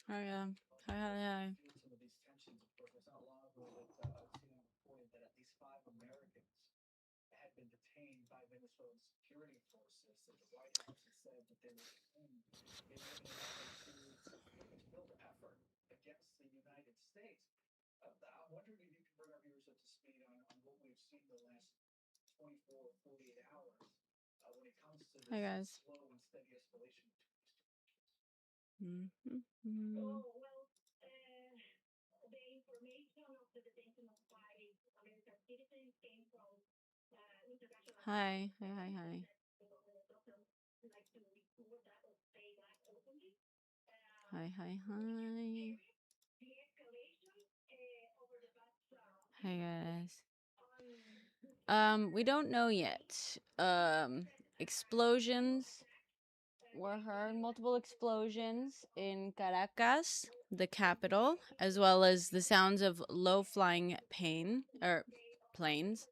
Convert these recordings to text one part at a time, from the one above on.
Oh yeah. Hi, hi, hi. Hi guys. Hi, hi, hi, hi. Hi, hi, hi. Hi guys. We don't know yet. Explosions were heard, multiple explosions in Caracas, the capital, as well as the sounds of low-flying planes.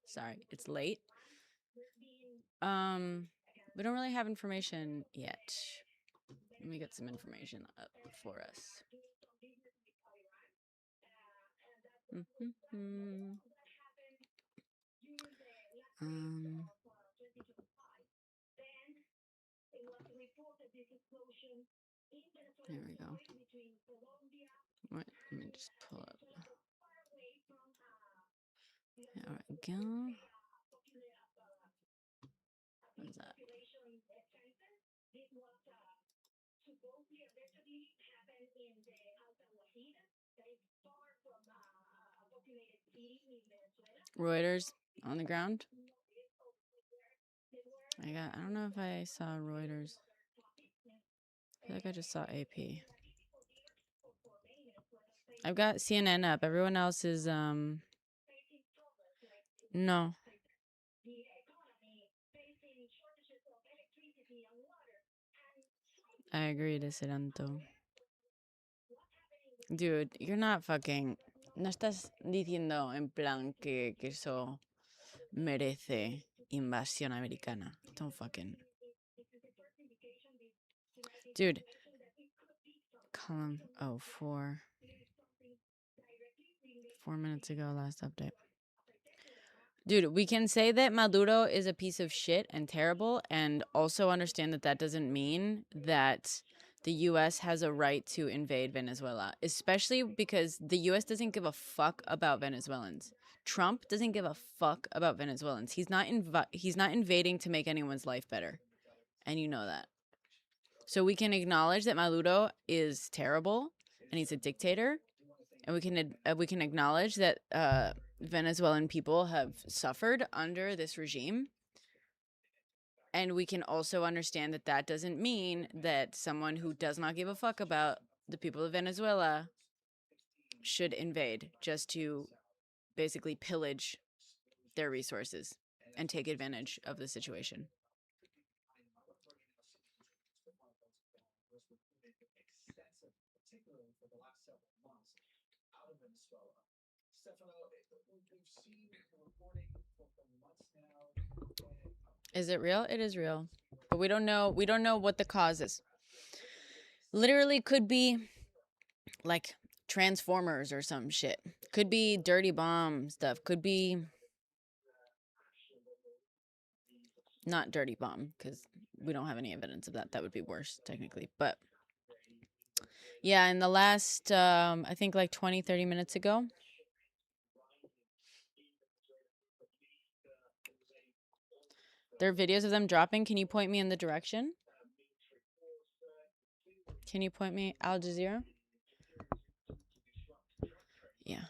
Sorry, it's late. We don't really have information yet. Let me get some information up for us. There we go. Wait, let me just pull up. There we go. What is that? Reuters on the ground. I don't know if I saw Reuters. I feel like I just saw AP. I've got CNN up. Everyone else is no. I agree, Deseranto. Dude, you're not fucking. No estás diciendo en plan que eso merece invasión americana. Don't fucking. Dude. Column 4 minutes ago, last update. Dude, we can say that Maduro is a piece of shit and terrible, and also understand that that doesn't mean that the U.S. has a right to invade Venezuela, especially because the U.S. doesn't give a fuck about Venezuelans. Trump doesn't give a fuck about Venezuelans. He's not invading to make anyone's life better, and you know that. So we can acknowledge that Maduro is terrible and he's a dictator, and we can acknowledge that Venezuelan people have suffered under this regime. And we can also understand that that doesn't mean that someone who does not give a fuck about the people of Venezuela should invade just to basically pillage their resources and take advantage of the situation. Is it real? It is real. But we don't know what the cause is. Literally could be like Transformers or some shit. Could be dirty bomb stuff. Could be not dirty bomb, because we don't have any evidence of that. That would be worse technically. But yeah, in the last I think like 20-30 minutes ago, there are videos of them dropping. Can you point me in the direction? Can you point me Al Jazeera? Yeah.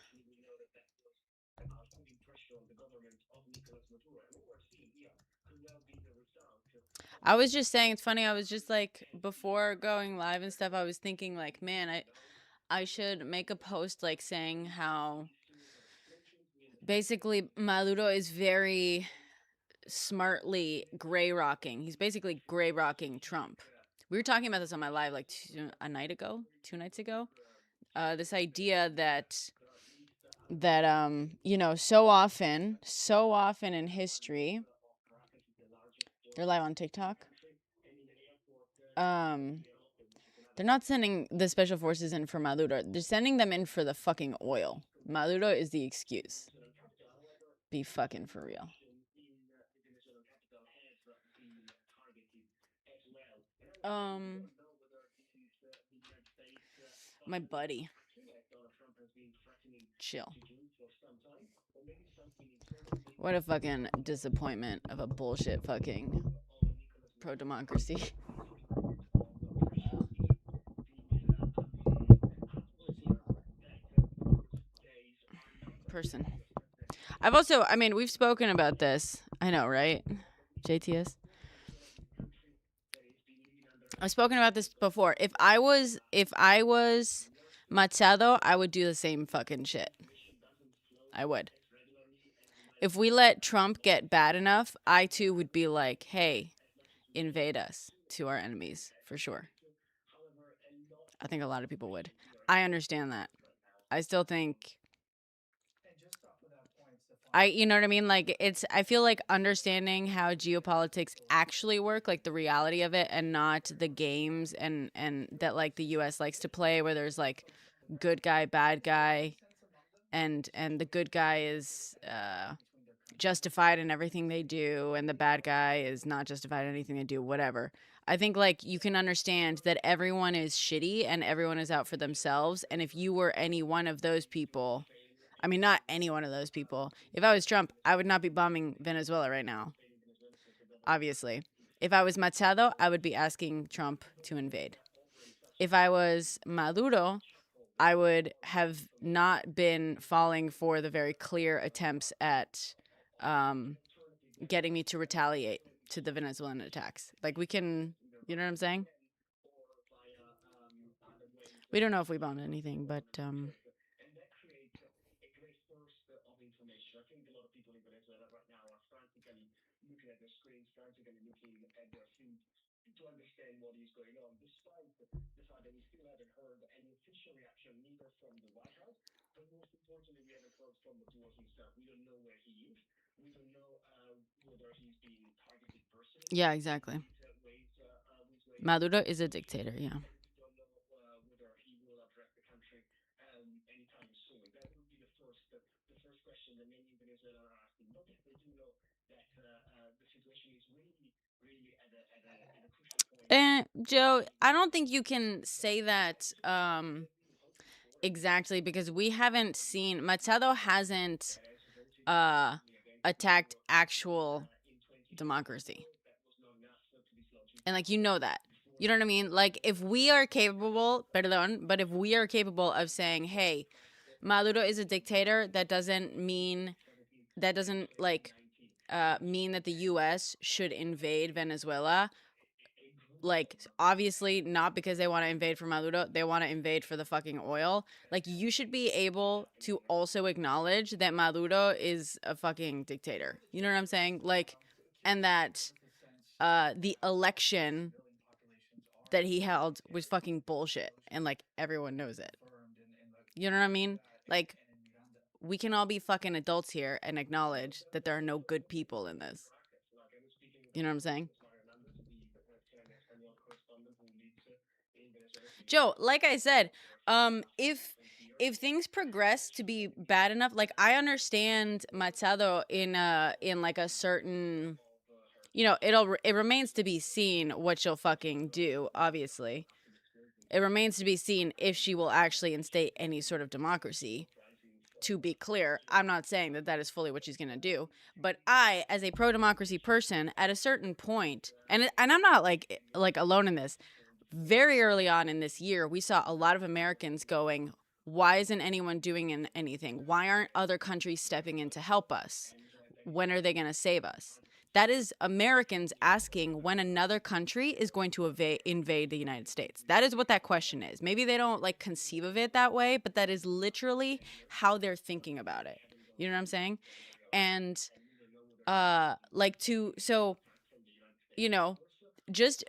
I was just saying, it's funny. I was just like, before going live and stuff, I was thinking like, man, I should make a post like saying how basically Maduro is very smartly gray rocking. He's basically gray rocking Trump. We were talking about this on my live like 2 nights ago. This idea that you know, so often in history, they're live on TikTok. They're not sending the special forces in for Maduro. They're sending them in for the fucking oil. Maduro is the excuse. Be fucking for real. My buddy. Chill. What a fucking disappointment of a bullshit fucking pro-democracy person. I mean, we've spoken about this. I know, right? JTS. I've spoken about this before. If I was Machado, I would do the same fucking shit. I would. If we let Trump get bad enough, I too would be like, hey, invade us to our enemies, for sure. I think a lot of people would. I understand that. I still think you know what I mean? Like, I feel like understanding how geopolitics actually work, like the reality of it, and not the games and that like the US likes to play, where there's like good guy, bad guy, and the good guy is justified in everything they do, and the bad guy is not justified in anything they do, whatever. I think like you can understand that everyone is shitty and everyone is out for themselves, and if you were any one of those people, I mean, not any one of those people. If I was Trump, I would not be bombing Venezuela right now. Obviously. If I was Machado, I would be asking Trump to invade. If I was Maduro, I would have not been falling for the very clear attempts at getting me to retaliate to the Venezuelan attacks. Like, we can, you know what I'm saying? We don't know if we bombed anything, but yeah, exactly. Maduro is a dictator, yeah. Joe, I don't think you can say that exactly, because we haven't seen Machado hasn't attacked actual democracy. And like, you know that. You know what I mean? Like, if we are capable, perdón, but if we are capable of saying, hey, Maduro is a dictator, that doesn't mean like mean that the US should invade Venezuela. Like, obviously not because they want to invade for Maduro, they want to invade for the fucking oil. Like, you should be able to also acknowledge that Maduro is a fucking dictator. You know what I'm saying? Like, and that the election that he held was fucking bullshit, and like everyone knows it. You know what I mean? Like, we can all be fucking adults here and acknowledge that there are no good people in this. You know what I'm saying? Joe, like I said, if things progress to be bad enough, like, I understand Machado in like a certain, you know, it remains to be seen what she'll fucking do, obviously. It remains to be seen if she will actually instate any sort of democracy. To be clear, I'm not saying that is fully what she's going to do, but I, as a pro-democracy person, at a certain point, and I'm not like alone in this, very early on in this year, we saw a lot of Americans going, why isn't anyone doing anything? Why aren't other countries stepping in to help us? When are they going to save us? That is Americans asking when another country is going to invade the United States. That is what that question is. Maybe they don't like conceive of it that way, but that is literally how they're thinking about it. You know what I'm saying? And so, you know, just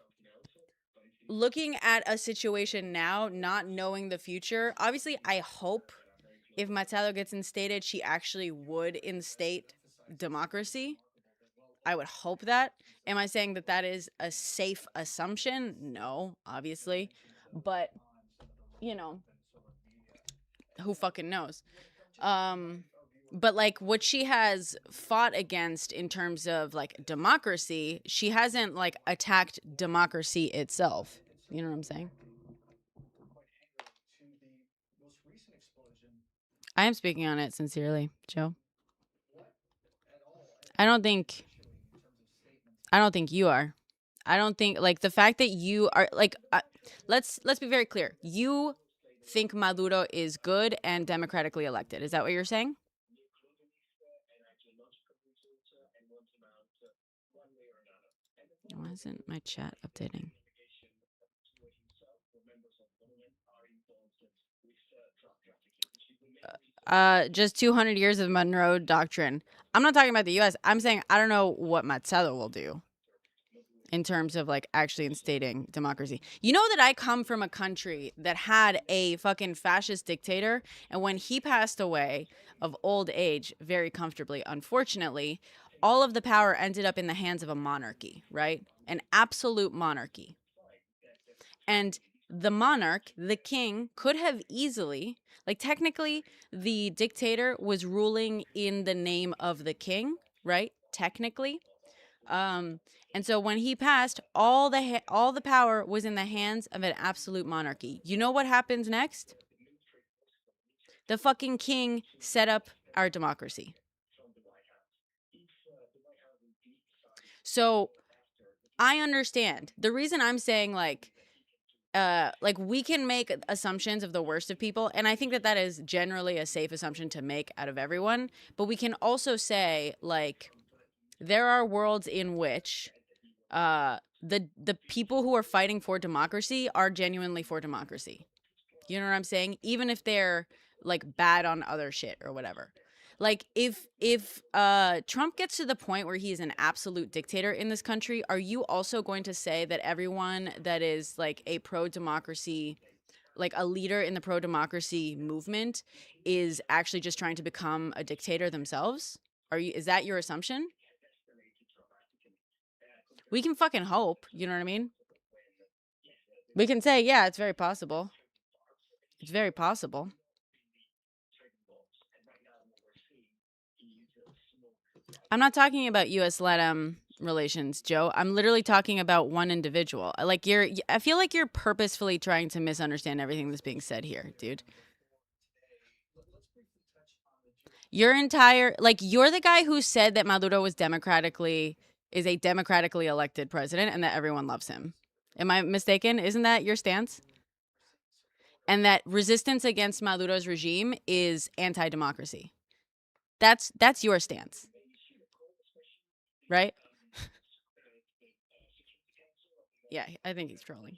looking at a situation now, not knowing the future. Obviously, I hope if Machado gets instated, she actually would instate democracy. I would hope that. Am I saying that that is a safe assumption? No, obviously. But, you know, who fucking knows? But like what she has fought against in terms of like democracy, she hasn't like attacked democracy itself. You know what I'm saying? I am speaking on it sincerely, Joe. I don't think I don't think you are. I don't think like the fact that you are like let's be very clear. You think Maduro is good and democratically elected. Is that what you're saying? Why isn't my chat updating? Just 200 years of Monroe Doctrine. I'm not talking about the U.S. I'm saying I don't know what Machado will do in terms of like actually instating democracy. You know that I come from a country that had a fucking fascist dictator, and when he passed away of old age very comfortably, unfortunately, all of the power ended up in the hands of a monarchy, right? An absolute monarchy. And the monarch, the king, could have easily, like technically, the dictator was ruling in the name of the king, right? Technically. Um, and so when he passed, all the power was in the hands of an absolute monarchy. You know what happens next? The fucking king set up our democracy. So I understand. The reason I'm saying like we can make assumptions of the worst of people, and I think that that is generally a safe assumption to make out of everyone, but we can also say like there are worlds in which the people who are fighting for democracy are genuinely for democracy. You know what I'm saying? Even if they're like bad on other shit or whatever. Like if Trump gets to the point where he's an absolute dictator in this country, are you also going to say that everyone that is like a pro democracy, like a leader in the pro democracy movement, is actually just trying to become a dictator themselves? Is that your assumption? We can fucking hope, you know what I mean? We can say, yeah, it's very possible. It's very possible. I'm not talking about US LATAM relations, Joe. I'm literally talking about one individual. I feel like you're purposefully trying to misunderstand everything that's being said here, dude. Your entire you're the guy who said that Maduro is a democratically elected president and that everyone loves him. Am I mistaken? Isn't that your stance? And that resistance against Maduro's regime is anti-democracy. That's your stance, right? Yeah, I think he's trolling.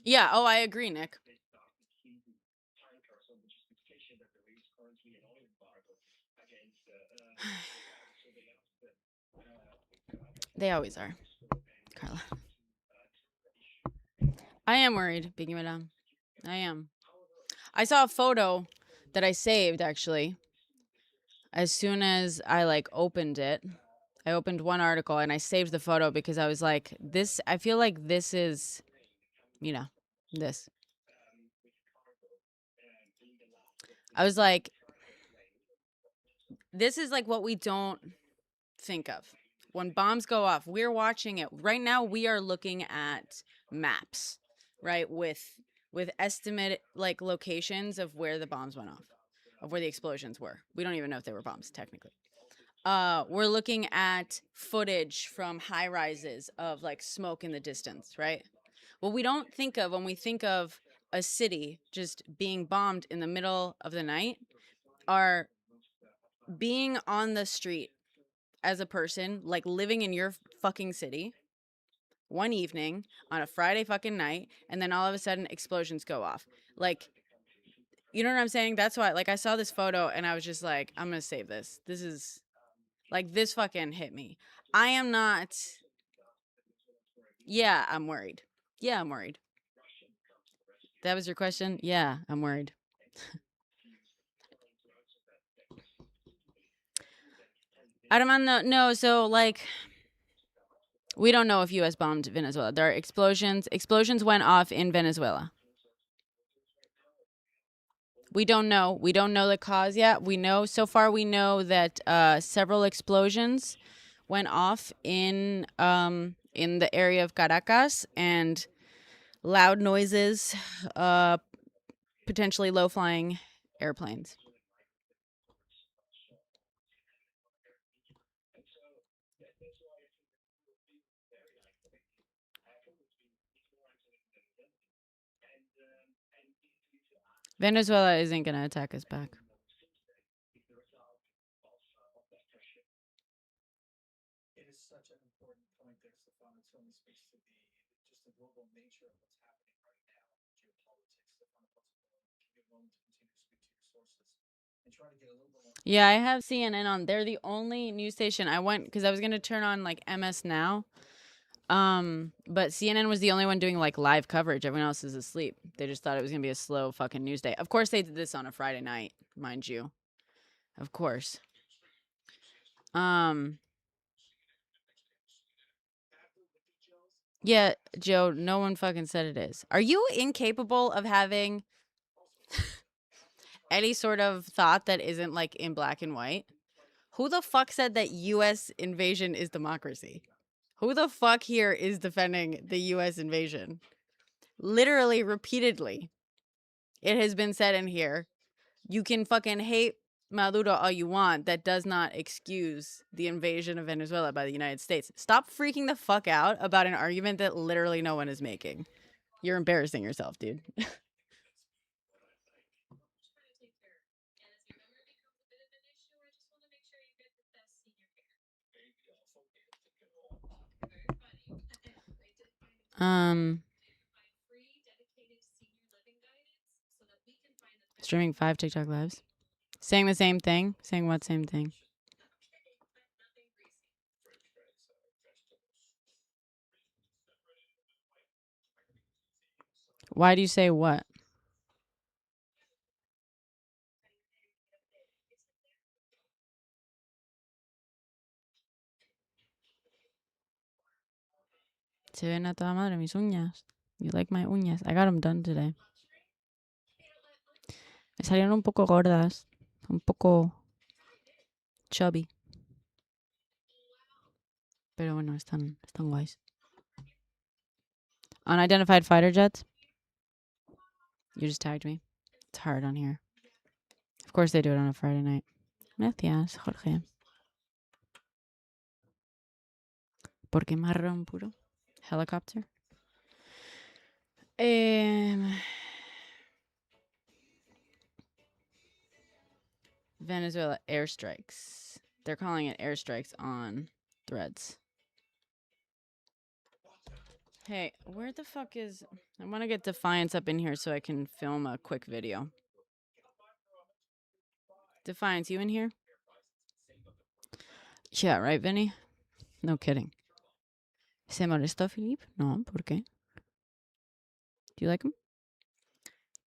Yeah, oh, I agree, Nick. They always are, Carla. I am worried, Biggie Madame. I am. I saw a photo that I saved actually. As soon as I like opened it, I opened one article and I saved the photo because I was like, this, I feel like this is, you know, this. I was like, this is like what we don't think of. When bombs go off, we're watching it. Right now we are looking at maps, right? With estimate like locations of where the bombs went off, of where the explosions were. We don't even know if they were bombs technically. We're looking at footage from high rises of like smoke in the distance, right? What we don't think of when we think of a city just being bombed in the middle of the night are being on the street as a person, like living in your fucking city one evening on a Friday fucking night, and then all of a sudden explosions go off. Like, you know what I'm saying? That's why, like, I saw this photo and I was just like, I'm gonna save this. This is, like, this fucking hit me. I am not, yeah, I'm worried. Yeah, I'm worried. That was your question? Yeah, I'm worried. Armando, no, so, like, we don't know if U.S. bombed Venezuela. There are explosions. Explosions went off in Venezuela. We don't know. We don't know the cause yet. We know, so far we know that several explosions went off in the area of Caracas, and loud noises, potentially low-flying airplanes. Venezuela isn't going to attack us back. Yeah, I have CNN on. They're the only news station. I went because I was going to turn on like MS Now. But CNN was the only one doing like live coverage. Everyone else is asleep. They just thought it was going to be a slow fucking news day. Of course they did this on a Friday night, mind you. Of course. Yeah, Joe, no one fucking said it is. Are you incapable of having any sort of thought that isn't like in black and white? Who the fuck said that US invasion is democracy? Who the fuck here is defending the US invasion? Literally, repeatedly, it has been said in here. You can fucking hate Maduro all you want. That does not excuse the invasion of Venezuela by the United States. Stop freaking the fuck out about an argument that literally no one is making. You're embarrassing yourself, dude. Streaming 5 TikTok lives. Saying the same thing? Saying what same thing? Why do you say what? Se ven a toda madre mis uñas. You like my uñas? I got them done today. Me salieron un poco gordas. Un poco chubby. Pero bueno, están guays. Unidentified fighter jets? You just tagged me. It's hard on here. Of course they do it on a Friday night. Gracias, Jorge. ¿Por qué marrón puro? Helicopter? Venezuela airstrikes. They're calling it airstrikes on Threads. Hey, where the fuck is... I want to get Defiance up in here so I can film a quick video. Defiance, you in here? Yeah, right, Vinny? No kidding. ¿Se molesta, Philippe? No, ¿por qué? Do you like them?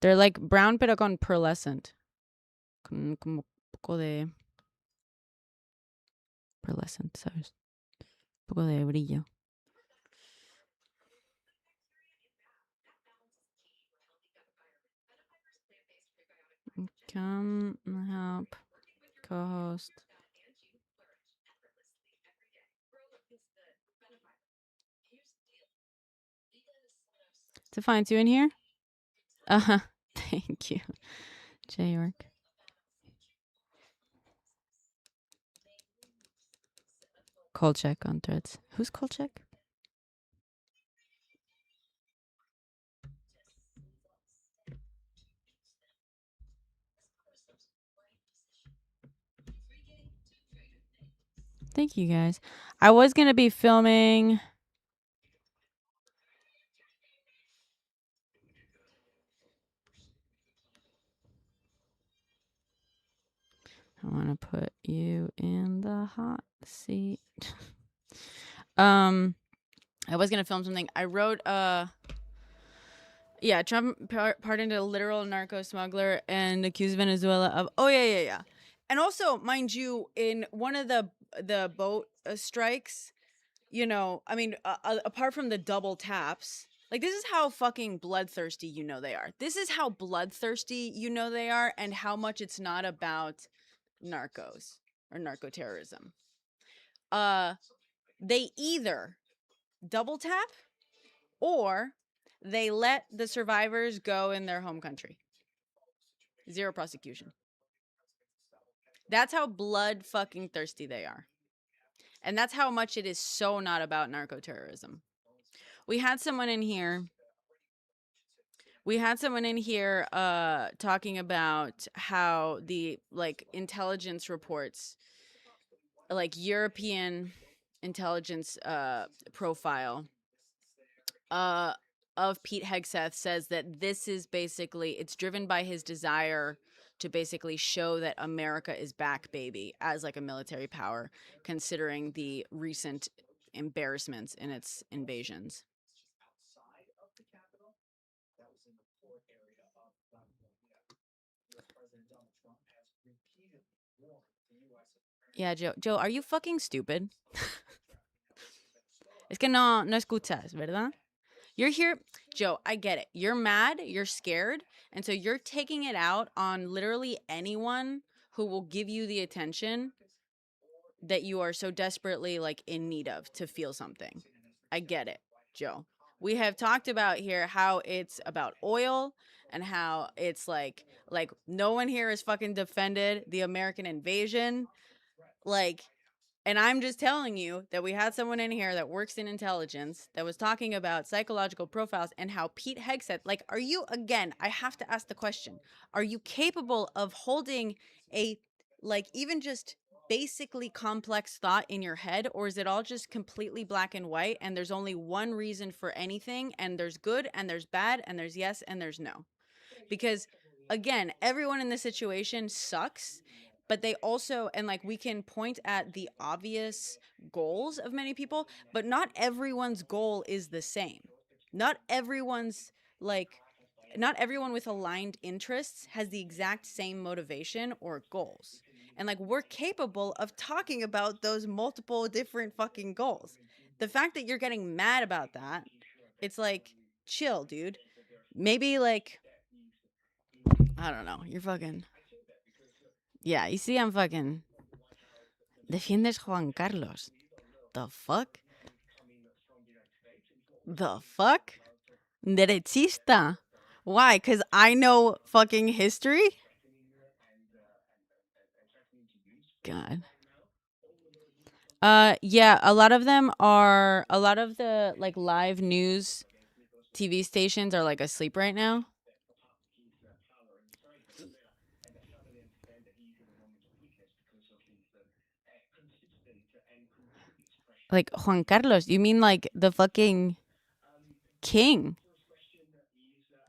They're like brown pero con pearlescent. Con como poco de... pearlescent, ¿sabes? Poco de brillo. Come help co-host. Defiance, you in here? Uh-huh. Thank you. J. York. Kolchak on Threads. Who's Kolchak? Thank you guys. I was going to be filming. I want to put you in the hot seat. I was going to film something. I wrote yeah, Trump pardoned a literal narco smuggler and accused Venezuela of yeah. And also, mind you, in one of the boat strikes, you know, I mean, apart from the double taps, like this is how fucking bloodthirsty you know they are. This is how bloodthirsty you know they are, and how much it's not about narcos or narco terrorism. They either double tap or they let the survivors go in their home country. Zero prosecution. That's how blood fucking thirsty they are. And that's how much it is so not about narco terrorism. We had someone in here talking about how the like intelligence reports, like European intelligence profile of Pete Hegseth says that this is basically, it's driven by his desire to basically show that America is back, baby, as like a military power, considering the recent embarrassments in its invasions. Yeah, Joe, are you fucking stupid? Es que no escuchas, ¿verdad? You're here, Joe, I get it. You're mad, you're scared, and so you're taking it out on literally anyone who will give you the attention that you are so desperately like in need of to feel something. I get it, Joe. We have talked about here how it's about oil and how it's like no one here has fucking defended the American invasion. Like, and I'm just telling you that we had someone in here that works in intelligence that was talking about psychological profiles and how Pete Hegseth, like, are you, again, I have to ask the question, are you capable of holding a, like, even just basically complex thought in your head, or is it all just completely black and white and there's only one reason for anything, and there's good and there's bad and there's yes and there's no? Because again, everyone in this situation sucks, but they also, and like we can point at the obvious goals of many people, but not everyone's goal is the same. Not everyone's like, not everyone with aligned interests has the exact same motivation or goals. And like we're capable of talking about those multiple different fucking goals. The fact that you're getting mad about that, it's like, chill, dude. Maybe like, I don't know. You're fucking. Yeah, you see, I'm fucking. Defiendes Juan Carlos. The fuck? The fuck? Derechista. Why? Because I know fucking history? God. Yeah, a lot of them are, a lot of the like live news TV stations are like asleep right now. Like Juan Carlos, you mean like the fucking king?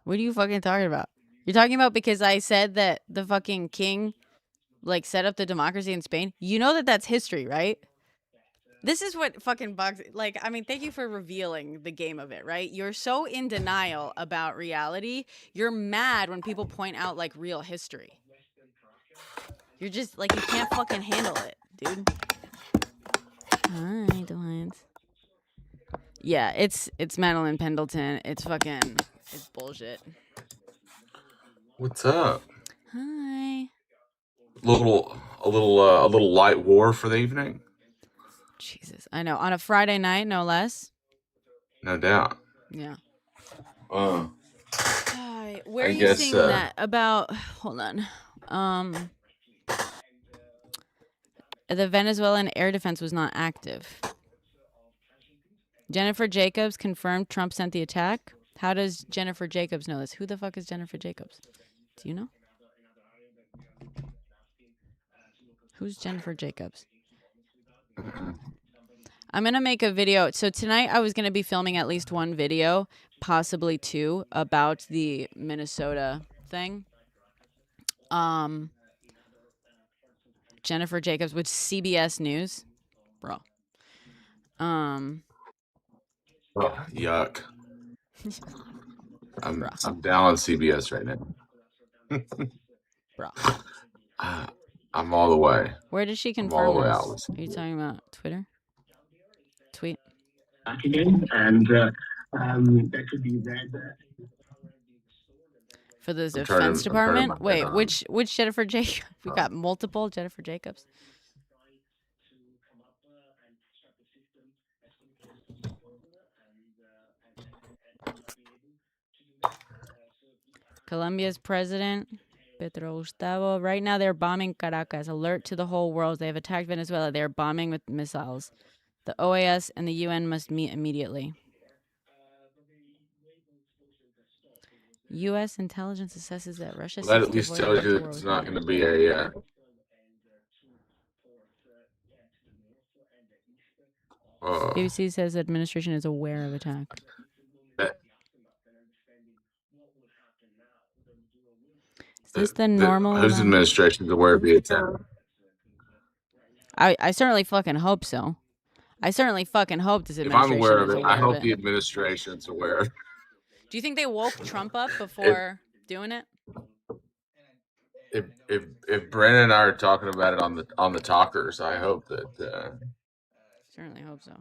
What are you fucking talking about? You're talking about because I said that the fucking king like set up the democracy in Spain? You know that that's history, right? This is what fucking bugs. Like, I mean, thank you for revealing the game of it, right? You're so in denial about reality. You're mad when people point out like real history. You're just like, you can't fucking handle it, dude. Hi, Delines. Yeah, it's Madeline Pendleton. It's fucking, it's bullshit. What's up? Hi. A little light war for the evening. Jesus, I know. On a Friday night, no less. No doubt. Yeah. I Where are you guess, seeing that about? Hold on. The Venezuelan air defense was not active. Jennifer Jacobs confirmed Trump sent the attack. How does Jennifer Jacobs know this? Who the fuck is Jennifer Jacobs? Do you know? Who's Jennifer Jacobs? I'm going to make a video. So tonight I was going to be filming at least one video, possibly two, about the Minnesota thing. Jennifer Jacobs with CBS News. Bro. Yuck. I'm Bruh. I'm down on CBS right now. Bro. I'm all the way. Where did she I'm all confirm the way this? out. Are you talking about Twitter? Tweet. Back again, and that could be read. For the I'm Defense turning my Department? head Wait, on. which Jennifer Jacobs? We got multiple Jennifer Jacobs. Colombia's president, Petro Gustavo. Right now they're bombing Caracas. Alert to the whole world. They have attacked Venezuela. They are bombing with missiles. The OAS and the UN must meet immediately. U.S. intelligence assesses that Russia That seeks at to least avoid a tells you direct war it's with not Iran. going to be a. BBC says the administration is aware of attack. Is this the normal whose amount? administration is aware of the attack? I certainly fucking hope so. I certainly fucking hope this If I'm administration aware of is it, I aware of hope it. the administration's aware. Do you think they woke Trump up before doing it? If Brandon and I are talking about it on the talkers, I hope that. Certainly hope so.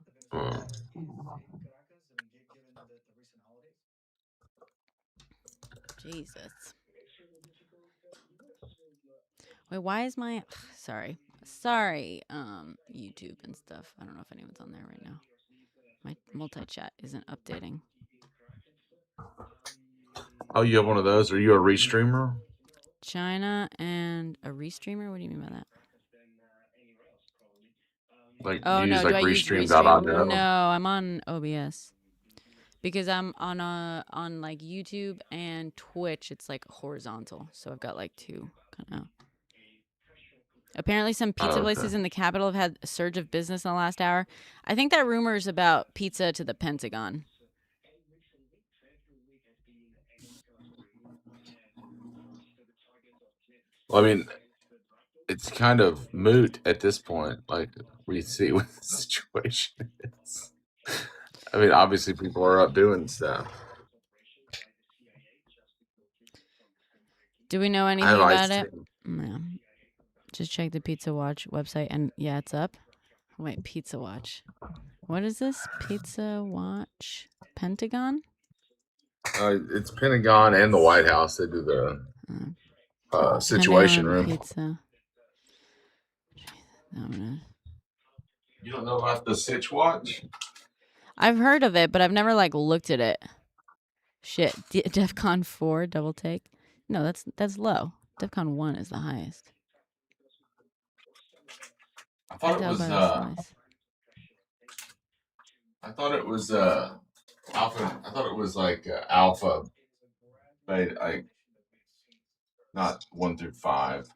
Jesus. Wait, why is my sorry, YouTube and stuff. I don't know if anyone's on there right now. My multi-chat isn't updating. Oh, you have one of those? Are you a restreamer? China and a restreamer? What do you mean by that? Like, Oh do you no, use do like I use restream.io? No, I'm on OBS. Because I'm on like YouTube and Twitch, it's like horizontal. So I've got like two kind of. Apparently some pizza places in the capital have had a surge of business in the last hour. I think that rumor is about pizza to the Pentagon. Well, I mean, it's kind of moot at this point. Like, we see what the situation is. I mean, obviously people are up doing stuff. Do we know I anything have about ice it? No. Just check the Pizza Watch website and yeah, it's up. Wait, Pizza Watch. What is this? Pizza Watch Pentagon? It's Pentagon and the White House. They do the Situation Pentagon Room. Pizza. You don't know about the Sitch Watch? I've heard of it, but I've never like looked at it. Shit, DEFCON 4 double take. No, that's low. DEFCON 1 is the highest. I thought it was alpha. I thought it was like alpha, beta, like not 1 through 5.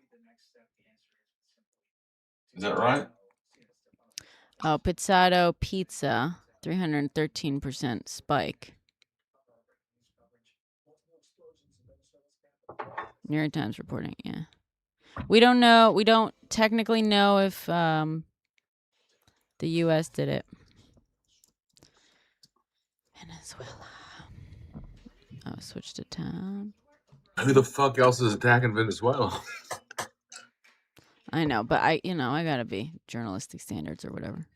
Is that right? Oh, Pizzato Pizza, 313% spike. New York Times reporting, yeah. We don't know. We don't technically know if the U.S. did it. Venezuela. Oh, switch to tab. Who the fuck else is attacking Venezuela? I know, but I gotta be journalistic standards or whatever.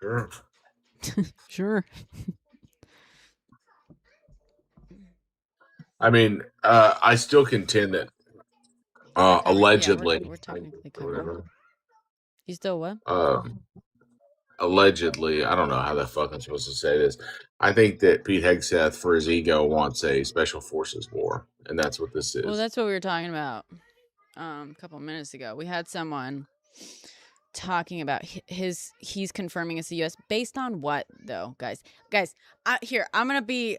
Sure. Sure. I mean, I still contend that allegedly, Yeah, we're technically covered. You still what? Allegedly, I don't know how the fuck I'm supposed to say this. I think that Pete Hegseth, for his ego, wants a special forces war, and that's what this is. Well, that's what we were talking about a couple minutes ago. We had someone talking about he's confirming it's the U.S. based on what though, guys? I'm gonna be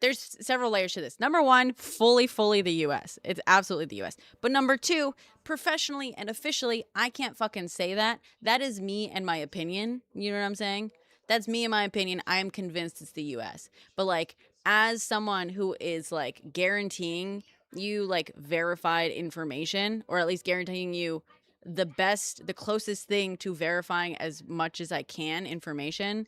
there's several layers to this. Number one, fully the US. It's absolutely the US. But number two, professionally and officially, I can't fucking say that. That is me and my opinion. You know what I'm saying? That's me and my opinion. I am convinced it's the US. But like, as someone who is like guaranteeing you like verified information, or at least guaranteeing you the closest thing to verifying as much as I can information,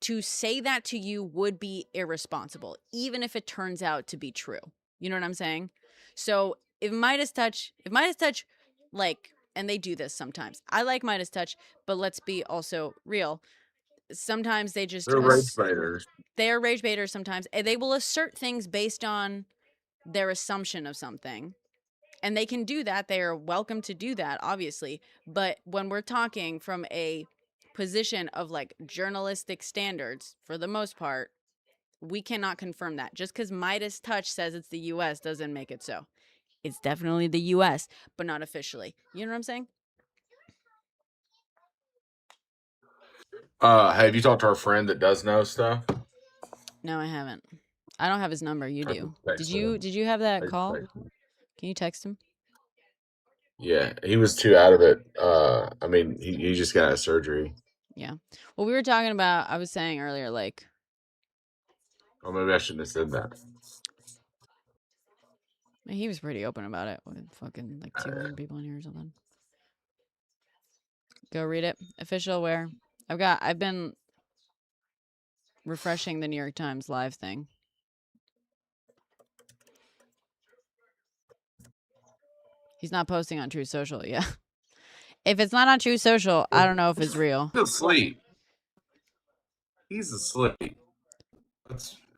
to say that to you would be irresponsible, even if it turns out to be true. You know what I'm saying? So if Midas Touch, like, and they do this sometimes. I like Midas Touch, but let's be also real. Sometimes they just They're rage baiters. They are rage baiters sometimes, and they will assert things based on their assumption of something. And they can do that. They are welcome to do that, obviously. But when we're talking from a position of like journalistic standards, for the most part, we cannot confirm that. Just because Midas Touch says it's the US doesn't make it so. It's definitely the US, but not officially. You know what I'm saying? Have you talked to our friend that does know stuff? No, I haven't. I don't have his number. You do. Text Did him. you have that Text call? him. Can you text him? Yeah, he was too out of it. I mean, he just got out of surgery. Yeah. Well, we were talking about, I was saying earlier, like, Oh, maybe I shouldn't have said that. he was pretty open about it with fucking like 200 people in here or something. Go read it. Official where? I've been refreshing the New York Times live thing. He's not posting on True Social. Yeah. If it's not on True Social, I don't know if it's real. He's asleep. He's asleep.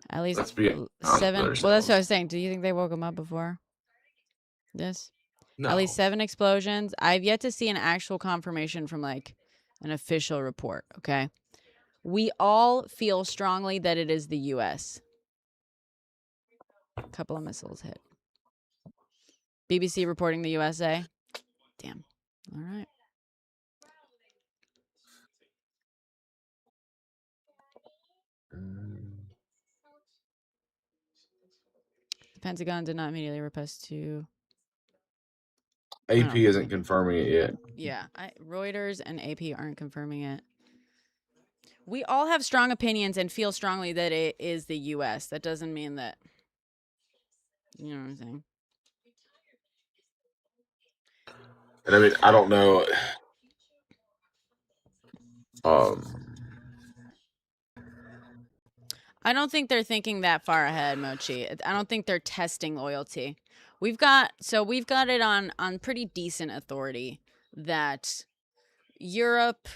At least let's be 7. Well, that's what I ourselves. was saying. Do you think they woke him up before this? No. At least 7 explosions. I've yet to see an actual confirmation from like an official report. Okay. We all feel strongly that it is the US. A couple of missiles hit. BBC reporting the USA. Damn. All right. The Pentagon did not immediately repost to. AP isn't confirming it yet. Yeah, Reuters and AP aren't confirming it. We all have strong opinions and feel strongly that it is the US. That doesn't mean that. You know what I'm saying? And I mean, I don't know. I don't think they're thinking that far ahead, Mochi. I don't think they're testing loyalty. We've got it on pretty decent authority that Europe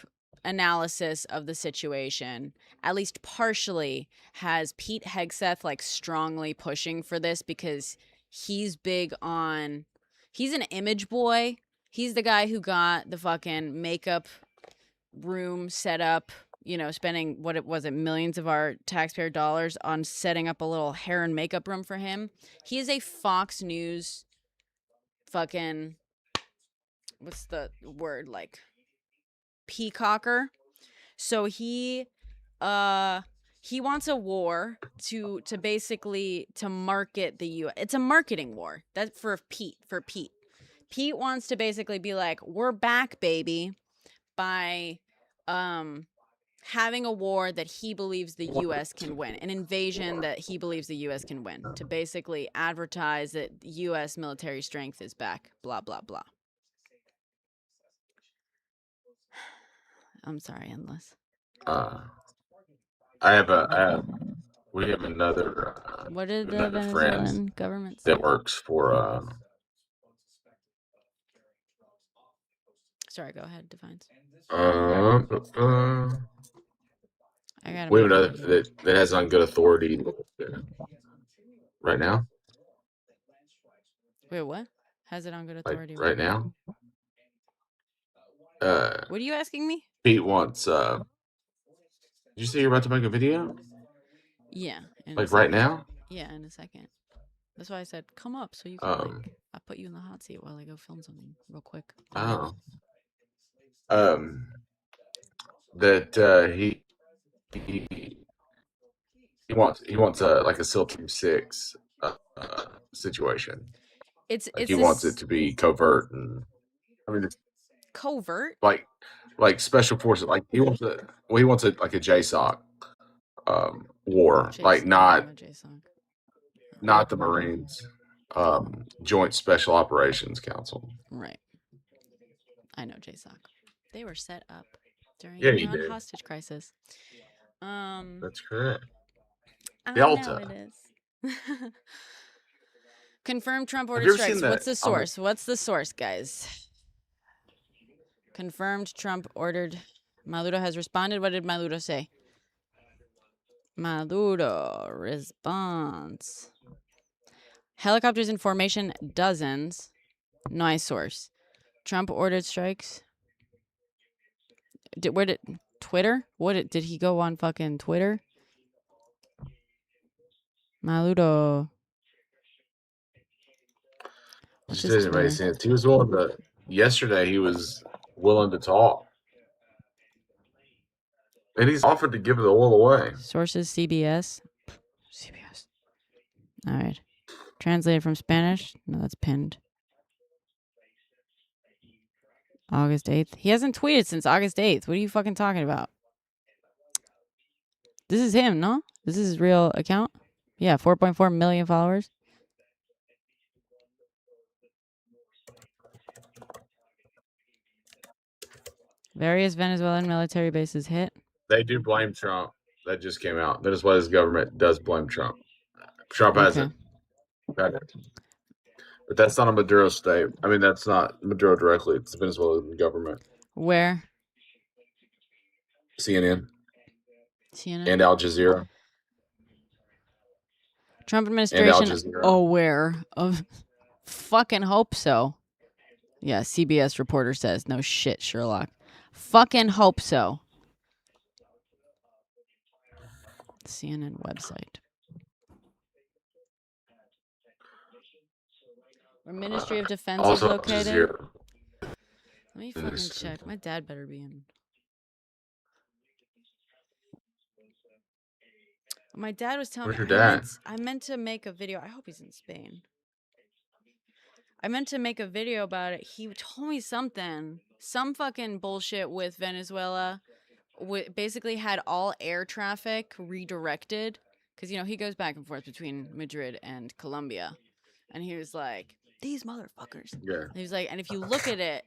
analysis of the situation, at least partially, has Pete Hegseth like strongly pushing for this because he's big on, he's an image boy. He's the guy who got the fucking makeup room set up, you know, spending millions of our taxpayer dollars on setting up a little hair and makeup room for him. He is a Fox News fucking, what's the word, like, peacocker. So he wants a war to basically to market the U.S. It's a marketing war. That's for Pete. Pete wants to basically be like, we're back, baby, by having a war that he believes the U.S. can win, an invasion that he believes the U.S. can win, to basically advertise that U.S. military strength is back, blah, blah, blah. I'm sorry, Endless. We have another. What did the Venezuelan government say? That works for. Sorry, go ahead, Defines. I gotta. We have another that has on good authority right now. Wait, what? Has it on good authority right now? What are you asking me? Pete wants. Did you say you're about to make a video? Yeah. Like right now? Yeah, in a second. That's why I said come up so you can like. I put you in the hot seat while I go film something real quick. Oh. That he He wants a like a SEAL Team 6 situation. It's Like it's he wants it this to be covert, and I mean it's covert. like special forces. Like he wants a like a JSOC war, like I don't know JSON. not the Marines, Joint Special Operations Council. Right. I know JSOC. They were set up during Yeah, the you Iran do. hostage crisis. That's correct. I know it Delta. is. Confirmed Trump Have ordered you ever seen strikes. What's that the on the source? What's the source, guys? Confirmed Trump ordered. Maduro has responded. What did Maduro say? Maduro response. Helicopters in formation, dozens. Nice source. Trump ordered strikes. Where did Twitter? Did he go on fucking Twitter? Maduro. What's just his doesn't make Twitter? sense. He was willing to yesterday he was willing to talk. And he's offered to give the oil away. Sources CBS. CBS. All right. Translated from Spanish. No, that's pinned. August 8th. He hasn't tweeted since August 8th. What are you fucking talking about? This is him, no? This is his real account? Yeah, 4.4 million followers. Various Venezuelan military bases hit. They do blame Trump. That just came out. Venezuela's government does blame Trump. Trump hasn't. But that's not a Maduro state. I mean, that's not Maduro directly. It's the Venezuelan government. Where? CNN CNN. and Al Jazeera. Trump And Al administration Jazeera. aware of. Fucking hope so. Yeah, CBS reporter says. No shit, Sherlock. Fucking hope so. CNN website. Where Ministry of Defense is Also Al located. Jazeera. Let me fucking check. My dad better be in. My dad was telling Where's me. your dad? I meant to make a video. I hope he's in Spain. I meant to make a video about it. He told me something. Some fucking bullshit with Venezuela. Basically had all air traffic redirected. Because, you know, he goes back and forth between Madrid and Colombia. And he was like, these motherfuckers. Yeah. And he was like, and if you look at it,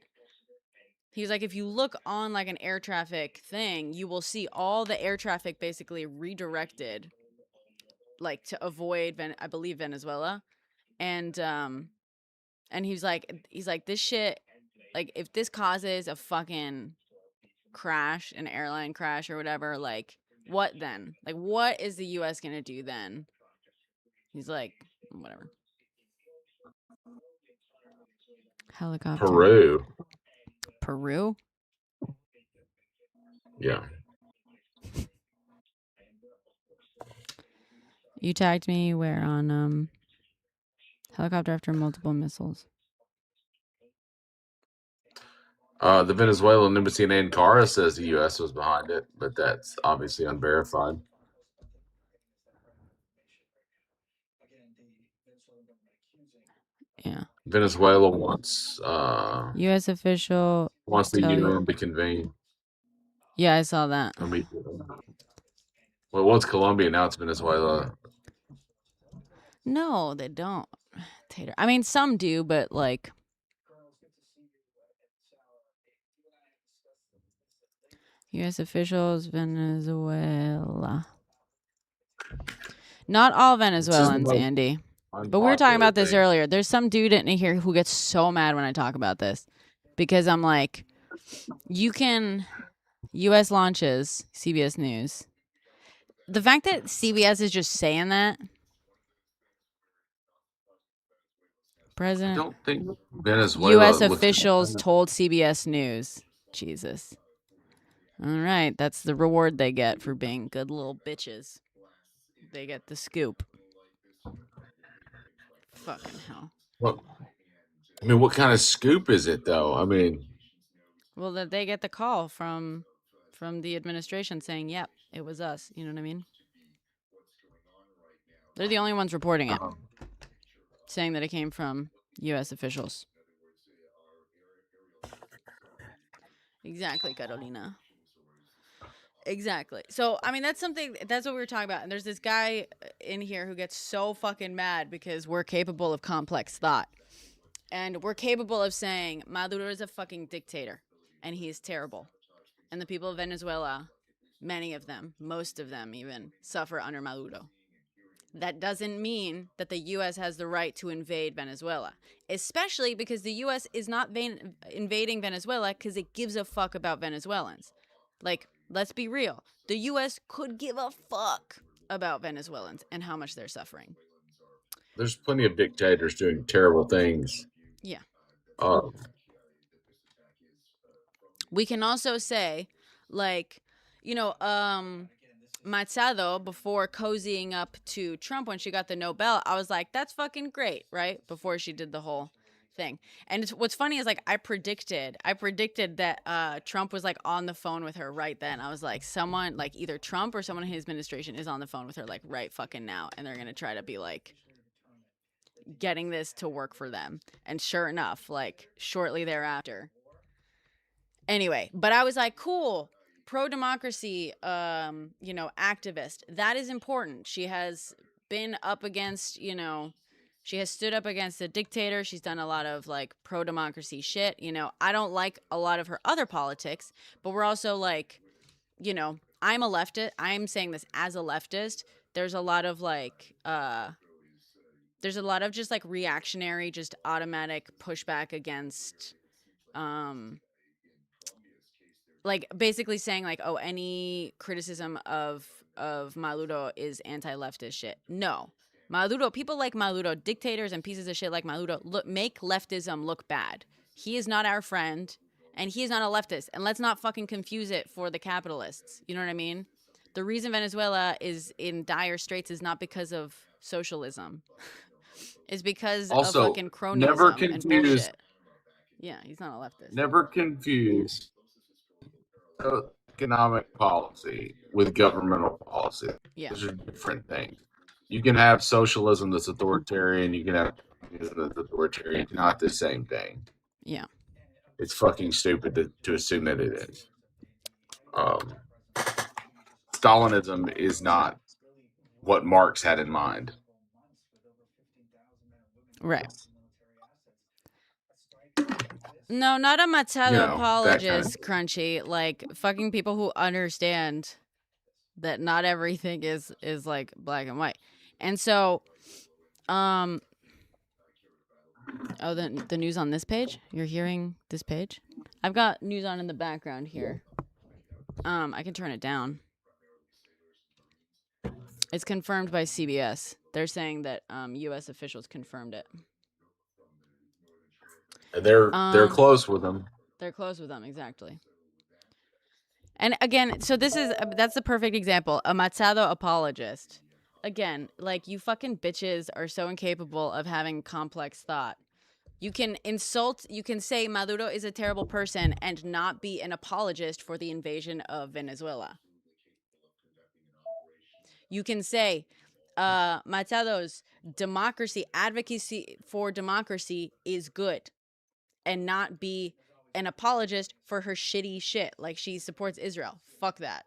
he was like, if you look on like an air traffic thing, you will see all the air traffic basically redirected, like to avoid, I believe, Venezuela. And he's like, this shit, like if this causes a fucking crash, an airline crash or whatever, like what then? Like what is the US gonna do then? He's like, whatever. Helicopter. Peru? Yeah. You tagged me where on helicopter after multiple missiles. The Venezuelan embassy in Ankara says the U.S. was behind it, but that's obviously unverified. Yeah. Venezuela wants U.S. official wants the UN to convene. Yeah, I saw that. Well, it was Colombia, now it's Venezuela. No, they don't. Tater. I mean, some do, but like. U.S. officials, Venezuela. Not all Venezuelans, Andy. But we were talking about this earlier. There's some dude in here who gets so mad when I talk about this. Because I'm like, U.S. launches, CBS News. The fact that CBS is just saying that. President. I don't think Venezuela. U.S. officials told CBS News. Jesus. All right. That's the reward they get for being good little bitches. They get the scoop. Fucking hell. Well, I mean, what kind of scoop is it, though? I mean, well, that they get the call from the administration saying, "Yep, it was us." You know what I mean? They're the only ones reporting it, Um, saying that it came from U.S. officials. Exactly, Carolina. Exactly. So, I mean, that's what we were talking about. And there's this guy in here who gets so fucking mad because we're capable of complex thought. And we're capable of saying Maduro is a fucking dictator and he is terrible. And the people of Venezuela, many of them, most of them even, suffer under Maduro. That doesn't mean that the U.S. has the right to invade Venezuela, especially because the U.S. is not invading Venezuela because it gives a fuck about Venezuelans. Like, let's be real. The U.S. could give a fuck about Venezuelans and how much they're suffering. There's plenty of dictators doing terrible things. Yeah. We can also say, like, you know, Machado, before cozying up to Trump when she got the Nobel, I was like, that's fucking great, right? Before she did the whole thing. And what's funny is, like, I predicted that Trump was, like, on the phone with her right then. I was like, someone, like, either Trump or someone in his administration is on the phone with her, like, right fucking now. And they're going to try to be, like, getting this to work for them. And sure enough, like, shortly thereafter. Anyway, but I was like, cool. Pro-democracy, activist. That is important. She has been up against, she has stood up against a dictator. She's done a lot of, like, pro-democracy shit. I don't like a lot of her other politics, but we're also, like, I'm a leftist. I'm saying this as a leftist. There's a lot of, like, there's a lot of just, like, reactionary, just automatic pushback against, like, basically saying, like, oh, any criticism of Maduro is anti-leftist shit. No. Maduro, people like Maduro, dictators and pieces of shit like Maduro, make leftism look bad. He is not our friend, and he is not a leftist. And let's not fucking confuse it for the capitalists. You know what I mean? The reason Venezuela is in dire straits is not because of socialism. It's because of fucking cronyism and bullshit. Yeah, he's not a leftist. Never confuse economic policy with governmental policy. Yeah. Those are different things. You can have socialism that's authoritarian. You can have communism that's authoritarian. It's not the same thing. Yeah. It's fucking stupid to assume that it is. Stalinism is not what Marx had in mind. Right. No, not a Machado apologist, Crunchy. Like, fucking people who understand that not everything is like black and white. And so, oh, the news on this page? You're hearing this page? I've got news on in the background here. I can turn it down. It's confirmed by CBS. They're saying that U.S. officials confirmed it. They're close with them. They're close with them, exactly. And again, so that's the perfect example. A Machado apologist. Again, like, you fucking bitches are so incapable of having complex thought. You can say Maduro is a terrible person and not be an apologist for the invasion of Venezuela. You can say Machado's advocacy for democracy is good and not be an apologist for her shitty shit. Like, she supports Israel. Fuck that.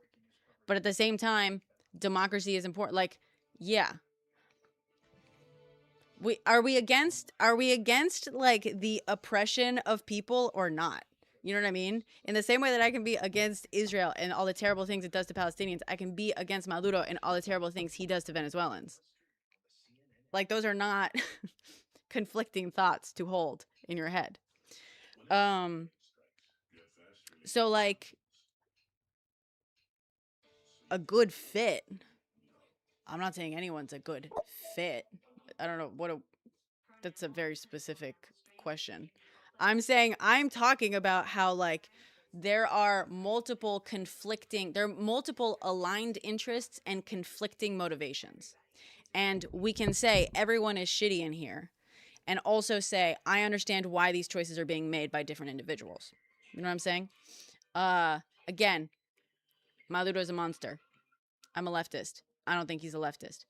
But at the same time, democracy is important. Like, yeah. Are we against like the oppression of people or not? You know what I mean? In the same way that I can be against Israel and all the terrible things it does to Palestinians, I can be against Maduro and all the terrible things he does to Venezuelans. Like, those are not conflicting thoughts to hold in your head. So, like, a good fit. I'm not saying anyone's a good fit. I don't know that's a very specific question. I'm talking about how, like, there are multiple aligned interests and conflicting motivations. And we can say everyone is shitty in here, and also say, I understand why these choices are being made by different individuals. You know what I'm saying? Again, Maduro's a monster. I'm a leftist. I don't think he's a leftist.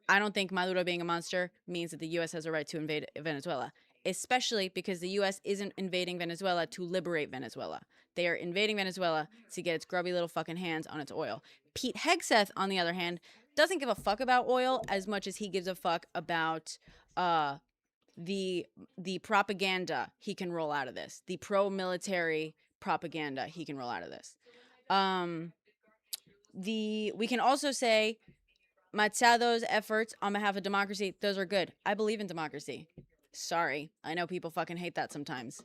I don't think Maduro being a monster means that the U.S. has a right to invade Venezuela, especially because the U.S. isn't invading Venezuela to liberate Venezuela. They are invading Venezuela to get its grubby little fucking hands on its oil. Pete Hegseth, on the other hand, doesn't give a fuck about oil as much as he gives a fuck about the propaganda he can roll out of this, the pro-military propaganda he can roll out of this. We can also say Machado's efforts on behalf of democracy, those are good. I believe in democracy. Sorry, I know people fucking hate that sometimes.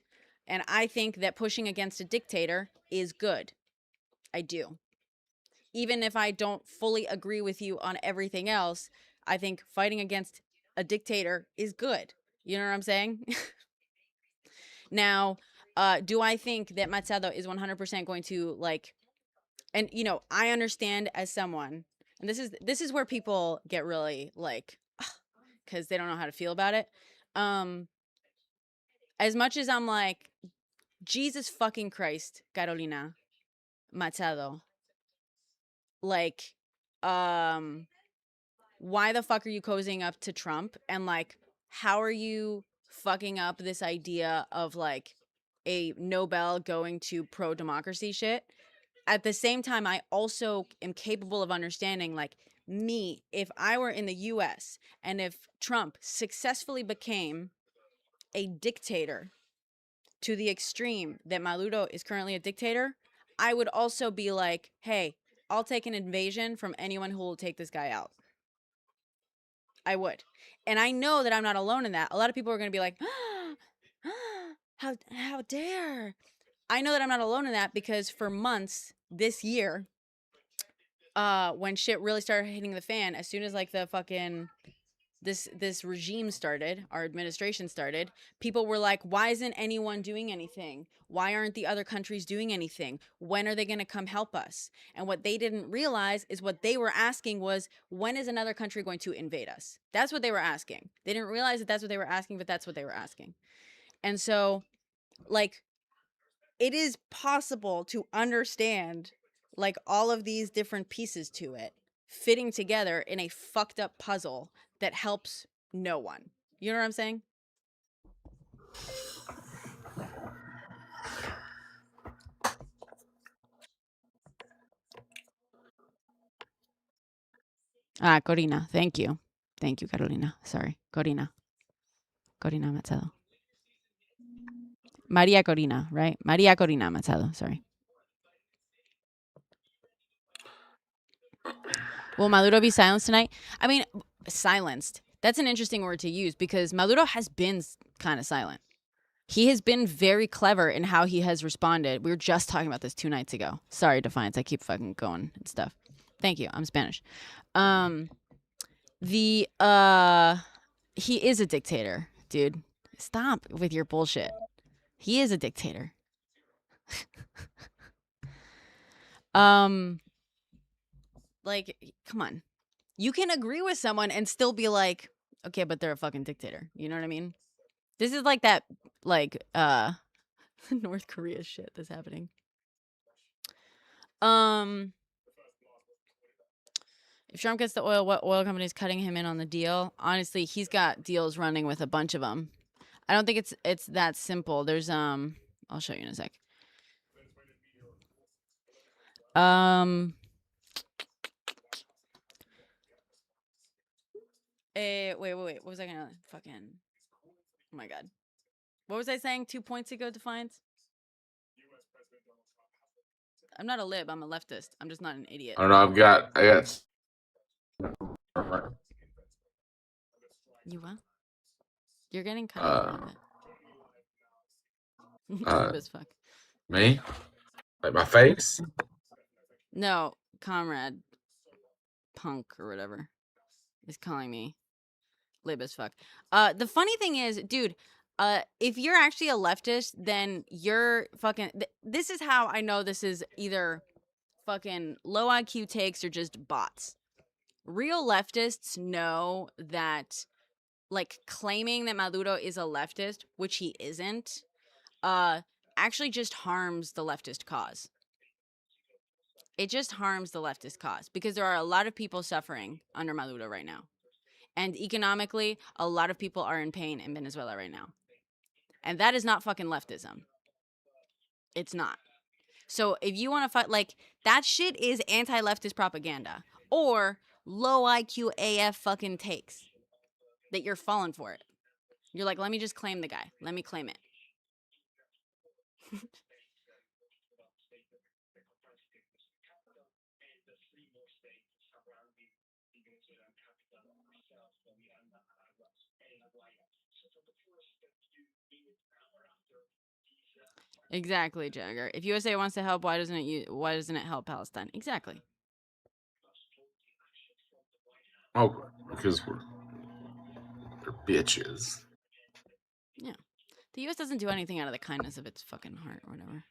And I think that pushing against a dictator is good. I do. Even if I don't fully agree with you on everything else, I think fighting against a dictator is good. You know what I'm saying? Now, do I think that Machado is 100% going to, like, and, you know, I understand as someone, and this is where people get really, like, because they don't know how to feel about it. As much as I'm like, Jesus fucking Christ, Carolina Machado, like, why the fuck are you cozying up to Trump? And, like, how are you fucking up this idea of, like, a Nobel going to pro-democracy shit? At the same time, I also am capable of understanding, like, me, if I were in the US and if Trump successfully became a dictator to the extreme that Maduro is currently a dictator, I would also be like, hey, I'll take an invasion from anyone who will take this guy out. I would. And I know that I'm not alone in that. A lot of people are going to be like, how dare. I know that I'm not alone in that because for months this year, when shit really started hitting the fan, as soon as, like, the fucking this regime started, our administration started, people were like, why isn't anyone doing anything? Why aren't the other countries doing anything? When are they going to come help us? And what they didn't realize is what they were asking was, when is another country going to invade us? That's what they were asking. They didn't realize that that's what they were asking, but that's what they were asking. And so, like, it is possible to understand, like, all of these different pieces to it fitting together in a fucked up puzzle that helps no one. You know what I'm saying? Ah, Corina. Thank you. Thank you, Carolina. Sorry. Corina. Corina Machado. Maria Corina, right? Maria Corina Machado. Sorry. Will Maduro be silenced tonight? I mean, silenced. That's an interesting word to use because Maduro has been kind of silent. He has been very clever in how he has responded. We were just talking about this 2 nights ago. Sorry, Defiance. I keep fucking going and stuff. Thank you. I'm Spanish. He is a dictator, dude. Stop with your bullshit. He is a dictator. Like, come on. You can agree with someone and still be like, okay, but they're a fucking dictator. You know what I mean? This is like that, like, North Korea shit that's happening. If Trump gets the oil, what oil company is cutting him in on the deal? Honestly, he's got deals running with a bunch of them. I don't think it's that simple. There's I'll show you in a sec. Wait. What was I gonna fucking? Oh my god. What was I saying 2 points ago, Defiance? I'm not a lib. I'm a leftist. I'm just not an idiot. I don't know. I got. You what? You're getting cut off a little bit. Lib as fuck. Me? Like my face? No, comrade, punk or whatever, is calling me lib as fuck. The funny thing is, dude, if you're actually a leftist, then you're fucking. This is how I know this is either fucking low IQ takes or just bots. Real leftists know that, like, claiming that Maduro is a leftist, which he isn't, actually just harms the leftist cause. It just harms the leftist cause because there are a lot of people suffering under Maduro right now. And economically, a lot of people are in pain in Venezuela right now. And that is not fucking leftism. It's not. So if you want to fight, like, that shit is anti-leftist propaganda or low IQ AF fucking takes that you're falling for it. You're like, let me just claim the guy. Let me claim it. Exactly, Jagger. If USA wants to help, why doesn't it help Palestine? Exactly. Oh, because we're bitches. Yeah. The US doesn't do anything out of the kindness of its fucking heart or whatever.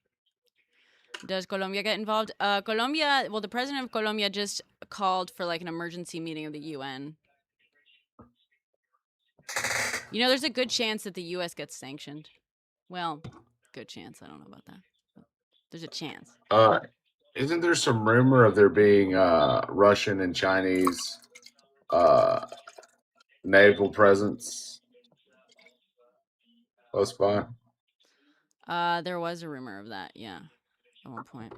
Does Colombia get involved? Colombia, well, the president of Colombia just called for like an emergency meeting of the UN. You know, there's a good chance that the US gets sanctioned. Well, good chance. I don't know about that. But there's a chance. Isn't there some rumor of there being Russian and Chinese naval presence close by? There was a rumor of that, yeah, at one point.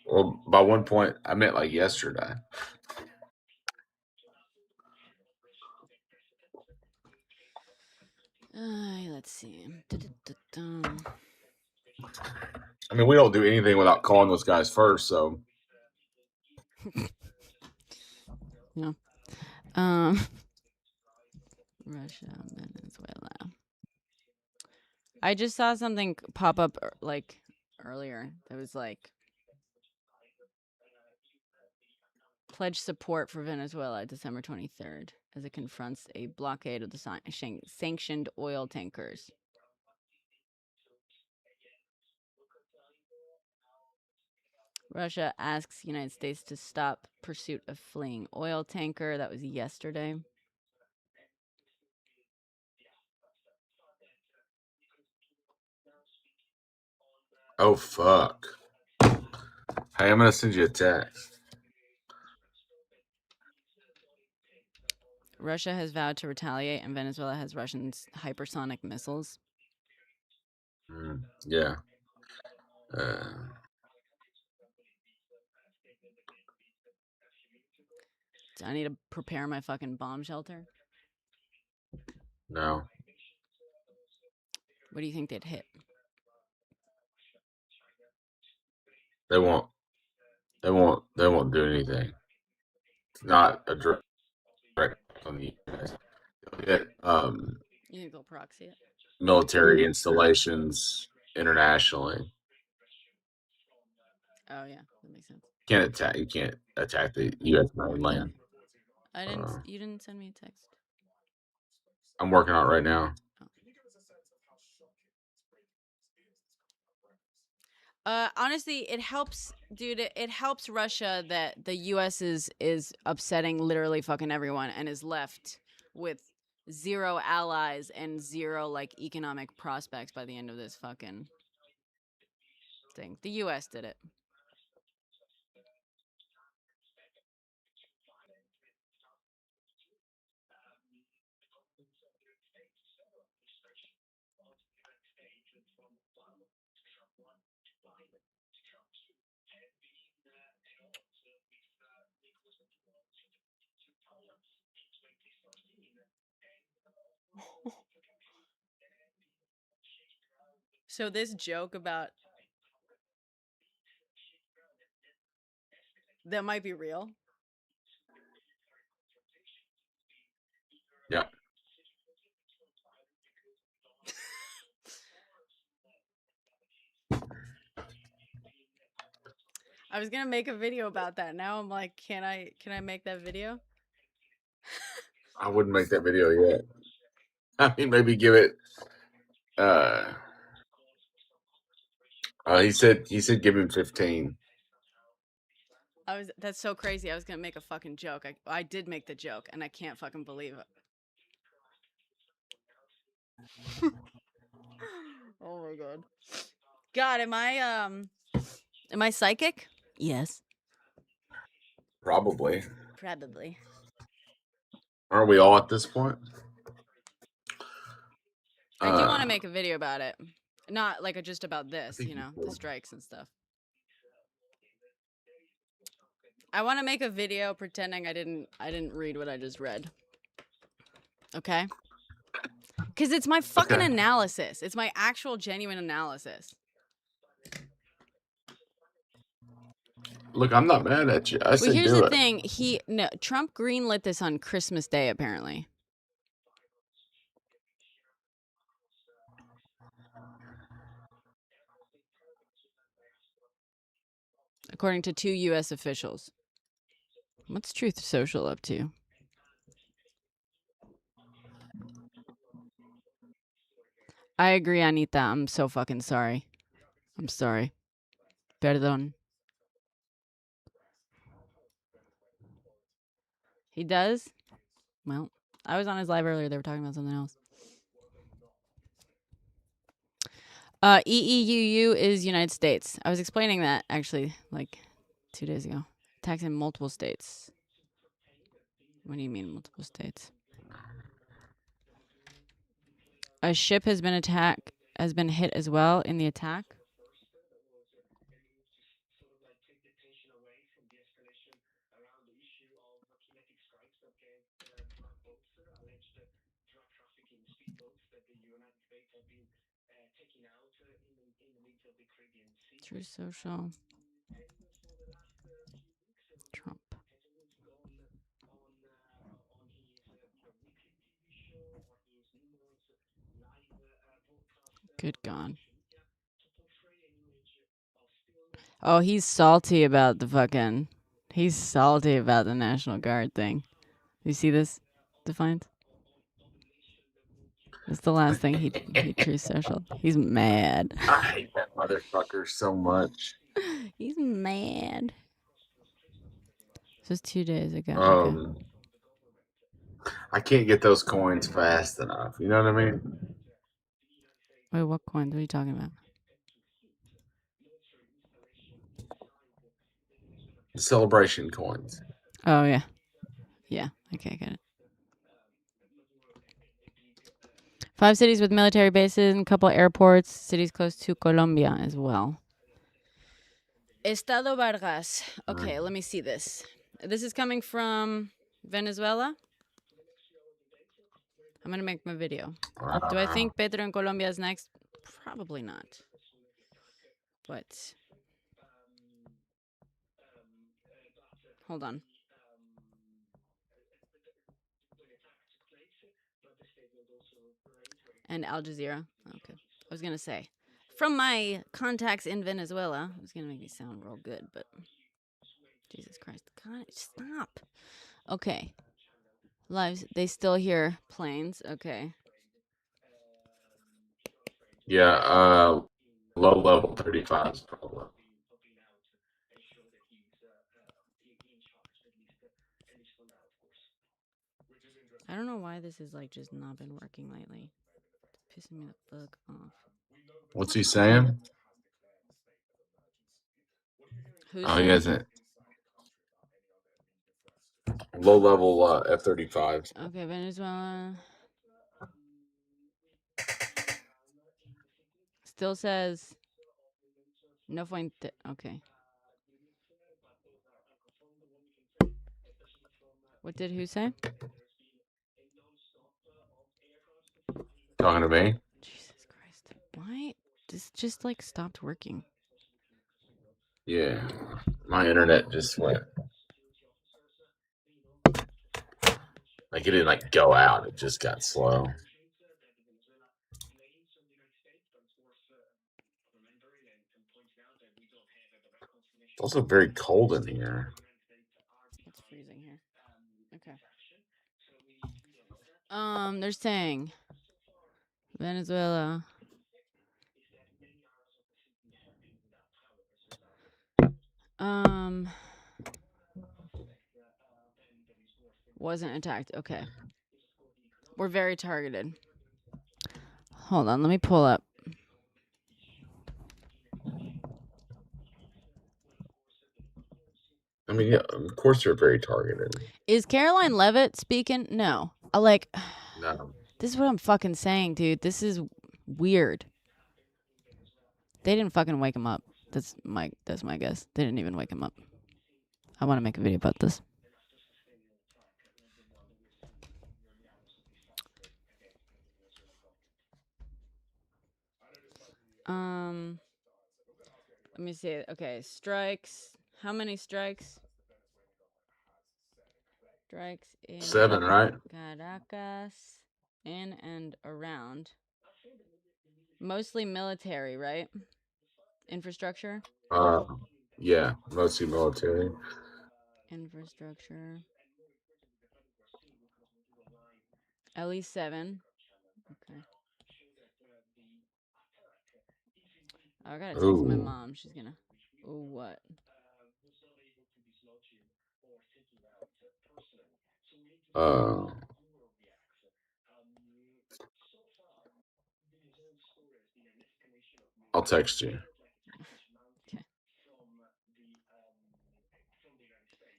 Well, by one point, I meant like yesterday. Let's see. I mean, we don't do anything without calling those guys first, so. No. Russia, Venezuela. I just saw something pop up like earlier that was like pledge support for Venezuela December 23rd as it confronts a blockade of the sanctioned oil tankers. Russia asks United States to stop pursuit of fleeing oil tanker. That was yesterday. Oh, fuck. Hey, I'm going to send you a text. Russia has vowed to retaliate, and Venezuela has Russian hypersonic missiles. Yeah. Do I need to prepare my fucking bomb shelter? No. What do you think they'd hit? They won't do anything. It's not a direct on the US. You think they'll proxy it? Military installations internationally. Oh yeah, that makes sense. You can't attack the US mainland. You didn't send me a text. I'm working on it right now. Honestly, it helps, dude. It helps Russia that the U.S. is upsetting literally fucking everyone and is left with zero allies and zero like economic prospects by the end of this fucking thing. The U.S. did it. So this joke about that might be real. Yeah. I was gonna make a video about that. Now I'm like, can I make that video? I wouldn't make that video yet. I mean, maybe give it. He said give him 15. That's so crazy. I was gonna make a fucking joke. I did make the joke, and I can't fucking believe it. Oh my god. God, am I psychic? Yes. Probably. Probably. Aren't we all at this point? I do want to make a video about it. Not like just about this, think you know, you the will. strikes and stuff. I want to make a video pretending I didn't read what I just read. Okay? Cuz it's my fucking analysis. It's my actual genuine analysis. Look, I'm not mad at you. I Well, said here's do the it. thing. Trump greenlit this on Christmas Day apparently. According to 2 US officials. What's Truth Social up to? I agree, Anita. I'm so fucking sorry. I'm sorry. Perdón. He does? Well, I was on his live earlier. They were talking about something else. EEUU is United States. I was explaining that actually like 2 days ago. Attacks in multiple states. What do you mean multiple states? A ship has been hit as well in the attack. True Social. Trump. Good God. Oh, he's salty about the fucking... He's salty about the National Guard thing. You see this, Defiant? That's the last thing he True Social. He's mad. I hate that motherfucker so much. He's mad. Just 2 days ago. Okay. I can't get those coins fast enough. You know what I mean? Wait, what coins? What are you talking about? The celebration coins. Oh, yeah. Yeah. Okay, I get it. 5 cities with military bases and a couple airports. Cities close to Colombia as well. Estado Vargas. Okay, let me see this. This is coming from Venezuela. I'm going to make my video. Do I think Petro in Colombia is next? Probably not. But... Hold on. And Al Jazeera. Okay. I was going to say, from my contacts in Venezuela, it was going to make me sound real good, but Jesus Christ. God, stop. Okay. Lives, they still hear planes. Okay. Yeah, low level 35s probably. I don't know why this is like just not been working lately. It's pissing me the fuck off. What's he saying? Who's Oh, saying? he hasn't. Low level F-35s. Okay, Venezuela. Still says no fuente. Okay. What did who say? Talking to me? Jesus Christ. Why? This just like stopped working. Yeah. My internet just went. Like it didn't like go out. It just got slow. It's also very cold in here. It's freezing here. Okay. They're saying Venezuela. Wasn't attacked. Okay. We're very targeted. Hold on, let me pull up. mean, yeah, of course they're very targeted. Is Caroline Levitt speaking? No. No. This is what I'm fucking saying, dude. This is weird. They didn't fucking wake him up. That's my guess. They didn't even wake him up. I want to make a video about this. Let me see. Okay, strikes. How many strikes? Strikes in 7, right? Caracas, in and around. Mostly military, right? Infrastructure? Yeah, mostly military. Infrastructure. At least 7. Okay. Oh, I gotta text my mom. She's gonna. Oh, what? I'll text you. Okay.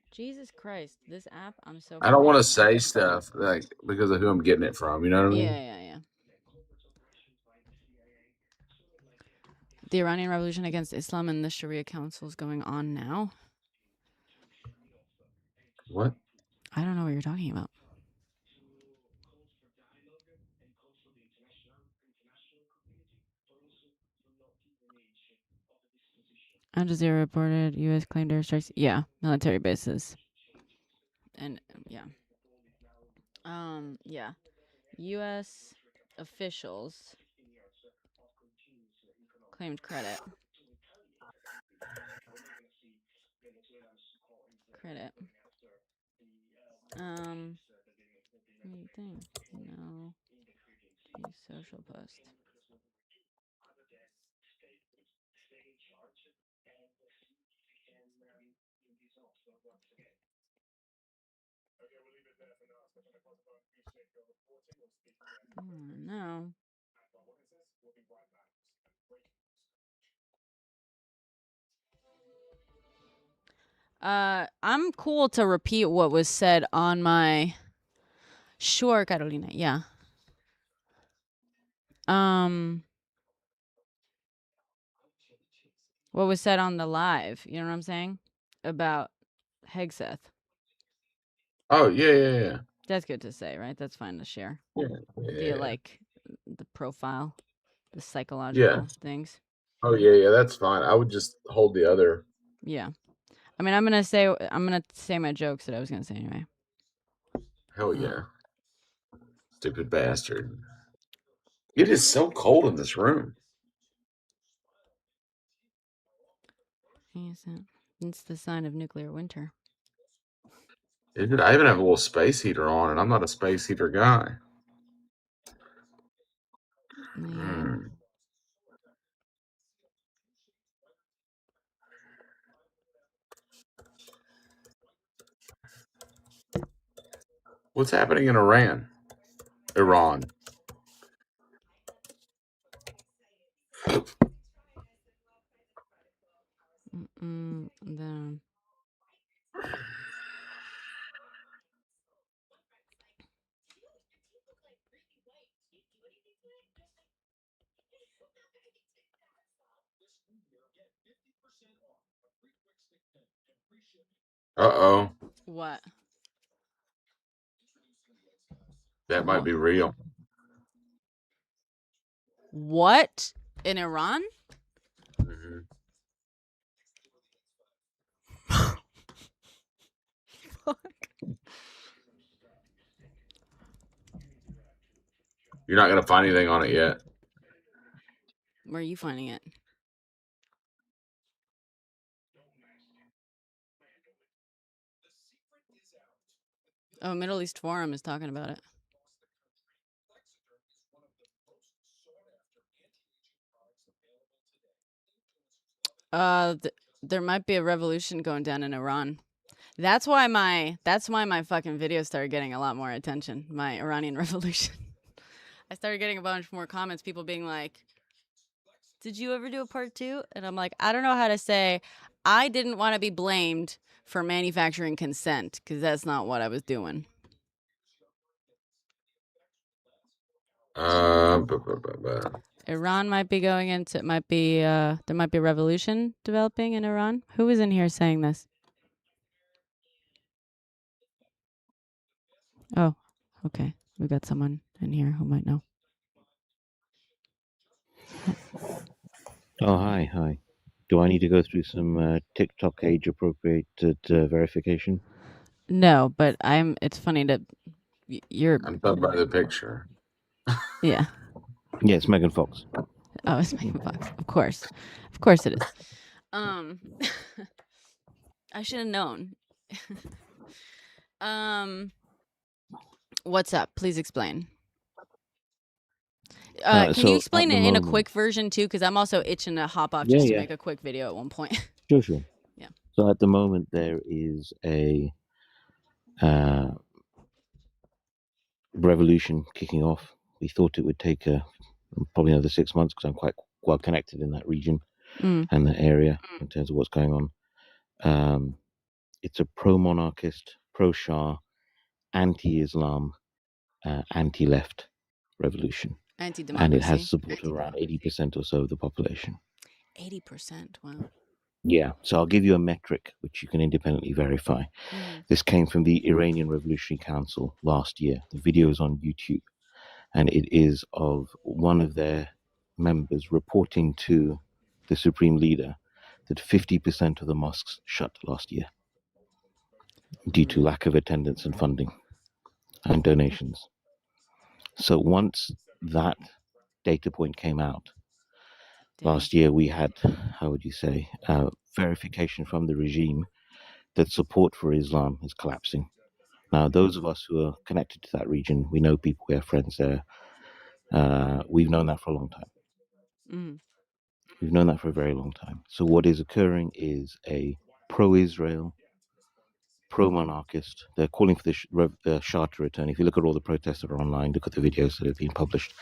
Jesus Christ, this app, I'm so. I don't want to say stuff like because of who I'm getting it from. You know what I mean? Yeah. The Iranian Revolution against Islam and the Sharia Council is going on now. What? I don't know what you're talking about. Al Jazeera reported U.S. claimed airstrikes. Yeah, military bases. And yeah. Yeah. U.S. officials claimed credit. Anything? No. Social post. No. I'm cool to repeat what was said on my. Sure, Carolina. Yeah. What was said on the live? You know what I'm saying about Hegseth. Oh yeah. That's good to say, right? That's fine to share. Yeah. Via like the profile, the psychological things. Oh yeah, that's fine. I would just hold the other. Yeah. I mean, I'm gonna say my jokes that I was gonna say anyway. Hell yeah. Stupid bastard. It is so cold in this room. It's the sign of nuclear winter. Is it? I even have a little space heater on, and I'm not a space heater guy. Yeah. What's happening in Iran? Iran. Uh-oh. What? That might be real. What? In Iran? Mm-hmm. Fuck. You're not going to find anything on it yet. Where are you finding it? Oh, Middle East Forum is talking about it. There might be a revolution going down in Iran. That's why my fucking video started getting a lot more attention. My Iranian revolution. I started getting a bunch more comments. People being like, did you ever do a part 2? And I'm like, I don't know how to say. I didn't want to be blamed for manufacturing consent because that's not what I was doing. Iran might be going into, there might be a revolution developing in Iran. Who is in here saying this? Oh, okay. We got someone in here who might know. Oh, hi. Do I need to go through some TikTok age-appropriate verification? No, but it's funny that you're... I'm talking about the picture. Yeah. Yeah, it's Megan Fox. Oh, it's Megan Fox. Of course. Of course it is. I should have known. What's up? Please explain. Can you explain it in a quick version too? Because I'm also itching to hop off just to make a quick video at one point. Sure. Yeah. So at the moment there is a revolution kicking off. We thought it would take probably another 6 months because I'm quite well connected in that region and that area in terms of what's going on. It's a pro-monarchist, pro-Shah, anti-Islam, anti-left revolution. Anti-democracy. And it has support of around 80% or so of the population. 80%, wow. Yeah, so I'll give you a metric which you can independently verify. This came from the Iranian Revolutionary Council last year. The video is on YouTube, and it is of one of their members reporting to the supreme leader that 50% of the mosques shut last year due to lack of attendance and funding and donations. So once that data point came out, last year we had, how would you say, verification from the regime that support for Islam is collapsing. Now, those of us who are connected to that region, we know people, we have friends there. We've known that for a long time. We've known that for a very long time. So what is occurring is a pro-Israel, pro-monarchist. They're calling for the Shah to return. If you look at all the protests that are online, look at the videos that have been published,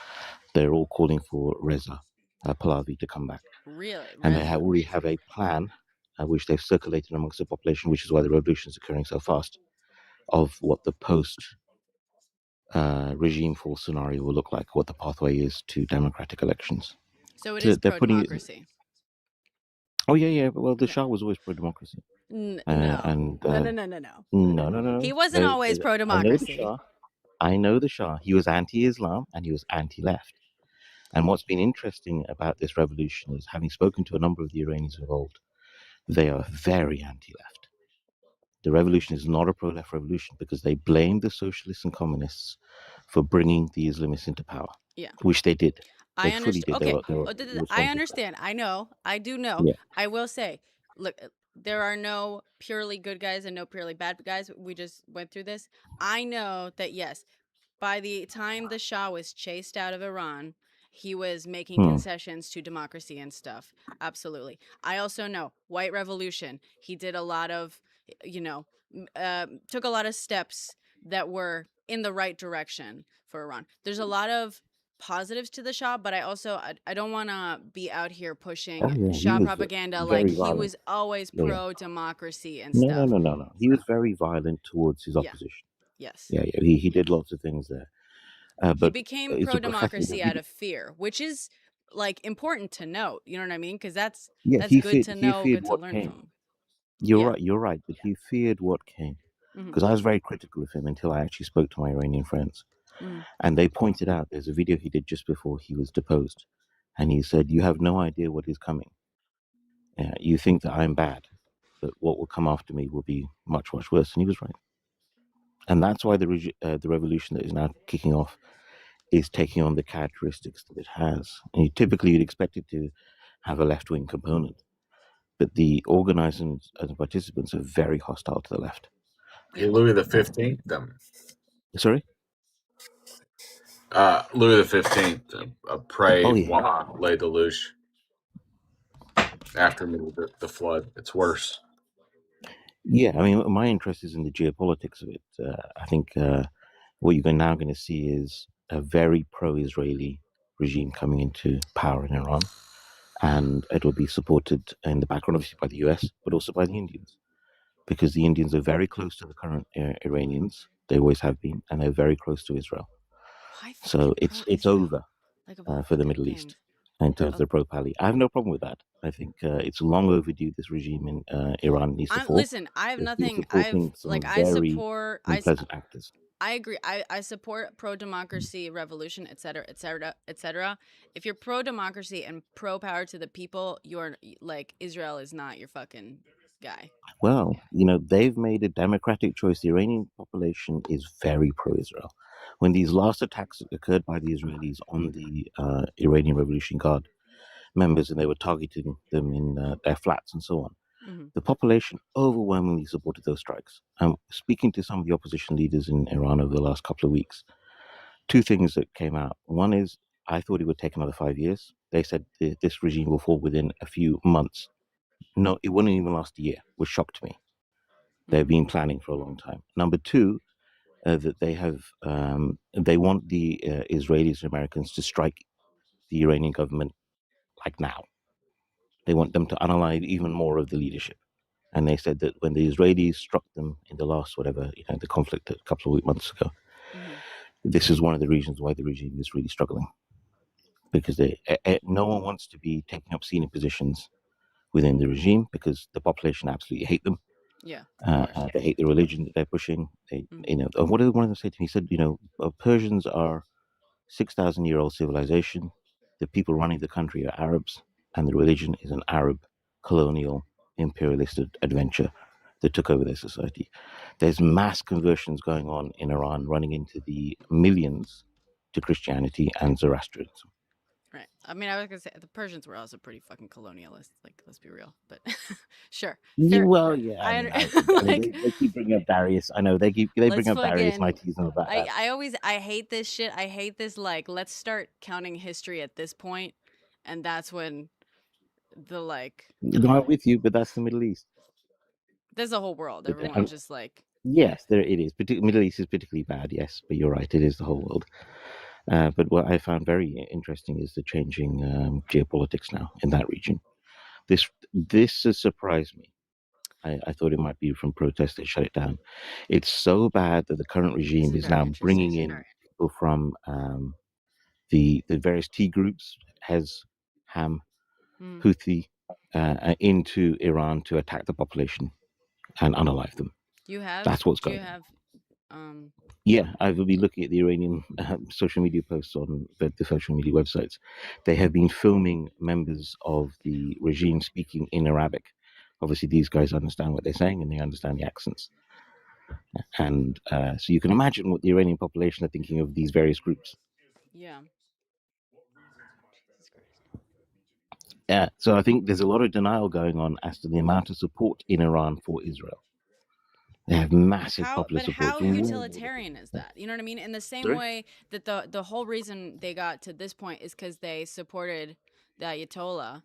they're all calling for Reza Pahlavi to come back. Really? And they already have a plan, which they've circulated amongst the population, which is why the revolution is occurring so fast, of what the post-regime fall scenario will look like, what the pathway is to democratic elections. So it is pro-democracy. Oh, yeah. Well, the Shah was always pro-democracy. No. No. He wasn't always pro-democracy. I know the Shah. He was anti-Islam and he was anti-left. And what's been interesting about this revolution is, having spoken to a number of the Iranians involved, they are very anti-left. The revolution is not a pro-left revolution because they blame the socialists and communists for bringing the Islamists into power. Yeah, which they did. I understand. Okay, I understand. I know. I do know. Yeah. I will say, look, there are no purely good guys and no purely bad guys. We just went through this. I know that, yes, by the time the Shah was chased out of Iran, he was making concessions to democracy and stuff. Absolutely. I also know White Revolution. He did a lot of, took a lot of steps that were in the right direction for Iran. There's a lot of positives to the Shah, but I don't want to be out here pushing Shah propaganda like he was always pro-democracy and stuff. No. He was very violent towards his opposition. Yes. Yeah. He did lots of things there. But he became pro-democracy out of fear, which is like important to note. You know what I mean? Because that's good to know, good to learn from. You're right. But he feared what came. Because I was very critical of him until I actually spoke to my Iranian friends. And they pointed out there's a video he did just before he was deposed. And he said, you have no idea what is coming. You think that I'm bad, but what will come after me will be much, much worse. And he was right. And that's why the revolution that is now kicking off is taking on the characteristics that it has. And typically you'd expect it to have a left-wing component. But the organizers and the participants are very hostile to the left. Louis the 15th. Sorry? Louis the 15th, a prey lay deluge after the flood. It's worse. Yeah, I mean, my interest is in the geopolitics of it. I think what you're now going to see is a very pro-Israeli regime coming into power in Iran. and it will be supported in the background, obviously, by the US, but also by the Indians, because the Indians are very close to the current Iranians. They always have been, and they're very close to Israel. So it's over for the Middle East in terms of the pro-Pali. I have no problem with that. I think it's long overdue. This regime in Iran needs to fall. Listen, I have nothing. I support. Unpleasant actors. I agree. I support pro-democracy, revolution, etc., etc., etc. If you're pro-democracy and pro-power to the people, you're like, Israel is not your fucking guy. Well, they've made a democratic choice. The Iranian population is very pro-Israel. When these last attacks occurred by the Israelis on the Iranian Revolutionary Guard members, and they were targeting them in their flats and so on, the population overwhelmingly supported those strikes. Speaking to some of the opposition leaders in Iran over the last couple of weeks, two things that came out. One is, I thought it would take another 5 years. They said this regime will fall within a few months. No, it wouldn't even last a year, which shocked me. They've been planning for a long time. Number two, that they want the Israelis and Americans to strike the Iranian government like now. They want them to unalive even more of the leadership. And they said that when the Israelis struck them in the last, the conflict a couple of months ago, this is one of the reasons why the regime is really struggling. Because no one wants to be taking up senior positions within the regime because the population absolutely hate them. Yeah. They hate the religion that they're pushing. What did one of them say to me? He said, Persians are 6,000-year-old civilization. The people running the country are Arabs, and the religion is an Arab colonial imperialist adventure that took over their society. There's mass conversions going on in Iran, running into the millions to Christianity and Zoroastrianism. Right. I mean, I was gonna say the Persians were also pretty fucking colonialist. Like, let's be real. But sure. Well, yeah. They keep bringing up Darius. I know they bring up Darius. My teasing about that. I hate this shit. I hate this. Like, let's start counting history at this point, and that's when the Not with you, but that's the Middle East. There's a whole world. Everyone's just like. Yes, there it is. Middle East is particularly bad. Yes, but you're right. It is the whole world. But what I found very interesting is the changing geopolitics now in that region. This has surprised me. I thought it might be from protests they shut it down. It's so bad that the current regime is now bringing in people from the various T groups, Hez, Ham, Houthi, into Iran to attack the population and unalive them. That's what's going on. Yeah, I will be looking at the Iranian social media posts on the social media websites. They have been filming members of the regime speaking in Arabic. Obviously, these guys understand what they're saying and they understand the accents. And so you can imagine what the Iranian population are thinking of these various groups. Yeah. Yeah, so I think there's a lot of denial going on as to the amount of support in Iran for Israel. They have massive popular support. But how utilitarian is that? You know what I mean? In the same way that the whole reason they got to this point is because they supported the Ayatollah,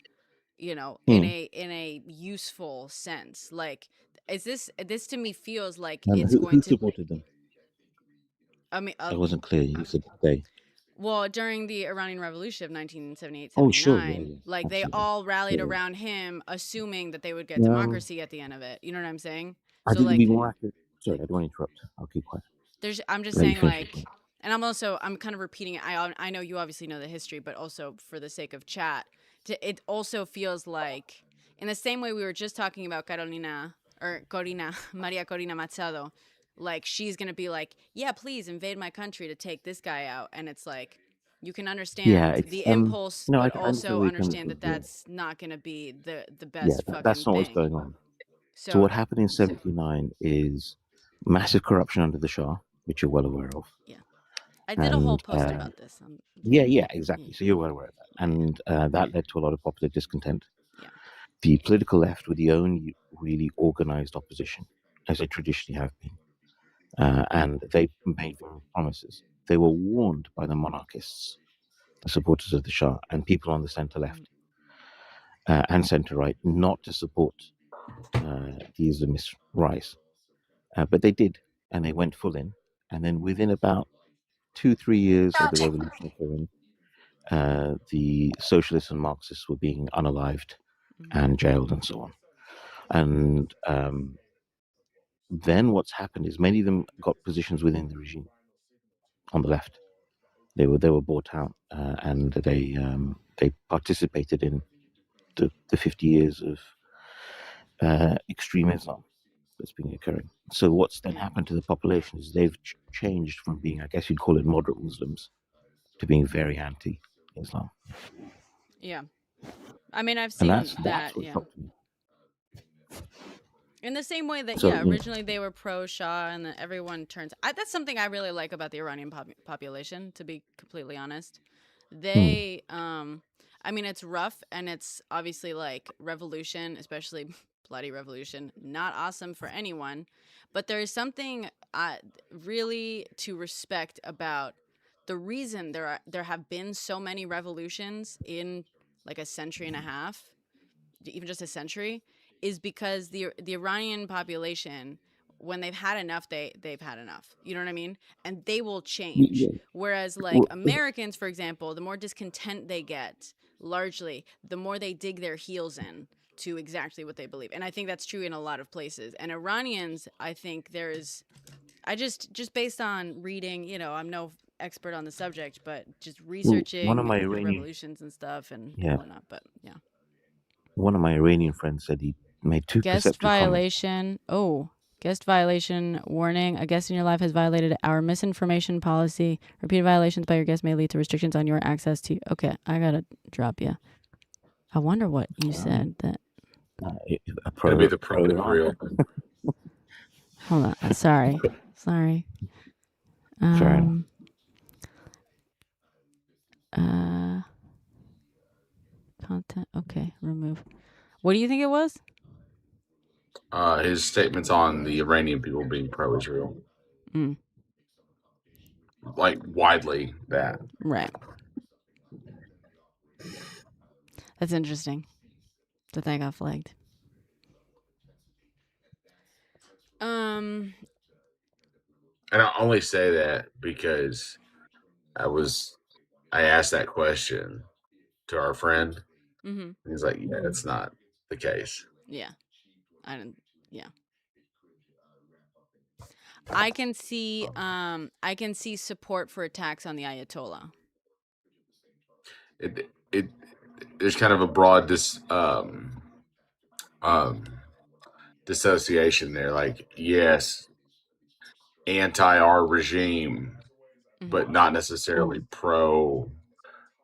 in a useful sense. Like, is this to me feels like it's who supported them? I mean, it wasn't clear. You said they. Well, during the Iranian Revolution of 1978-79, yeah. They all rallied around him, assuming that they would get democracy at the end of it. You know what I'm saying? I think to be more accurate. Sorry, I don't want to interrupt. I'll keep quiet. I'm just saying, and I'm kind of repeating it. I know you obviously know the history, but also for the sake of chat, it also feels like, in the same way we were just talking about Maria Corina Machado, like, she's gonna be like, yeah, please invade my country to take this guy out, and it's like, you can understand the impulse, but also understand that that's not gonna be the best fucking that's not thing. What's going on. So what happened in 79 is massive corruption under the Shah, which you're well aware of. Yeah, I did a whole post about this. Yeah, exactly. So you're well aware of that, and that led to a lot of popular discontent. Yeah, the political left were the only really organized opposition, as they traditionally have been. And they made promises. They were warned by the monarchists, the supporters of the Shah, and people on the center left and center right, not to support the Islamist rise. But they did, and they went full in. And then within about 2-3 years of the revolution occurring, the socialists and Marxists were being unalived and jailed and so on. And then what's happened is many of them got positions within the regime on the left. They were bought out, and they participated in the 50 years of extreme Islam that's been occurring. So what's then happened to the population is they've changed from being, I guess you'd call it moderate Muslims, to being very anti-Islam. Yeah. I mean, I've seen that's that, what yeah. shocked me. In the same way that, So, originally they were pro-Shah, and then everyone turns... that's something I really like about the Iranian population, to be completely honest. They, I mean, it's rough, and it's obviously, like, revolution, especially bloody revolution, not awesome for anyone. But there is something really to respect about the reason there have been so many revolutions in, like, a century and a half, even just a century, is because the Iranian population, when they've had enough, they've had enough. You know what I mean? And they will change. Whereas, like, Americans, for example, the more discontent they get, largely, the more they dig their heels in to exactly what they believe. And I think that's true in a lot of places. And Iranians, I think there's... I just based on reading, I'm no expert on the subject, but just researching one of my the Iranian revolutions and stuff and whatnot. But, yeah. One of my Iranian friends said he made two Guest perceptive violation. Oh, guest violation warning. A guest in your life has violated our misinformation policy. Repeated violations by your guest may lead to restrictions on your access to... Okay, I gotta drop you. I wonder what you said. That. It'll be the pro Israel. Hold on. Sorry. Fair enough. Content. Okay, remove. What do you think it was? His statements on the Iranian people being pro-Israel. Like, widely that. Right. That's interesting that got flagged. And I only say that because I asked that question to our friend. And he's like, yeah, that's not the case. Yeah. I can see support for attacks on the Ayatollah. There's kind of a broad dissociation there. Like, yes, anti our regime, but not necessarily pro,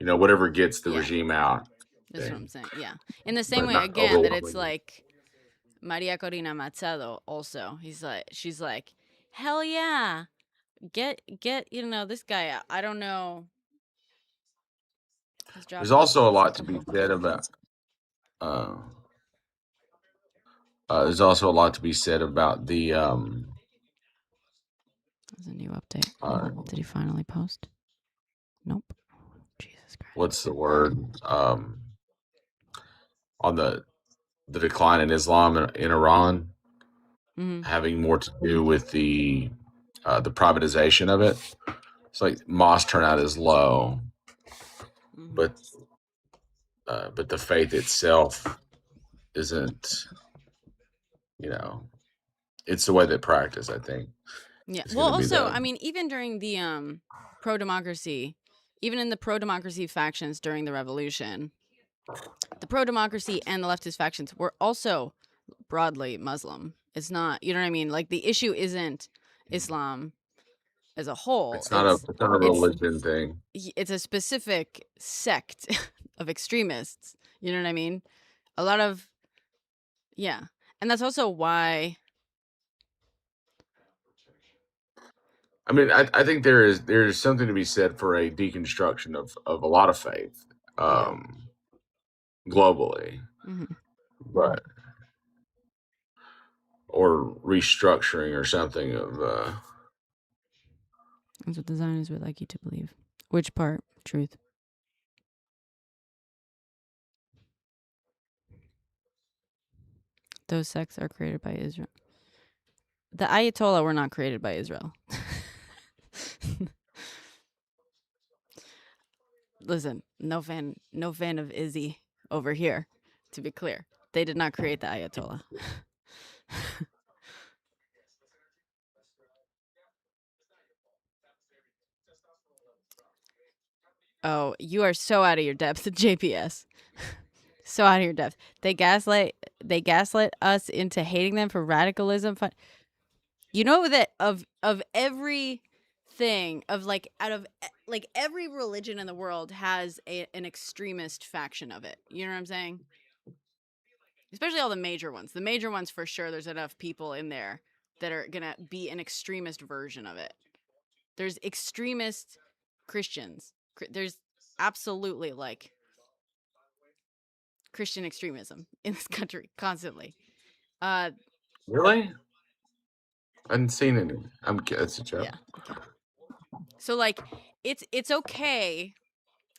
whatever gets the regime out. That's what I'm saying. Yeah. In the same way, again, that it's like Maria Corina Machado also. She's like, hell yeah. Get this guy out. I don't know. There's also a lot to be said about there's also a lot to be said about the There's a new update. Did he finally post? Nope. Jesus Christ. What's the word? On the decline in Islam in Iran, having more to do with the privatization of it. It's like mosque turnout is low, but the faith itself isn't. It's the way they practice, I think. Yeah. Well, also, I mean, even during the pro-democracy, even in the pro-democracy factions during the revolution, the pro-democracy and the leftist factions were also broadly Muslim. It's not, you know what I mean? Like, the issue isn't Islam as a whole. It's not a religion thing. It's a specific sect of extremists. You know what I mean? A lot of, yeah. And that's also why... I mean, I think there's something to be said for a deconstruction of a lot of faith, globally, but or restructuring or something of. That's what the Zionists would like you to believe. Which part? Truth. Those sects are created by Israel. The Ayatollah were not created by Israel. Listen, no fan of Izzy over here, to be clear. They did not create the Ayatollah. Oh, you are so out of your depth, JPS. So out of your depth. They gaslight us into hating them for radicalism. You know that of every thing, of like, out of like every religion in the world has an extremist faction of it. You know what I'm saying? Especially all the major ones. The major ones, for sure, there's enough people in there that are gonna be an extremist version of it. There's extremist Christians. There's absolutely like Christian extremism in this country constantly. Really? I hadn't seen any. It's a joke. Yeah. Okay. So like, it's okay.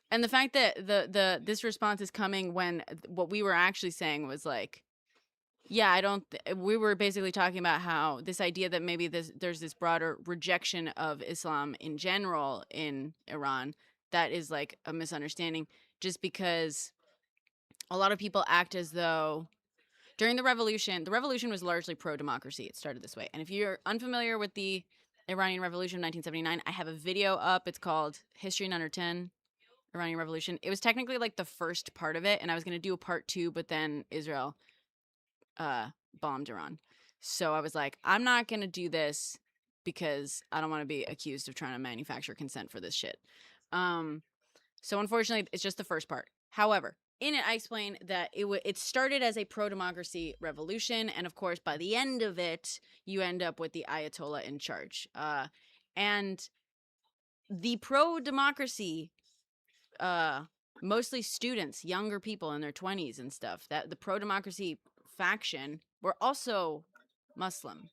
And the fact that this response is coming when what we were actually saying was like, yeah, we were basically talking about how this idea that maybe there's this broader rejection of Islam in general in Iran, that is like a misunderstanding, just because a lot of people act as though during the revolution was largely pro-democracy. It started this way. And if you're unfamiliar with the Iranian Revolution of 1979, I have a video up. It's called History in Under 10, Iranian Revolution. It was technically like the first part of it, and I was going to do a part 2, but then Israel bombed Iran. So I was like, I'm not going to do this because I don't want to be accused of trying to manufacture consent for this shit. So unfortunately, it's just the first part. However, in it, I explain that it started as a pro-democracy revolution, and of course, by the end of it, you end up with the Ayatollah in charge. And the pro-democracy, mostly students, younger people in their 20s and stuff, that the pro-democracy faction were also Muslim,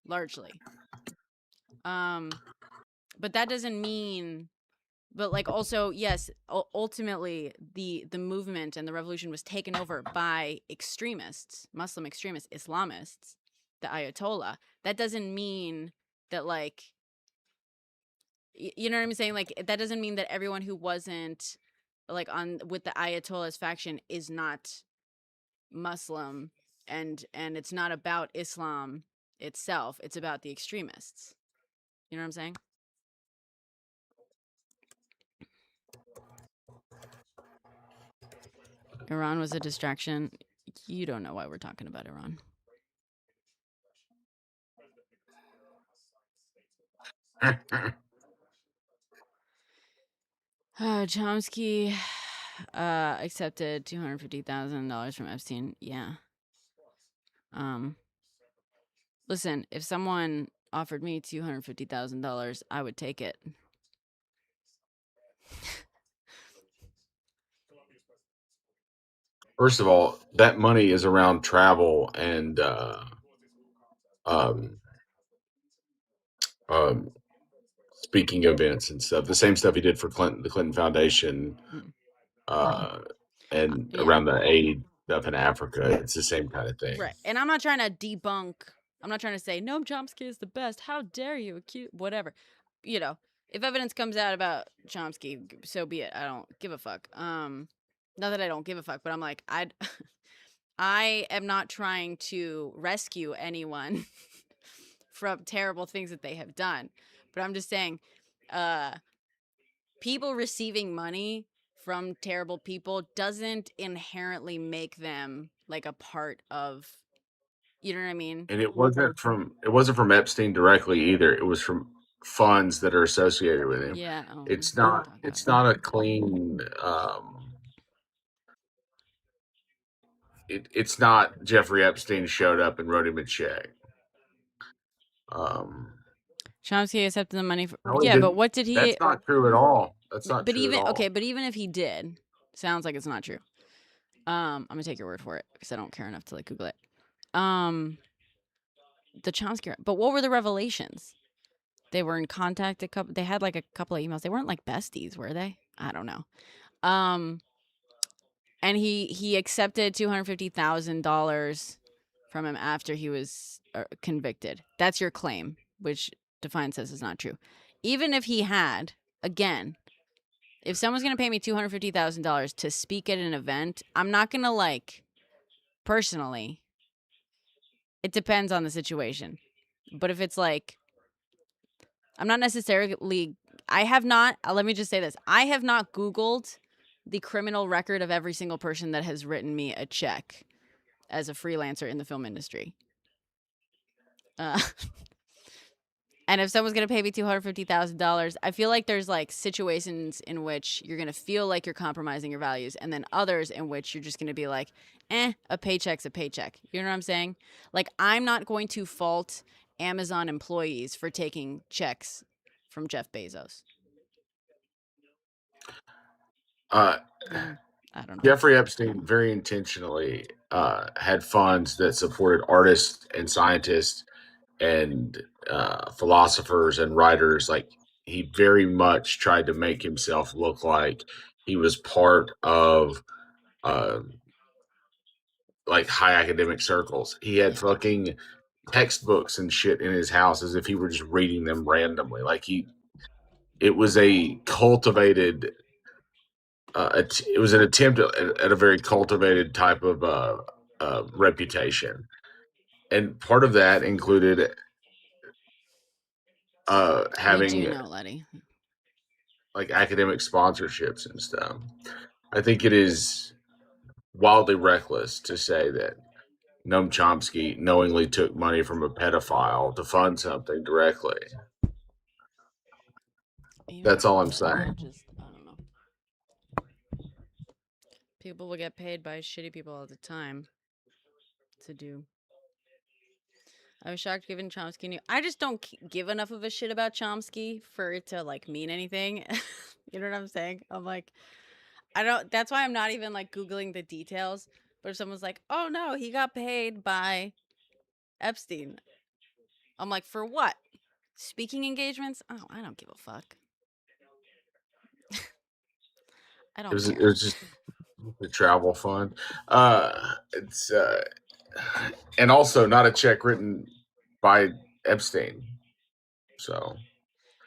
largely. But that doesn't mean... But like, also, yes, ultimately the movement and the revolution was taken over by extremists, Muslim extremists, Islamists, the Ayatollah. That doesn't mean that, like, you know what I'm saying? Like, that doesn't mean that everyone who wasn't like on with the Ayatollah's faction is not Muslim, and it's not about Islam itself. It's about the extremists. You know what I'm saying? Iran was a distraction. You don't know why we're talking about Iran. Chomsky accepted $250,000 from Epstein. Yeah. Listen, if someone offered me $250,000, I would take it. First of all, that money is around travel and speaking events and stuff. The same stuff he did for Clinton, the Clinton Foundation, and around the aid stuff in Africa. It's the same kind of thing. Right. And I'm not trying to debunk. I'm not trying to say, Noam Chomsky is the best. How dare you accuse... Whatever. You know, if evidence comes out about Chomsky, so be it. I don't give a fuck. Not that I don't give a fuck, but I'm like, I am not trying to rescue anyone from terrible things that they have done. But I'm just saying, people receiving money from terrible people doesn't inherently make them like a part of... You know what I mean? And it wasn't from Epstein directly either. It was from funds that are associated with him. Yeah. It's not a clean it's not Jeffrey Epstein showed up and wrote him a check. Chomsky accepted the money for... Yeah, but what did he... That's not true at all. That's not true at all. Okay, but even if he did, sounds like it's not true. I'm gonna take your word for it because I don't care enough to like Google it. The Chomsky... But what were the revelations? They were in contact they had like a couple of emails. They weren't like besties, were they? I don't know. And he accepted $250,000 from him after he was convicted. That's your claim, which Defiant says is not true. Even if he had, again, if someone's going to pay me $250,000 to speak at an event, I'm not going to like, personally, it depends on the situation. But if it's like, I'm not necessarily, I have not, let me just say this. I have not Googled the criminal record of every single person that has written me a check as a freelancer in the film industry. And if someone's going to pay me $250,000, I feel like there's like situations in which you're going to feel like you're compromising your values, and then others in which you're just going to be like, a paycheck's a paycheck. You know what I'm saying? Like, I'm not going to fault Amazon employees for taking checks from Jeff Bezos. I don't know. Jeffrey Epstein very intentionally had funds that supported artists and scientists and philosophers and writers. Like, he very much tried to make himself look like he was part of like high academic circles. He had fucking textbooks and shit in his house as if he were just reading them randomly. Like, it was a cultivated it was an attempt at a very cultivated type of reputation, and part of that included having, we do know, Letty, like, academic sponsorships and stuff. I think it is wildly reckless to say that Noam Chomsky knowingly took money from a pedophile to fund something directly. That's all I'm saying. I don't know. People will get paid by shitty people all the time to do. I was shocked given Chomsky knew. I just don't give enough of a shit about Chomsky for it to like mean anything. You know what I'm saying? I'm like, I don't, that's why I'm not even like Googling the details. But if someone's like, oh no, he got paid by Epstein, I'm like, for what? Speaking engagements? Oh, I don't give a fuck. I don't care. It was just the travel fund. It's and also not a check written by Epstein. So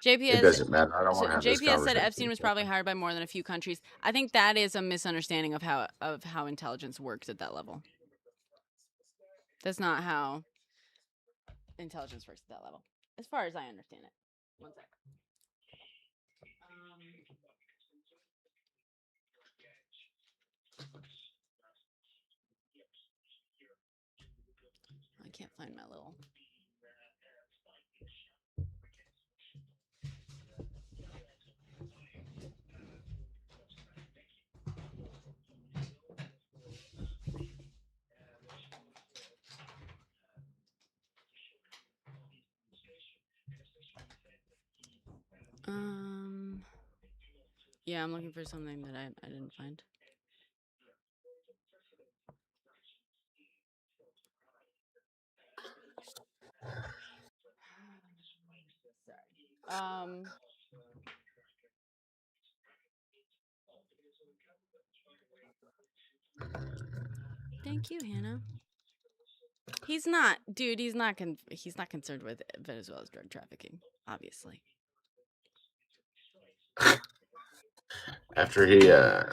JP it doesn't matter. I don't want to have this JP conversation. said Epstein was probably hired by more than a few countries. I think that is a misunderstanding of how intelligence works at that level. That's not how intelligence works at that level, as far as I understand it. One sec. I can't find my little. Yeah, I'm looking for something that I didn't find. Sorry. Thank you, Hannah. He's not, dude. He's not concerned with Venezuela's drug trafficking, obviously. After he Damn.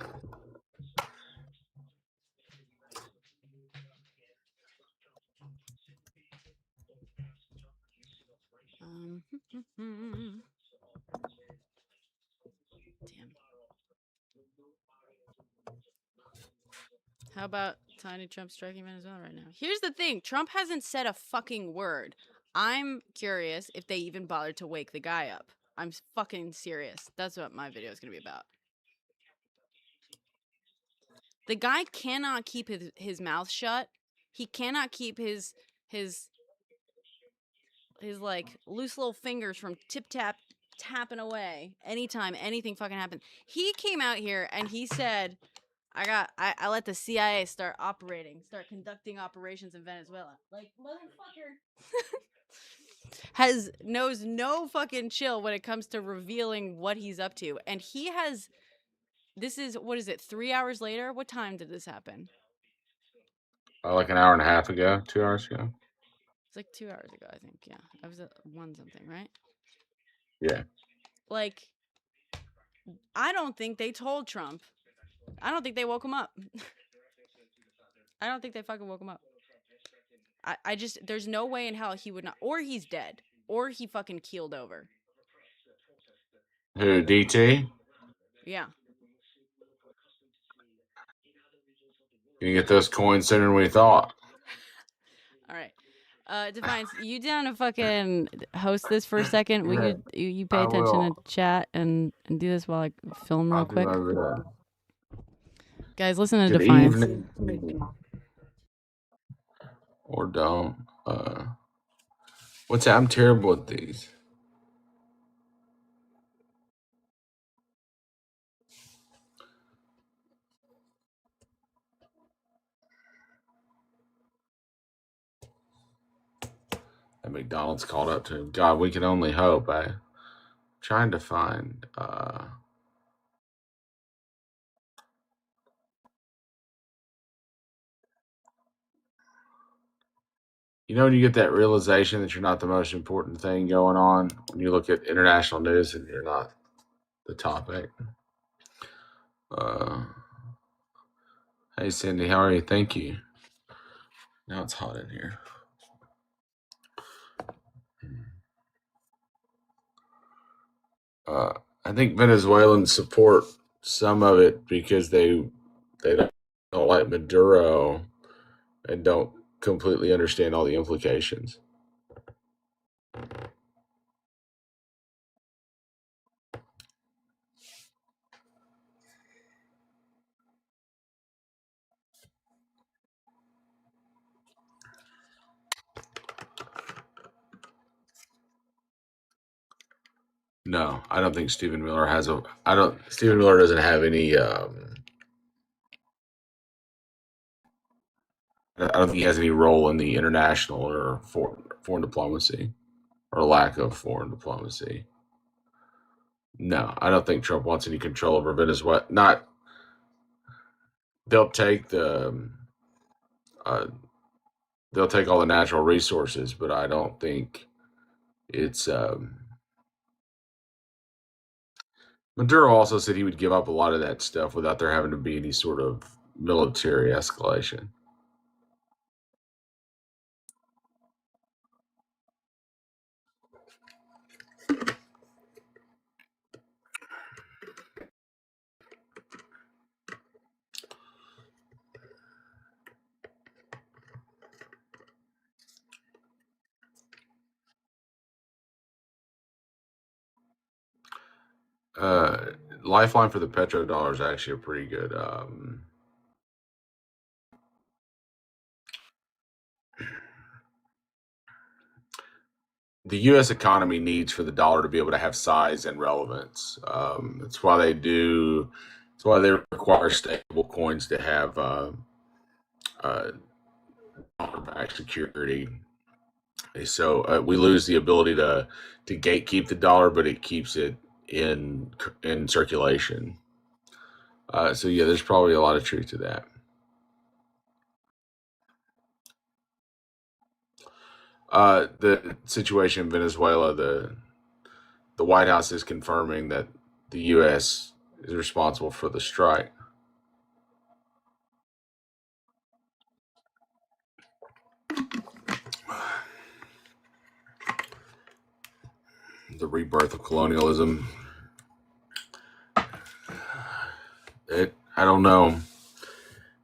How about Tiny Trump striking Venezuela right now? Here's the thing. Trump hasn't said a fucking word. I'm curious if they even bothered to wake the guy up. I'm fucking serious. That's what my video is going to be about. The guy cannot keep his mouth shut. He cannot keep his like loose little fingers from tapping away anytime anything fucking happened. He came out here and he said, I let the CIA start conducting operations in Venezuela. Like, motherfucker knows no fucking chill when it comes to revealing what he's up to. And he has, this is, what is it, 3 hours later? What time did this happen? like an hour and a half ago, 2 hours ago. It's like 2 hours ago, I think. Yeah, I was at 1 something, right? Yeah. Like, I don't think they told Trump. I don't think they woke him up. I don't think they fucking woke him up. I just, there's no way in hell he would not, or he's dead, or he fucking keeled over. Who, DT? Yeah. You get those coins sooner than we thought. All right. Defiance, you down to fucking host this for a second? Will you pay attention to chat and do this while I film real quick? Guys, listen to Good Defiance. evening. Or don't. What's that? I'm terrible at these. And McDonald's called up to him. God, we can only hope. I'm trying to find. You know when you get that realization that you're not the most important thing going on when you look at international news and you're not the topic. Hey, Cindy, how are you? Thank you. Now it's hot in here. I think Venezuelans support some of it because they don't like Maduro and don't completely understand all the implications. No, I don't think Stephen Miller has a. Stephen Miller doesn't have any. I don't think he has any role in the international or foreign diplomacy, or lack of foreign diplomacy. No, I don't think Trump wants any control over Venezuela. Not. They'll take the. They'll take all the natural resources, but I don't think it's. Maduro also said he would give up a lot of that stuff without there having to be any sort of military escalation. Lifeline for the petrodollar is actually a pretty good. The U.S. economy needs for the dollar to be able to have size and relevance. That's why they do. That's why they require stable coins to have dollar-backed security. So we lose the ability to gatekeep the dollar, but it keeps it in circulation. So yeah, there's probably a lot of truth to that. The situation in Venezuela, the White House is confirming that the U.S. is responsible for the strike. The rebirth of colonialism. I don't know.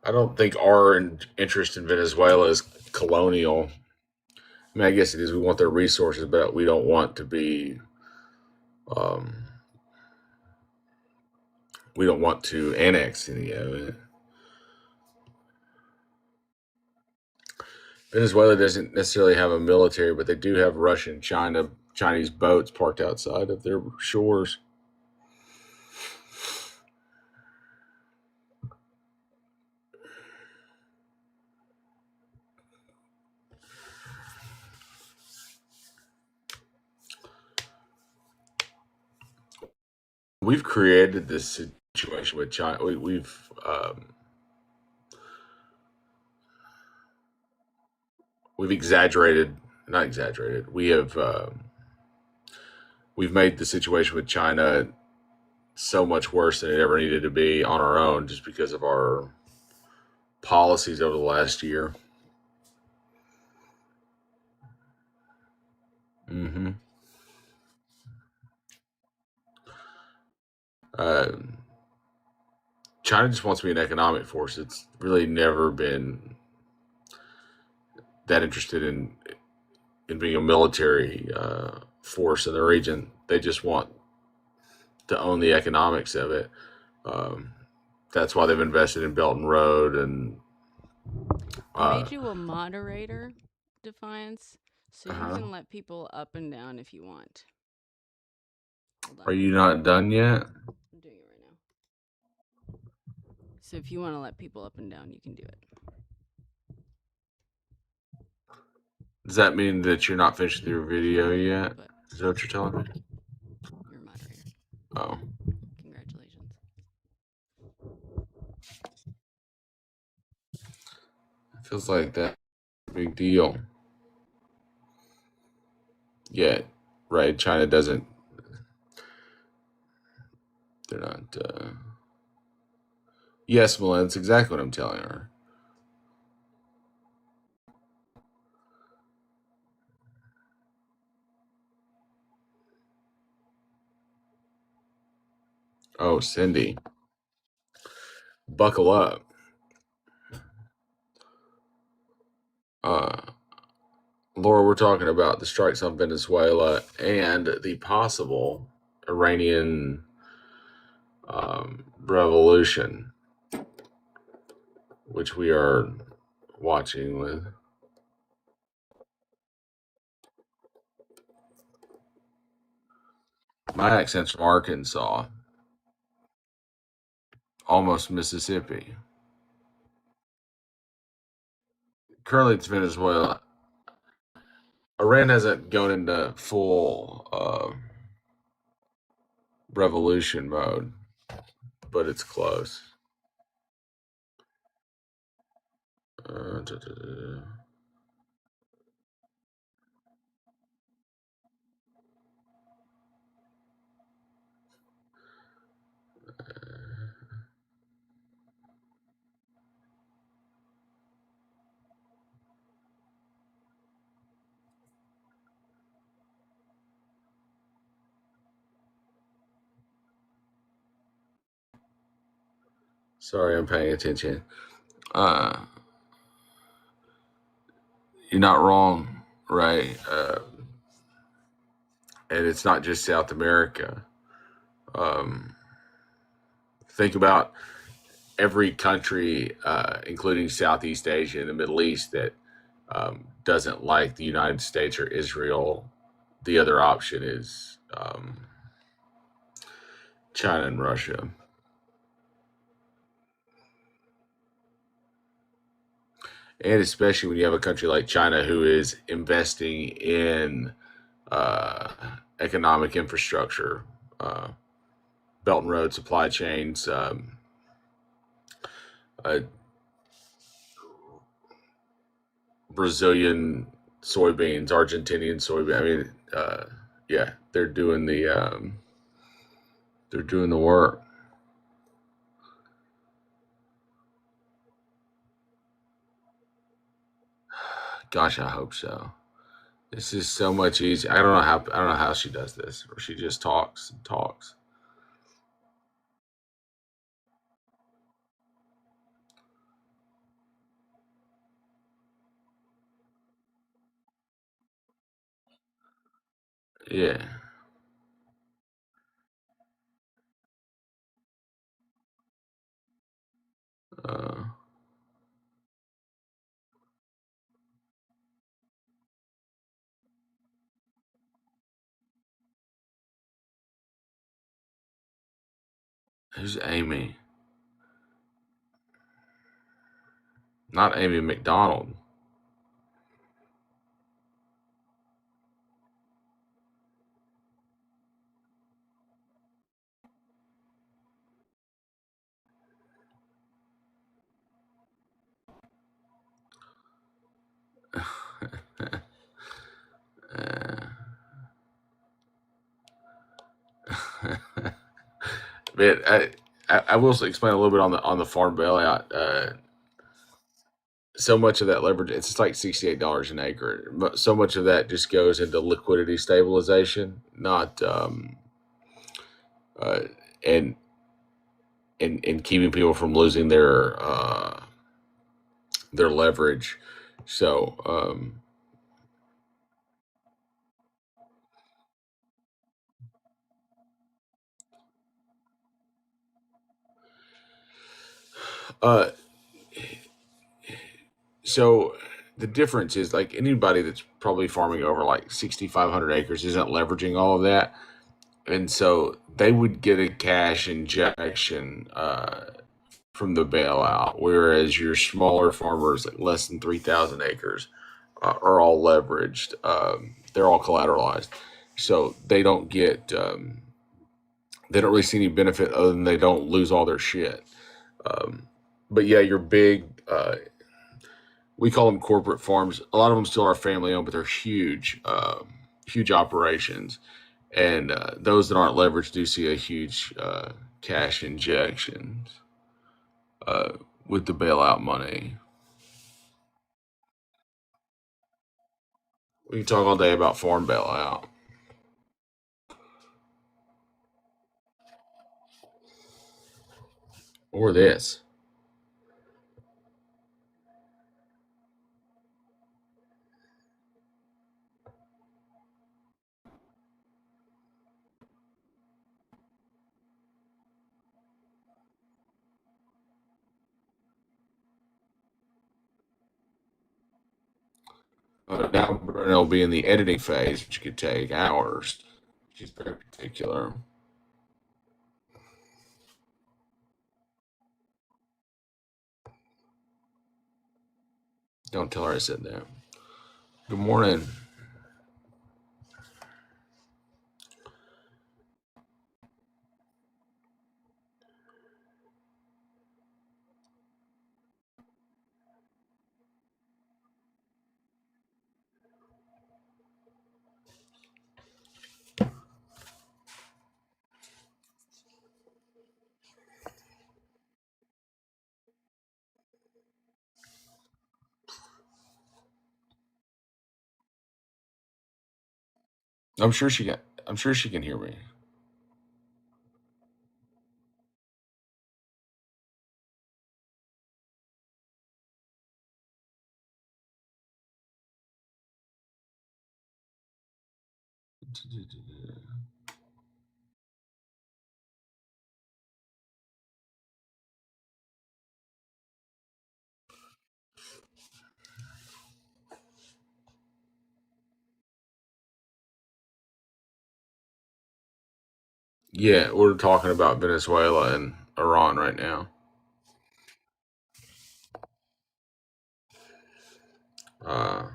I don't think our interest in Venezuela is colonial. I mean, I guess it is. We want their resources, but we don't want to be. We don't want to annex any of it. Venezuela doesn't necessarily have a military, but they do have Chinese boats parked outside of their shores. We've created this situation with China. We've exaggerated, not exaggerated. We've made the situation with China so much worse than it ever needed to be on our own, just because of our policies over the last year. Mm-hmm. China just wants to be an economic force. It's really never been that interested in being a military force in the region. They just want to own the economics of it. That's why they've invested in Belt and Road and. I made you a moderator, Defiance, so you Uh-huh. can let people up and down if you want. Hold on. Are you not done yet? I'm doing it right now. So if you want to let people up and down, you can do it. Does that mean that you're not finished with your video yet? But Is that what you're telling me? you're a moderator. Oh. Congratulations. It feels like that big deal. Yet, right? China doesn't. They're not. Yes, Melinda, that's exactly what I'm telling her. Oh, Cindy. Buckle up. Laura, we're talking about the strikes on Venezuela and the possible Iranian revolution, which we are watching with. My accent's from Arkansas, almost Mississippi. Currently, it's Venezuela. Iran hasn't gone into full revolution mode, but it's close. Da, da, da. Sorry, I'm paying attention. You're not wrong, right? And it's not just South America. Think about every country, including Southeast Asia and the Middle East, that doesn't like the United States or Israel. The other option is China and Russia. And especially when you have a country like China who is investing in economic infrastructure, Belt and Road supply chains, Brazilian soybeans, Argentinian soybeans. I mean, yeah, they're doing the work. Gosh, I hope so. This is so much easier. I don't know how she does this, or she just talks and talks. Yeah. Uh, who's Amy? Not Amy McDonald. I will explain a little bit on the farm bailout. So much of that leverage, it's just like $68 an acre. But so much of that just goes into liquidity stabilization, not uh, and and keeping people from losing their leverage. So uh, so the difference is like anybody that's probably farming over like 6,500 acres isn't leveraging all of that, and so they would get a cash injection from the bailout, whereas your smaller farmers, like less than 3,000 acres, are all leveraged. They're all collateralized, so they don't really see any benefit other than they don't lose all their shit. But yeah, your big, we call them corporate farms. A lot of them still are family owned, but they're huge, huge operations. And those that aren't leveraged do see a huge cash injection with the bailout money. We can talk all day about farm bailout or this. Now Brenna will be in the editing phase, which could take hours. She's very particular. Don't tell her I said that. Good morning. I'm sure she can. I'm sure she can hear me. Yeah, we're talking about Venezuela and Iran right now. Uh,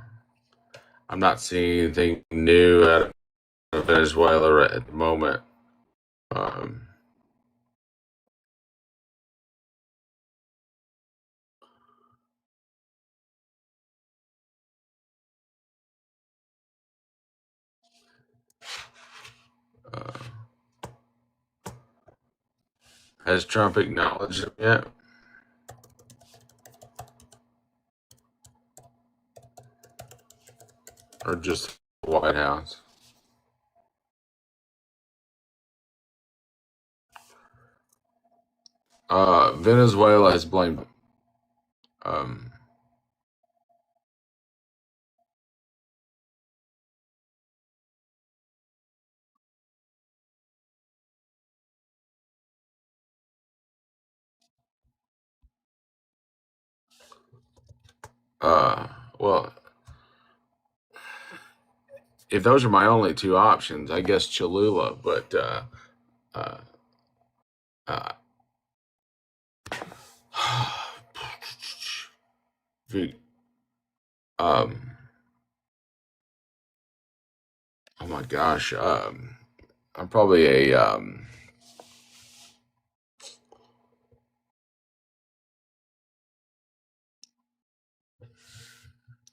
I'm not seeing anything new out of Venezuela right at the moment. Um, uh, has Trump acknowledged it yet? Or just the White House? Venezuela has blamed. Um, uh, well, if those are my only two options, I guess Cholula. But uh, uh, um, oh my gosh, I'm probably a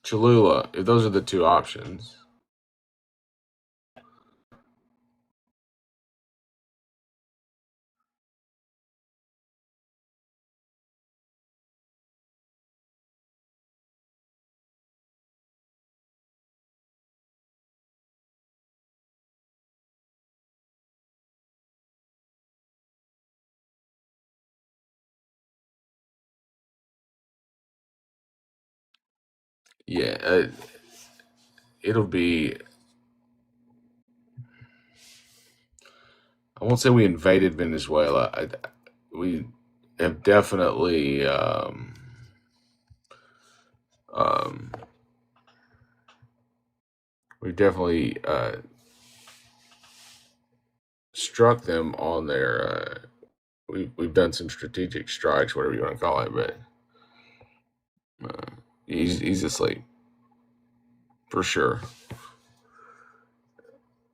Cholula. If those are the two options, Yeah, it'll be. I won't say we invaded Venezuela. We have definitely um, we've definitely struck them on their. We've done some strategic strikes, whatever you want to call it, but he's asleep for sure.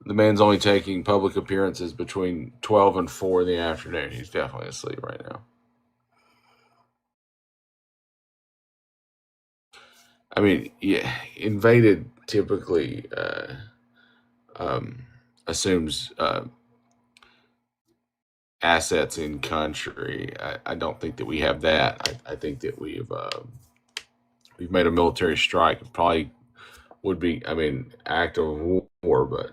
The man's only taking public appearances between 12 and 4 in the afternoon. He's definitely asleep right now. I mean, yeah, invaded typically assumes assets in country. I don't think that we have that. I think that we've made a military strike. It probably would be, I mean, act of war, but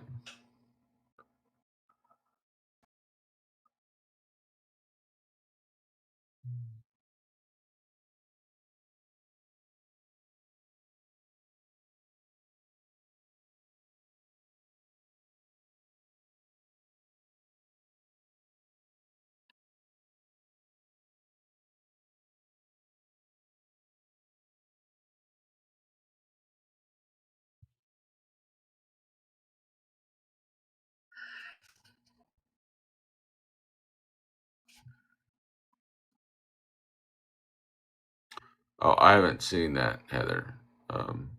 oh, I haven't seen that, Heather. Um,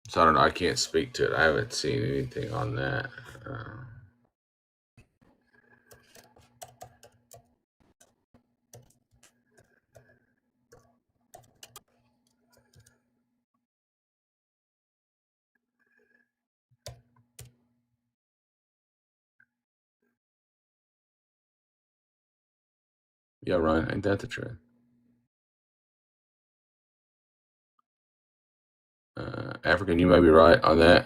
so I don't know. I can't speak to it. I haven't seen anything on that. Yeah, Ryan, ain't that the truth? African, you may be right on that.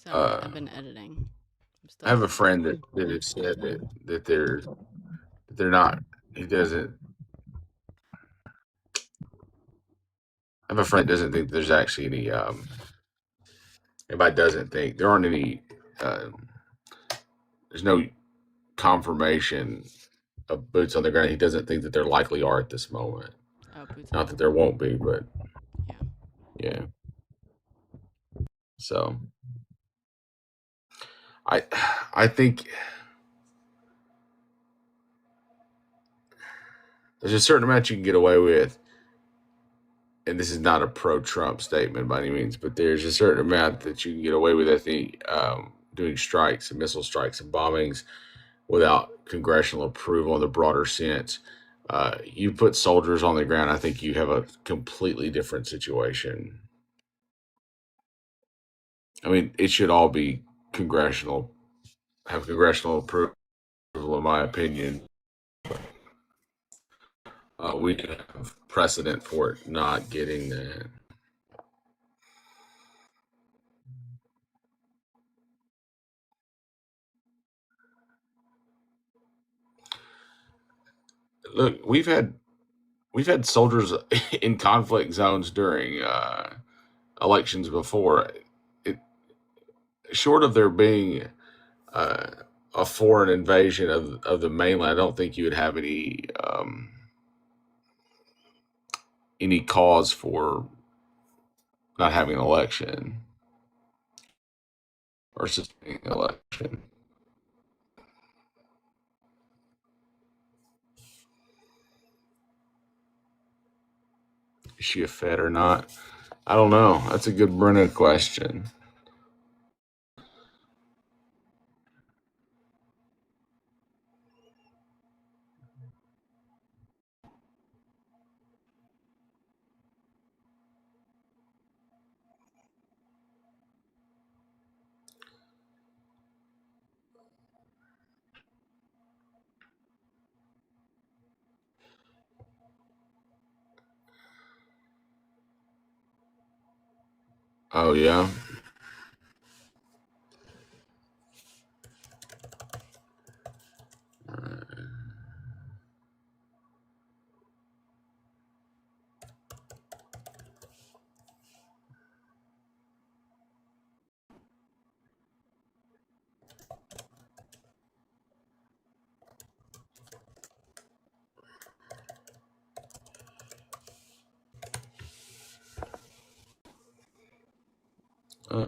Sorry, I've been editing. I have a friend that has said that they're not. He doesn't. I have a friend that doesn't think there's actually any. Everybody doesn't think there aren't any. There's no confirmation of boots on the ground. He doesn't think that there likely are at this moment. Oh, boots Not that there won't be, but yeah. yeah. So I I think there's a certain amount you can get away with, and this is not a pro-Trump statement by any means, but there's a certain amount that you can get away with. I think doing strikes and missile strikes and bombings without congressional approval in the broader sense. You put soldiers on the ground, I think you have a completely different situation. I mean, it should all be congressional, have congressional approval, in my opinion. We can have precedent for it not getting that. Look, we've had soldiers in conflict zones during elections before. It, short of there being uh, a foreign invasion of the mainland, I don't think you would have any cause for not having an election or sustaining an election. Is she a Fed or not? I don't know. That's a good Brenna question. Oh, yeah?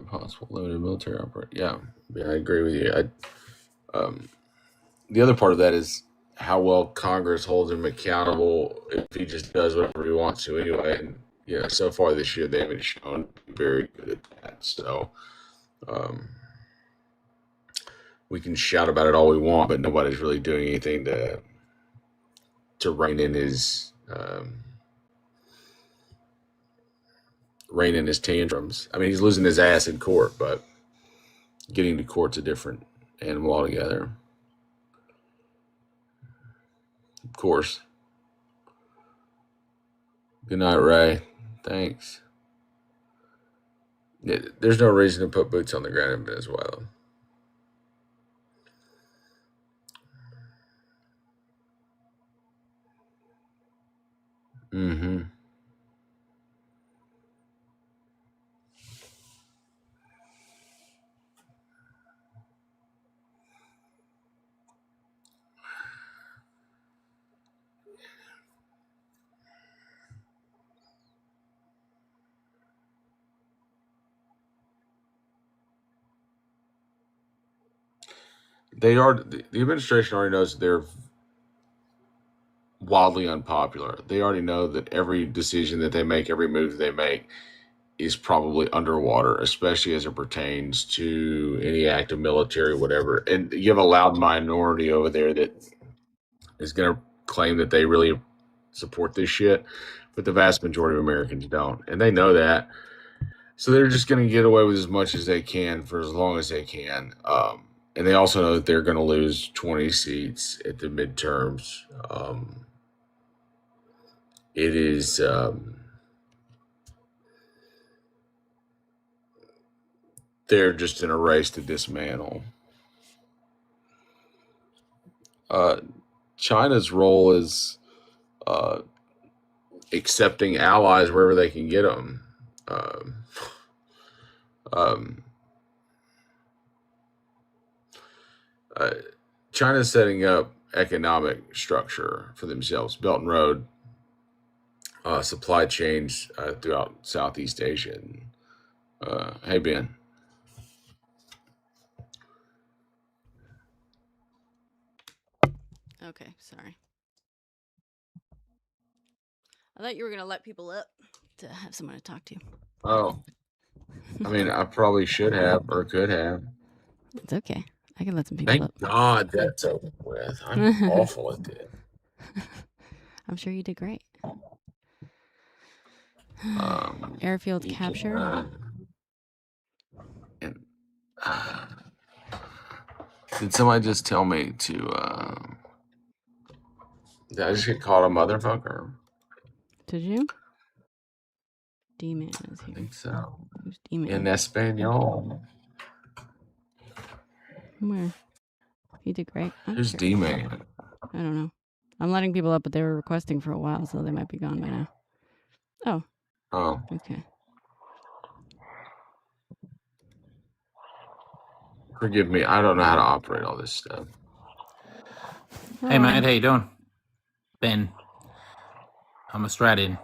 Possible limited military operation. Yeah, I agree with you. The other part of that is how well Congress holds him accountable if he just does whatever he wants to anyway. And so far this year they haven't shown very good at that. So we can shout about it all we want, but nobody's really doing anything to rein in his tantrums. I mean, he's losing his ass in court, but getting to court's a different animal altogether. Of course. Good night, Ray. Thanks. There's no reason to put boots on the ground in Venezuela. Mm-hmm. The administration already knows they're wildly unpopular. They already know that every decision that they make, every move they make is probably underwater, especially as it pertains to any act of military, whatever. And you have a loud minority over there that is going to claim that they really support this shit, but the vast majority of Americans don't. And they know that. So they're just going to get away with as much as they can for as long as they can. And they also know that they're going to lose 20 seats at the midterms. It is they're just in a race to dismantle. China's role is accepting allies wherever they can get them. China's setting up economic structure for themselves, Belt and Road, supply chains throughout Southeast Asia. Hey, Ben. Okay, sorry. I thought you were going to let people up to have someone to talk to. Oh. I mean, I probably should have or could have. It's okay. I can let some people up. Thank God that's over with. I'm awful at it. I'm sure you did great. Airfield capture. Did somebody just tell me to... did I just get called a motherfucker? Did you? D-Man is here. I think so. Who's D-Man? In Espanol. Where? He did great. Who's D-Man? I don't know. I'm letting people up, but they were requesting for a while, so they might be gone by now. Oh. Oh. Okay. Forgive me. I don't know how to operate all this stuff. Hey, mate. How you doing? Ben. I'm Australian.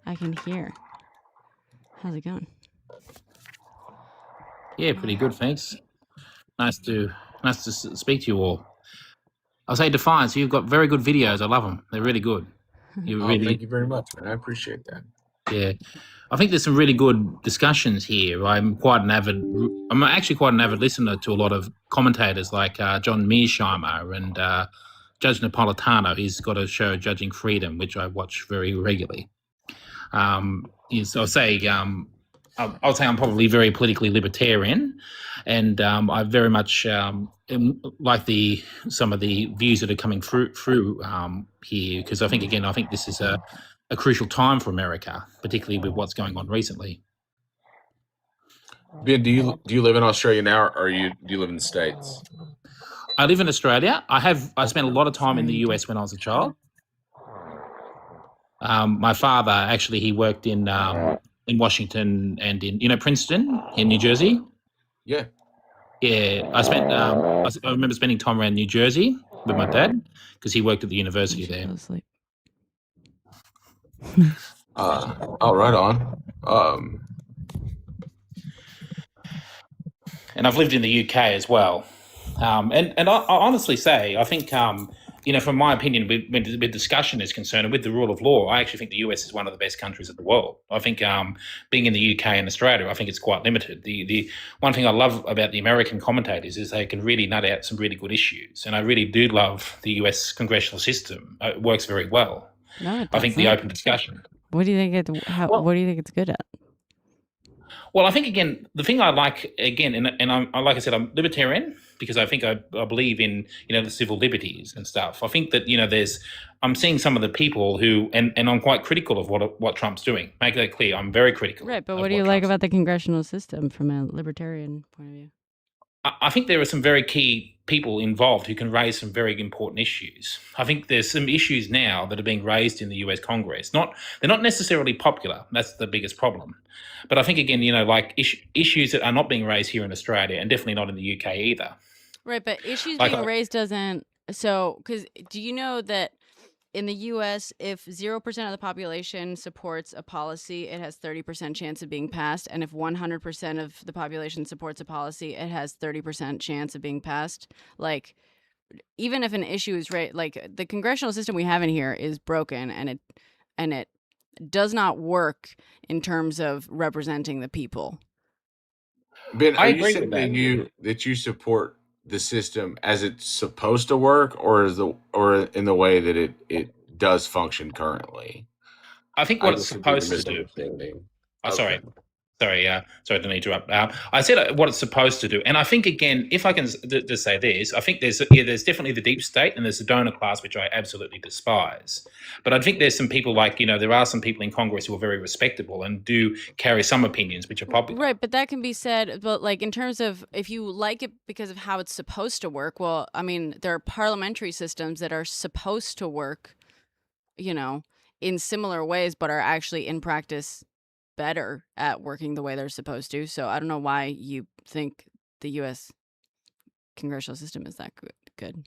I can hear. How's it going? Yeah, pretty good, thanks. Nice to speak to you all. I'll say Defiance, you've got very good videos. I love them. They're really good. Thank you very much, man. I appreciate that. Yeah. I think there's some really good discussions here. I'm actually quite an avid listener to a lot of commentators like John Mearsheimer and Judge Napolitano. He's got a show, Judging Freedom, which I watch very regularly. So I'll say I'm probably very politically libertarian, and I very much like some of the views that are coming through here, because I think this is a crucial time for America, particularly with what's going on recently. Ben, do you live in Australia now, or do you live in the States? I live in Australia. I spent a lot of time in the US when I was a child. My father actually, he worked in Washington and in Princeton in New Jersey. Yeah. Yeah, I remember spending time around New Jersey with my dad because he worked at the university there. Oh, right on. And I've lived in the UK as well. And I honestly say, I think, from my opinion, with discussion is concerned, and with the rule of law, I actually think the US is one of the best countries in the world. I think being in the UK and Australia, I think it's quite limited. The one thing I love about the American commentators is they can really nut out some really good issues. And I really do love the US congressional system. It works very well. No, I think the open discussion. What do you think what do you think it's good at? Well, I think, again, the thing I like, again, and I'm, like I said, I'm libertarian because I think I believe in, the civil liberties and stuff. I think that, I'm seeing some of the people who, and I'm quite critical of what Trump's doing. Make that clear. I'm very critical. Right, but what do you like about the congressional system from a libertarian point of view? I think there are some very key people involved who can raise some very important issues. I think there's some issues now that are being raised in the US Congress. They're not necessarily popular. That's the biggest problem. But I think, again, like issues that are not being raised here in Australia and definitely not in the UK either. Right, but issues being raised doesn't... So, because do you know that in the US, if 0% of the population supports a policy, it has 30% chance of being passed. And if 100% of the population supports a policy, it has 30% chance of being passed. Like, even if an issue is right, like the congressional system we have in here is broken, and it does not work in terms of representing the people. Ben, are you saying that you support the system as it's supposed to work, or in the way that it does function currently? I think what it's supposed to do. Sorry. Sorry to interrupt. I said what it's supposed to do, and I think, again, if I can just say this, I think there's definitely the deep state and there's the donor class, which I absolutely despise. But I think there's some people there are some people in Congress who are very respectable and do carry some opinions which are popular. Right, but that can be said. But like in terms of if you like it because of how it's supposed to work, well, I mean, there are parliamentary systems that are supposed to work, in similar ways, but are actually in practice better at working the way they're supposed to. So I don't know why you think the U.S. congressional system is that good.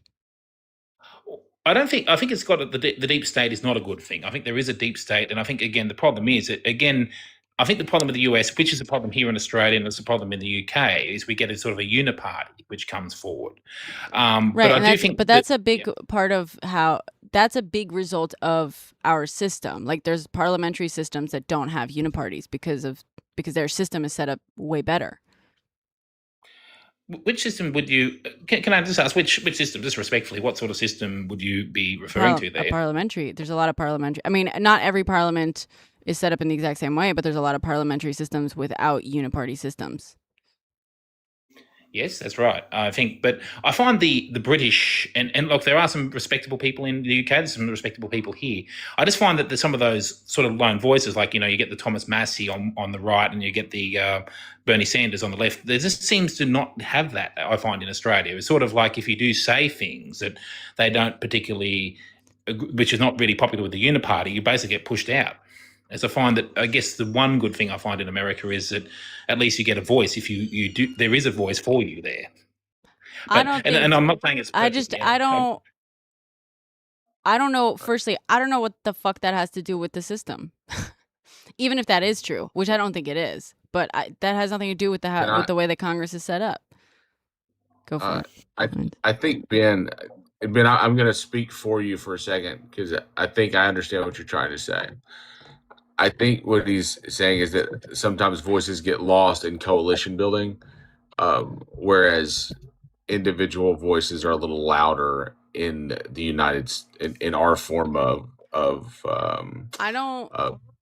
I think it's got the deep state is not a good thing. I think there is a deep state, and I think, again, the problem is that, again, I think the problem with the US, which is a problem here in Australia and it's a problem in the UK, is we get a sort of a uniparty which comes forward. Right, but I do think that's a big part of how. That's a big result of our system. Like, there's parliamentary systems that don't have uniparties because their system is set up way better. Which system would you? Can I just ask which system? Just respectfully, what sort of system would you be referring to there? Parliamentary. There's a lot of parliamentary. I mean, not every parliament is set up in the exact same way, but there's a lot of parliamentary systems without uniparty systems. Yes, that's right. I think, but I find the British and look, there are some respectable people in the UK. There's some respectable people here. I just find that there's some of those sort of lone voices, like you get the Thomas Massey on the right, and you get the Bernie Sanders on the left. There just seems to not have that. I find in Australia, it's sort of like if you do say things that they don't particularly, which is not really popular with the uniparty, you basically get pushed out. As I find that, I guess the one good thing I find in America is that at least you get a voice. If you do, there is a voice for you there. But, I don't think, and I'm not saying it's perfect, I don't know. Firstly, I don't know what the fuck that has to do with the system. Even if that is true, which I don't think it is, but that has nothing to do with with the way the Congress is set up. Go for it. I think Ben, I'm going to speak for you for a second because I think I understand what you're trying to say. I think what he's saying is that sometimes voices get lost in coalition building, whereas individual voices are a little louder in the in our form of.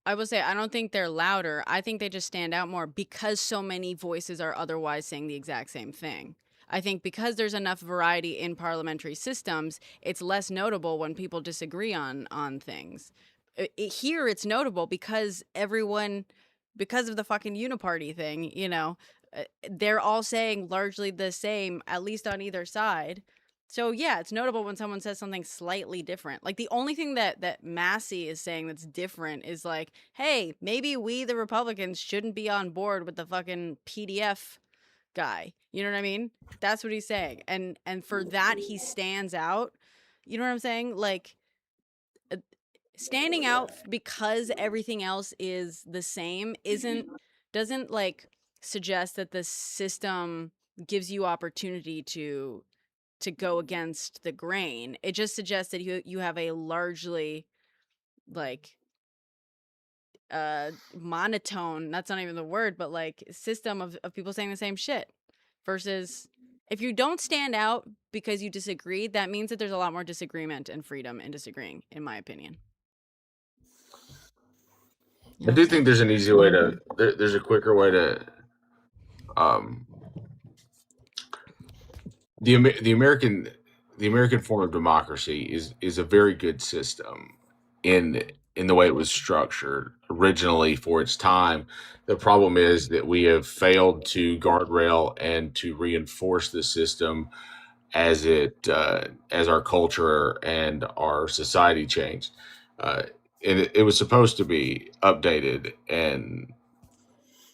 I will say I don't think they're louder. I think they just stand out more because so many voices are otherwise saying the exact same thing. I think because there's enough variety in parliamentary systems, it's less notable when people disagree on things. Here it's notable because because of the fucking uniparty thing, they're all saying largely the same, at least on either side. So yeah, it's notable when someone says something slightly different. Like the only thing that Massey is saying that's different is like, hey, maybe we the Republicans shouldn't be on board with the fucking PDF guy. You know what I mean? That's what he's saying. And for that he stands out. You know what I'm saying? Like standing out because everything else is the same doesn't like suggest that the system gives you opportunity to go against the grain. It just suggests that you have a largely like monotone, that's not even the word, but like system of people saying the same shit. Versus if you don't stand out because you disagree, that means that there's a lot more disagreement and freedom in disagreeing, in my opinion. I do think there's an easy way to, there's a quicker way to, the American form of democracy is a very good system in the way it was structured originally for its time. The problem is that we have failed to guardrail and to reinforce the system as as our culture and our society changed. It was supposed to be updated and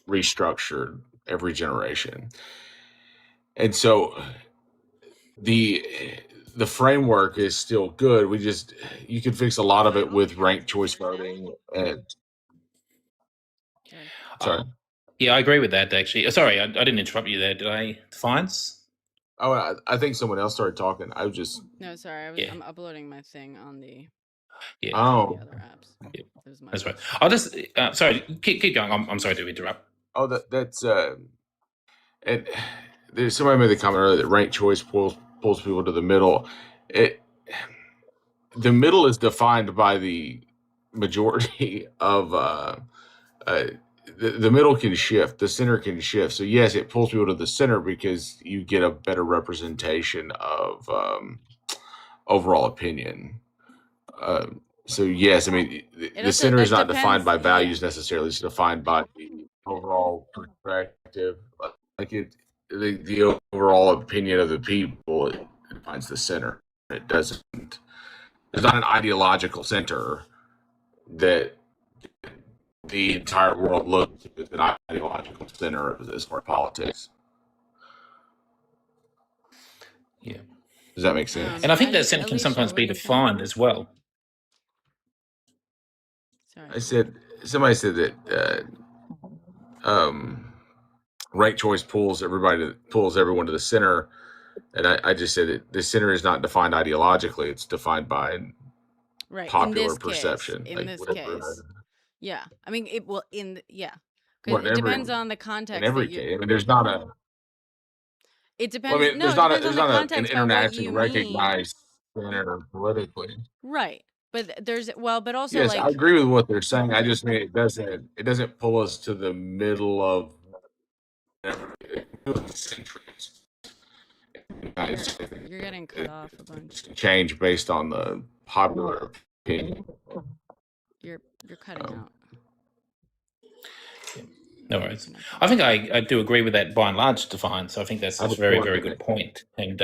restructured every generation. And so the framework is still good. You can fix a lot of it with ranked choice voting. And sorry. Yeah, I agree with that, actually. Sorry, I didn't interrupt you there. Did I? Defiance? Oh, I think someone else started talking. I was just... No, sorry. I'm uploading my thing on the... Yeah. Oh. The other apps. Yeah. That's right. I'll just... sorry, keep going. I'm sorry to interrupt. Oh, that's... and there's somebody made the comment earlier that ranked choice pulls people to the middle. The middle is defined by the majority of... the middle can shift, the center can shift. So yes, it pulls people to the center because you get a better representation of overall opinion. So yes, I mean the center is not defined by values necessarily; it's defined by the overall perspective. Like the overall opinion of the people, it defines the center. It doesn't. There's not an ideological center that the entire world looks at an ideological center as far as politics. Yeah. Does that make sense? And I think that center can sometimes be defined as well. Sorry. Somebody said that ranked choice pulls everyone to the center, and I just said that the center is not defined ideologically; it's defined by popular perception. In this case. Yeah, I mean it will because it depends on the context. In every case, I mean, there's not a. It depends. Well, I mean, there's not an internationally recognized center politically. Right, but but also yes, I agree with what they're saying. I just mean it doesn't pull us to the middle of centuries. You're getting cut off a bunch. Change based on the popular opinion. You're cutting out. No worries. I think I do agree with that by and large, Defiance. So I think that's a very, very good point. And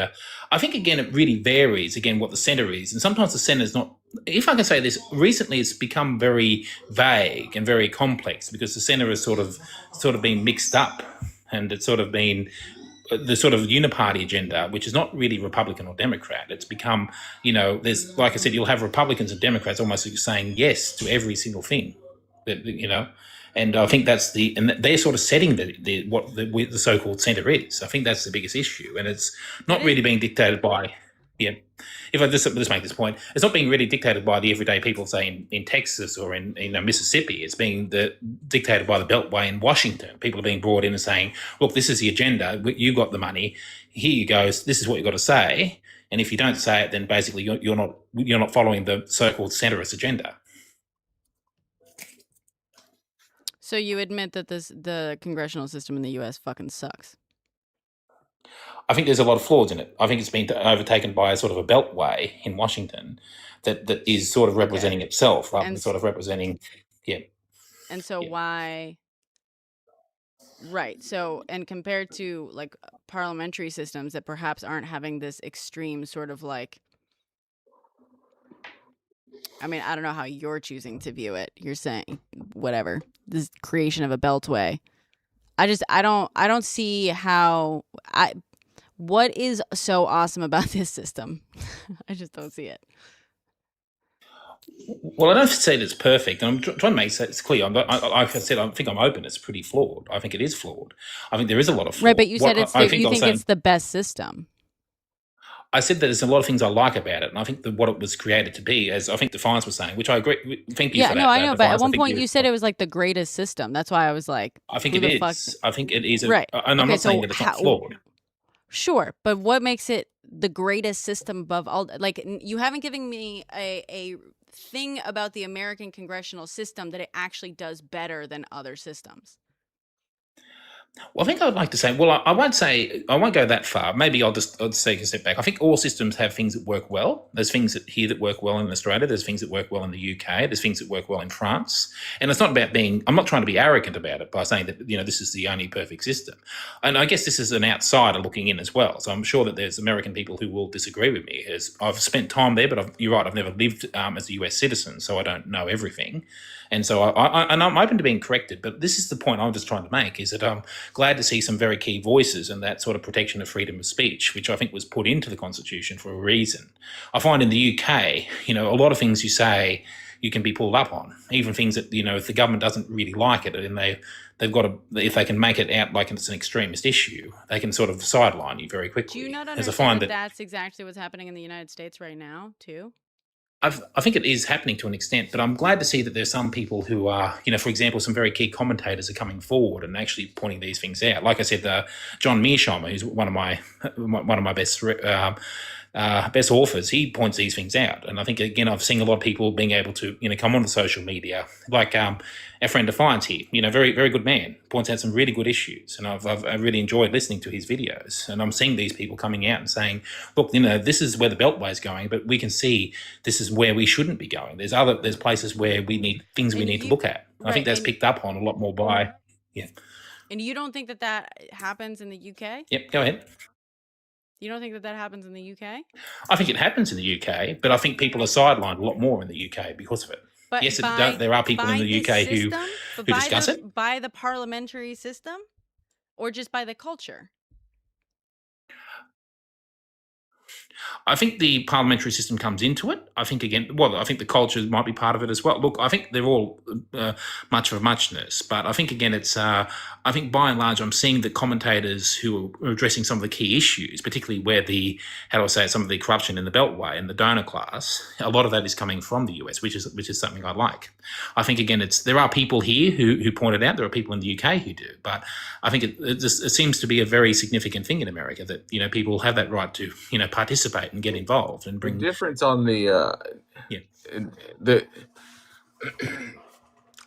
I think, again, it really varies, again, what the centre is. And sometimes the centre is not, if I can say this, recently it's become very vague and very complex because the centre has sort of been mixed up and it's sort of been the sort of uniparty agenda, which is not really Republican or Democrat. It's become, there's, like I said, you'll have Republicans and Democrats almost saying yes to every single thing, and I think that's and they're sort of setting what the so-called centre is. I think that's the biggest issue, and it's not really being dictated by, if I just make this point, it's not being really dictated by the everyday people, say in Texas or in Mississippi. It's being dictated by the Beltway in Washington. People are being brought in and saying, look, this is the agenda. You got the money. Here you go. This is what you've got to say. And if you don't say it, then basically you're not following the so-called centrist agenda. So you admit that the congressional system in the U.S. fucking sucks? I think there's a lot of flaws in it. I think it's been overtaken by a sort of a beltway in Washington that is sort of representing itself rather than sort of representing, And so why Right. So, and compared to like parliamentary systems that perhaps aren't having this extreme sort of like, I mean, I don't know how you're choosing to view it. You're saying whatever, this creation of a beltway. I don't see how what is so awesome about this system? I just don't see it. Well, I don't say that it's perfect, and I'm trying to make it clear. Like I said, I think I'm open. It's pretty flawed. I think it is flawed. I think there is a lot of flaw. Right, but you said you think it's the best system. I said that there's a lot of things I like about it, and I think that what it was created to be, as I think Defiance was saying, which I agree. Thank you for that. Yeah, no, I know, but at one point you you said it was like the greatest system. That's why I was like, I think it is. I think it is. Right. And I'm not saying that it's not flawed. Sure, but what makes it the greatest system above all? Like, you haven't given me a thing about the American congressional system that it actually does better than other systems. Well, I think I would like to say, well, I won't go that far. Maybe I'll just take a step back. I think all systems have things that work well. There's things here that work well in Australia. There's things that work well in the UK. There's things that work well in France. And it's not about I'm not trying to be arrogant about it by saying that, this is the only perfect system. And I guess this is an outsider looking in as well. So I'm sure that there's American people who will disagree with me. As I've spent time there, but you're right, I've never lived as a US citizen, so I don't know everything. And so I'm open to being corrected, but this is the point I'm just trying to make, is that I'm glad to see some very key voices and that sort of protection of freedom of speech, which I think was put into the Constitution for a reason. I find in the UK, a lot of things you say you can be pulled up on, even things that, if the government doesn't really like it and they've got to, if they can make it out like it's an extremist issue, they can sort of sideline you very quickly. Do you not understand that that's exactly what's happening in the United States right now, too? I think it is happening to an extent, but I'm glad to see that there's some people who are, for example, some very key commentators are coming forward and actually pointing these things out. Like I said, John Mearsheimer, who's one of my best authors, he points these things out. And I think, again, I've seen a lot of people being able to, come on the social media, like our friend Defiance here, very, very good man, points out some really good issues. And I've really enjoyed listening to his videos. And I'm seeing these people coming out and saying, look, this is where the Beltway is going, but we can see this is where we shouldn't be going. There's places where we need things we need to look at. Right, I think that's picked up on a lot more by, yeah. And you don't think that happens in the UK? Yep, go ahead. You don't think that happens in the UK? I think it happens in the UK, but I think people are sidelined a lot more in the UK because of it. But yes, there are people in the UK who discuss it. By the parliamentary system or just by the culture? I think the parliamentary system comes into it. I think, I think the culture might be part of it as well. Look, I think they're all much of a muchness, but I think, again, it's, I think by and large, I'm seeing the commentators who are addressing some of the key issues, particularly where some of the corruption in the Beltway and the donor class, a lot of that is coming from the US, which is something I like. I think, again, there are people here who point it out. There are people in the UK who do, but I think it seems to be a very significant thing in America that, people have that right to, participate and get involved and bring the difference on the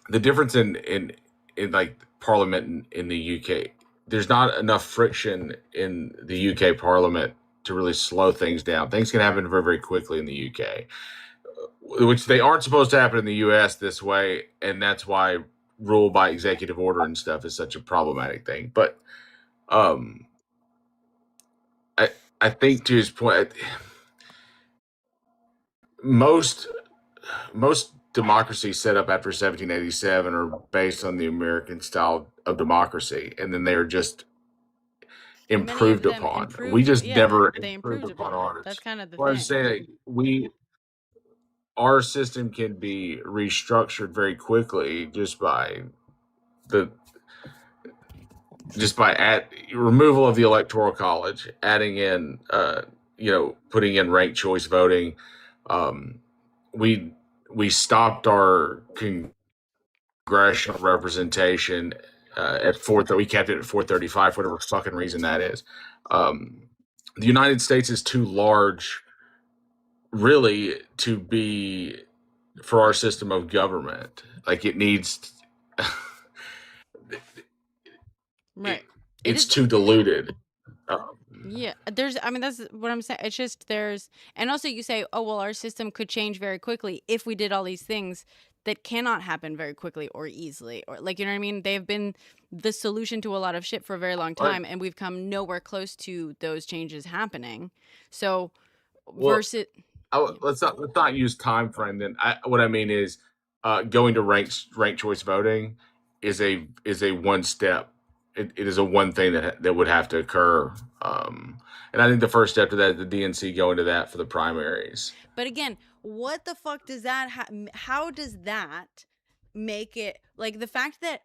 the difference in like Parliament in the UK. There's not enough friction in the UK Parliament to really slow things down. Things can happen very, very quickly in the UK, which they aren't supposed to happen in the US this way, and that's why rule by executive order and stuff is such a problematic thing. But I think, to his point, most democracies set up after 1787 are based on the American style of democracy, and then they are just improved upon. We just never improved upon ours. That's kind of the thing. I'm saying, our system can be restructured very quickly just by removal of the Electoral College, adding in, putting in ranked choice voting. We stopped our congressional representation at 430. We kept it at 435 for whatever fucking reason that is. The United States is too large, really, to be for our system of government. Like, it needs. Right. It's too diluted. Yeah, that's what I'm saying. It's just and also you say, oh, well, our system could change very quickly if we did all these things. that cannot happen very quickly or easily, or like, you know what I mean? They've been the solution to a lot of shit for a very long time, and we've come nowhere close to those changes happening. So versus let's not use time frame then. What I mean is going to ranked choice voting is a one step. It is a one thing that would have to occur. And I think the first step to that, the DNC going to that for the primaries. But again, what the fuck does that how does that make it, like, the fact that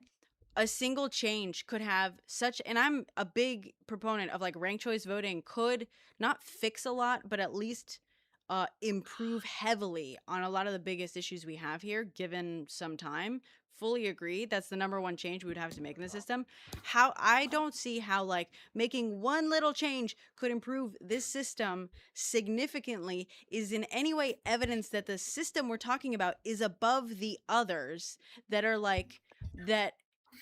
a single change could have such, and I'm a big proponent of, like, ranked choice voting could not fix a lot, but at least improve heavily on a lot of the biggest issues we have here, given some time. Fully agree. That's the number one change we would have to make in the system. How I don't see how, like, making one little change could improve this system significantly is in any way evidence that the system we're talking about is above the others that are like that.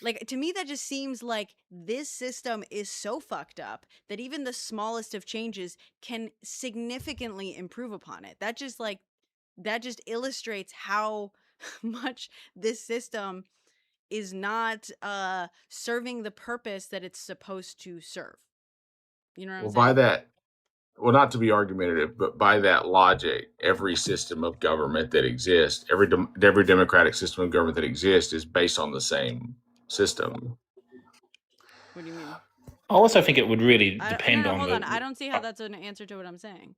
Like, to me, that just seems like this system is so fucked up that even the smallest of changes can significantly improve upon it. That just illustrates how much this system is not serving the purpose that it's supposed to serve. You know what I'm saying? By that, well, not to be argumentative, but by that logic, every system of government that exists, every democratic system of government that exists is based on the same system. What do you mean? I also think it would really depend on. Hold on. I don't see how that's an answer to what I'm saying.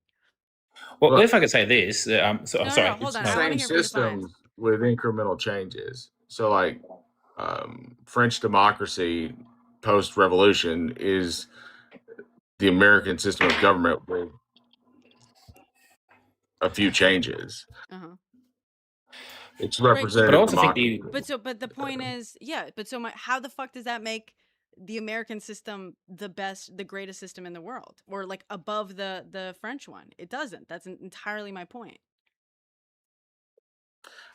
Well, if I could say this, sorry. Hold on. I want to hear systems with incremental changes. So, like, French democracy post-revolution is the American system of government with a few changes. It's representative. But I also think but the point is, how the fuck does that make the American system the greatest system in the world, or like above the French one? It doesn't. That's entirely my point.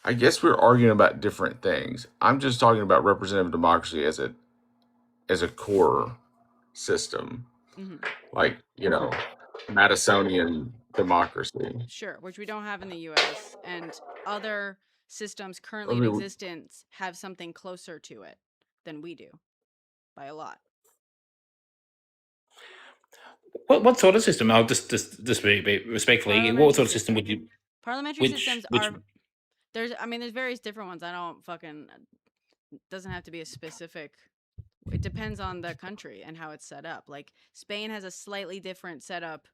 I guess we're arguing about different things. I'm just talking about representative democracy as a core system, like, Madisonian democracy. Sure, which we don't have in the U.S. and other systems currently in existence have something closer to it than we do by a lot. What sort of system? I'll just be respectfully. What sort of system would you? Parliamentary systems are. There's various different ones. I don't fucking. Doesn't have to be a specific. It depends on the country and how it's set up. Like, Spain has a slightly different setup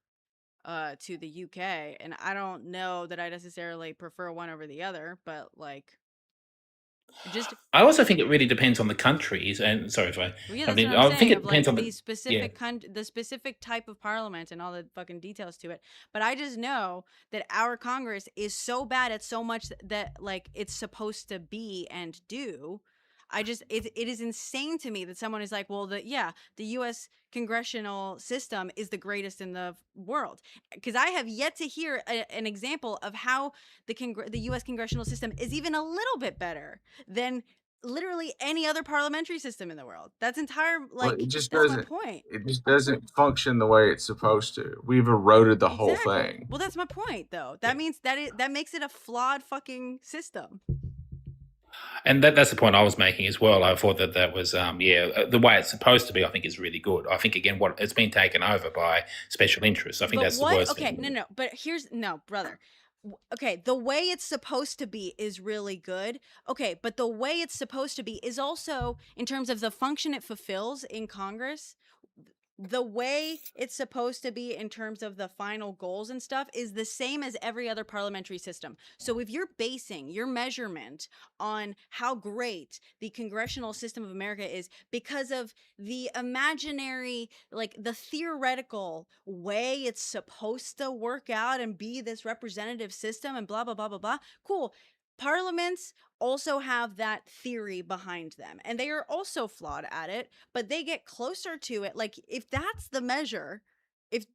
to the UK, and I don't know that I necessarily prefer one over the other, but like, I also think it really depends on the countries. And sorry if I. I think it depends on the specific the specific type of parliament and all the fucking details to it. But I just know that our Congress is so bad at so much that like it's supposed to be and do. It is insane to me that someone is like, well, the U.S. congressional system is the greatest in the world, because I have yet to hear an example of how the U.S. congressional system is even a little bit better than literally any other parliamentary system in the world. That's that's my point. It just doesn't function the way it's supposed to. We've eroded the whole thing. Well, that's my point, though. That means that makes it a flawed fucking system. And that's the point I was making as well. I thought that was, the way it's supposed to be, I think is really good. I think, again, what it's been taken over by special interests. I think that's the worst thing. No, but brother. Okay, the way it's supposed to be is really good. Okay, but the way it's supposed to be is also, in terms of the function it fulfills in Congress, the way it's supposed to be in terms of the final goals and stuff is the same as every other parliamentary system. So if you're basing your measurement on how great the congressional system of America is because of the imaginary, like the theoretical way it's supposed to work out and be this representative system and blah, blah, blah, blah, blah, cool. Parliaments also have that theory behind them, and they are also flawed at it, but they get closer to it. Like, if that's the measure, if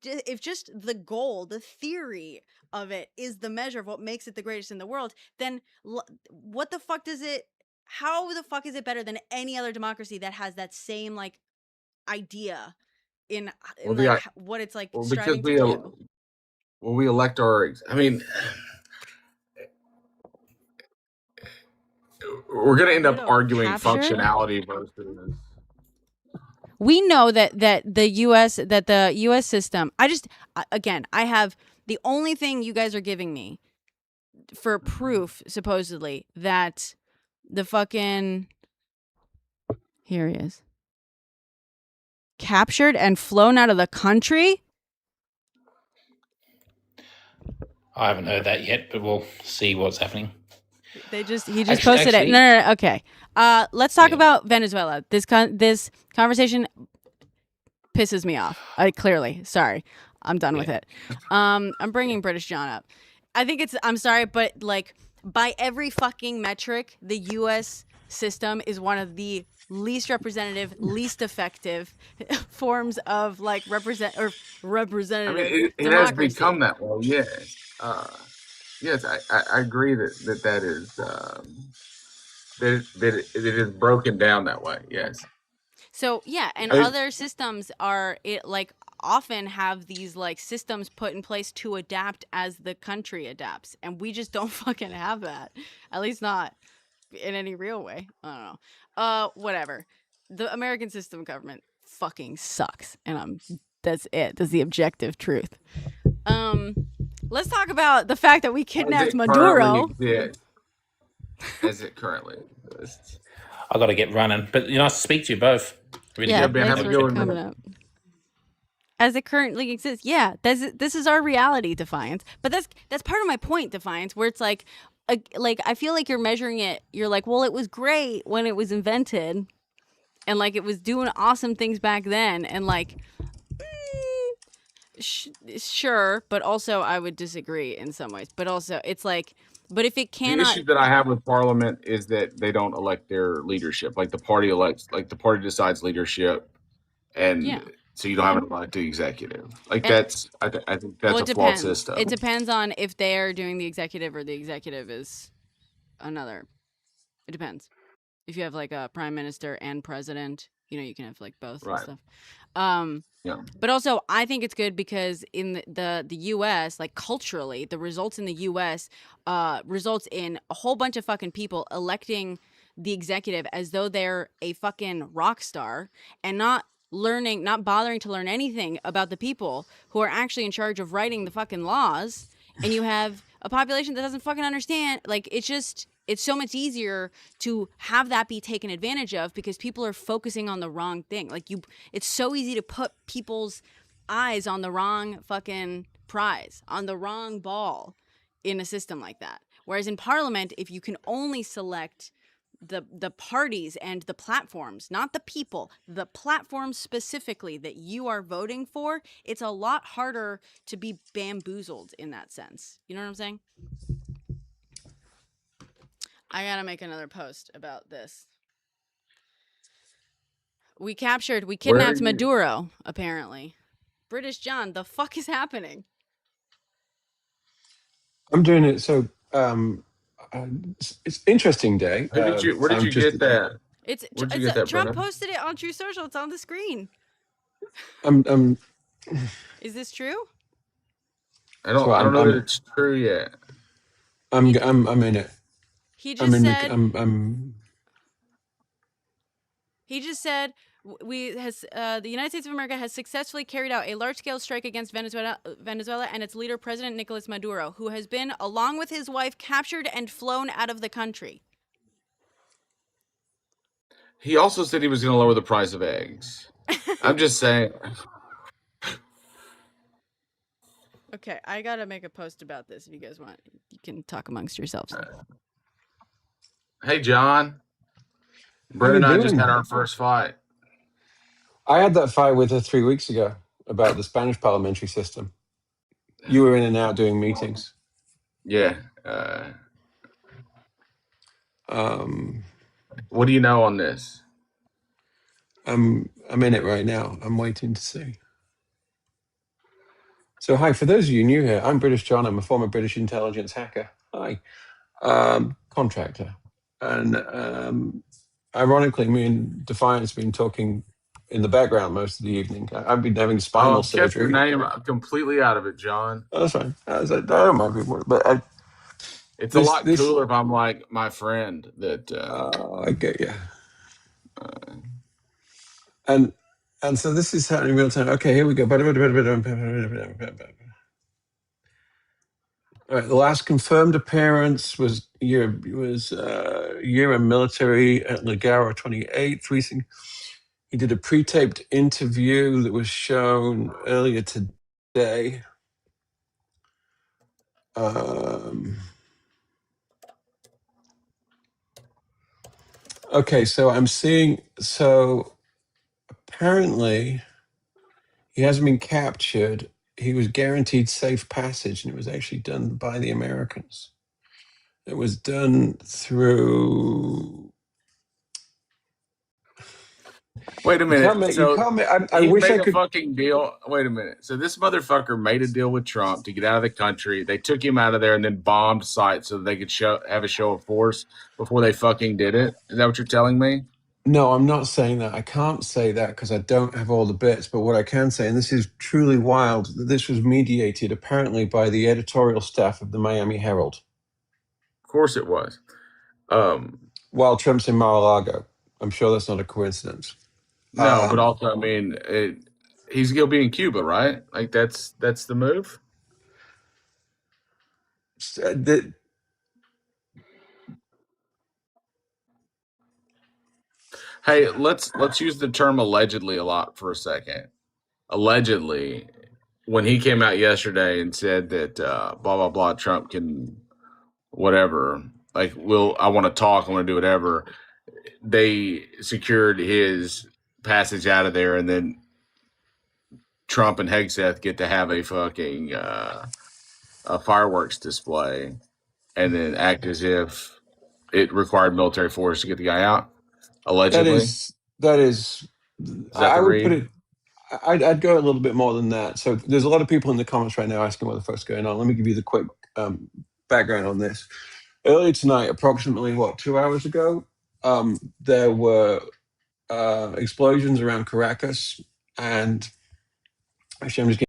just the goal, the theory of it is the measure of what makes it the greatest in the world, then what the fuck how the fuck is it better than any other democracy that has that same, like, idea in what it's like striving to do? Well, we elect our, we're going to end up Little arguing captured? functionality versus. We know that the US system. I have the only thing you guys are giving me for proof, supposedly, that the fucking here he is captured and flown out of the country. I haven't heard that yet, but we'll see what's happening. He just posted it. No. Okay. Let's talk about Venezuela. This conversation pisses me off. Clearly, sorry, I'm done with it. I'm bringing British John up. I think I'm sorry, but like by every fucking metric, the U.S. system is one of the least representative, least effective forms of like representative It democracy. has become that way. Yes. Yes, I agree that is that it is broken down that way. Yes. So yeah, and other systems often have these like systems put in place to adapt as the country adapts, and we just don't fucking have that. At least not in any real way. I don't know. Whatever. The American system of government fucking sucks, and that's it. That's the objective truth. Let's talk about the fact that we kidnapped Maduro. As it currently exists. I got to get running, but nice to speak to you both. Really yeah, good. thanks for coming up. As it currently exists, yeah, this is our reality, Defiance. But that's part of my point, Defiance, where it's like I feel like you're measuring it. You're like, well, it was great when it was invented, and like it was doing awesome things back then, and like, sure, but also I would disagree in some ways. But also, it's like, but if it cannot, the issue that I have with Parliament is that they don't elect their leadership. Like the party decides leadership, and so you don't have an elected executive. Like I think that's a flawed system. It depends on if they're doing the executive or the executive is another. It depends. If you have like a prime minister and president, you can have like both and stuff. Yeah. But also, I think it's good because in the U.S., like culturally, the results in the U.S. Results in a whole bunch of fucking people electing the executive as though they're a fucking rock star and not bothering to learn anything about the people who are actually in charge of writing the fucking laws. And you have a population that doesn't fucking understand. Like, it's so much easier to have that be taken advantage of because people are focusing on the wrong thing. Like it's so easy to put people's eyes on the wrong fucking prize, on the wrong ball in a system like that. Whereas in Parliament, if you can only select the parties and the platforms, not the people, the platforms specifically that you are voting for, it's a lot harder to be bamboozled in that sense. You know what I'm saying? I gotta make another post about this. We kidnapped Maduro, apparently. British John, the fuck is happening? I'm doing it. So it's interesting day. Where did you get that? Trump posted it on True Social. It's on the screen. Is this true? I don't know that it's true yet. I'm in it. He just said the United States of America has successfully carried out a large-scale strike against Venezuela and its leader, President Nicolas Maduro, who has been, along with his wife, captured and flown out of the country. He also said he was going to lower the price of eggs. I'm just saying. Okay, I gotta make a post about this if you guys want. You can talk amongst yourselves. Hey, John. Brett and I just had our first fight. I had that fight with her 3 weeks ago about the Spanish parliamentary system. You were in and out doing meetings. Yeah. What do you know on this? I'm in it right now. I'm waiting to see. So, hi, for those of you new here, I'm British John. I'm a former British intelligence hacker. Hi. Contractor. And ironically, me and Defiance have been talking in the background most of the evening. I've been having spinal surgery. Kept your name completely out of it, John. Oh, that's fine. I don't mind people, but It's a lot cooler if I'm like my friend that. I get you. And so this is happening in real time. Okay, here we go. All right, the last confirmed appearance was year in military at Ligaro 28th. He did a pre-taped interview that was shown earlier today. Okay, so I'm seeing. So apparently, he hasn't been captured. He was guaranteed safe passage, and it was actually done by the Americans. It was done through. Wait a minute. I wish made I could. Fucking deal. Wait a minute. So this motherfucker made a deal with Trump to get out of the country. They took him out of there and then bombed sites so that they could have a show of force before they fucking did it. Is that what you're telling me? No, I'm not saying that. I can't say that because I don't have all the bits. But what I can say, and this is truly wild, that this was mediated apparently by the editorial staff of the Miami Herald. Of course it was. While Trump's in Mar-a-Lago. I'm sure that's not a coincidence. No, but also, I mean, he's going to be in Cuba, right? Like, that's the move? Hey, let's use the term allegedly a lot for a second. Allegedly, when he came out yesterday and said that blah blah blah, Trump can whatever, like, I want to talk, I want to do whatever. They secured his passage out of there, and then Trump and Hegseth get to have a fucking a fireworks display, and then act as if it required military force to get the guy out. Allegedly, that is I would put it. I'd go a little bit more than that. So there's a lot of people in the comments right now asking what the fuck's going on. Let me give you the quick background on this. Earlier tonight, approximately 2 hours ago, there were explosions around Caracas, and actually, I'm just getting.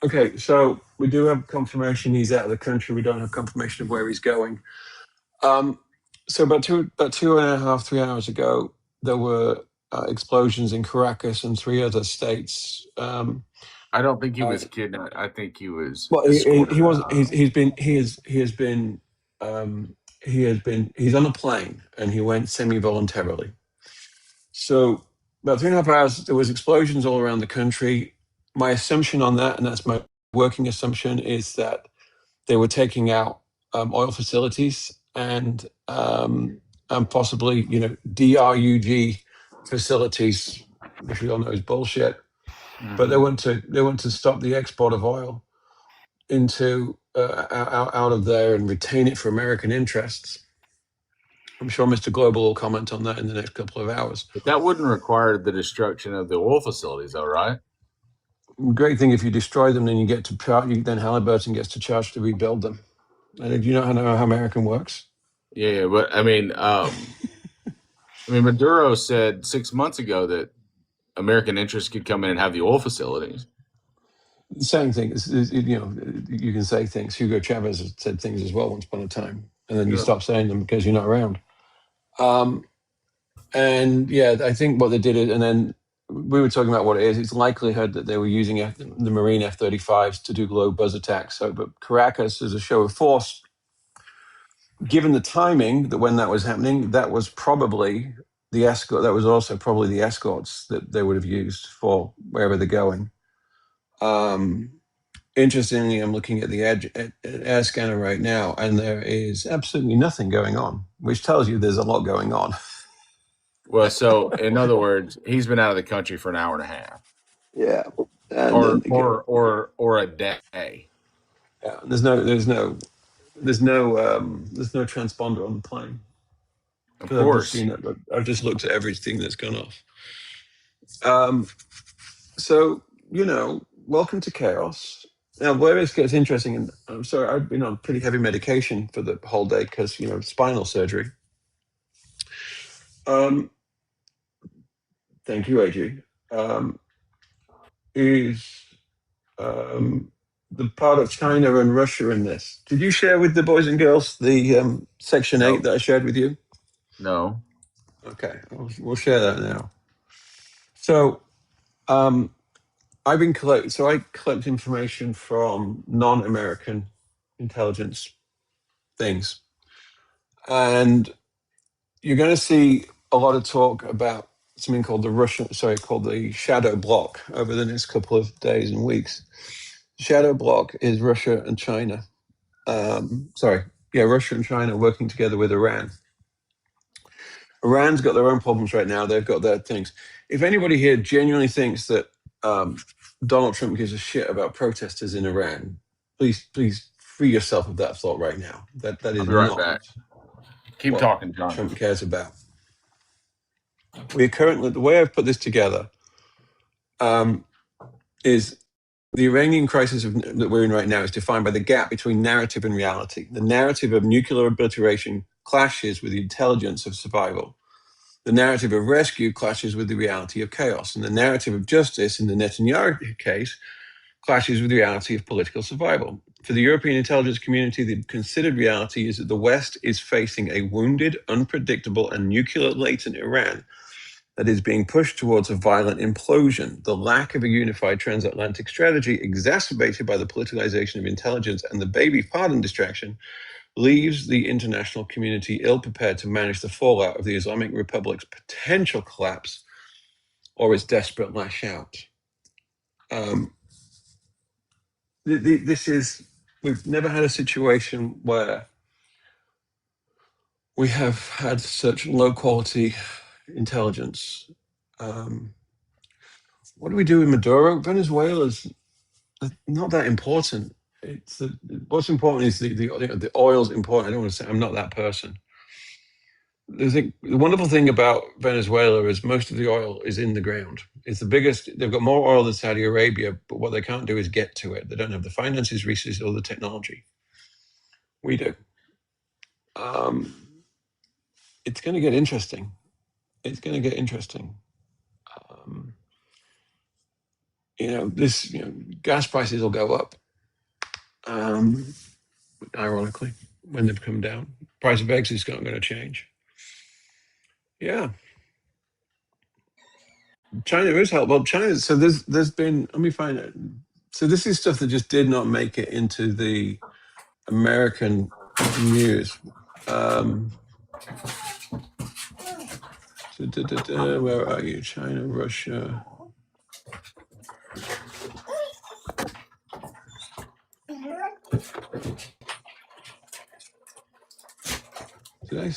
Okay, so we do have confirmation he's out of the country. We don't have confirmation of where he's going. So about 2.5, 3 hours ago, there were explosions in Caracas and 3 other states. I don't think he was kidnapped. I think he was. Well, he was. He's on a plane and he went semi-voluntarily. So about 3.5 hours, there was explosions all around the country. My assumption on that, and that's my working assumption, is that they were taking out oil facilities and possibly, DRUG facilities, which we all know is bullshit. Mm-hmm. But they want to stop the export of oil into out of there and retain it for American interests. I'm sure Mr. Global will comment on that in the next couple of hours. But that wouldn't require the destruction of the oil facilities, though, right? Great thing if you destroy them, then you get to charge. Then Halliburton gets to charge to rebuild them. And do you know how American works? Yeah, but I mean, Maduro said 6 months ago that American interests could come in and have the oil facilities. Saying things, you can say things. Hugo Chavez has said things as well once upon a time, and then you stop saying them because you're not around. And yeah, I think what they did is, and then we were talking about what it is. It's likelihood that they were using the Marine F-35s to do low buzz attacks. So, but Caracas is a show of force. Given the timing that when that was happening, that was probably the escort. That was also probably the escorts that they would have used for wherever they're going. Interestingly, I'm looking at the air scanner right now, and there is absolutely nothing going on, which tells you there's a lot going on. Well, so in other words, he's been out of the country for an hour and a half. Yeah, or a day. Yeah, there's no there's no transponder on the plane. Of course. I've just looked at everything that's gone off. So, welcome to chaos. Now, where this gets interesting, and I'm sorry, I've been on pretty heavy medication for the whole day because, spinal surgery. Thank you, AG. Is the part of China and Russia in this. Did you share with the boys and girls the Section 8 that I shared with you? No. Okay, we'll share that now. So, I collect information from non-American intelligence things, and you're going to see a lot of talk about something called the shadow bloc over the next couple of days and weeks. Shadow bloc is Russia and China. Russia and China working together with Iran. Iran's got their own problems right now. They've got their things. If anybody here genuinely thinks that Donald Trump gives a shit about protesters in Iran, please free yourself of that thought right now. That is not back. Keep what talking, John. Trump cares about. The way I've put this together is the Iranian crisis that we're in right now is defined by the gap between narrative and reality. The narrative of nuclear obliteration clashes with the intelligence of survival. The narrative of rescue clashes with the reality of chaos. And the narrative of justice in the Netanyahu case clashes with the reality of political survival. For the European intelligence community, the considered reality is that the West is facing a wounded, unpredictable, and nuclear-latent Iran that is being pushed towards a violent implosion. The lack of a unified transatlantic strategy, exacerbated by the politicization of intelligence and the baby pardon distraction, leaves the international community ill-prepared to manage the fallout of the Islamic Republic's potential collapse or its desperate lash out. We've never had a situation where we have had such low-quality intelligence. What do we do with Maduro? Venezuela's not that important. What's important is the oil's important. I don't want to say I'm not that person. The wonderful thing about Venezuela is most of the oil is in the ground. It's the biggest. They've got more oil than Saudi Arabia, but what they can't do is get to it. They don't have the finances, resources, or the technology. We do. It's going to get interesting. Gas prices will go up. Ironically, when they've come down, price of eggs is not going to change. Yeah. China is helpful. Well, China. So there's been. Let me find it. So this is stuff that just did not make it into the American news. Where are you? China, Russia. Did I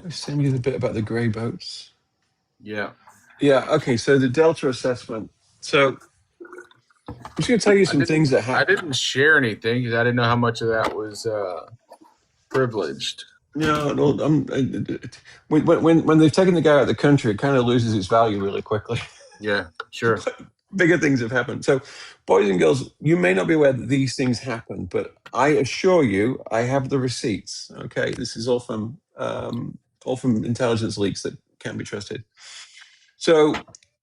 send you the bit about the grey boats? Yeah. Yeah. Okay. So the Delta assessment. So I'm just going to tell you some things that happened. I didn't share anything because I didn't know how much of that was privileged. No, when they've taken the guy out of the country, it kind of loses its value really quickly. Yeah, sure. Bigger things have happened. So, boys and girls, you may not be aware that these things happen, but I assure you, I have the receipts. Okay, this is all from intelligence leaks that can't be trusted. So,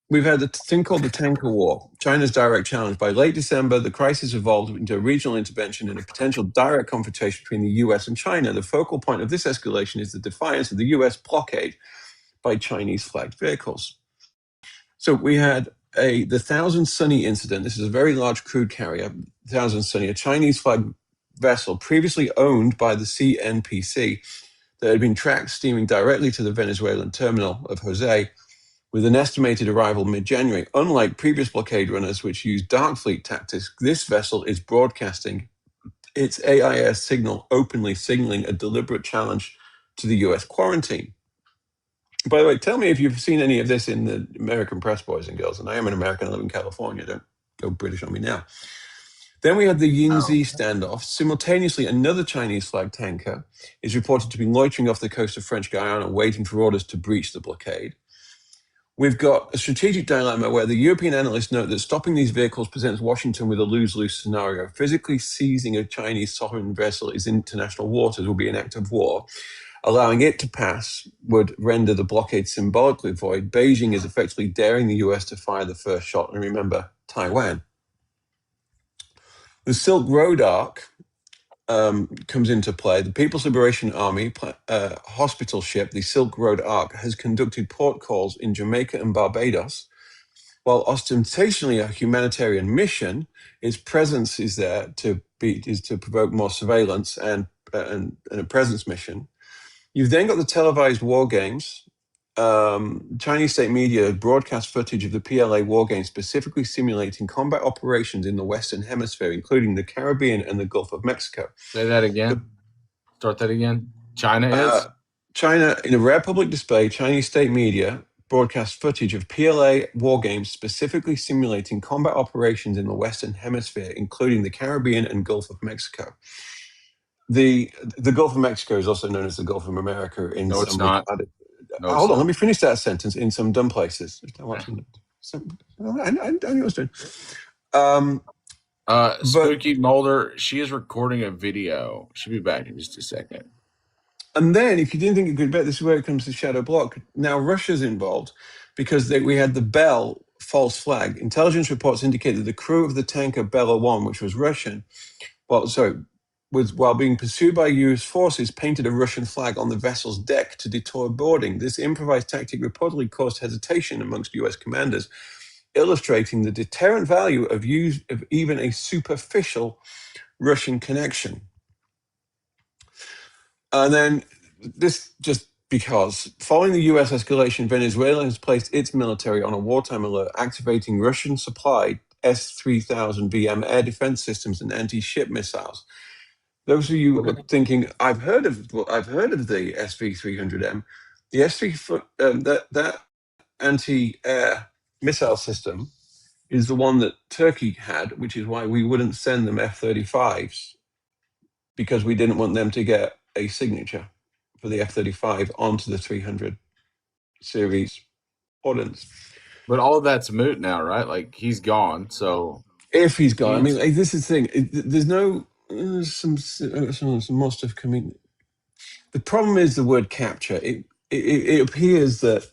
we've had the thing called the tanker war, China's direct challenge. By late December, the crisis evolved into a regional intervention and a potential direct confrontation between the US and China. The focal point of this escalation is the defiance of the US blockade by Chinese flagged vehicles. So we had the Thousand Sunny incident. This is a very large crude carrier, Thousand Sunny, a Chinese flagged vessel previously owned by the CNPC that had been tracked steaming directly to the Venezuelan terminal of Jose with an estimated arrival mid-January. Unlike previous blockade runners, which used dark fleet tactics, this vessel is broadcasting its AIS signal openly, signaling a deliberate challenge to the US quarantine. By the way, tell me if you've seen any of this in the American press, boys and girls. And I am an American, I live in California. Don't go British on me now. Then we had the Yinzi standoff. Simultaneously, another Chinese flag tanker is reported to be loitering off the coast of French Guiana, waiting for orders to breach the blockade. We've got a strategic dilemma where the European analysts note that stopping these vehicles presents Washington with a lose-lose scenario. Physically seizing a Chinese sovereign vessel in international waters will be an act of war. Allowing it to pass would render the blockade symbolically void. Beijing is effectively daring the US to fire the first shot. And remember, Taiwan. The Silk Road arc comes into play. The People's Liberation Army hospital ship, the Silk Road Ark, has conducted port calls in Jamaica and Barbados. While ostentationally a humanitarian mission, its presence is there to provoke more surveillance and a presence mission. You've then got the televised war games. Chinese state media broadcast footage of the PLA war games specifically simulating combat operations in the Western Hemisphere, including the Caribbean and the Gulf of Mexico. Say that again. Start that again. China is? China, in a rare public display, Chinese state media broadcast footage of PLA war games specifically simulating combat operations in the Western Hemisphere, including the Caribbean and Gulf of Mexico. The Gulf of Mexico is also known as the Gulf of America. No, it's not. Hold on, let me finish that sentence. In some dumb places. I know what I was doing. Spooky Mulder, she is recording a video. She'll be back in just a second. And then, if you didn't think you could bet, this is where it comes to Shadow Block. Now Russia's involved because we had the Bell false flag. Intelligence reports indicate that the crew of the tanker Bella 1, which was Russian, while being pursued by US forces, painted a Russian flag on the vessel's deck to deter boarding. This improvised tactic reportedly caused hesitation amongst US commanders, illustrating the deterrent value of even a superficial Russian connection. And then this just because, following the US escalation, Venezuela has placed its military on a wartime alert, activating Russian-supplied S-3000 air defense systems and anti-ship missiles. Those of you thinking, I've heard of the SV300M. The S3 that anti-air missile system is the one that Turkey had, which is why we wouldn't send them F-35s, because we didn't want them to get a signature for the F-35 onto the 300 series ordnance. But all of that's moot now, right? Like, he's gone, so... If he's gone, I mean, this is the thing. There's no... some more stuff coming. The problem is the word capture. It appears that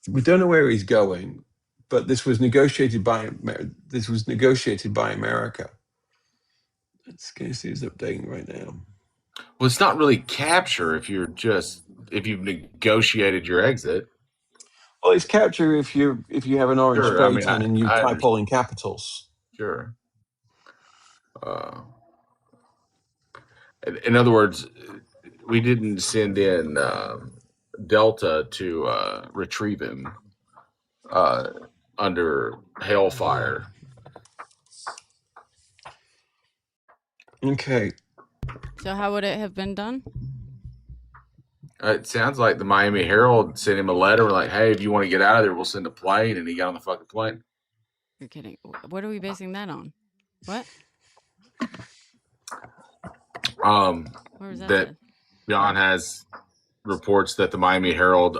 we don't know where he's going, but this was negotiated by America. Casey is updating right now. Well, it's not really capture if you've negotiated your exit. Well, it's capture if you have an orange spray tan and you type all in capitals. Sure. In other words, we didn't send in Delta to retrieve him under hailfire. Okay. So how would it have been done? It sounds like the Miami Herald sent him a letter like, hey, if you want to get out of there, we'll send a plane. And he got on the fucking plane. You're kidding. What are we basing that on? What? Where was that John has reports that the Miami Herald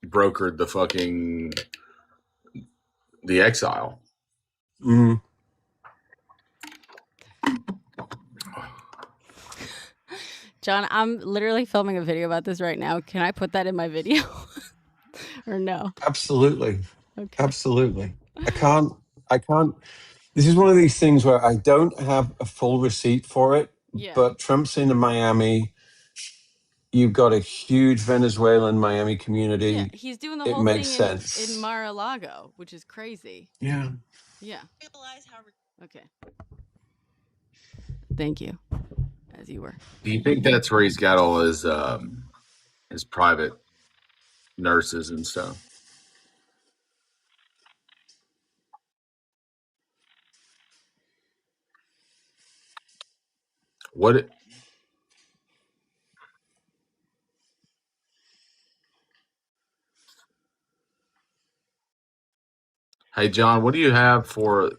brokered the exile. Mm. John, I'm literally filming a video about this right now. Can I put that in my video? Or no? Absolutely. Okay. Absolutely. I can't. This is one of these things where I don't have a full receipt for it, but Trump's in Miami. You've got a huge Venezuelan Miami community. Yeah, he's doing the whole makes thing sense. in Mar-a-Lago, which is crazy. Yeah. Yeah. Okay. Thank you. As you were. Do you think that's where he's got all his private nurses and stuff? What? Hey, John, what do you have for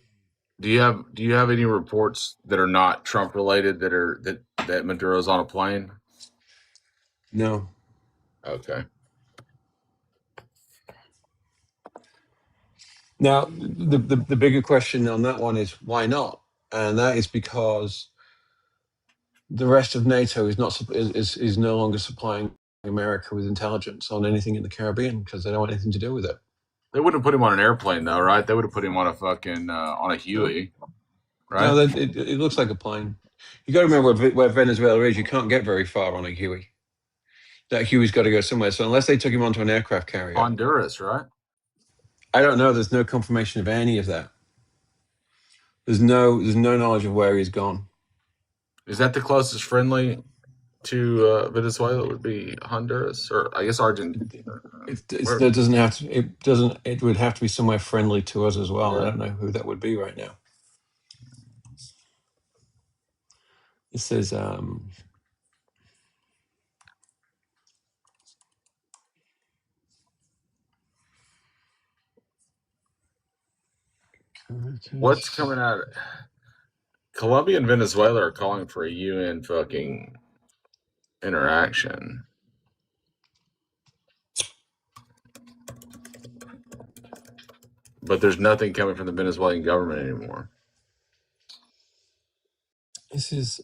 Do you have any reports that are not Trump related that Maduro's on a plane? No. Okay. Now, the bigger question on that one is why not? And that is because the rest of NATO is no longer supplying America with intelligence on anything in the Caribbean because they don't want anything to do with it. They wouldn't have put him on an airplane though, right? They would have put him on a fucking on a Huey, right? No, it looks like a plane. You got to remember where Venezuela is. You can't get very far on a Huey. That Huey's got to go somewhere. So unless they took him onto an aircraft carrier, Honduras, right? I don't know. There's no confirmation of any of that. There's no knowledge of where he's gone. Is that the closest friendly to Venezuela? Would be Honduras, or I guess Argentina. It doesn't have to. It doesn't. It would have to be somewhere friendly to us as well. Yeah. I don't know who that would be right now. It says what's coming out? Colombia and Venezuela are calling for a UN fucking interaction. But there's nothing coming from the Venezuelan government anymore. This is.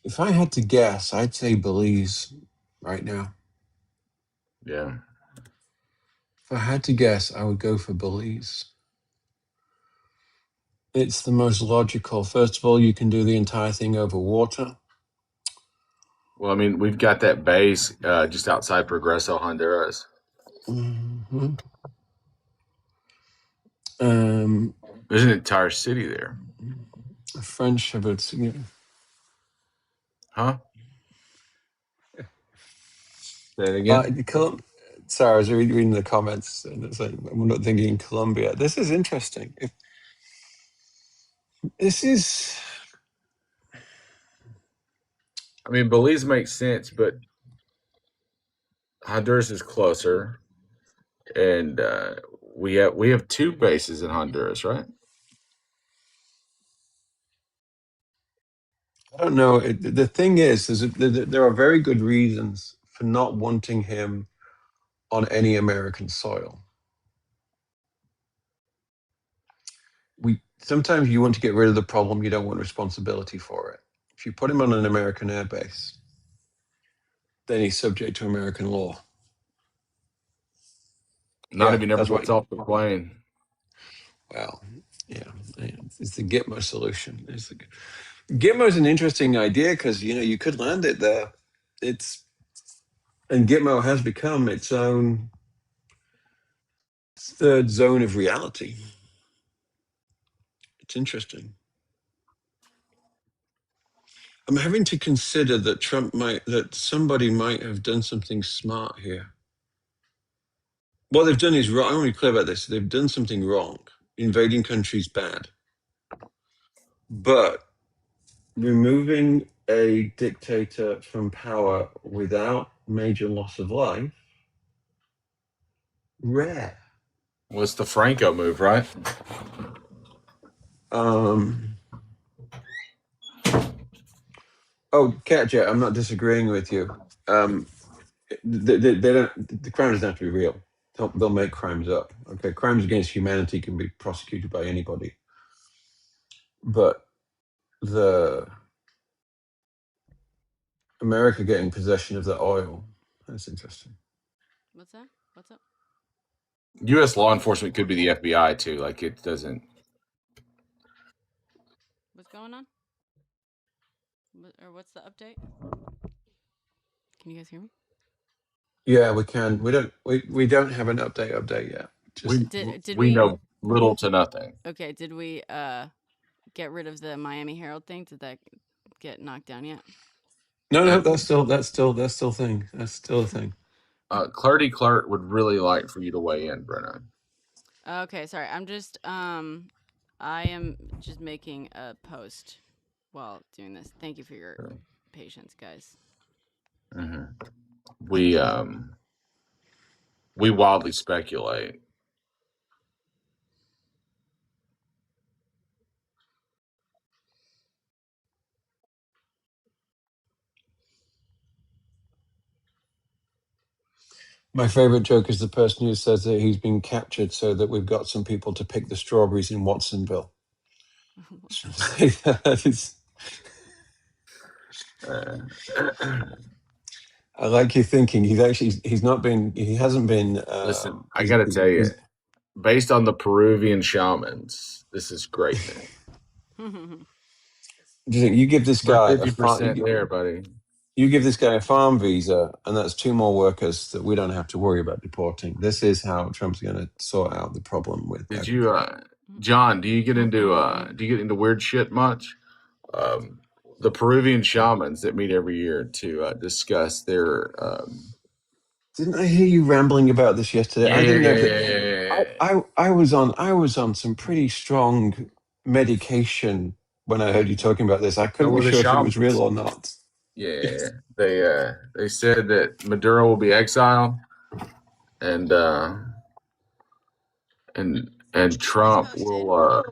If I had to guess, I'd say Belize right now. Yeah. If I had to guess, I would go for Belize. It's the most logical. First of all, you can do the entire thing over water. Well, I mean, we've got that base just outside Progreso, Honduras. Mm-hmm. There's an entire city there. French have it. Huh? Say it again. Sorry, I was reading the comments, and it's like I'm not thinking Colombia. This is interesting. I mean, Belize makes sense, but Honduras is closer, and we have two bases in Honduras, right? I don't know. The thing is, there are very good reasons for not wanting him on any American soil. Sometimes you want to get rid of the problem, you don't want responsibility for it. If you put him on an American airbase, then he's subject to American law. Not if he never gets off the plane. Well, yeah, it's the Gitmo solution. Gitmo is an interesting idea because you could land it there. And Gitmo has become its own third zone of reality. It's interesting. I'm having to consider that somebody might have done something smart here. What they've done is wrong. I want to be clear about this. They've done something wrong. Invading countries bad. But removing a dictator from power without major loss of life, rare. Well, it's the Franco move, right? Catjet, I'm not disagreeing with you. They don't. The crime doesn't have to be real. They'll make crimes up. Okay, crimes against humanity can be prosecuted by anybody. But the America getting possession of the oil, that's interesting. What's that? What's up? U.S. law enforcement could be the FBI too. Like it doesn't. What's going on? What's the update? Can you guys hear me? Yeah, we can. We don't have an update yet. We know little to nothing. Okay, did we get rid of the Miami Herald thing? Did that get knocked down yet? No, that's still a thing. That's still a thing. Clarty Clark would really like for you to weigh in, Brenna. Okay, sorry. I'm just I am just making a post while doing this. Thank you for your patience, guys. Mm-hmm. We wildly speculate. My favorite joke is the person who says that he's been captured so that we've got some people to pick the strawberries in Watsonville. That is, I like your thinking. He hasn't been. Listen, I got to tell you, based on the Peruvian shamans, this is great news. You give this guy 50% there, buddy. You give this guy a farm visa, and that's 2 more workers that we don't have to worry about deporting. This is how Trump's going to sort out the problem with. Did you, John? Do you get into weird shit much? The Peruvian shamans that meet every year to discuss their. Didn't I hear you rambling about this yesterday? Yeah, I didn't know. I was on some pretty strong medication when I heard you talking about this. I couldn't be sure if it was real or not. Yeah, they said that Maduro will be exiled, and Trump will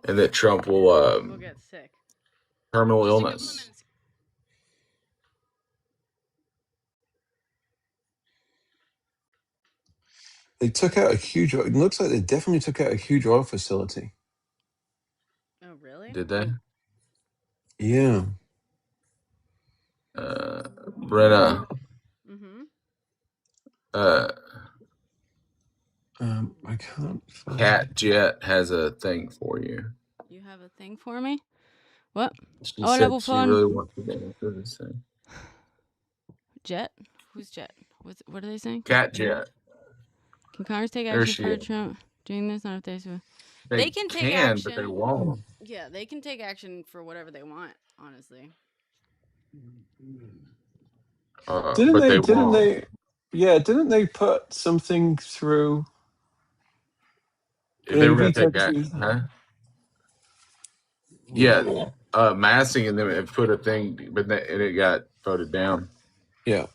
and that Trump will get sick. Terminal illness. They took out a huge. It looks like they definitely took out a huge oil facility. Oh, really? Did they? Yeah. Brenna. Mm-hmm. I can't find. Cat Jet has a thing for you. You have a thing for me? What? She said she really wants to get into this thing. Jet? Who's Jet? What are they saying? Cat Jet. Can Congress take action for Trump doing this? Not if they can take action, but they won't. Yeah, they can take action for whatever they want. Honestly. Didn't they put something through? They were going to take action, huh? Yeah, massing, and then it put a thing, but it got voted down. Yeah.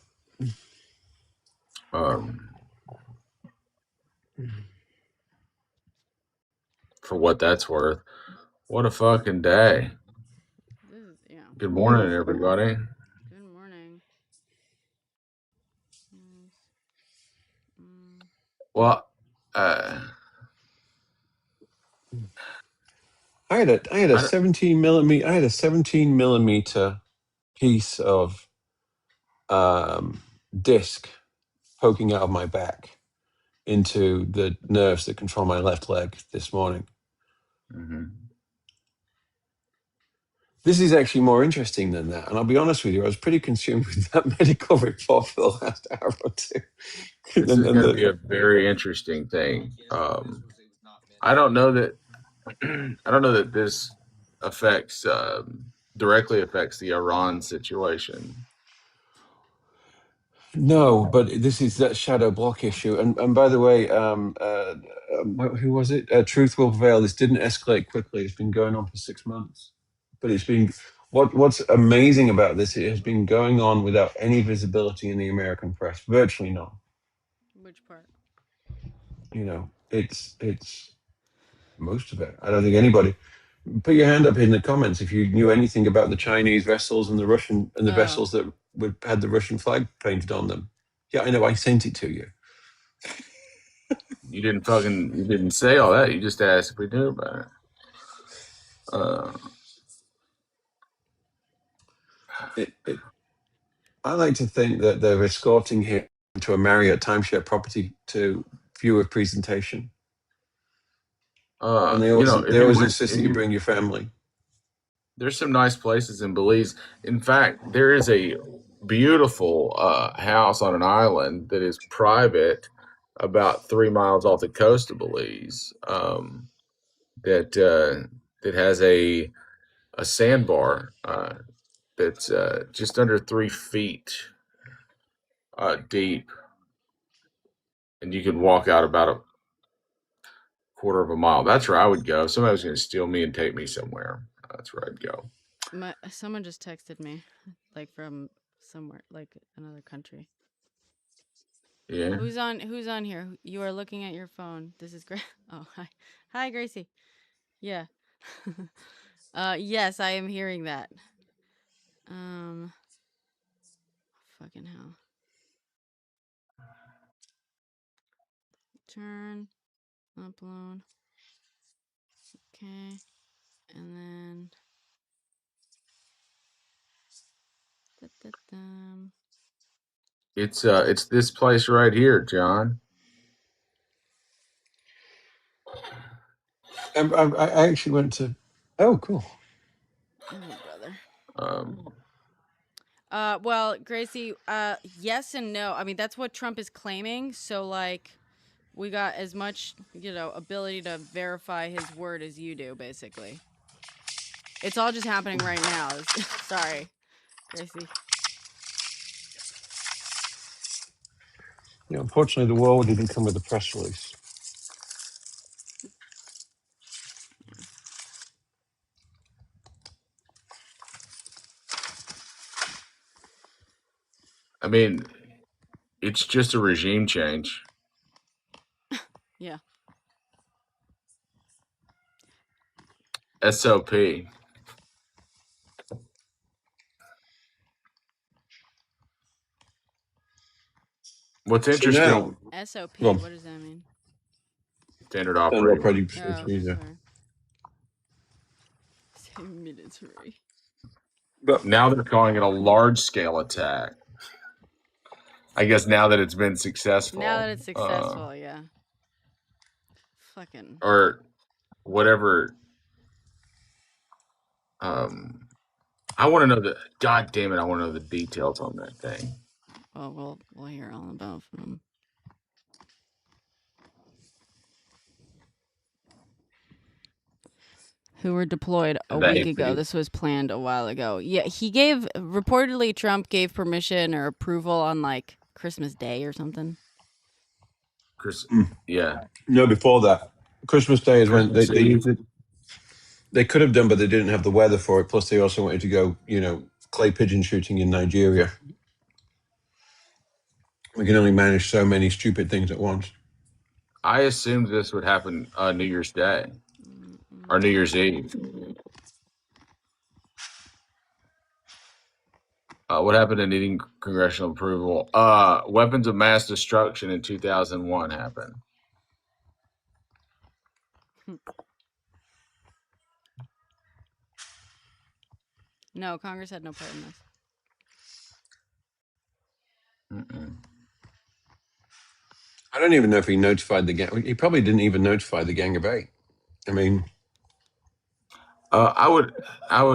For what that's worth. What a fucking day. Good morning, everybody. Good morning. Well, I had a 17 millimeter. I had a 17 millimeter piece of disc poking out of my back into the nerves that control my left leg this morning. Mm-hmm. This is actually more interesting than that. And I'll be honest with you, I was pretty consumed with that medical report for the last hour or two. This is going to be a very interesting thing. I don't know that this affects directly affects the Iran situation. No, but this is that shadow block issue. And by the way, who was it? Truth will prevail. This didn't escalate quickly. It's been going on for 6 months. But it's been what's amazing about this, it has been going on without any visibility in the American press, virtually none. Which part? It's most of it. I don't think anybody. Put your hand up in the comments if you knew anything about the Chinese vessels and the vessels that had the Russian flag painted on them. Yeah, I know. I sent it to you. You didn't say all that. You just asked if we knew about it. I like to think that they're escorting him to a Marriott timeshare property to view a presentation. And they always insist that you bring your family. There's some nice places in Belize. In fact, there is a beautiful house on an island that is private, about 3 miles off the coast of Belize, that has a sandbar that's just under 3 feet deep, and you can walk out about a quarter of a mile. That's where I would go. If somebody was going to steal me and take me somewhere, that's where I'd go. Someone just texted me, like from somewhere, like another country. Yeah. Who's on here? You are looking at your phone. This is great. Oh, hi, Gracie. Yeah. Yes, I am hearing that. Fucking hell. Turn, upload. Okay, and then. It's this place right here, John. I actually went to. Oh, cool. Oh, brother. Well, Gracie, yes and no. I mean, that's what Trump is claiming. So, like, we got as much, ability to verify his word as you do, basically. It's all just happening right now. Sorry, Gracie. Yeah, unfortunately, the world didn't come with a press release. I mean, it's just a regime change. Yeah. SOP. What's interesting? So now, SOP. well, What does that mean? Standard operating procedure. Military. But now they're calling it a large-scale attack. I guess now that it's been successful. Now that it's successful, yeah. Fucking. Or whatever. I want to know the. God damn it! I want to know the details on that thing. Well, we'll hear all about them. Who were deployed a week ago. This was planned a while ago. Yeah, reportedly Trump gave permission or approval on like Christmas Day or something. Yeah. No, before that. Christmas Day is when they used it. They could have done, but they didn't have the weather for it. Plus, they also wanted to go, clay pigeon shooting in Nigeria. We can only manage so many stupid things at once. I assumed this would happen New Year's Day or New Year's Eve. What happened to needing congressional approval? Weapons of mass destruction in 2001 happened. No, Congress had no part in this. I don't even know if he notified the gang. He probably didn't even notify the Gang of Eight. I mean, I would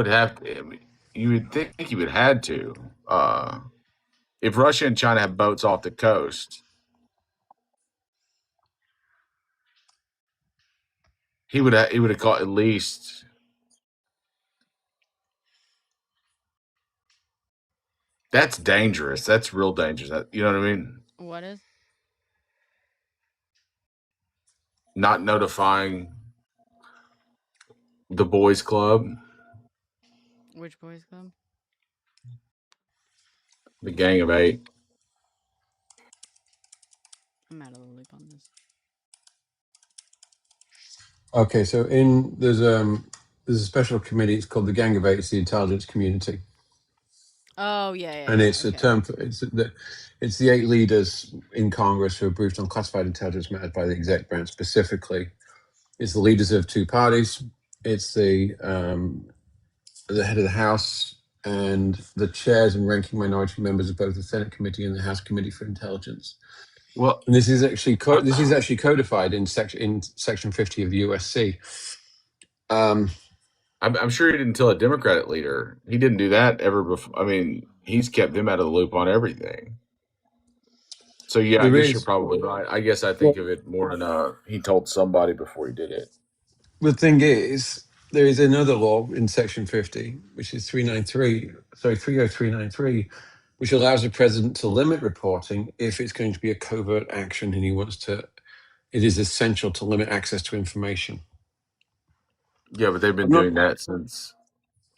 have to. You would think he would had to. If Russia and China have boats off the coast, he would have caught at least. That's dangerous. That's real dangerous. You know what I mean? What is? Not notifying the boys' club. Which boys' club? The Gang of Eight. I'm out of the loop on this. Okay, so there's a special committee. It's called the Gang of Eight. It's the intelligence community. Oh yeah. And it's a term for it's the 8 leaders in Congress who are briefed on classified intelligence matters by the exec branch specifically. It's the leaders of 2 parties. It's the head of the House and the chairs and ranking minority members of both the Senate Committee and the House Committee for Intelligence. Well, and this is actually codified in section 50 of the USC. I'm sure he didn't tell a Democratic leader. He didn't do that ever before. I mean, he's kept them out of the loop on everything. So yeah, I guess you're probably right. I guess I think of it more than he told somebody before he did it. The thing is, there is another law in section 50, which is 30393, which allows the president to limit reporting if it's going to be a covert action and it is essential to limit access to information. Yeah, but they've been doing that since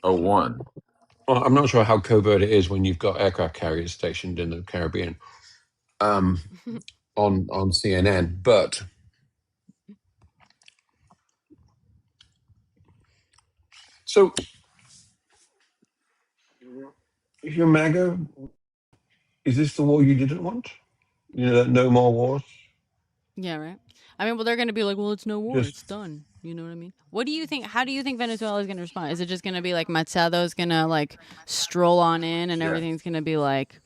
01. Well, I'm not sure how covert it is when you've got aircraft carriers stationed in the Caribbean on CNN, but so if you're MAGA, is this the war you didn't want? You know, that no more wars? Yeah, right. I mean, well, they're going to be like, well, it's no war. Just- It's done. You know what I mean? What do you think? How do you think Venezuela is going to respond? Is it just going to be like Machado's going to like stroll on in and Yeah. everything's going to be like,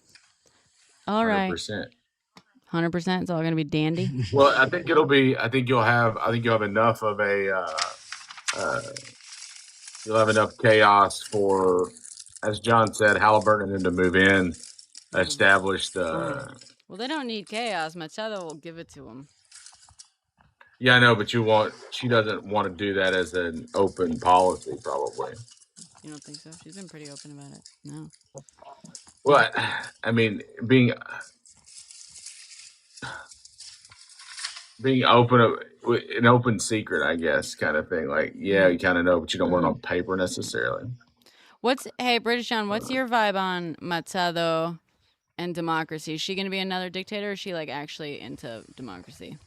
all right, 100%. 100%? It's all going to be dandy? Well, I think you'll have enough of you'll have enough chaos for, as John said, Halliburton and them to move in, establish the. Well, they don't need chaos. Machado will give it to them. Yeah, I know, but she doesn't want to do that as an open policy, probably. You don't think so? She's been pretty open about it. No. Well, I mean, being open, an open secret, I guess, kind of thing. Like, yeah, you kind of know, but you don't want it on paper necessarily. Hey, British John, what's your vibe on Machado and democracy? Is she going to be another dictator, or is she like actually into democracy?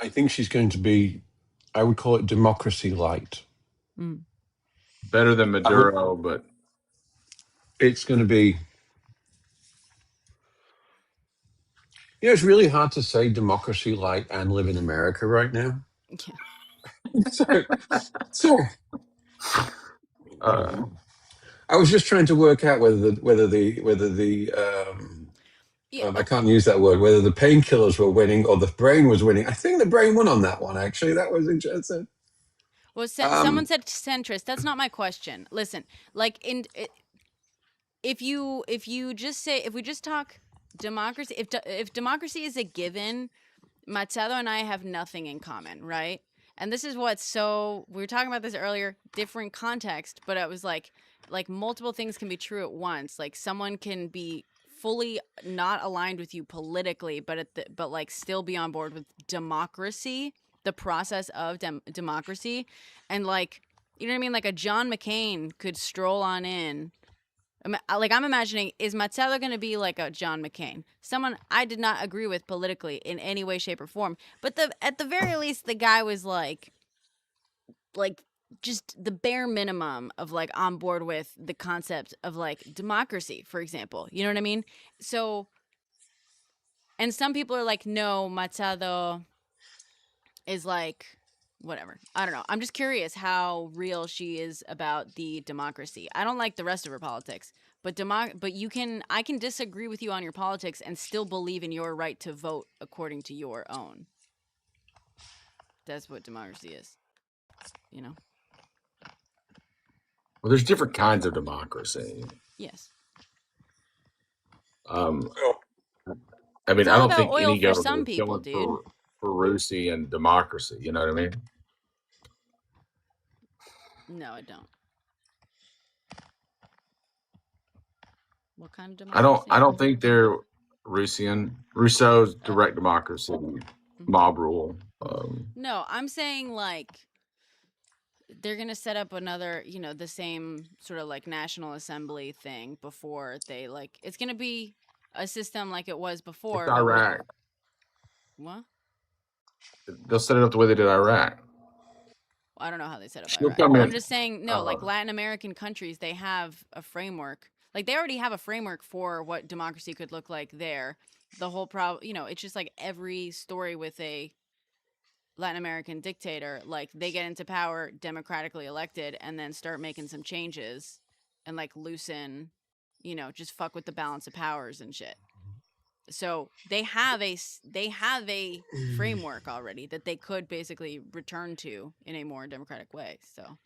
I think she's going to be, I would call it democracy light. Better than Maduro, but it's going to be, you know, it's really hard to say democracy light and live in America right now. Yeah. so I was just trying to work out whether the I can't use that word, whether the painkillers were winning or the brain was winning. I think the brain won on that one, actually. That was interesting. Well, someone said centrist. That's not my question. Listen, like if we just talk democracy, if democracy is a given, Machado and I have nothing in common, right? And this is we were talking about this earlier, different context, but it was like multiple things can be true at once. Like someone can be fully not aligned with you politically, but like still be on board with democracy, the process of democracy, and like, you know what I mean? Like a John McCain could stroll on in. Like I'm imagining, is Machado going to be like a John McCain? Someone I did not agree with politically in any way, shape, or form. But at the very least, the guy was like just the bare minimum of like on board with the concept of like democracy, for example. You know what I mean? So, and some people are like, no, Machado is like, whatever. I don't know. I'm just curious how real she is about the democracy. I don't like the rest of her politics, but I can disagree with you on your politics and still believe in your right to vote according to your own. That's what democracy is, you know? Well, there's different kinds of democracy. Yes. I mean, I don't think any government is going for Russia and democracy. You know what I mean? No, I don't. What kind of democracy? I don't think they're Russian. Rousseau's direct democracy, mob rule. No, I'm saying like they're gonna set up another, the same sort of like National Assembly thing before they like. It's gonna be a system like it was before. It's Iraq. What? They'll set it up the way they did Iraq. I don't know how they set up Iraq. I'm just saying, no, like Latin American countries, they have a framework. Like they already have a framework for what democracy could look like there. The whole problem, it's just like every story with a Latin American dictator, like they get into power democratically elected and then start making some changes and like loosen, just fuck with the balance of powers and shit. So they have a framework already that they could basically return to in a more democratic way. So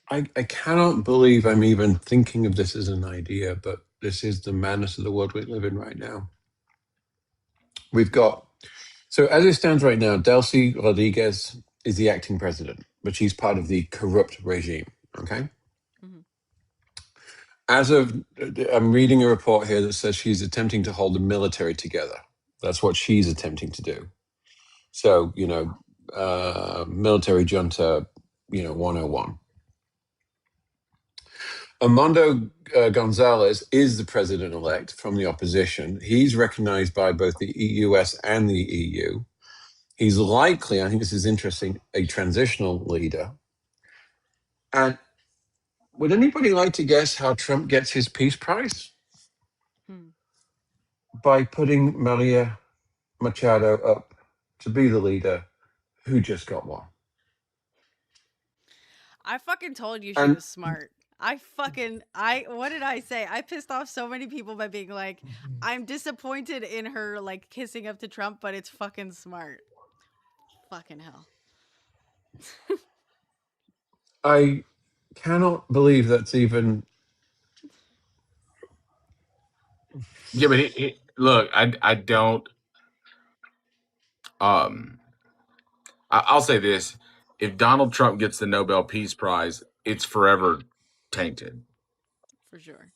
I cannot believe I'm even thinking of this as an idea, but this is the madness of the world we live in right now. So as it stands right now, Delcy Rodriguez is the acting president, but she's part of the corrupt regime, okay? I'm reading a report here that says she's attempting to hold the military together. That's what she's attempting to do. So, military junta, 101. Armando Gonzalez is the president-elect from the opposition. He's recognized by both the US and the EU. He's likely, I think this is interesting, a transitional leader. And would anybody like to guess how Trump gets his Peace Prize? By putting Maria Machado up to be the leader who just got one. I fucking told you she was smart. What did I say? I pissed off so many people by being like, I'm disappointed in her like kissing up to Trump, but it's fucking smart. Fucking hell. I cannot believe that's even. Yeah, but look, I don't. I'll say this: if Donald Trump gets the Nobel Peace Prize, it's forever tainted. For sure.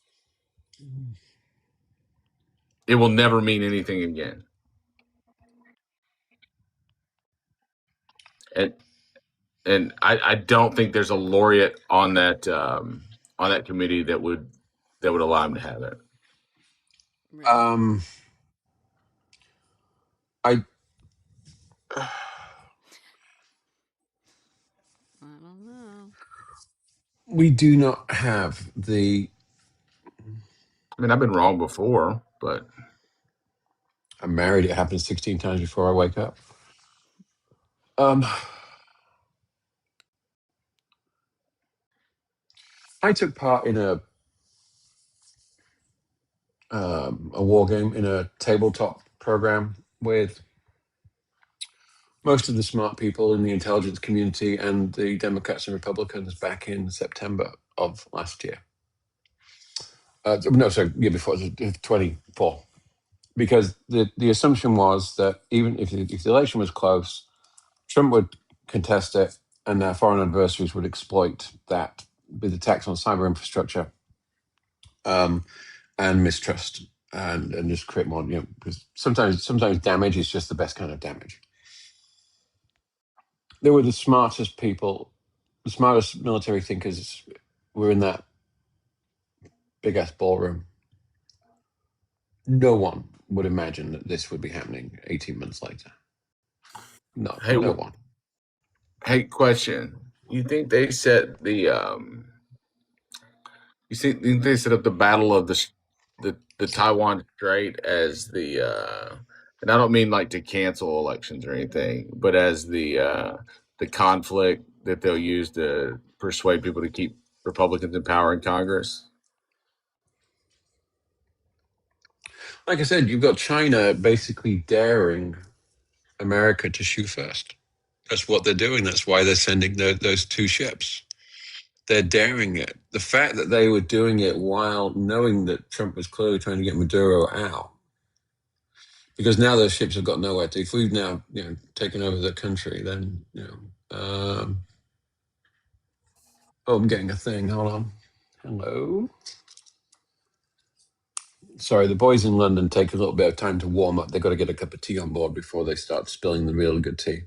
It will never mean anything again. And I don't think there's a laureate on that committee that would allow him to have it. Right. I don't know. We do not have the. I mean, I've been wrong before, but I'm married. It happens 16 times before I wake up. I took part in a war game in a tabletop program with most of the smart people in the intelligence community and the Democrats and Republicans back in September of last year. Year before, 24. Because the assumption was that even if the election was close, Trump would contest it, and their foreign adversaries would exploit that with attacks on cyber infrastructure and mistrust, and just create more. Because sometimes damage is just the best kind of damage. They were the smartest people, the smartest military thinkers were in that big ass ballroom. No one would imagine that this would be happening 18 months later. No one. Hey, question. You think they set the you think they set up the battle of the Taiwan Strait as the and I don't mean like to cancel elections or anything, but as the conflict that they'll use to persuade people to keep Republicans in power in Congress? Like I said, you've got China basically daring America to shoot first. That's what they're doing. That's why they're sending those two ships. They're daring it. The fact that they were doing it while knowing that Trump was clearly trying to get Maduro out, because now those ships have got nowhere to. If we've now taken over the country, then I'm getting a thing. Hold on. Hello. Sorry, the boys in London take a little bit of time to warm up. They've got to get a cup of tea on board before they start spilling the real good tea.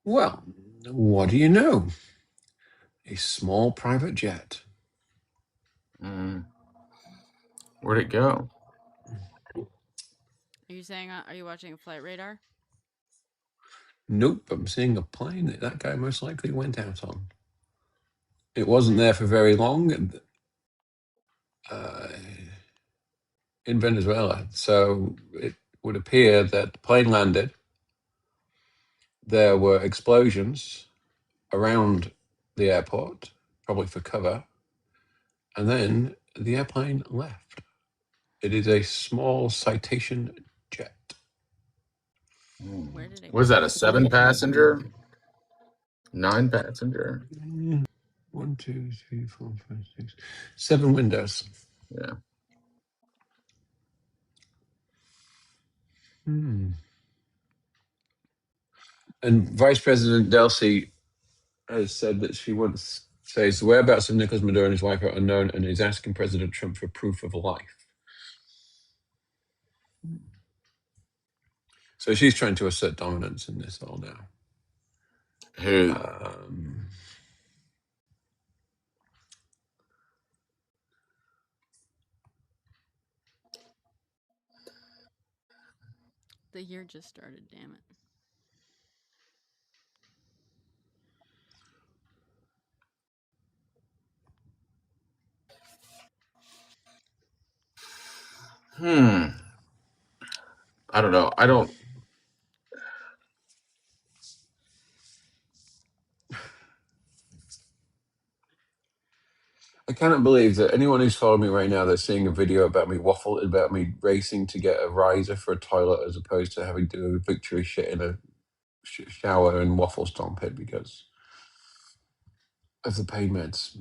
Well, what do you know? A small private jet. Where'd it go? Are you saying? Are you watching Flight Radar? Nope, I'm seeing a plane that guy most likely went out on. It wasn't there for very long in Venezuela, so it would appear that the plane landed. There were explosions around the airport, probably for cover, and then the airplane left. It is a small citation jet. Where did it Was go? that a 7-passenger? 9-passenger? 1, 2, 3, 4, 5, 6, 7 windows. Yeah. And Vice President Delcy has said that she wants says the whereabouts of Nicolas Maduro and his wife are unknown, and is asking President Trump for proof of life. So she's trying to assert dominance in this all now. Who? The year just started, damn it. I don't know. I cannot believe that anyone who's following me right now, they're seeing a video about me about me racing to get a riser for a toilet as opposed to having to do a victory shit in a shower and waffle stomp it because of the pain meds.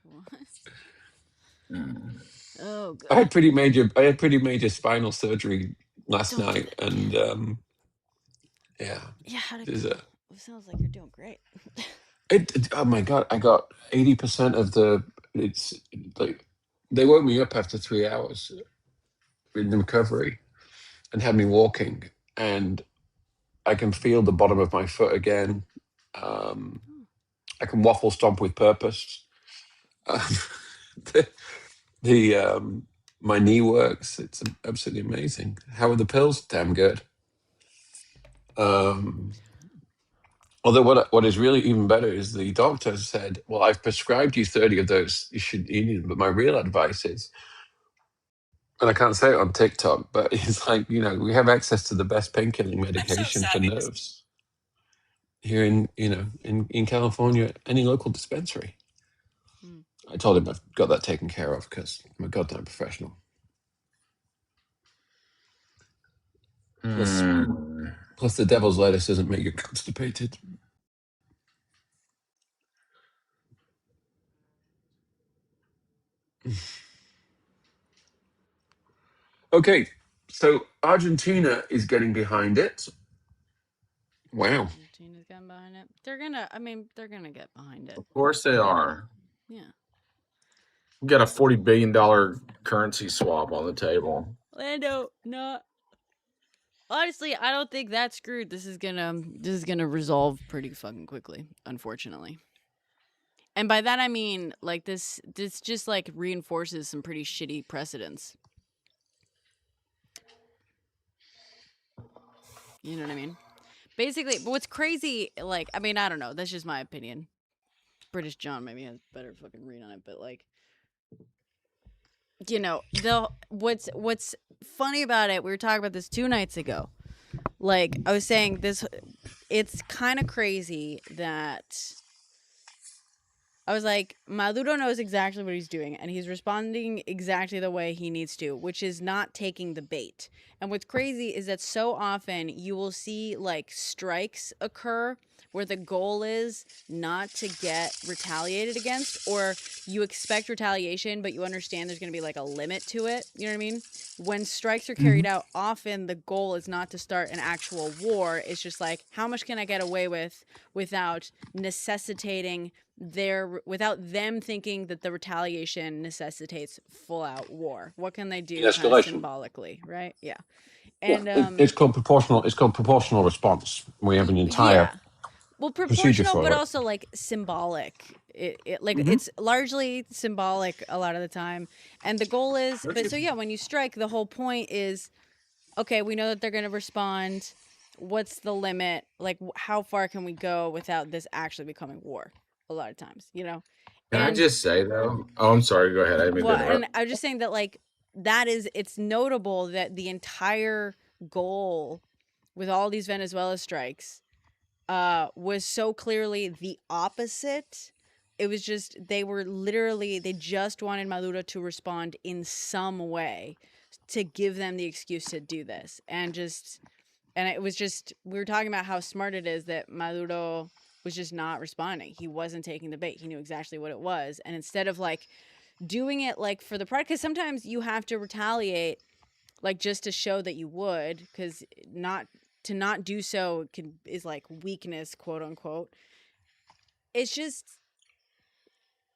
What? Hmm. Oh, God. I had pretty major spinal surgery last night, and yeah. How'd it There's go? It sounds like you're doing great. Oh my God, I got 80% of the. It's like they woke me up after 3 hours in the recovery and had me walking, and I can feel the bottom of my foot again. I can waffle stomp with purpose. My knee works. It's absolutely amazing. How are the pills? Damn good. Although what is really even better is the doctor said, well, I've prescribed you 30 of those. You need them. But my real advice is, and I can't say it on TikTok, but it's like, we have access to the best painkilling medication for nerves here in California, any local dispensary. I told him I've got that taken care of because I'm a goddamn professional. Plus the devil's lettuce doesn't make you constipated. Okay, so Argentina is getting behind it. Wow. Argentina's getting behind it. They're gonna get behind it. Of course they are. Yeah. We got a $40 billion currency swap on the table. Lando, not. Honestly, I don't think that's screwed. This is gonna resolve pretty fucking quickly, unfortunately. And by that I mean, like, this just like reinforces some pretty shitty precedents. You know what I mean? Basically, but what's crazy, like, I don't know, that's just my opinion. British John maybe has better fucking read on it, but like, what's funny about it, we were talking about this 2 nights ago. Like, I was saying this, it's kind of crazy that I was like, Maduro knows exactly what he's doing, and he's responding exactly the way he needs to, which is not taking the bait. And what's crazy is that so often you will see, like, strikes occur where the goal is not to get retaliated against, or you expect retaliation, but you understand there's going to be, like, a limit to it. You know what I mean? When strikes are carried out, often the goal is not to start an actual war. It's just like, how much can I get away with without necessitating without them thinking that the retaliation necessitates full-out war? What can they do kind of symbolically, right? Yeah. And it's called proportional response. We have an entire proportional, but also like symbolic. It's largely symbolic a lot of the time, and the goal is. But so yeah, when you strike, the whole point is, okay, we know that they're going to respond. What's the limit? Like, how far can we go without this actually becoming war? A lot of times, Can I just say though? Oh, I'm sorry. Go ahead. I didn't mean to interrupt. And I was just saying that, like, it's notable that the entire goal with all these Venezuela strikes was so clearly the opposite. It was just, they just wanted Maduro to respond in some way to give them the excuse to do this. And it was just, we were talking about how smart it is that Maduro was just not responding. He wasn't taking the bait. He knew exactly what it was. And instead of, like, doing it, like, for the pride, because sometimes you have to retaliate, like, just to show that you would, because not to not do so is like weakness, quote unquote. It's just,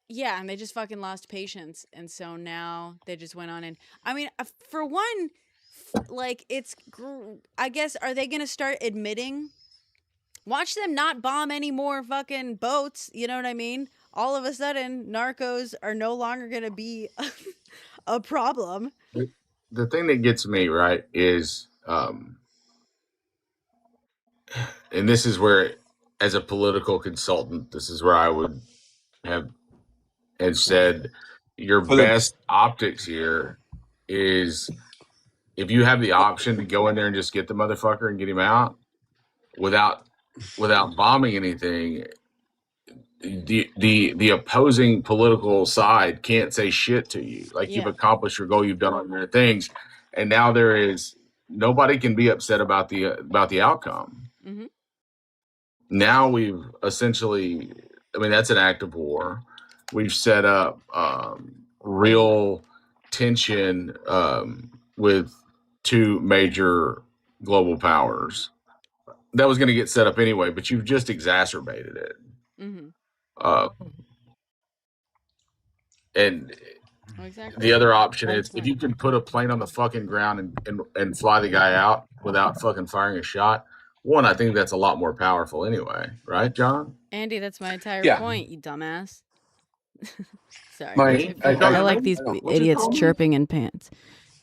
yeah, and they just fucking lost patience, and so now they just went on and, I mean, for one, like, I guess, are they gonna start admitting? Watch them not bomb any more fucking boats, you know what I mean? All of a sudden, narcos are no longer gonna be a problem. The thing that gets me, right, is, and this is where, as a political consultant, this is where I would have said your best optics here is if you have the option to go in there and just get the motherfucker and get him out without bombing anything, the opposing political side can't say shit to you. Like, you've accomplished your goal, you've done all your things, and now there is nobody can be upset about the outcome. Mm-hmm. Now we've essentially, I mean, that's an act of war. We've set up real tension with two major global powers. That was going to get set up anyway, but you've just exacerbated it. Mm-hmm. And the other option is, if you can put a plane on the fucking ground and fly the guy out without fucking firing a shot, one, I think that's a lot more powerful anyway. Right, John? Andy, that's my entire point, you dumbass. Sorry. I like these idiots chirping in pants.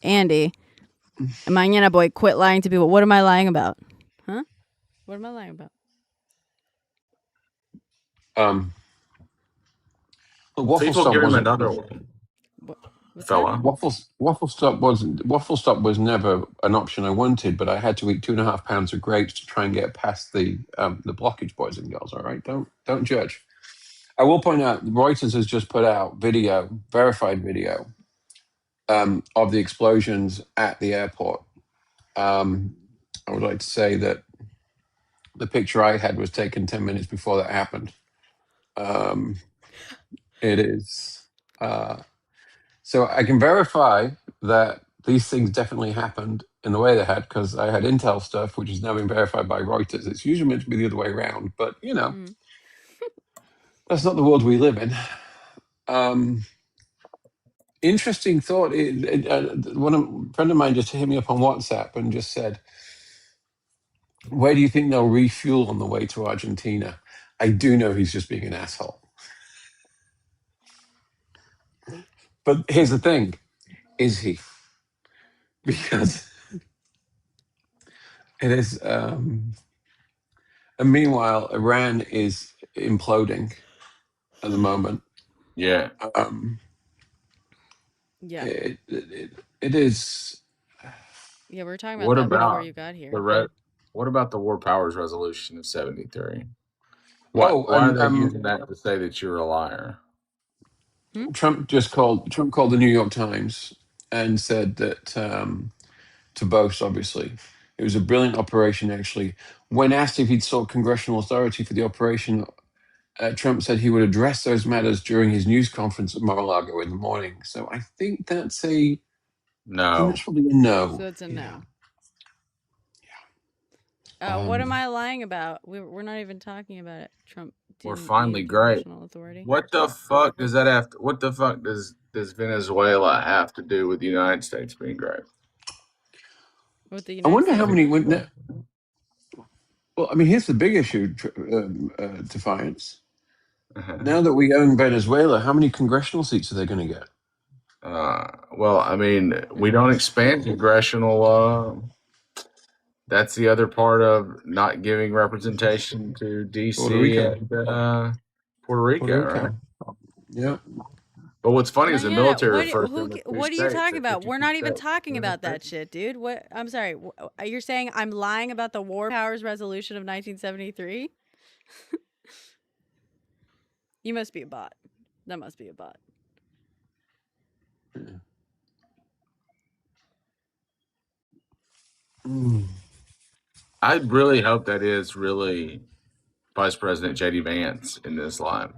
Andy, mañana boy, quit lying to people. What am I lying about? Huh? What am I lying about? Waffle Stop give him wasn't another one. Fella. Waffle Stop was never an option I wanted, but I had to eat 2.5 pounds of grapes to try and get past the blockage, boys and girls. All right, don't judge. I will point out, Reuters has just put out verified video of the explosions at the airport. I would like to say that the picture I had was taken 10 minutes before that happened. It is. So I can verify that these things definitely happened in the way they had, because I had intel stuff, which has now been verified by Reuters. It's usually meant to be the other way around, but, you know, that's not the world we live in. Interesting thought. One friend of mine just hit me up on WhatsApp and just said, where do you think they'll refuel on the way to Argentina? I do know he's just being an asshole. But here's the thing. Is he? Because it is... and meanwhile, Iran is imploding at the moment. Yeah. Yeah. It is... Yeah, we were talking about that before you got here. What about the War Powers Resolution of 73? Why are they using that to say that you're a liar? Trump called the New York Times and said that, to boast, obviously, it was a brilliant operation, actually. When asked if he'd sought congressional authority for the operation, Trump said he would address those matters during his news conference at Mar-a-Lago in the morning. So I think that's a no. I think that's probably a no. So it's a no. What am I lying about? We're not even talking about it. Trump. We're finally great. What the fuck does that have? What the fuck does Venezuela have to do with the United States being great? With the I wonder how many went. Well, I mean, here's the big issue, Defiance. Now that we own Venezuela, how many congressional seats are they going to get? Well, I mean, we don't expand congressional. That's the other part of not giving representation to D.C. and Puerto Rico, right? Yeah. But what's funny is the military what are you talking about? We're not even talking about that shit, dude. What? I'm sorry. You're saying I'm lying about the War Powers Resolution of 1973? You must be a bot. That must be a bot. I really hope that is really Vice President J.D. Vance in this line.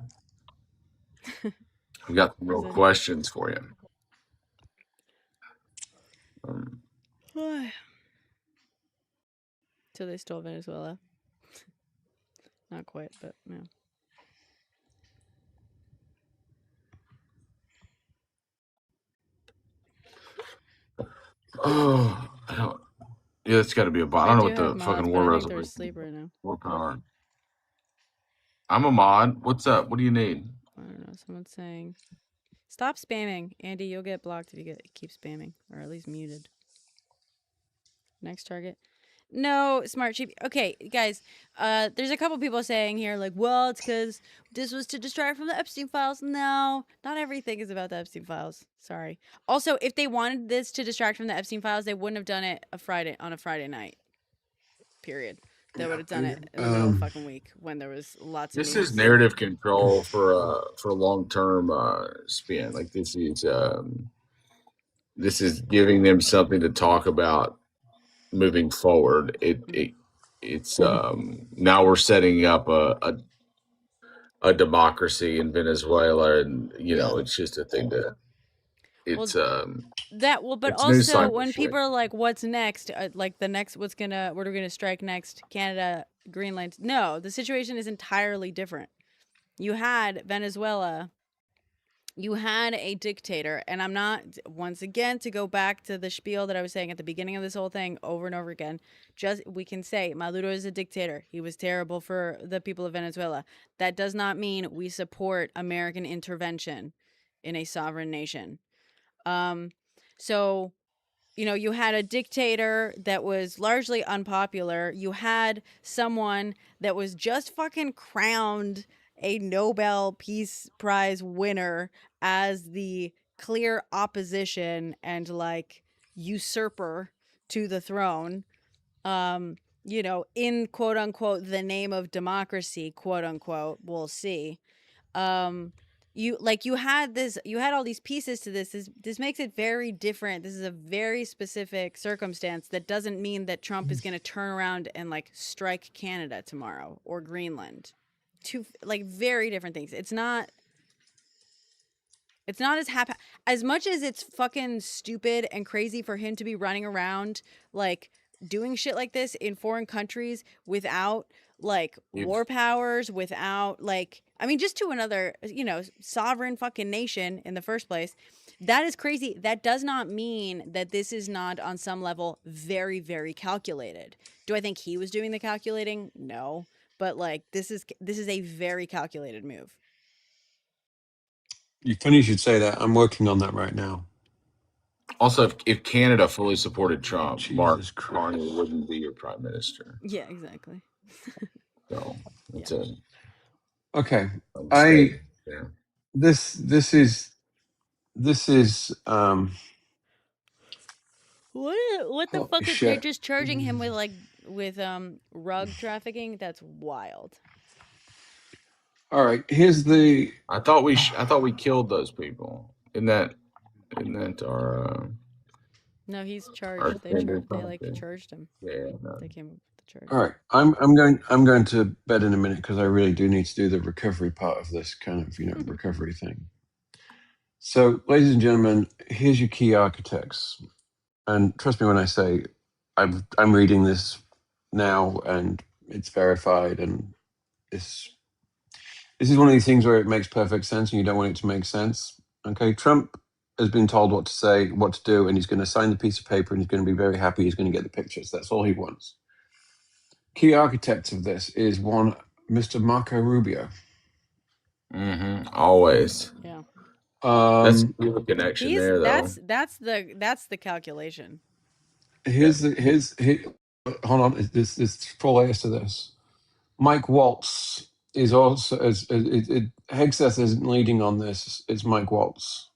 I've got some real questions for you. Till they stole Venezuela. Not quite, but yeah. Oh, yeah, it's got to be a bot. I don't know what the fucking war but I think they're resolution. asleep right now. War power. I'm a mod. What's up? What do you need? I don't know. Someone's saying, "Stop spamming, Andy. You'll get blocked if you keep spamming, or at least muted." Next target. No, smart cheap. Okay, guys. There's a couple people saying here, like, well, it's because this was to distract from the Epstein files. No, not everything is about the Epstein files. Sorry. Also, if they wanted this to distract from the Epstein files, they wouldn't have done it on a Friday night. Period. They would have done it in the middle of the fucking week when there was lots of This news. is narrative control for long-term spin. Like this is giving them something to talk about moving forward. It's now we're setting up a democracy in Venezuela, and you know it's just a thing to. It's but it's news also cycle when shit. people are like, "What's next?" Like the next, what are we gonna strike next? Canada, Greenland? No, the situation is entirely different. You had Venezuela. You had a dictator, and I'm not, once again, to go back to the spiel that I was saying at the beginning of this whole thing over and over again, we can say Maduro is a dictator. He was terrible for the people of Venezuela. That does not mean we support American intervention in a sovereign nation. So, you know, you had a dictator that was largely unpopular. You had someone that was just fucking crowned a Nobel Peace Prize winner as the clear opposition and like usurper to the throne. You know, in quote unquote the name of democracy, quote unquote, we'll see. You had all these pieces to this makes it very different. This is a very specific circumstance that doesn't mean that Trump is going to turn around and like strike Canada tomorrow or Greenland. Two like very different things. It's not as much as it's fucking stupid and crazy for him to be running around like doing shit like this in foreign countries without like war powers, without like, I mean, just to another, you know, sovereign fucking nation in the first place. That is crazy. That does not mean that this is not on some level very, very calculated. Do I think he was doing the calculating? No. But like this is a very calculated move. Funny you should say that. I'm working on that right now. Also, if Canada fully supported Trump, Mark Carney wouldn't be your prime minister. Yeah, exactly. So it's okay. Yeah. This is what the fuck is they're just charging him with rug trafficking? That's wild. All right, here's the. I thought we killed those people. Isn't that our? No, he's charged. They charged him. Yeah, no. They came up with the charge. All right, I'm going to bed in a minute because I really do need to do the recovery part of this kind of recovery thing. So, ladies and gentlemen, here's your key architects, and trust me when I say I'm reading this now and it's verified, and this is one of these things where it makes perfect sense and you don't want it to make sense. Okay, Trump has been told what to say, what to do, and he's going to sign the piece of paper and he's going to be very happy. He's going to get the pictures. That's all he wants. Key architect of this is one Mr. Marco Rubio. Always. Yeah. That's a connection there, though. That's the calculation. Hold on. There's 4 layers to this. Mike Waltz is also Hegseth isn't leading on this. It's Mike Waltz.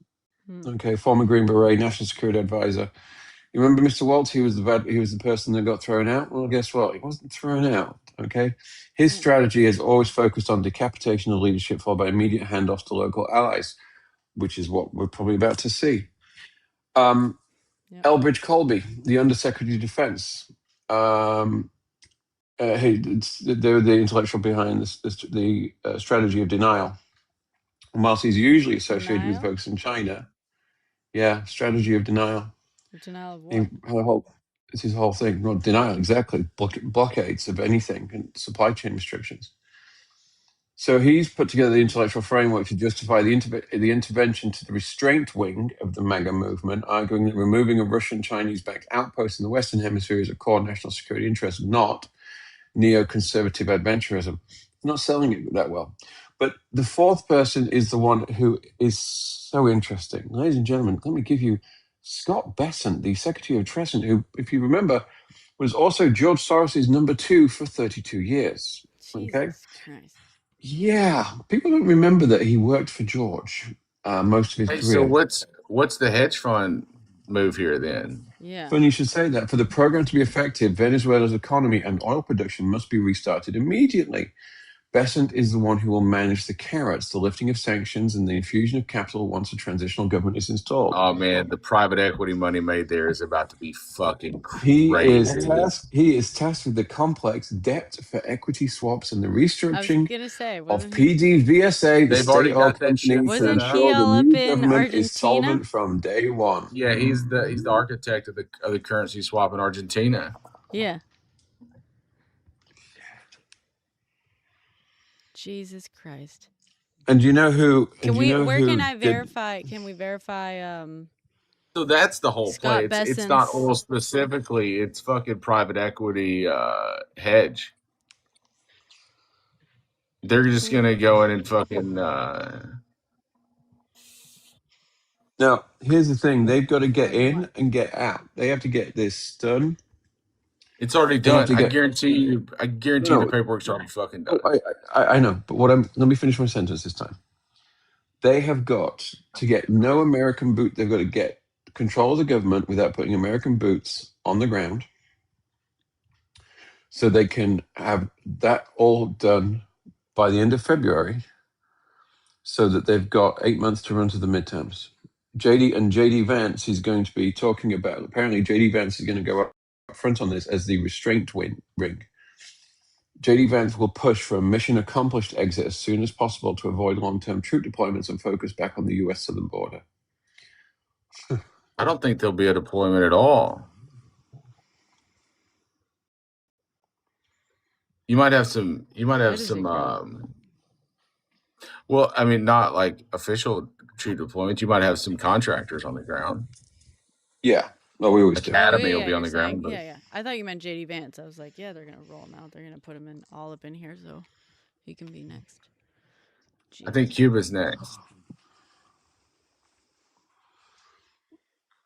Okay, former Green Beret, National Security Advisor. You remember Mr. Waltz? He was the person that got thrown out. Well, guess what? He wasn't thrown out. Okay, his strategy is always focused on decapitation of leadership, followed by immediate handoffs to local allies, which is what we're probably about to see. Elbridge Colby, the Undersecretary of Defense. They're the intellectual behind the strategy of denial. And whilst he's usually associated with folks in China, strategy of denial. Denial of what? It's his whole thing. Not denial, exactly. Blockades of anything and supply chain restrictions. So he's put together the intellectual framework to justify the intervention to the restraint wing of the MAGA movement, arguing that removing a Russian Chinese-backed outpost in the Western Hemisphere is a core national security interest, not neoconservative adventurism. Not selling it that well. But the fourth person is the one who is so interesting. Ladies and gentlemen, let me give you Scott Bessent, the Secretary of Treasury, who, if you remember, was also George Soros's number 2 for 32 years. Jesus Christ. Yeah, people don't remember that he worked for George most of his career. So what's the hedge fund move here then? Yeah. Funny you should say that. For the program to be effective, Venezuela's economy and oil production must be restarted immediately. Bessent is the one who will manage the carrots, the lifting of sanctions, and the infusion of capital once a transitional government is installed. Oh man, the private equity money made there is about to be fucking crazy. He is tasked with the complex debt for equity swaps and the restructuring of PDVSA, the state oil company, to ensure the new government is solvent from day one. Yeah, he's the architect of the currency swap in Argentina. Yeah. Jesus Christ. And you know who? Can we verify? So that's the whole Scott play. It's not oil specifically. It's fucking private equity hedge. They're just gonna go in and fucking. Now, here's the thing: they've got to get in and get out. They have to get this done. It's already done. I guarantee you. The paperwork's already fucking done. I know, but let me finish my sentence this time. They have got to get no American boot. They've got to get control of the government without putting American boots on the ground, so they can have that all done by the end of February, so that they've got 8 months to run to the midterms. JD Vance is going to be talking about. Apparently, JD Vance is going to go up front on this as the restraint ring. JD Vance will push for a mission-accomplished exit as soon as possible to avoid long-term troop deployments and focus back on the U.S. southern border. I don't think there'll be a deployment at all. You might have some. Well, I mean, not like official troop deployments. You might have some contractors on the ground. Yeah. No, we always do. Academy will be on the ground. But... Yeah. I thought you meant JD Vance. I was like, yeah, they're gonna roll him out. They're gonna put him all up in here, so he can be next. Jeez. I think Cuba's next.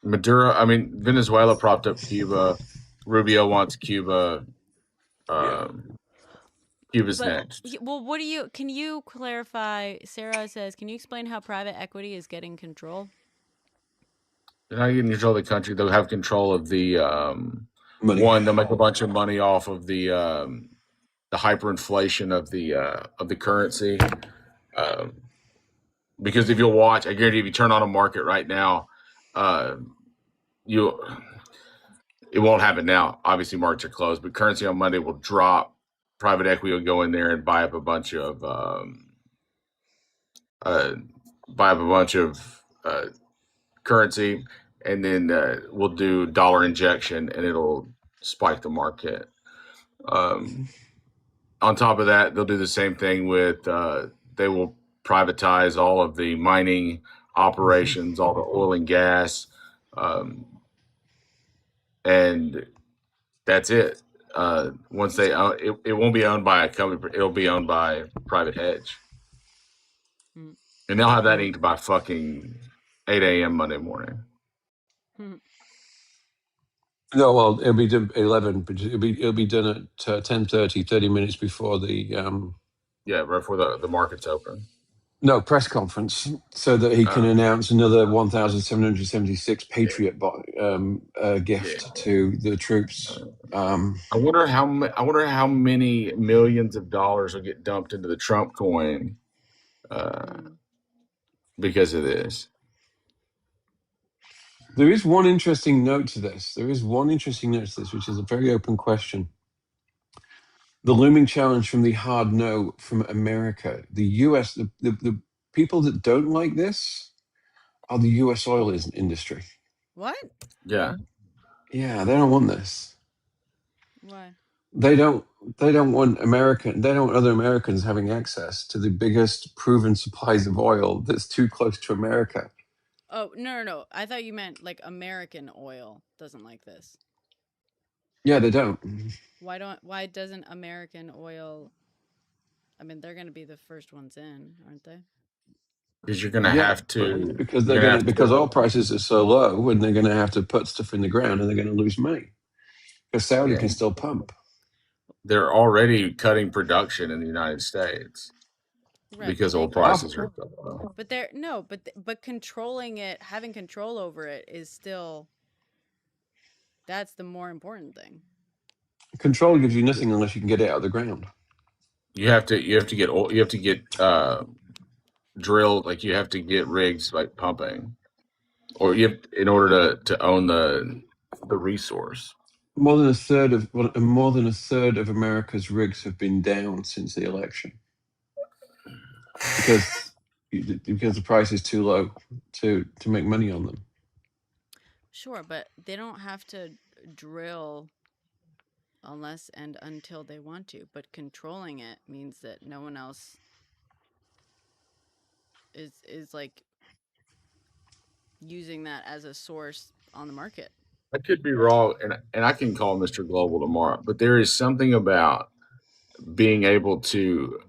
Venezuela propped up Cuba. Rubio wants Cuba. Cuba's next. Well, can you clarify? Sarah says, can you explain how private equity is getting control? They're not getting control of the country. They'll have control of the one. They'll make a bunch of money off of the hyperinflation of the currency. Because if you'll watch, I guarantee if you turn on a market right now, it won't happen now. Obviously, markets are closed, but currency on Monday will drop. Private equity will go in there and buy up a bunch of currency, and then we'll do dollar injection, and it'll spike the market. On top of that, they'll do the same thing with they will privatize all of the mining operations, all the oil and gas, and that's it. Once they own it won't be owned by a company, it'll be owned by private hedge. And they'll have that inked by fucking 8 a.m. Monday morning. No, well, it'll be 11, but it'll be done at 10:30, 30 minutes before the right before the markets open. No, press conference, so that he can announce another 1,776 Patriot gift to the troops. I wonder how many millions of dollars will get dumped into the Trump coin because of this. There is one interesting note to this. Which is a very open question. The looming challenge from the hard no from America. The U.S., the people that don't like this are the U.S. oil industry. What? Yeah. Yeah, they don't want this. Why? They don't want other Americans having access to the biggest proven supplies of oil that's too close to America. Oh, no. I thought you meant like American oil doesn't like this. Yeah, they don't. Why doesn't American oil? I mean, they're going to be the first ones in, aren't they? Because you're going to have to. Because oil prices are so low, and they're going to have to put stuff in the ground, and they're going to lose money. Because Saudi can still pump. They're already cutting production in the United States because oil prices are low. But but controlling it, having control over it is still, that's the more important thing. Control gives you nothing unless you can get it out of the ground. You have to get drilled, like you have to get rigs like pumping, or you have, in order to own the resource. More than a third of America's rigs have been down since the election because the price is too low to make money on them. Sure, but they don't have to drill unless and until they want to. But controlling it means that no one else is like using that as a source on the market. I could be wrong, and I can call Mr. Global tomorrow, but there is something about being able to.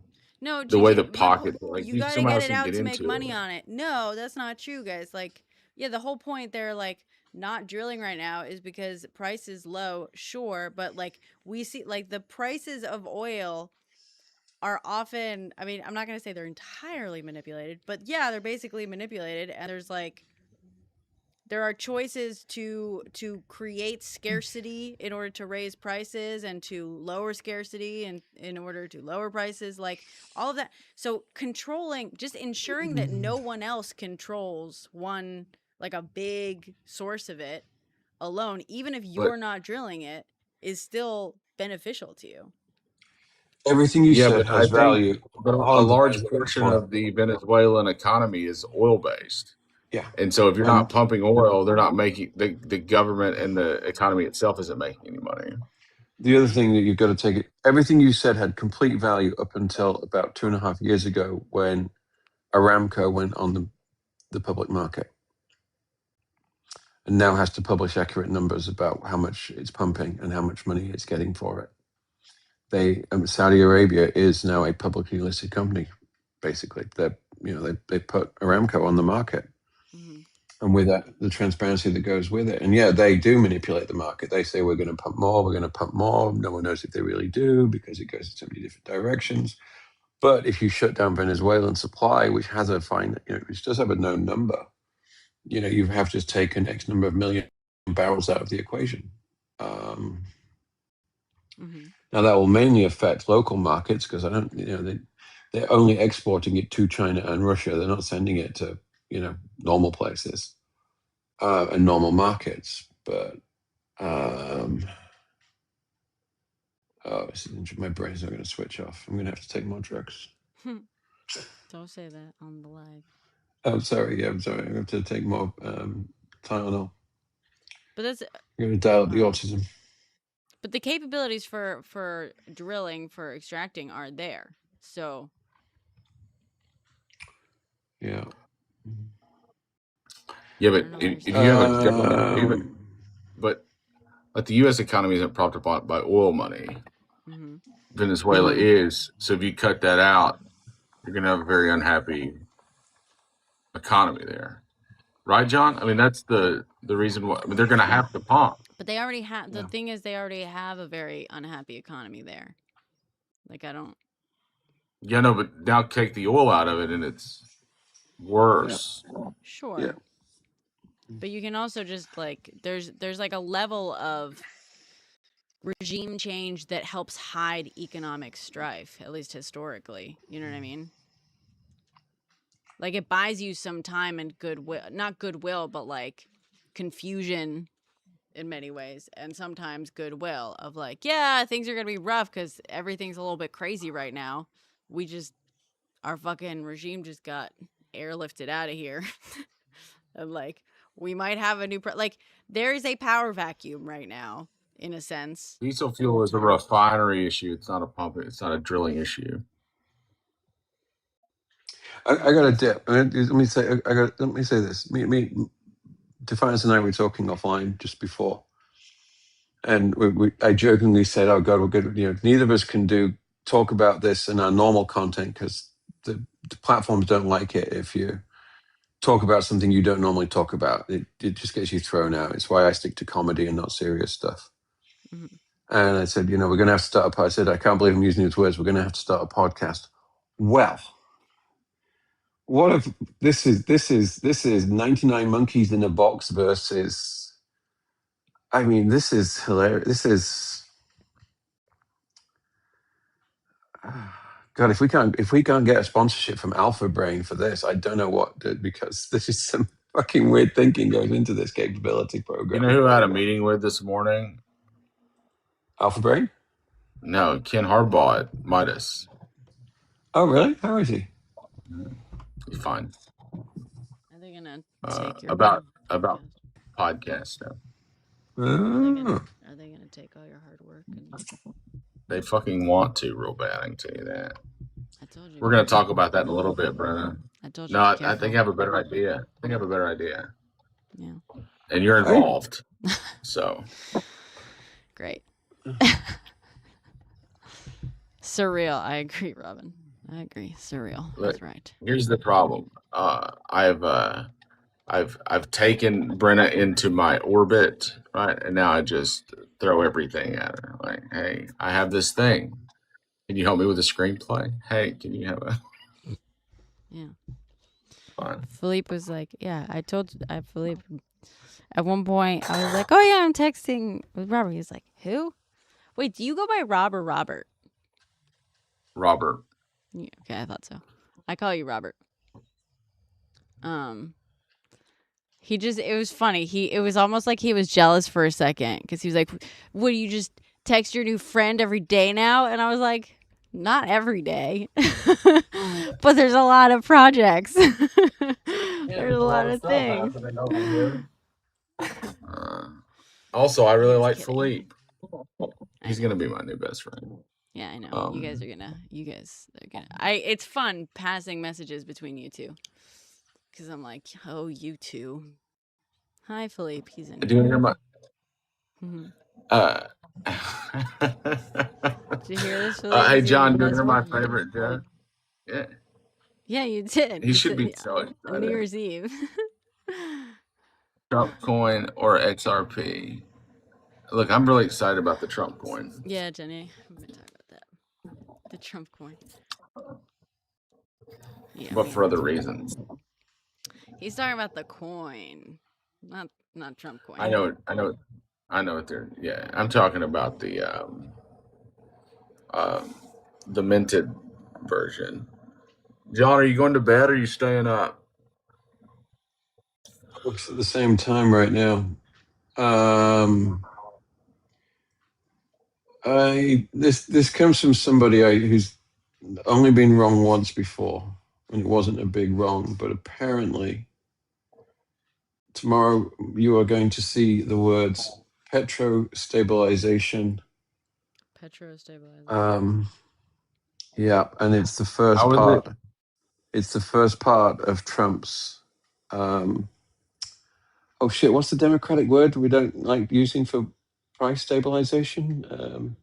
No, the way the pocket, like you gotta get it out to make money on it. No, that's not true, guys. Like, yeah, the whole point they're like not drilling right now is because price is low, sure, but like we see like the prices of oil are often, I mean, I'm not gonna say they're entirely manipulated, but yeah, they're basically manipulated, and there's like there are choices to create scarcity in order to raise prices and to lower scarcity and in order to lower prices, like all of that. So controlling, just ensuring that no one else controls one, like a big source of it alone, even if you're not drilling it, is still beneficial to you. Everything you said has value. But a large portion of the Venezuelan economy is oil based. Yeah. And so if you're not pumping oil, they're not making, the government and the economy itself isn't making any money. The other thing that you've got to take it, everything you said had complete value up until about 2.5 years ago when Aramco went on the public market and now has to publish accurate numbers about how much it's pumping and how much money it's getting for it. Saudi Arabia is now a publicly listed company. Basically, they put Aramco on the market, and with that, the transparency that goes with it. And yeah, they do manipulate the market. They say we're going to pump more. We're going to pump more. No one knows if they really do because it goes in so many different directions. But if you shut down Venezuelan supply, which has which does have a known number, you have just taken X number of million barrels out of the equation. Now that will mainly affect local markets because they're only exporting it to China and Russia. They're not sending it to normal places and normal markets. But my brain's not going to switch off. I'm going to have to take more drugs. Don't say that on the live. I'm sorry. Yeah, I'm sorry. I have to take more Tylenol. But that's. I'm going to dial up the autism. But the capabilities for drilling, for extracting, are there. So. Yeah. Yeah, but if you have a government, but the U.S. economy isn't propped up by oil money. Venezuela is. So if you cut that out, you're going to have a very unhappy economy there. Right, John? I mean, that's the reason why. I mean, they're going to have to pump. But they already have, the thing is, they already have a very unhappy economy there. Like, I don't. Yeah, no, but now take the oil out of it and it's worse. Yeah. Sure. Yeah. But you can also just, like, there's like a level of regime change that helps hide economic strife, at least historically. You know what I mean? Like, it buys you some time and goodwill, not goodwill, but like confusion in many ways, and sometimes goodwill of like, yeah, things are gonna be rough because everything's a little bit crazy right now. Our fucking regime just got airlifted out of here. And like, we might have a new like there is a power vacuum right now, in a sense. Diesel fuel is a refinery issue. It's not a pump. It's not a drilling issue. I got a dip. Let me say this. Me, Defiance and I were talking offline just before, and I jokingly said, "Oh God, we're good. You know, neither of us can talk about this in our normal content because the platforms don't like it if you talk about something you don't normally talk about. It just gets you thrown out. It's why I stick to comedy and not serious stuff." Mm-hmm. And I said, we're going to have to start I said, I can't believe I'm using these words. We're going to have to start a podcast. Well, what if this is 99 Monkeys in a Box versus, I mean, this is hilarious. This is, God, if we can't get a sponsorship from Alpha Brain for this, I don't know what, because this is some fucking weird thinking goes into this capability program. You know who I had a meeting with this morning? Alpha Brain? No, Ken Harbaugh at Midas. Oh, really? How is he? He's fine. Are they gonna take your about podcast stuff? Are they gonna take all your hard work? They fucking want to real bad. I can tell you that. I told you. We're gonna talk about that in a little bit, Brenna. I told you. No, I think I have a better idea. Yeah. And you're involved. So. Great. Surreal. I agree, Robin. I agree. Surreal. That's right. Here's the problem. I've taken Brenna into my orbit, right? And now I just throw everything at her. Like, hey, I have this thing. Can you help me with a screenplay? Hey, can you have a? Yeah. Fine. Philippe was like, yeah, Philippe. At one point, I was like, oh yeah, I'm texting with Robert. He's like, who? Wait, do you go by Rob or Robert? Robert. Yeah, okay, I thought so. I call you Robert. It was funny. It was almost like he was jealous for a second because he was like, what, do you just text your new friend every day now? And I was like, not every day, but there's a lot of projects. There's a lot of things. Also, I really like Philippe. He's going to be my new best friend. Yeah, I know. You guys are gonna. It's fun passing messages between you two. Because I'm like, oh, you two. Hi, Philippe. He's in. Do you hear my? Did you hear this, Philippe? Hey, John, do you hear my favorite joke? Yeah. Yeah, you did. He should be so excited. On New Year's Eve. Trump coin or XRP? Look, I'm really excited about the Trump coin. Yeah, Jenny. I'm going to talk about that. The Trump coin. Yeah, but for other reasons. He's talking about the coin, not Trump coin. I know what they're. Yeah, I'm talking about the minted version. John, are you going to bed or are you staying up? Looks at the same time right now. This comes from somebody who's only been wrong once before, and it wasn't a big wrong, but apparently tomorrow you are going to see the words petrostabilization. Petrostabilization. Yeah, and it's the first part. It's the first part of Trump's. Oh shit! What's the Democratic word we don't like using for price stabilization?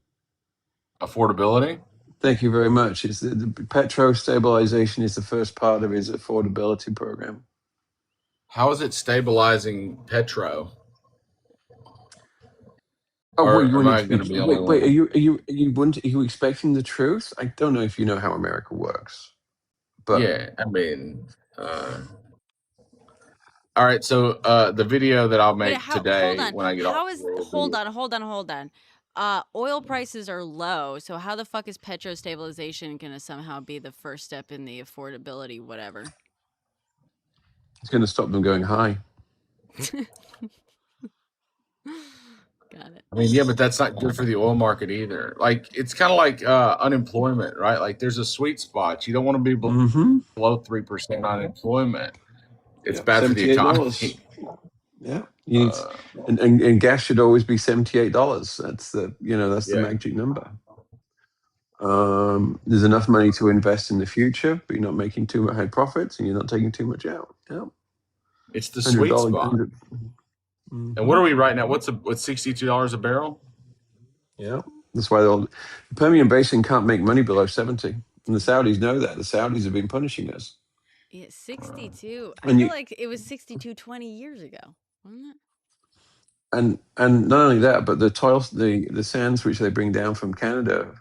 Affordability. Thank you very much. It's the petrostabilization is the first part of his affordability program. How is it stabilizing petro? Oh, are you expecting the truth? I don't know if you know how America works. But yeah, I mean, all right. So the video that I'll make today when I get off. Hold on. Oil prices are low, so how the fuck is petrostabilization gonna somehow be the first step in the affordability whatever? It's gonna stop them going high. Got it. I mean, yeah, but that's not good for the oil market either. Like, it's kind of like unemployment, right? Like, there's a sweet spot. You don't want to be below 3% unemployment. It's bad for the economy. Yeah, you need, and gas should always be $78. That's the the magic number. There's enough money to invest in the future, but you're not making too high profits, and you're not taking too much out. Yeah, it's the sweet spot. Mm-hmm. And what are we right now? What's $62 a barrel? Yeah, that's why the Permian Basin can't make money below 70, and the Saudis know that. The Saudis have been punishing us. Yeah, 62. I feel like it was 62 20 years ago, wasn't it? And not only that, but the sands which they bring down from Canada.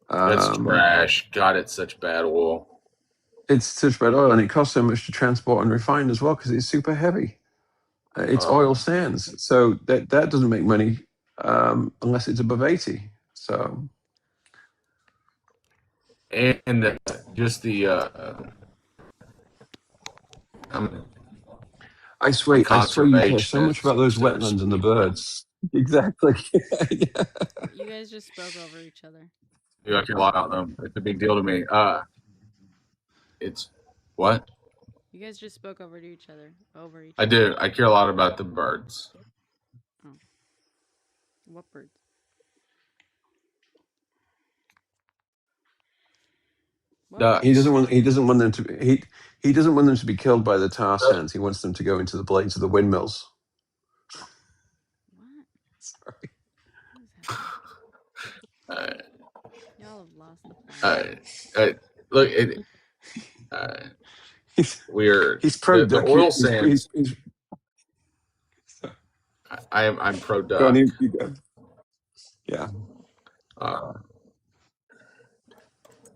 That's trash. God, it's such bad oil. It's such bad oil, and it costs so much to transport and refine as well because it's super heavy. It's oil sands, so that doesn't make money unless it's above 80. So, and I swear you care so much about those wetlands and the birds. Exactly. Yeah. You guys just spoke over each other. Yeah, I care a lot about them. It's a big deal to me. It's what? You guys just spoke over each other. I do. I care a lot about the birds. Oh. What birds? Ducks. He doesn't want them to he doesn't want them to be killed by the tar sands. He wants them to go into the blades of the windmills. What? Sorry. Y'all have lost the plot. Look, we're he's pro duck. The oil sands. I'm pro duck. Go on, you go. Yeah.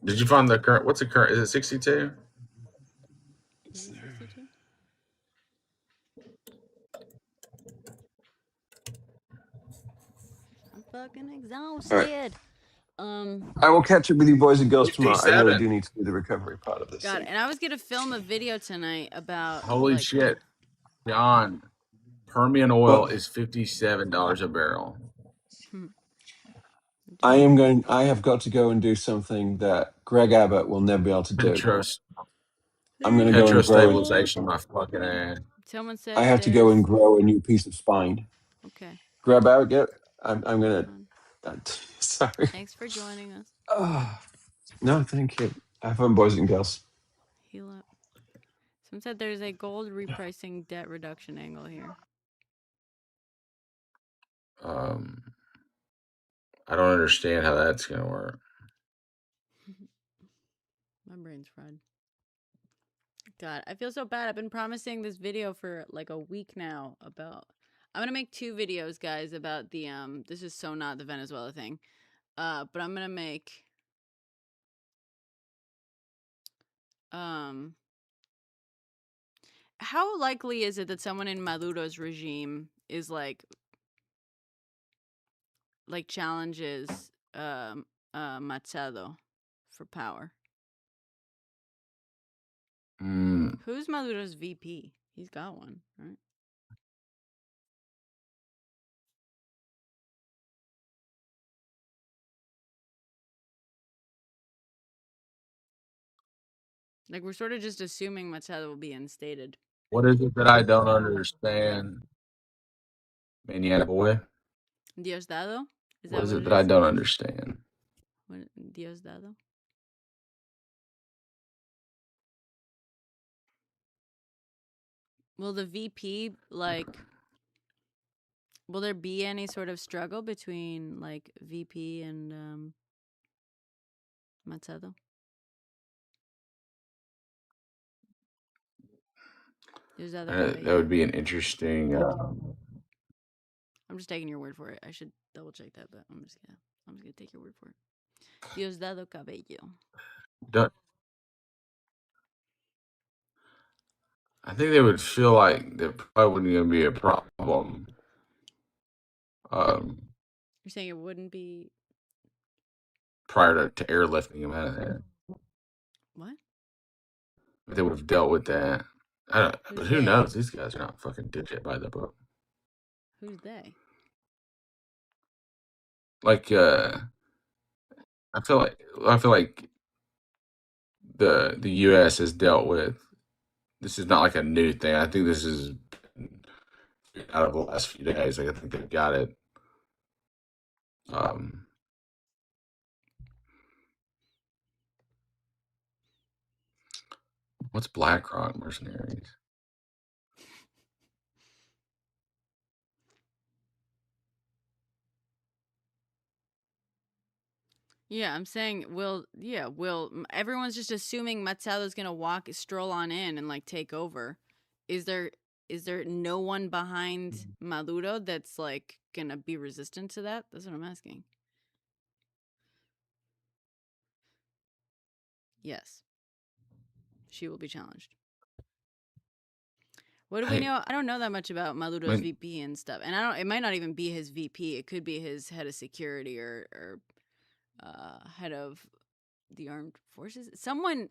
Did you find the current? What's the current? Is it 62? Is it 62? I'm fucking exhausted. Right. I will catch up with you boys and girls tomorrow. I really do need to do the recovery part of this. God, and I was gonna film a video tonight about. Holy shit, John! Permian oil is $57 a barrel. I have got to go and do something that Greg Abbott will never be able to do. I'm going to go and grow stabilization. My fucking ass. Someone said I have to go and grow a new piece of spine. Okay. Greg Abbott, I'm going to. Sorry. Thanks for joining us. No, thank you. Have fun, boys and girls. Heal up. Someone said there's a gold repricing debt reduction angle here. I don't understand how that's going to work. My brain's fried. God, I feel so bad. I've been promising this video for like a week now about... I'm going to make 2 videos, guys, about the... This is so not the Venezuela thing. But I'm going to make... How likely is it that someone in Maduro's regime is like challenges Machado for power? Who's Maduro's VP? He's got one, right? Like, we're sort of just assuming Machado will be instated. What is it that I don't understand? Maniac boy. Diosdado? What is it that I don't understand? What, Diosdado? Will the VP, like... Will there be any sort of struggle between, like, VP and Machado? That would be an interesting... I'm just taking your word for it. I should double check that, but I'm just gonna take your word for it. Diosdado Cabello. I think they would feel like there probably wouldn't even be a problem. You're saying it wouldn't be prior to airlifting him out of there. What? They would have dealt with that. But who knows? These guys are not fucking digit by the book. Who's they? Like, I feel like the U.S. has dealt with. This is not like a new thing. I think this is out of the last few days. Like, I think they've got it. What's BlackRock mercenaries? Yeah, I'm saying, everyone's just assuming Matsado's gonna stroll on in and like take over. Is there no one behind Maduro that's like gonna be resistant to that? That's what I'm asking. Yes. She will be challenged. What do we know? I don't know that much about Maduro's VP and stuff. And it might not even be his VP. It could be his head of security or head of the armed forces. Someone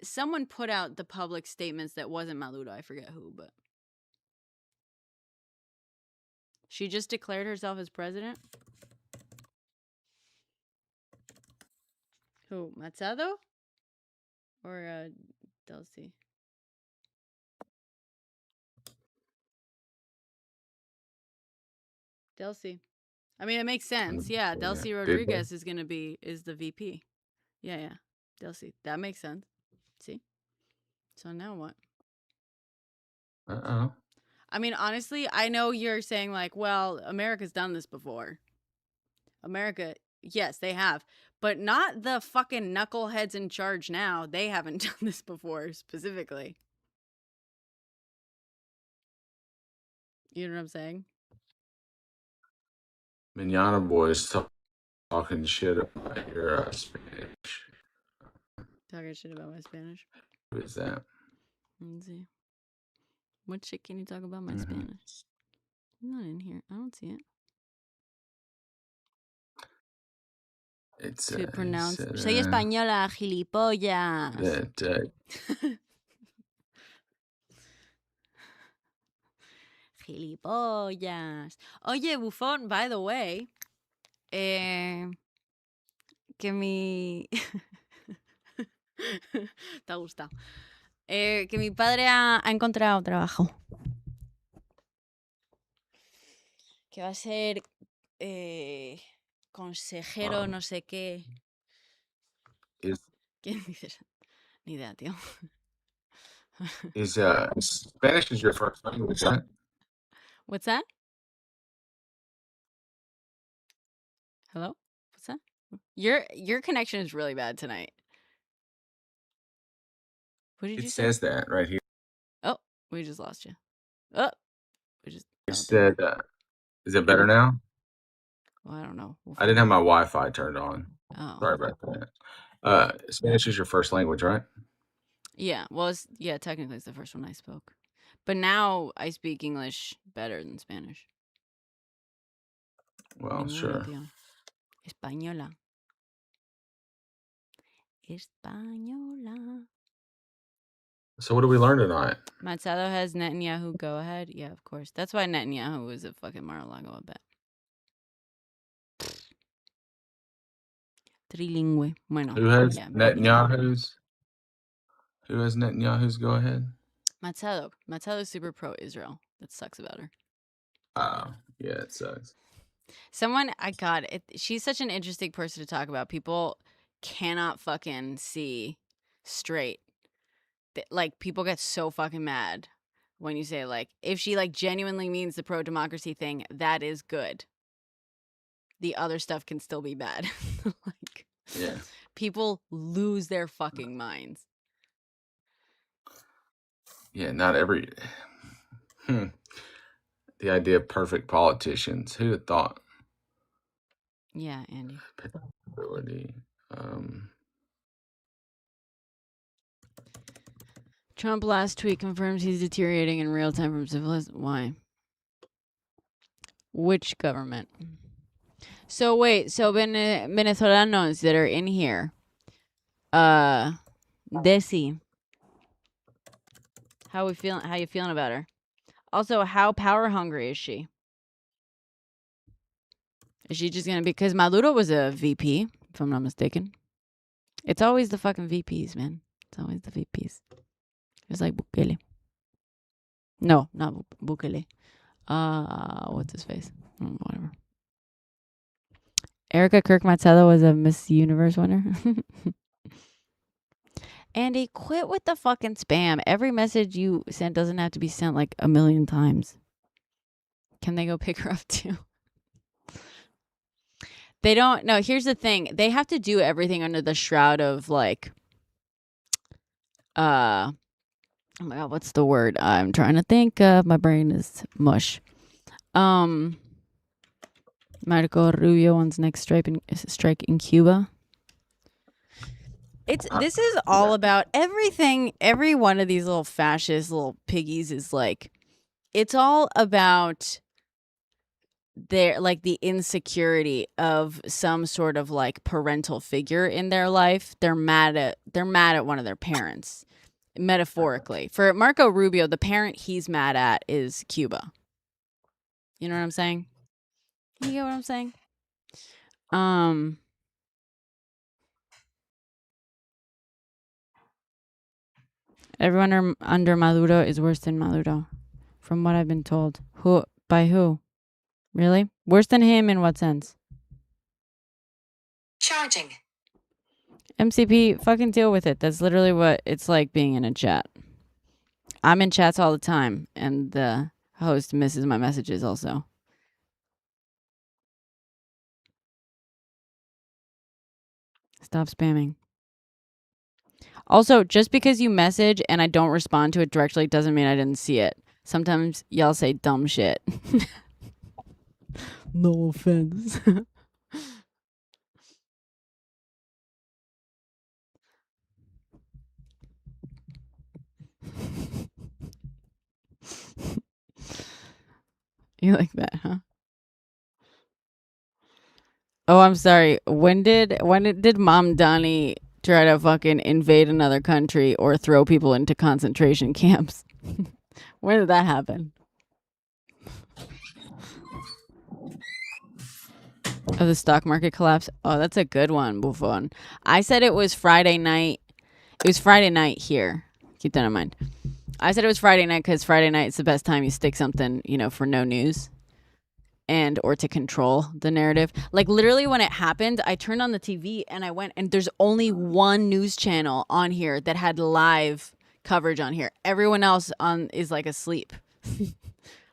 put out the public statements that wasn't Maduro. I forget who, but she just declared herself as president. Who, Matsado or Delcy? Delcy. I mean, it makes sense. Yeah, Delcy Rodriguez is the VP. Yeah. Delcy. That makes sense. See? So now what? Uh-oh. I mean, honestly, I know you're saying like, well, America's done this before. America, yes, they have. But not the fucking knuckleheads in charge now. They haven't done this before, specifically. You know what I'm saying? Manana boys talking shit about your Spanish. Talking shit about my Spanish. What is that? Let's see. What shit can you talk about my Spanish? It's not in here. I don't see it. It's to pronounce. Soy española, gilipollas. Gilipollas. Oye, bufón, by the way, que mi... ¿Te ha gustado? Que mi padre ha encontrado trabajo. Que va a ser consejero no sé qué. ¿Quién dices? Ni idea, tío. Spanish is your first language, right? What's that? Hello? What's that? Your connection is really bad tonight. What did you say? It says that right here. Oh, we just lost you. Oh, we just. It said, is it better now? Well, I don't know. I didn't have my Wi-Fi turned on. Oh. Sorry about that. Spanish is your first language, right? Yeah. Well, technically it's the first one I spoke. But now I speak English better than Spanish. Well, sure. Tío. Española. Española. So what did we learn tonight? Matsado has Netanyahu go ahead. Yeah, of course. That's why Netanyahu was a fucking Mar-a-Lago, I bet. Trilingüe. Bueno. Who has Netanyahu's go ahead? Matsado. Matsado's super pro-Israel. That sucks about her. Oh, yeah, it sucks. She's such an interesting person to talk about. People cannot fucking see straight. Like, people get so fucking mad when you say, like, if she, like, genuinely means the pro-democracy thing, that is good. The other stuff can still be bad. Like, yeah. People lose their fucking minds. Yeah, not every... The idea of perfect politicians. Who had thought? Yeah, Andy. Trump last tweet confirms he's deteriorating in real time from civilization. Why? Which government? So wait, Venezolanos that are in here. Desi. How you feeling about her? Also, how power hungry is she? Is she just gonna be, because Maduro was a VP, if I'm not mistaken. It's always the fucking VPs, man. It's always the VPs. It's like Bukele. No, not Bukele. What's his face? Whatever. Erica Kirk-Mattello was a Miss Universe winner. Andy, quit with the fucking spam. Every message you send doesn't have to be sent like a million times. Can they go pick her up too? They don't. No, here's the thing. They have to do everything under the shroud of like, oh my God, what's the word? I'm trying to think. My brain is mush. Marco Rubio wants next strike in Cuba. This is all about everything. Every one of these little fascist little piggies is like, it's all about their like the insecurity of some sort of like parental figure in their life. They're mad at one of their parents, metaphorically. For Marco Rubio, the parent he's mad at is Cuba. You know what I'm saying? You get what I'm saying? Everyone under Maduro is worse than Maduro, from what I've been told. By who? Really? Worse than him in what sense? Charging. MCP, fucking deal with it. That's literally what it's like being in a chat. I'm in chats all the time, and the host misses my messages also. Stop spamming. Also, just because you message and I don't respond to it directly doesn't mean I didn't see it. Sometimes y'all say dumb shit. No offense. You like that, huh? Oh, I'm sorry. When did Mom Donnie try to fucking invade another country or throw people into concentration camps? When did that happen? Oh, the stock market collapse. Oh, that's a good one, Buffon. I said it was Friday night. It was Friday night here. Keep that in mind. I said it was Friday night because Friday night is the best time you stick something, for no news. And or to control the narrative. Like literally when it happened, I turned on the TV and I went, and there's only one news channel on here that had live coverage on here. Everyone else is like asleep.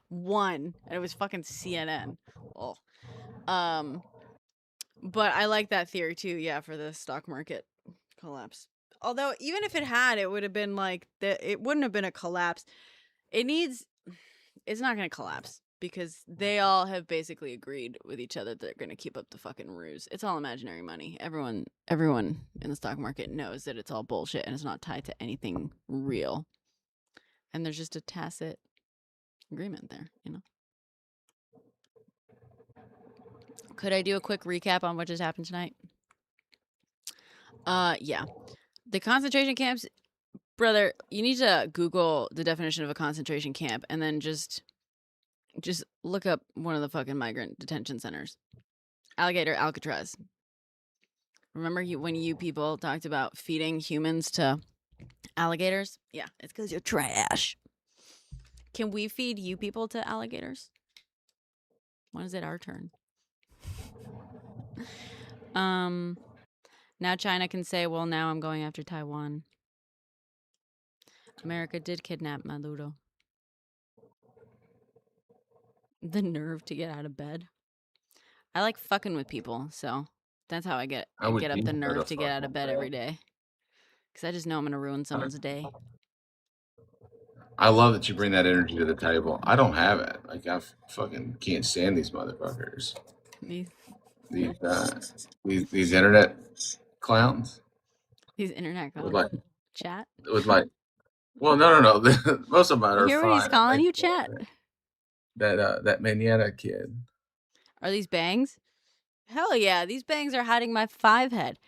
One. And it was fucking CNN. Oh. But I like that theory too, yeah, for the stock market collapse. Although even if it had, it would have been like it wouldn't have been a collapse. It's not going to collapse. Because they all have basically agreed with each other that they're going to keep up the fucking ruse. It's all imaginary money. Everyone in the stock market knows that it's all bullshit and it's not tied to anything real. And there's just a tacit agreement there, Could I do a quick recap on what just happened tonight? Yeah. The concentration camps, brother, you need to Google the definition of a concentration camp and then just look up one of the fucking migrant detention centers. Alligator Alcatraz. Remember when you people talked about feeding humans to alligators? Yeah, it's because you're trash. Can we feed you people to alligators? When is it our turn? Now China can say, well, now I'm going after Taiwan. America did kidnap Maduro. The nerve to get out of bed. I like fucking with people, so that's how I get up the nerve to get out of bed every day. Because I just know I'm going to ruin someone's day. I love that you bring that energy to the table. I don't have it. Like, I fucking can't stand these motherfuckers. These internet clowns. These internet clowns. With chat? Well, no. Most of them are fine. You hear what he's calling you, chat? That Manana kid. Are these bangs? Hell yeah, these bangs are hiding my 5 head.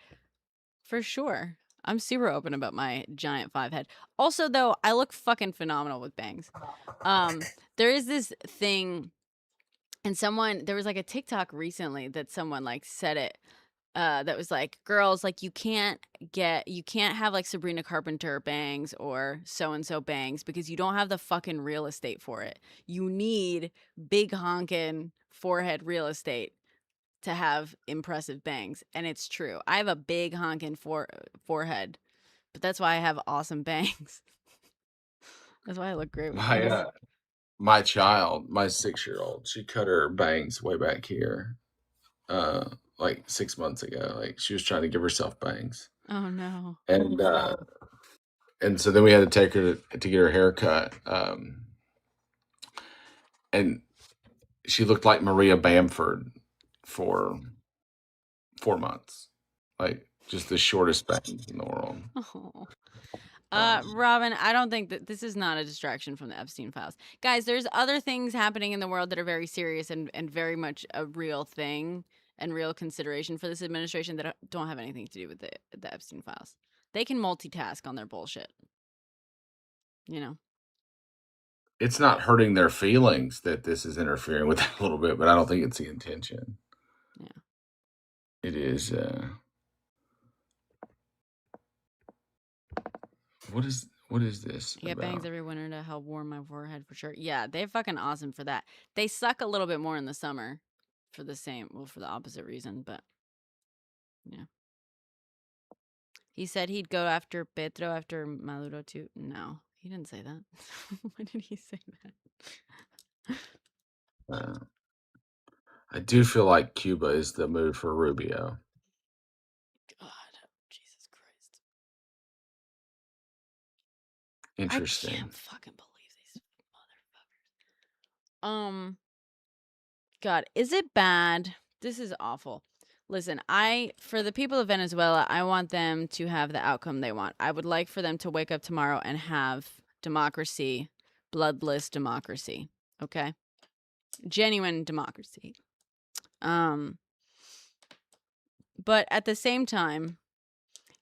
For sure. I'm super open about my giant 5 head. Also, though, I look fucking phenomenal with bangs. There is this thing, and there was like a TikTok recently that someone like said it. that was like, girls, like you can't have like Sabrina Carpenter bangs or so-and-so bangs because you don't have the fucking real estate for it. You need big honkin' forehead real estate to have impressive bangs. And it's true. I have a big honkin' forehead, but that's why I have awesome bangs. That's why I look great with bangs. My child, my 6-year-old, she cut her bangs way back here, like 6 months ago. Like she was trying to give herself bangs. Oh no. And so then we had to take her to get her hair cut. And she looked like Maria Bamford for 4 months. Like just the shortest bangs in the world. Oh. Robin, I don't think that this is not a distraction from the Epstein files. Guys, there's other things happening in the world that are very serious and very much a real thing and real consideration for this administration that don't have anything to do with the Epstein files. They can multitask on their bullshit. You know? It's not hurting their feelings that this is interfering with that a little bit, but I don't think it's the intention. Yeah. It is, what is this? Yeah, bangs every winter to help warm my forehead for sure. Yeah, they're fucking awesome for that. They suck a little bit more in the summer for the opposite reason, but yeah. He said he'd go after Petro after Maduro too. No, he didn't say that. Why did he say that? I do feel like Cuba is the move for Rubio. God, Jesus Christ. Interesting. I can't fucking believe these motherfuckers. God, is it bad? This is awful. Listen, for the people of Venezuela, I want them to have the outcome they want. I would like for them to wake up tomorrow and have democracy, bloodless democracy. Okay? Genuine democracy. But at the same time,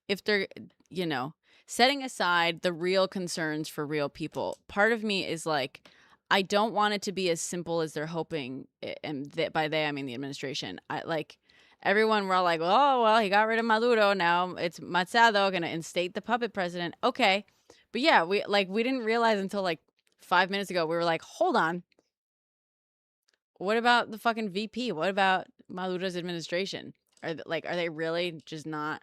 if they're, setting aside the real concerns for real people, part of me is like, I don't want it to be as simple as they're hoping, and by they I mean the administration. Everyone, we're all like, oh well, he got rid of Maduro, now it's Machado gonna instate the puppet president. Okay, but yeah, we didn't realize until like 5 minutes ago. We were like, hold on, what about the fucking VP? What about Maduro's administration? Are they really just not?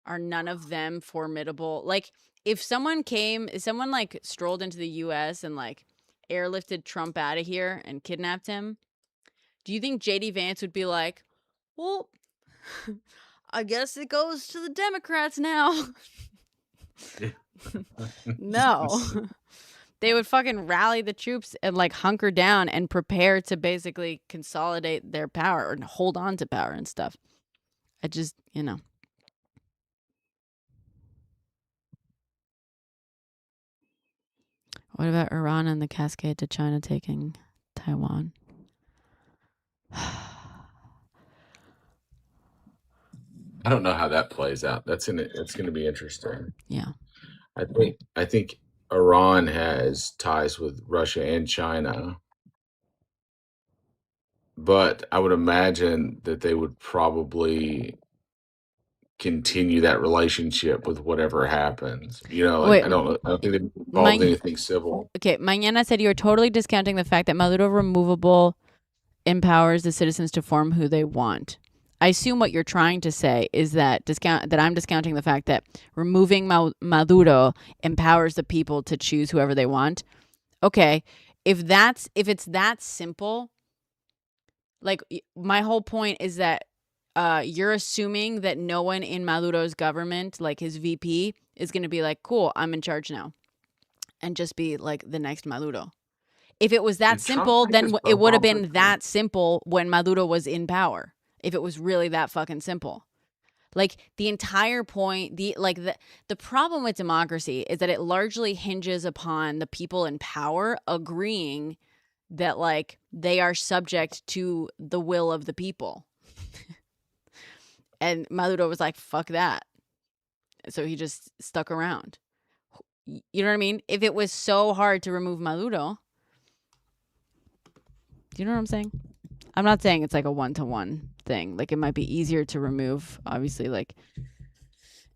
Are none of them formidable? Like, if someone like strolled into the U.S. and like airlifted Trump out of here and kidnapped him, do you think JD Vance would be like, well, I guess it goes to the Democrats now? No. They would fucking rally the troops and like hunker down and prepare to basically consolidate their power or hold on to power and stuff. I just, What about Iran and the cascade to China taking Taiwan? I don't know how that plays out. It's going to be interesting. Yeah. I think Iran has ties with Russia and China, but I would imagine that they would probably continue that relationship with whatever happens. Wait, I don't think they involved anything civil. Okay, Mañana said you're totally discounting the fact that Maduro removable empowers the citizens to form who they want. I assume what you're trying to say is that I'm discounting the fact that removing Maduro empowers the people to choose whoever they want. Okay, if it's that simple, like my whole point is that you're assuming that no one in Maduro's government, like his VP, is going to be like, cool, I'm in charge now, and just be like the next Maduro. If it was that simple, then it would have been that simple when Maduro was in power. If it was really that fucking simple. Like, the entire point, the problem with democracy is that it largely hinges upon the people in power agreeing that, like, they are subject to the will of the people. And Maduro was like, fuck that. So he just stuck around. You know what I mean? If it was so hard to remove Maduro, do you know what I'm saying? I'm not saying it's like a one-to-one thing. Like it might be easier to remove, obviously, like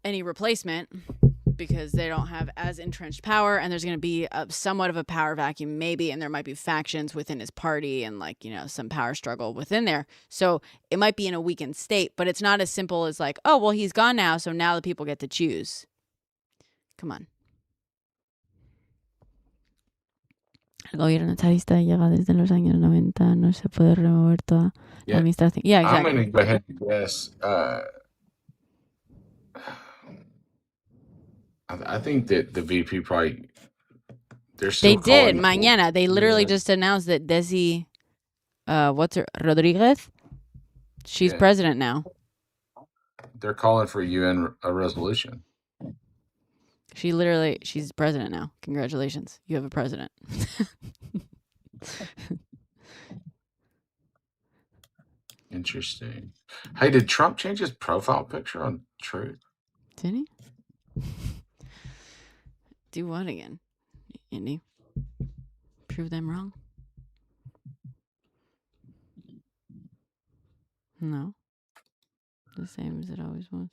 any replacement because they don't have as entrenched power, and there's going to be somewhat of a power vacuum maybe, and there might be factions within his party and like, you know, some power struggle within there. So it might be in a weakened state, but it's not as simple as like, oh, well, he's gone now, so now the people get to choose. Come on. El gobierno zarista llega desde los años 90, no se puede remover toda la administración. Yeah, exactly. I'm going to go ahead and guess. I think that the VP probably. They did mañana. They literally just announced that Desi, what's her, Rodriguez? She's president now. They're calling for a resolution. She's president now. Congratulations. You have a president. Interesting. Hey, did Trump change his profile picture on Truth? Did he? Do what again, Indy? Prove them wrong? No. The same as it always was.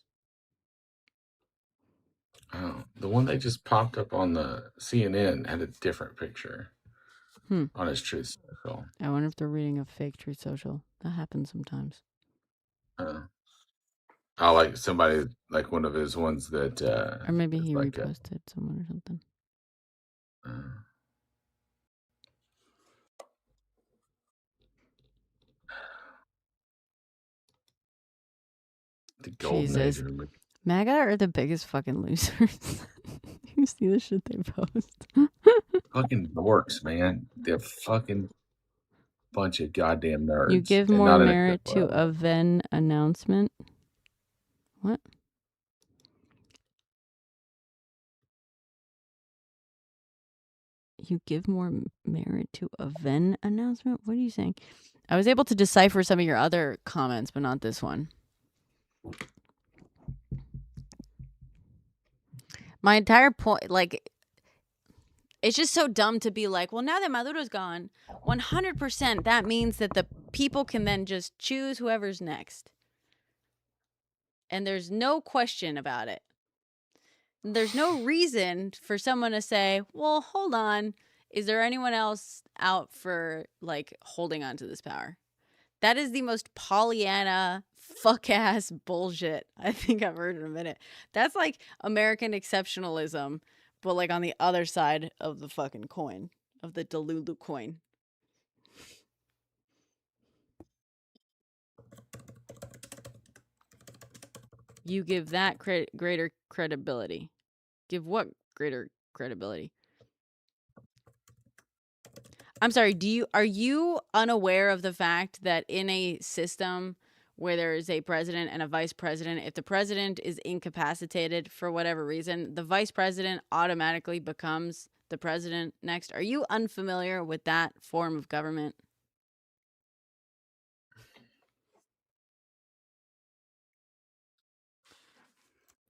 Oh, the one that just popped up on the CNN had a different picture on his Truth Social. I wonder if they're reading a fake Truth Social. That happens sometimes. Oh, like somebody, like one of his ones that... or maybe he like reposted someone or something. The golden Jesus. MAGA are the biggest fucking losers. You see the shit they post. Fucking dorks, man. They're fucking bunch of goddamn nerds. You give more merit to a Venn announcement. What? You give more merit to a Venn announcement? What are you saying? I was able to decipher some of your other comments, but not this one. My entire point, like, it's just so dumb to be like, well, now that Maduro's gone, 100% that means that the people can then just choose whoever's next. And there's no question about it. There's no reason for someone to say, well, hold on, is there anyone else out for, like, holding on to this power? That is the most Pollyanna fuck-ass bullshit I think I've heard in a minute. That's like American exceptionalism, but like on the other side of the fucking coin, of the Delulu coin. You give that greater credibility. Give what greater credibility? I'm sorry, are you unaware of the fact that in a system where there is a president and a vice president, if the president is incapacitated for whatever reason, the vice president automatically becomes the president next? Are you unfamiliar with that form of government?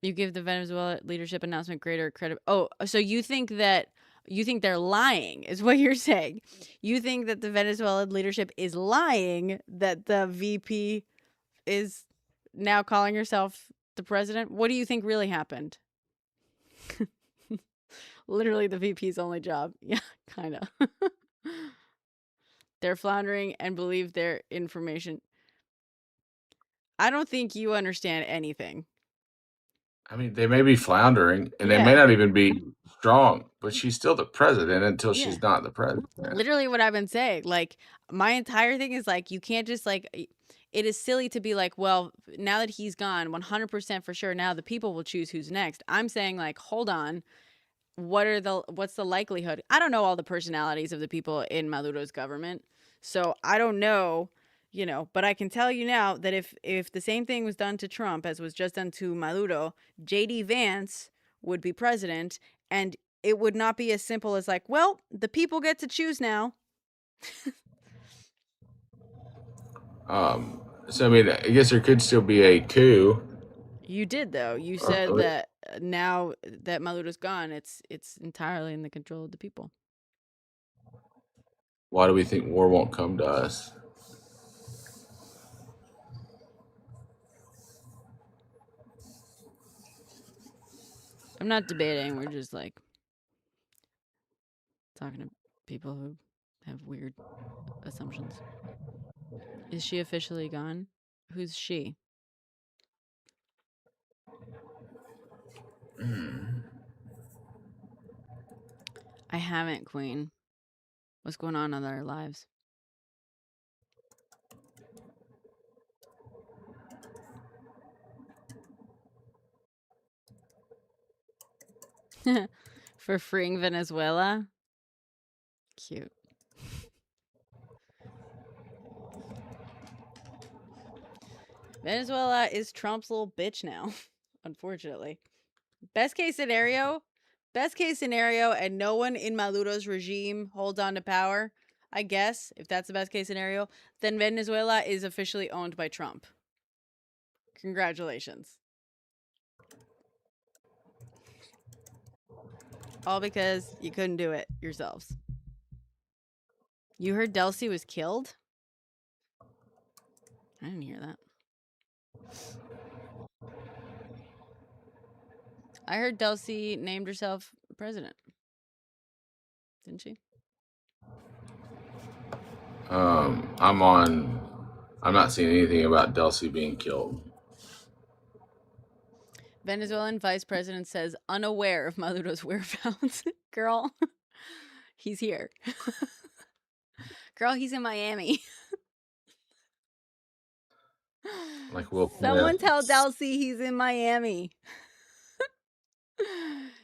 You give the Venezuela leadership announcement greater credit. Oh, so you think they're lying is what you're saying. You think that the Venezuelan leadership is lying that the VP is now calling herself the president? What do you think really happened? Literally the VP's only job. Yeah, kind of. They're floundering and believe their information. I don't think you understand anything. I mean, they may be floundering and they may not even be strong, but she's still the president until she's not the president. Literally what I've been saying. Like, my entire thing is like, you can't just like, it is silly to be like, well, now that he's gone, 100% for sure, now the people will choose who's next. I'm saying like, hold on, what's the likelihood? I don't know all the personalities of the people in Maduro's government, so I don't know, you know, but I can tell you now that if the same thing was done to Trump as was just done to Maduro, JD Vance would be president, and it would not be as simple as like, well, the people get to choose now. So I mean, I guess there could still be a coup. You did, though. You said that now that Maduro's gone, it's entirely in the control of the people. Why do we think war won't come to us? I'm not debating. We're just like talking to people who have weird assumptions. Is she officially gone? Who's she? I haven't, Queen. What's going on in our lives? For freeing Venezuela? Cute. Venezuela is Trump's little bitch now, unfortunately. Best case scenario, and no one in Maduro's regime holds on to power, I guess, if that's the best case scenario, then Venezuela is officially owned by Trump. Congratulations. All because you couldn't do it yourselves. You heard Delcy was killed? I didn't hear that. I heard Delcy named herself president. Didn't she? I'm not seeing anything about Delcy being killed. Venezuelan vice president says unaware of Maduro's whereabouts. Girl, he's here. Girl, he's in Miami. Like Will Someone Smith. tell Delcy he's in Miami.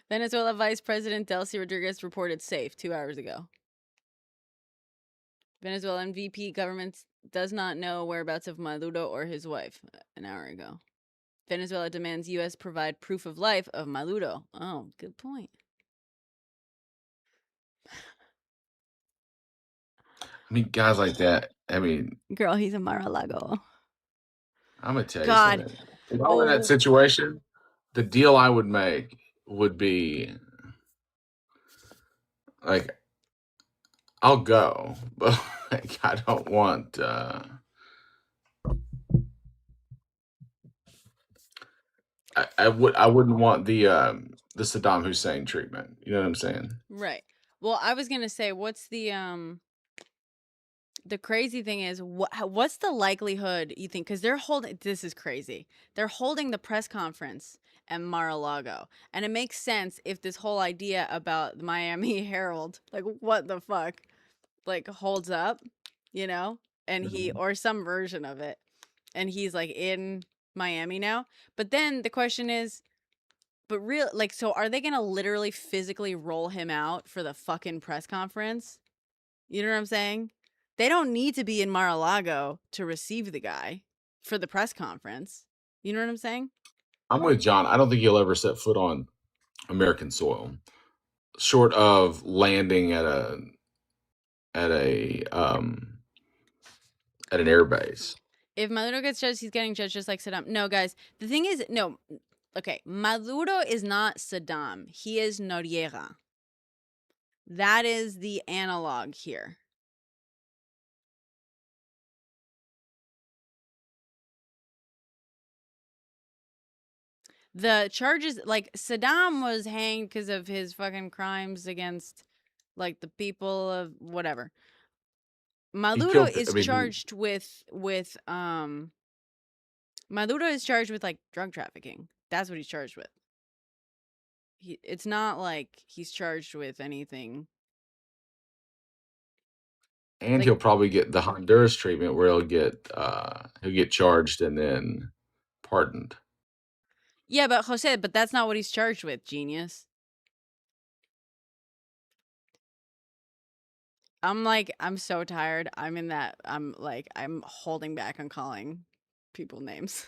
Venezuela Vice President Delcy Rodriguez reported safe 2 hours ago. Venezuelan VP government does not know whereabouts of Maduro or his wife an hour ago. Venezuela demands U.S. provide proof of life of Maduro. Oh, good point. I mean, guys like that. I mean, girl, he's in Mar-a-Lago. I'm gonna tell you God. something. If I were in that situation, the deal I would make would be like, I'll go, but like, I don't want. I wouldn't want the Saddam Hussein treatment. You know what I'm saying? Right. Well, I was gonna say, what's the crazy thing is, what's the likelihood you think? Because they're holding, this is crazy. They're holding the press conference at Mar-a-Lago, and it makes sense if this whole idea about the Miami Herald, like what the fuck, like holds up, you know, and he or some version of it, and he's like in Miami now. But then the question is, but real, like, so are they gonna literally physically roll him out for the fucking press conference? You know what I'm saying? They don't need to be in Mar-a-Lago to receive the guy for the press conference. You know what I'm saying? I'm with John. I don't think he'll ever set foot on American soil, short of landing at an airbase. If Maduro gets judged, he's getting judged just like Saddam. No, guys. The thing is, no. Okay, Maduro is not Saddam. He is Noriega. That is the analog here. The charges, like, Saddam was hanged because of his fucking crimes against, like, the people of whatever. Maduro is charged with Maduro is charged with, like, drug trafficking. That's what he's charged with. It's not like he's charged with anything. And like, he'll probably get the Honduras treatment where he'll get charged and then pardoned. Yeah, but Jose, but that's not what he's charged with, genius. I'm so tired. I'm holding back on calling people names.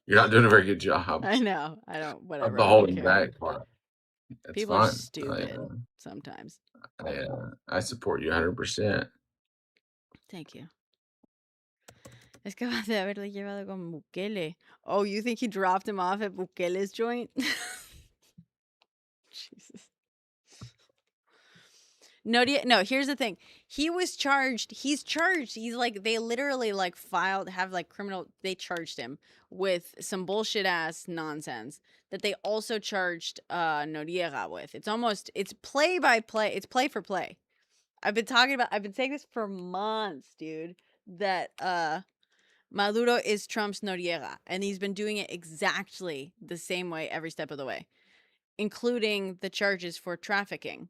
You're not doing a very good job. I know. I don't, whatever. The holding back part. That's people fine. Are stupid sometimes. I support you 100%. Thank you. Es capaz de haberle llevado con Bukele. Oh, you think he dropped him off at Bukele's joint? Jesus. No, here's the thing. He's charged. He's like, they literally like they charged him with some bullshit ass nonsense that they also charged Noriega with. It's play by play. It's play for play. I've been saying this for months, dude, that Maduro is Trump's Noriega, and he's been doing it exactly the same way every step of the way, including the charges for trafficking.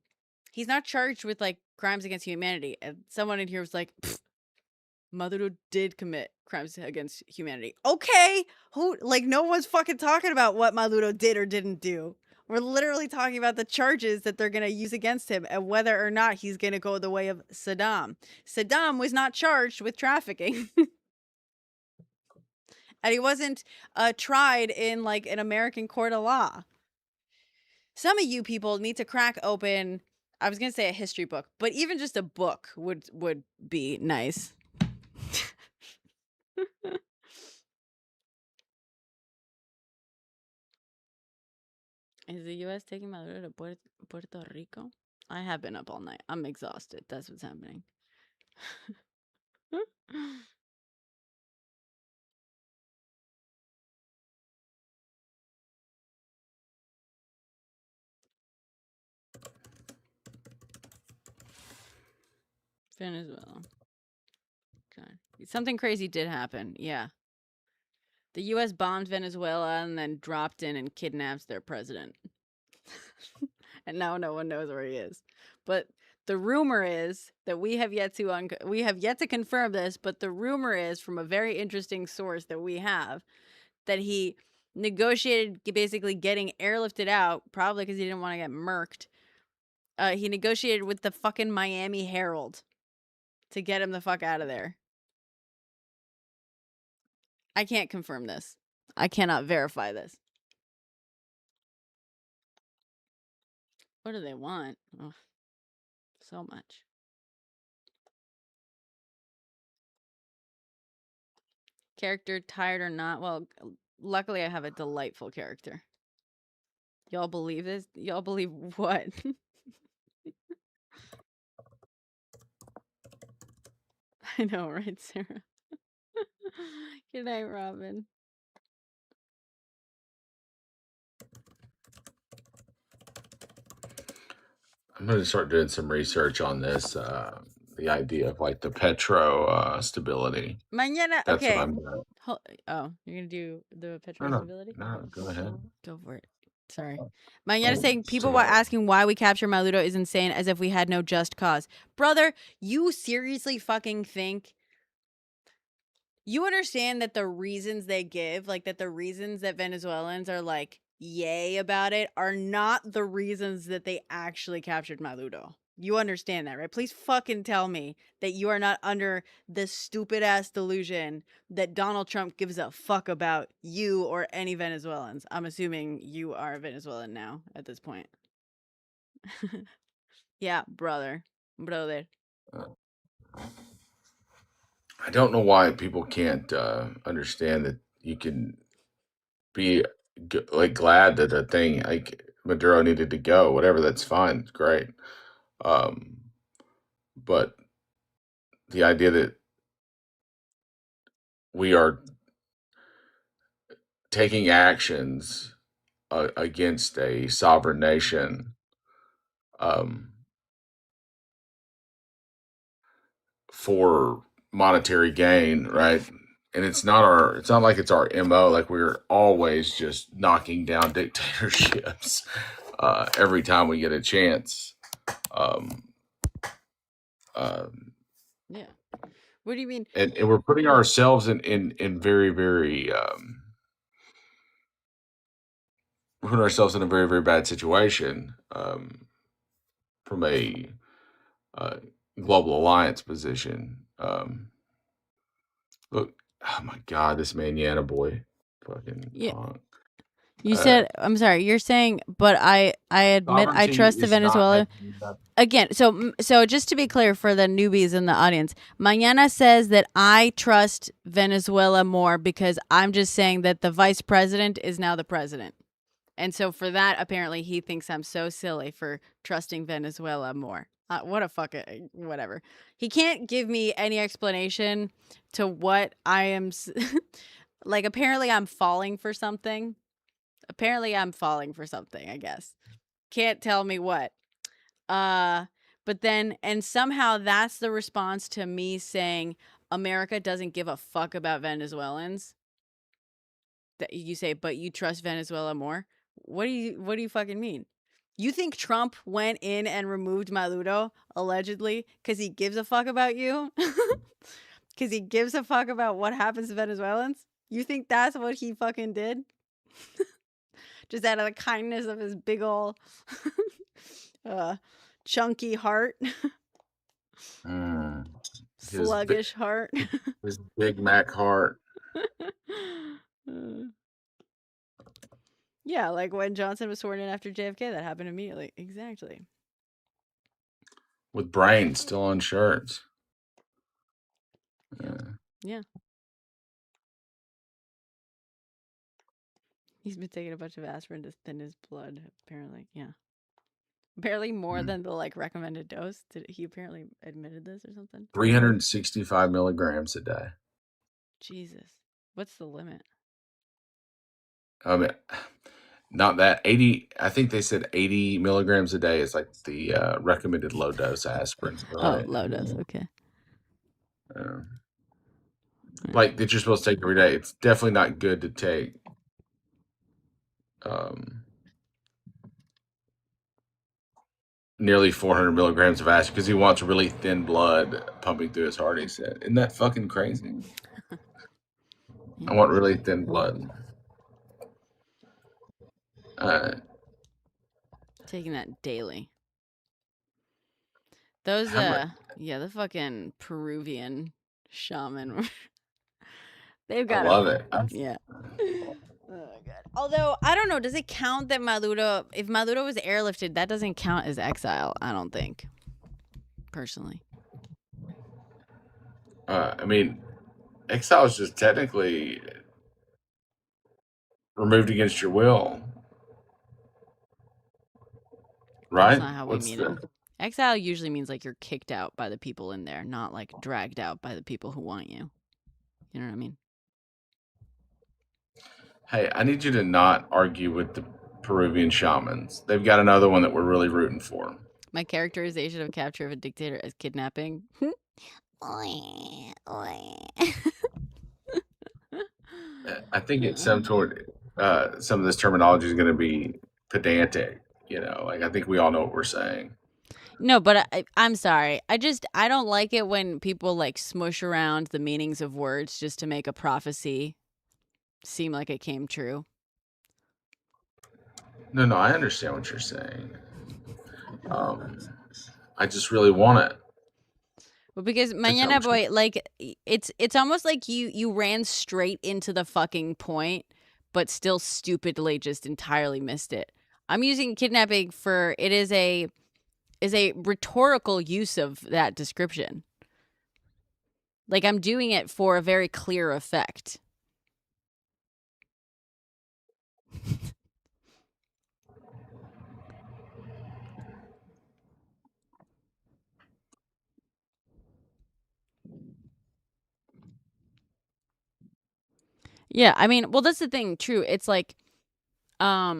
He's not charged with like crimes against humanity. And someone in here was like, Maduro did commit crimes against humanity. Okay, no one's fucking talking about what Maduro did or didn't do. We're literally talking about the charges that they're going to use against him and whether or not he's going to go the way of Saddam. Saddam was not charged with trafficking. And he wasn't tried in like an American court of law. Some of you people need to crack open, I was going to say a history book, but even just a book would be nice. Is the U.S. taking Maduro to Puerto Rico? I have been up all night. I'm exhausted. That's what's happening. Venezuela. Okay. Something crazy did happen. Yeah. The U.S. bombed Venezuela and then dropped in and kidnapped their president. And now no one knows where he is. But the rumor is that we have yet to confirm this, but the rumor is from a very interesting source that we have that he negotiated basically getting airlifted out, probably because he didn't want to get murked. He negotiated with the fucking Miami Herald to get him the fuck out of there. I can't confirm this. I cannot verify this. What do they want? Oh, so much. Character, tired or not? Well, luckily I have a delightful character. Y'all believe this? Y'all believe what? I know, right, Sarah? Good night, Robin. I'm going to start doing some research on this, the idea of like the petro stability. Mañana, That's okay. what I'm doing. Oh, you're going to do the petro stability? No, go ahead. Go for it. Sorry. Mañana saying people were asking why we capture Maduro is insane, as if we had no just cause. Brother, you seriously fucking think you understand that the reasons they give, like that the reasons that Venezuelans are like yay about it are not the reasons that they actually captured Maduro. You understand that, right? Please fucking tell me that you are not under the stupid ass delusion that Donald Trump gives a fuck about you or any Venezuelans. I'm assuming you are a Venezuelan now at this point. Yeah, brother. I don't know why people can't understand that you can be like glad that a thing like Maduro needed to go, whatever. That's fine, it's great. But the idea that we are taking actions against a sovereign nation for monetary gain, right? And it's not like it's our MO. Like we're always just knocking down dictatorships every time we get a chance. Yeah. What do you mean? And we're putting ourselves in very, very we're putting ourselves in a very, very bad situation from a global alliance position. Look, oh my God, this Manana boy, fucking punk. You said, I'm sorry, you're saying, but I admit I trust the Venezuela. Again, so just to be clear for the newbies in the audience, Mañana says that I trust Venezuela more because I'm just saying that the vice president is now the president. And so for that, apparently he thinks I'm so silly for trusting Venezuela more. What a fucking whatever. He can't give me any explanation to what I am. Like, apparently I'm falling for something. I guess. Can't tell me what. But then, and somehow that's the response to me saying America doesn't give a fuck about Venezuelans. That you say, but you trust Venezuela more. What do you fucking mean? You think Trump went in and removed Maduro allegedly because he gives a fuck about you? Because he gives a fuck about what happens to Venezuelans? You think that's what he fucking did? Just out of the kindness of his big ol' chunky heart. Sluggish heart. His Big Mac heart. Yeah, like when Johnson was sworn in after JFK, that happened immediately. Exactly. With brains still on shirts. Yeah. He's been taking a bunch of aspirin to thin his blood, apparently. Yeah. Barely more than the like recommended dose. Did he apparently admitted this or something? 365 milligrams a day. Jesus. What's the limit? Not that 80. I think they said 80 milligrams a day is like the recommended low dose aspirin. Right? Oh, low dose. Okay. Like that you're supposed to take every day. It's definitely not good to take. Nearly 400 milligrams of aspirin because he wants really thin blood pumping through his heart. He said, "Isn't that fucking crazy?" I want really thin blood. Taking that daily. Those yeah, the fucking Peruvian shaman. They've got. I love it. Yeah. Oh god. Although I don't know, does it count that Maduro? If Maduro was airlifted, that doesn't count as exile. I don't think. Personally. I mean, exile is just technically removed against your will, right? That's not how we mean it. Exile usually means like you're kicked out by the people in there, not like dragged out by the people who want you. You know what I mean? Hey, I need you to not argue with the Peruvian shamans. They've got another one that we're really rooting for. My characterization of capture of a dictator as kidnapping. I think it's some of this terminology is going to be pedantic. You know, like I think we all know what we're saying. No, but I'm sorry. I don't like it when people like smush around the meanings of words just to make a prophecy seem like it came true. No, I understand what you're saying. I just really want it. Well, because Mañana Boy, like it's almost like you ran straight into the fucking point, but still stupidly just entirely missed it. I'm using kidnapping for it is a rhetorical use of that description. Like I'm doing it for a very clear effect. Yeah, I mean, well, that's the thing, true. It's like, I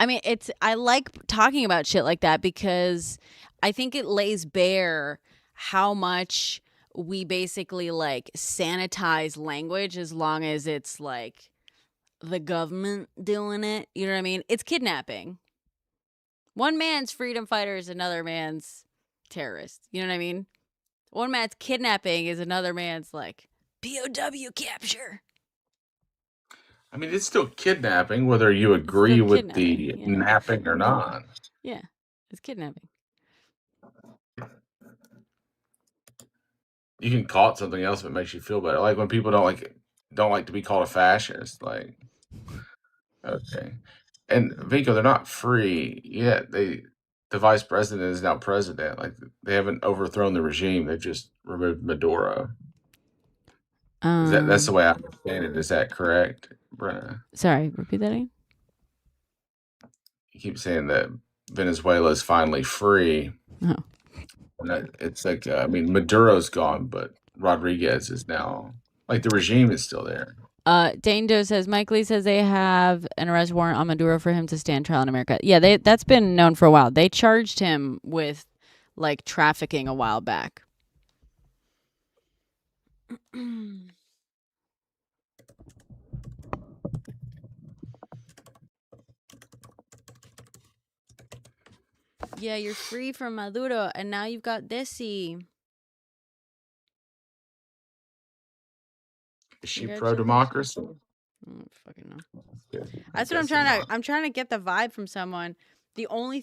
mean, I like talking about shit like that because I think it lays bare how much we basically like sanitize language as long as it's like the government doing it. You know what I mean? It's kidnapping. One man's freedom fighter is another man's terrorist. You know what I mean? One man's kidnapping is another man's like POW capture. I mean, it's still kidnapping, whether you agree with the napping or not. Yeah, it's kidnapping. You can call it something else if it makes you feel better. Like when people don't like to be called a fascist. Like, okay, and Vico, they're not free yet. The vice president is now president. Like they haven't overthrown the regime. They've just removed Maduro. That's the way I understand it. Is that correct, Brenna? Sorry, repeat that again. You keep saying that Venezuela is finally free. Oh. And it's like, I mean, Maduro's gone, but Rodriguez is now, like, the regime is still there. Dane Doe says, Mike Lee says they have an arrest warrant on Maduro for him to stand trial in America. Yeah, that's been known for a while. They charged him with, like, trafficking a while back. Yeah, you're free from Maduro, and now you've got Desi. Is she pro-democracy? I don't fucking know. That's what I'm trying to get the vibe from someone. The only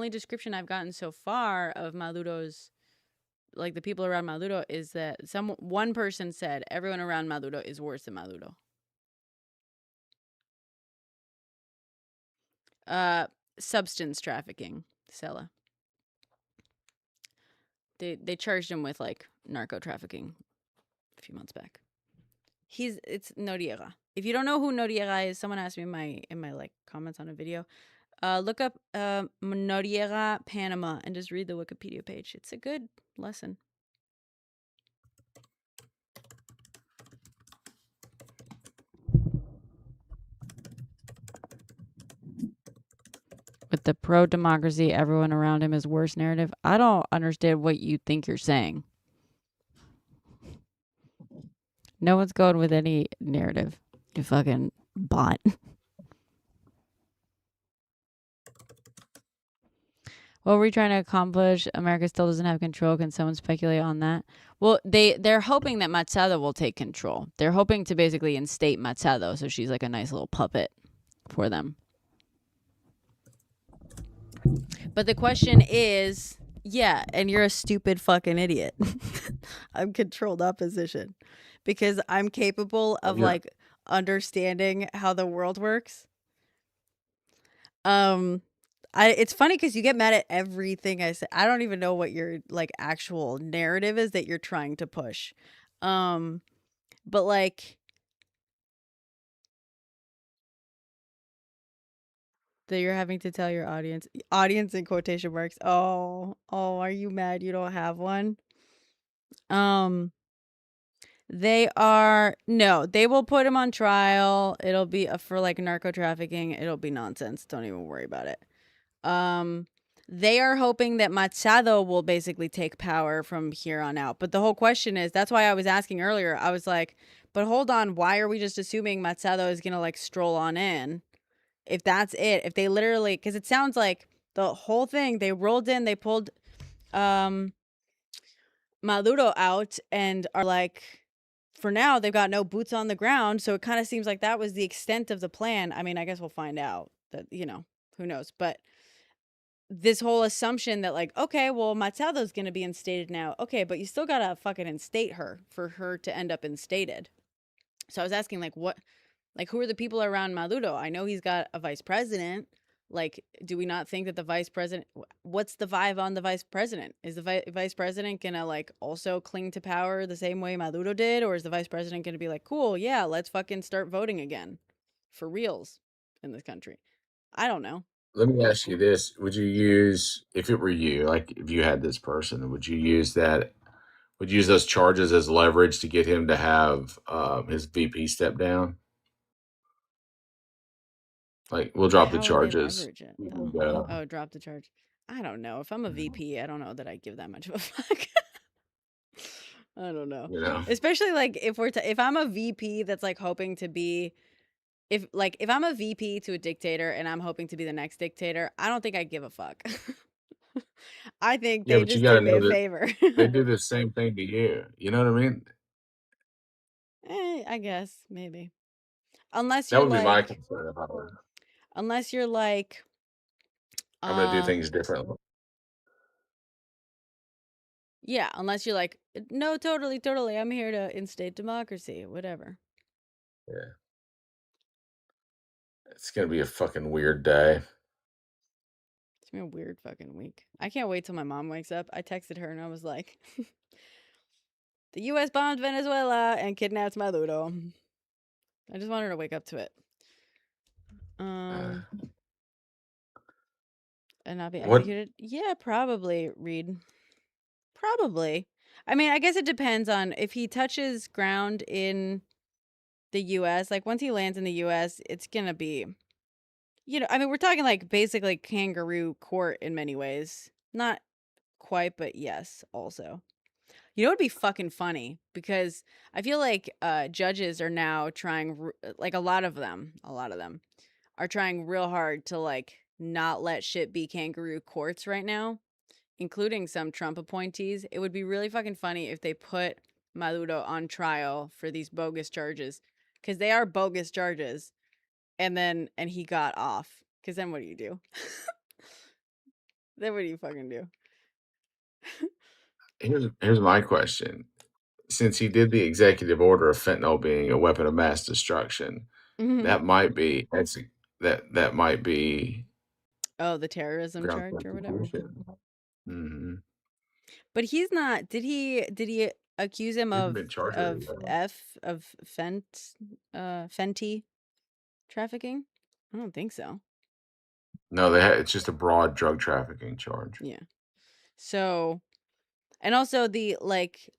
description I've gotten so far of Maduro's, like the people around Maduro, is that one person said everyone around Maduro is worse than Maduro. Substance trafficking, Sela. They charged him with like narco trafficking a few months back. It's Noriega. If you don't know who Noriega is, someone asked me in my like comments on a video. Look up Noriega Panama and just read the Wikipedia page. It's a good lesson. With the pro-democracy, everyone around him is worse narrative. I don't understand what you think you're saying. No one's going with any narrative. You fucking bot. What were we trying to accomplish? America still doesn't have control. Can someone speculate on that? Well, they're hoping that Machado will take control. They're hoping to basically instate Machado, so she's like a nice little puppet for them. But the question is, yeah, and you're a stupid fucking idiot. I'm controlled opposition because I'm capable of like understanding how the world works. It's funny because you get mad at everything I say. I don't even know what your like actual narrative is that you're trying to push. But like that you're having to tell your audience in quotation marks. Oh, are you mad you don't have one? They will put him on trial. It'll be for like narco trafficking. It'll be nonsense. Don't even worry about it. They are hoping that Machado will basically take power from here on out. But the whole question is, that's why I was asking earlier. I was like, but hold on, why are we just assuming Machado is going to like stroll on in? If that's it, if they literally, because it sounds like the whole thing, they rolled in, they pulled Maduro out and are like, for now, they've got no boots on the ground. So it kind of seems like that was the extent of the plan. I mean, I guess we'll find out that, who knows. But this whole assumption that like, okay, well, Machado's going to be instated now. Okay, but you still got to fucking instate her for her to end up instated. So I was asking like, who are the people around Maduro? I know he's got a vice president. Like, do we not think that the vice president, what's the vibe on the vice president? Is the vice president going to like also cling to power the same way Maduro did? Or is the vice president going to be like, cool, yeah, let's fucking start voting again for reals in this country? I don't know. Let me ask you this. Would you use, if it were you, like if you had this person, would you use those charges as leverage to get him to have his VP step down? Like, we'll drop the charges. Drop the charge. I don't know. If I'm a VP, I don't know that I give that much of a fuck. I don't know. Especially like if I'm a VP that's like hoping to be, if I'm a VP to a dictator and I'm hoping to be the next dictator, I don't think I give a fuck. I think they just did me a favor. They do the same thing to you. You know what I mean? I guess maybe. Unless that you're would be like, my concern about it. Unless you're like, I'm gonna do things differently. Yeah, unless you're like, no, totally, I'm here to instate democracy, whatever. Yeah. It's gonna be a fucking weird day. It's gonna be a weird fucking week. I can't wait till my mom wakes up. I texted her and I was like, the U.S. bombed Venezuela and kidnapped Maduro. I just want her to wake up to it. and not be What? executed? Yeah, probably, Reed. Probably. I mean, I guess it depends on if he touches ground in the US. Like, once he lands in the US, it's gonna be, I mean, we're talking like basically kangaroo court in many ways. Not quite, but yes, also. You know, it'd be fucking funny because I feel like judges are now trying, like a lot of them are trying real hard to like not let shit be kangaroo courts right now, including some Trump appointees. It would be really fucking funny if they put Maduro on trial for these bogus charges, because they are bogus charges, and he got off. Because then what do you do? Then what do you fucking do? Here's my question. Since he did the executive order of fentanyl being a weapon of mass destruction, that might be that might be Oh, the terrorism grounds for charge or whatever. execution. Mm-hmm. But he's not. Did he accuse him He hasn't of been charged with anything. Fenty trafficking? I don't think so. No, it's just a broad drug trafficking charge. Yeah. So, and also the like,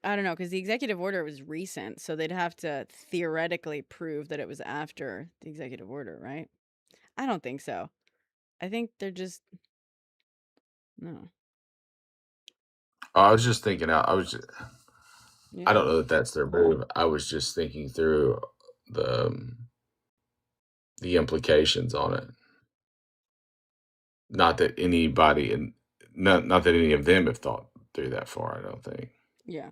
I don't know, because the executive order was recent, so they'd have to theoretically prove that it was after the executive order, right? I don't think so. I think they're just no. I was just thinking out. Yeah. I don't know that that's their move. I was just thinking through the implications on it. Not that anybody and not that any of them have thought through that far. I don't think. Yeah.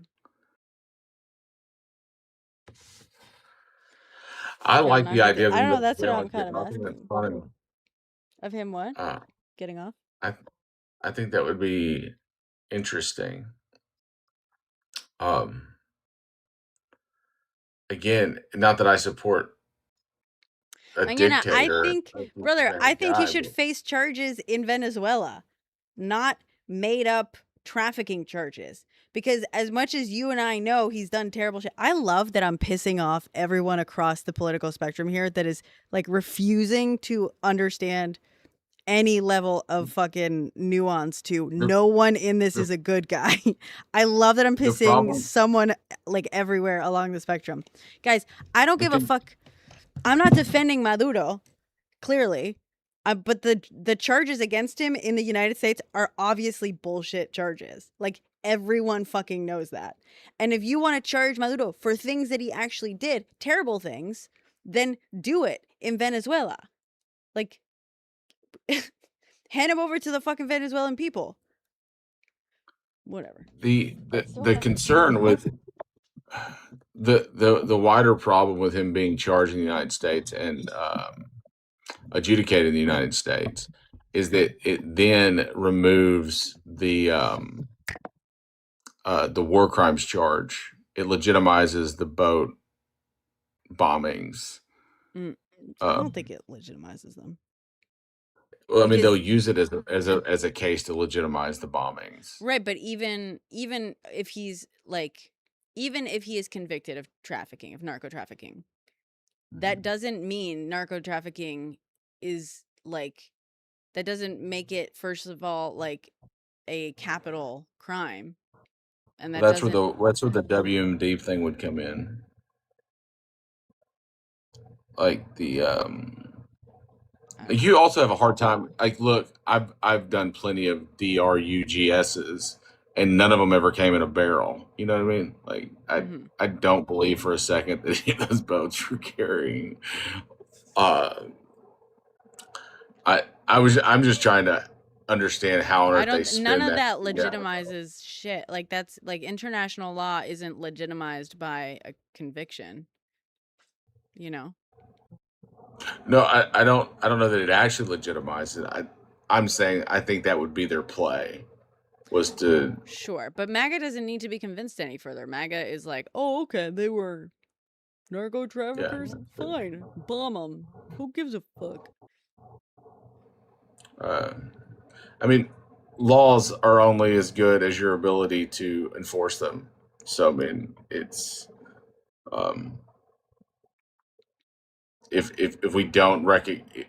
I like the idea of I don't know. him That's what getting I'm kind of off. I think that's asking. fun. Of him, what? Getting off? I think that would be interesting. Again, not that I support a dictator. I think, brother, I think he should face charges in Venezuela, not made up trafficking charges. Because as much as you and I know he's done terrible shit, I love that I'm pissing off everyone across the political spectrum here that is like refusing to understand any level of fucking nuance to no one in this is a good guy. I love that I'm pissing someone like everywhere along the spectrum. Guys, I don't give a fuck. I'm not defending Maduro, clearly. But the charges against him in the United States are obviously bullshit charges. Like, everyone fucking knows that. And if you want to charge Maduro for things that he actually did, terrible things, then do it in Venezuela. Like, hand him over to the fucking Venezuelan people. Whatever. The concern with the wider problem with him being charged in the United States and adjudicated in the United States is that it then removes the war crimes charge. It legitimizes the boat bombings. I don't think it legitimizes them. Well, I mean, they'll use it as a case to legitimize the bombings, right? But even if he's like, even if he is convicted of trafficking, of narco trafficking, that doesn't mean narco trafficking is like, that doesn't make it, first of all, like a capital crime, and that's where the WMD thing would come in, like the you also have a hard time. Like, look, I've done plenty of DRUGSs, and none of them ever came in a barrel. You know what I mean? Like, I don't believe for a second that any of those boats were carrying. I'm just trying to understand how on earth they spin none of that legitimizes shit. Like, that's like, international law isn't legitimized by a conviction. You know. No, I don't know that it actually legitimizes it. I'm saying I think that would be their play, was to... Sure, but MAGA doesn't need to be convinced any further. MAGA is like, oh, okay, they were narco traffickers? Yeah. Fine, bomb them. Who gives a fuck? I mean, laws are only as good as your ability to enforce them. So, I mean, it's... if we don't recognize,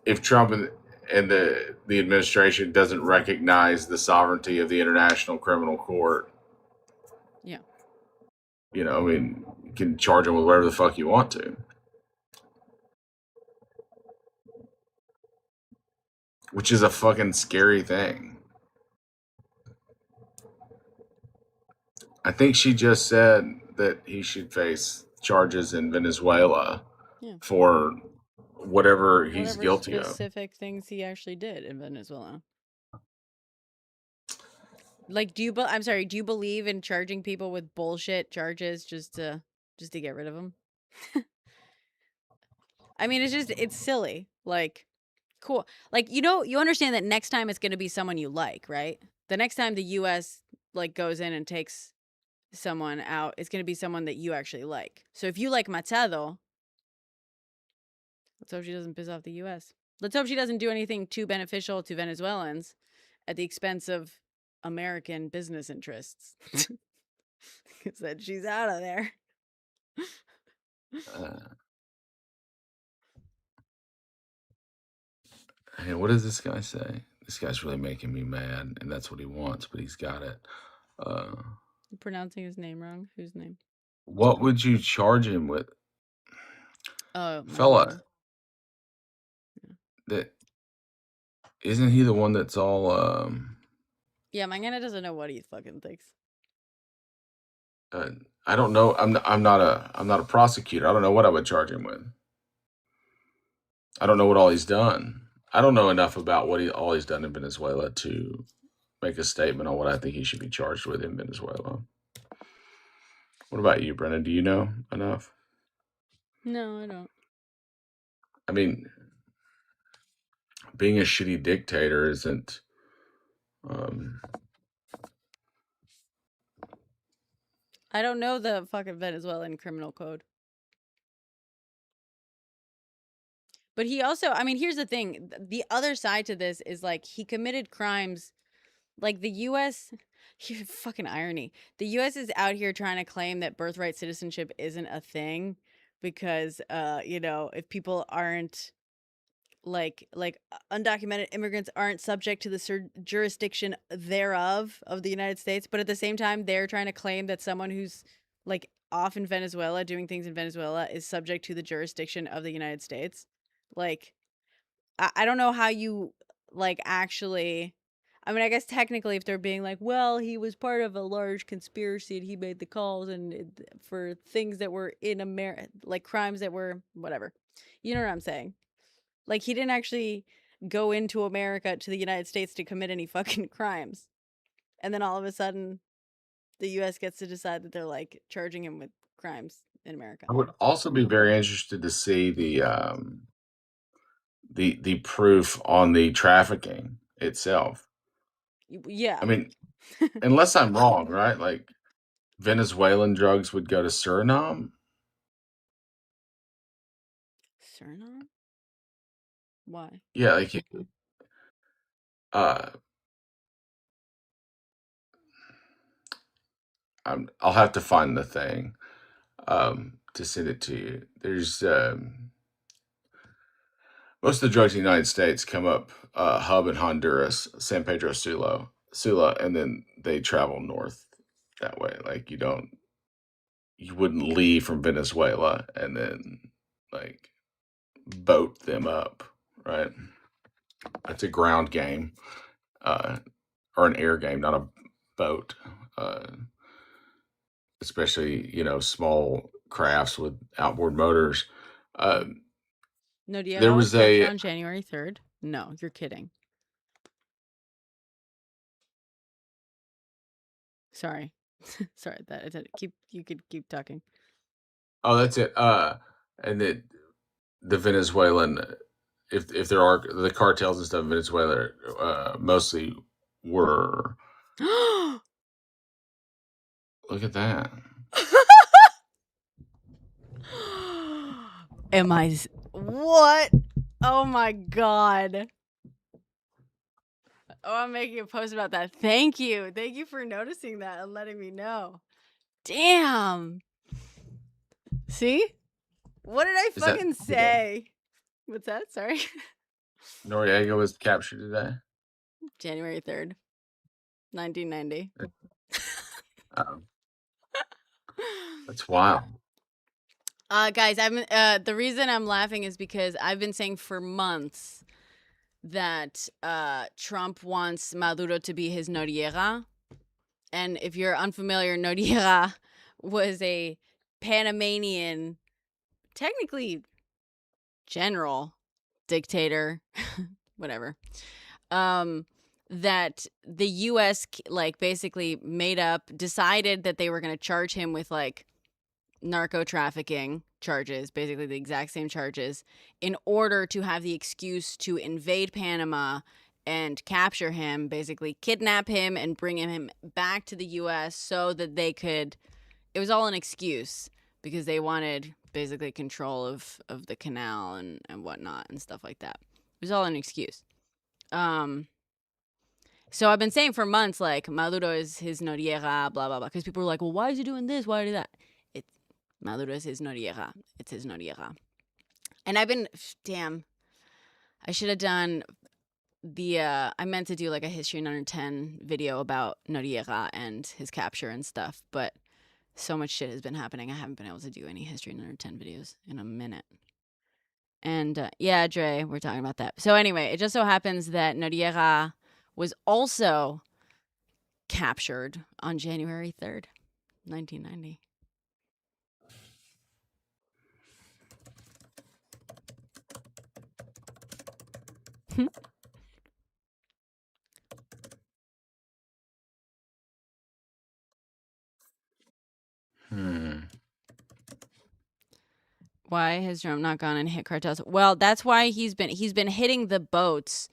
if Trump and the administration doesn't recognize the sovereignty of the International Criminal Court, yeah, you know, I mean, you can charge them with whatever the fuck you want to, which is a fucking scary thing. I think she just said that he should face charges in Venezuela for whatever he's guilty of. Specific things he actually did in Venezuela. Like, do you believe in charging people with bullshit charges just to get rid of them? I mean, it's silly. Like, cool. Like, you understand that next time it's going to be someone you like, right? The next time the U.S. like goes in and takes someone out, it's going to be someone that you actually like. So if you like Machado, let's hope she doesn't piss off the U.S. Let's hope she doesn't do anything too beneficial to Venezuelans at the expense of American business interests. Because then she's out of there. Hey, what does this guy say? This guy's really making me mad, and that's what he wants, but he's got it. I'm pronouncing his name wrong. Whose name? What would you charge him with? Oh, fella. That isn't he the one that's all yeah, Mangana doesn't know what he fucking thinks. I don't know. I'm not a prosecutor. I don't know what I would charge him with. I don't know what all he's done. I don't know enough about what all he's done in Venezuela to make a statement on what I think he should be charged with in Venezuela. What about you, Brennan? Do you know enough? No, I don't. I mean, being a shitty dictator isn't I don't know the fucking Venezuelan criminal code. But he also, I mean, here's the thing. The other side to this is like he committed crimes like the U.S. Fucking irony. The U.S. is out here trying to claim that birthright citizenship isn't a thing because, if people aren't like undocumented immigrants aren't subject to the jurisdiction thereof of the United States. But at the same time, they're trying to claim that someone who's like off in Venezuela doing things in Venezuela is subject to the jurisdiction of the United States. Like, I don't know how you like actually. I mean, I guess technically, if they're being like, well, he was part of a large conspiracy and he made the calls and for things that were in America, like crimes that were whatever. You know what I'm saying? Like, he didn't actually go into America, to the United States, to commit any fucking crimes. And then all of a sudden, the U.S. gets to decide that they're like charging him with crimes in America. I would also be very interested to see the proof on the trafficking itself. Yeah. I mean, unless I'm wrong, right? Like Venezuelan drugs would go to Suriname. Suriname? Why? Yeah, like I'll have to find the thing to send it to you. There's most of the drugs in the United States come up hub in Honduras, San Pedro Sula, and then they travel north that way. Like you wouldn't leave from Venezuela and then like boat them up, right? It's a ground game, or an air game, not a boat. Especially, small crafts with outboard motors. No, do you There know was what started on January 3rd? No, you're kidding. Sorry. Sorry, you could keep talking. Oh, that's it. And the Venezuelan, if there are the cartels and stuff in Venezuela, mostly were. Look at that. What? Oh my God. Oh, I'm making a post about that. Thank you. Thank you for noticing that and letting me know. Damn. See? What did I fucking say? What's that? Sorry. Noriega was captured today. January 3rd, 1990. That's wild. Guys, I'm the reason I'm laughing is because I've been saying for months that Trump wants Maduro to be his Noriega. And if you're unfamiliar, Noriega was a Panamanian, technically general, dictator, whatever. That the U.S. like basically decided that they were going to charge him with like narco trafficking charges, basically the exact same charges, in order to have the excuse to invade Panama and capture him, basically kidnap him and bring him back to the U.S. so that they could. It was all an excuse because they wanted basically control of the canal and whatnot and stuff like that. It was all an excuse. So I've been saying for months, like, Maduro is his Noriega, blah, blah, blah. Because people were like, well, why is he doing this? Why do that? Maduro is his Noriega. It's his Noriega. And I've been, damn, I should have done I meant to do like a History in Under 10 video about Noriega and his capture and stuff. But so much shit has been happening. I haven't been able to do any History in Under 10 videos in a minute. And yeah, Dre, we're talking about that. So anyway, it just so happens that Noriega was also captured on January 3rd, 1990. Why has Trump not gone and hit cartels? Well, that's why he's been hitting the boats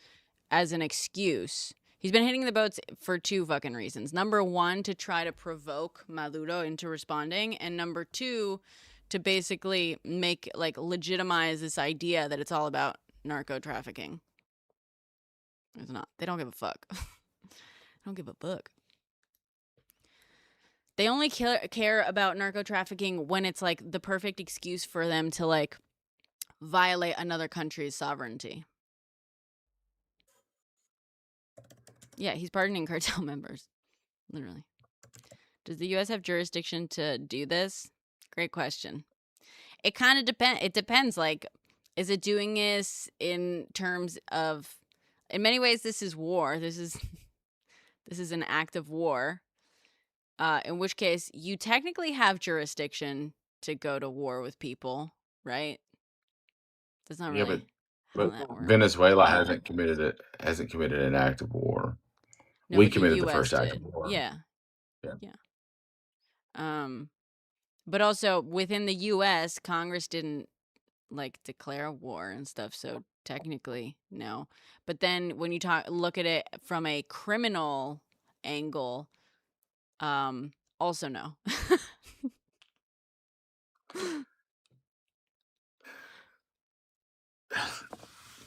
as an excuse. He's been hitting the boats for two fucking reasons. Number one, to try to provoke Maduro into responding, and number two, to basically make like legitimize this idea that it's all about narco trafficking. It's not. They don't give a fuck. They don't give a fuck. They only care about narco trafficking when it's like the perfect excuse for them to like violate another country's sovereignty. Yeah, he's pardoning cartel members. Literally. Does the U.S. have jurisdiction to do this? Great question. It kind of depends. It depends. Like, is it doing this in terms of, in many ways, this is war. This is an act of war. In which case, you technically have jurisdiction to go to war with people, right? That's not really but Venezuela hasn't committed an act of war. No, we committed the first act of war. Yeah. But also within the U.S., Congress didn't like declare war and stuff, so technically no. But then when you look at it from a criminal angle, also no.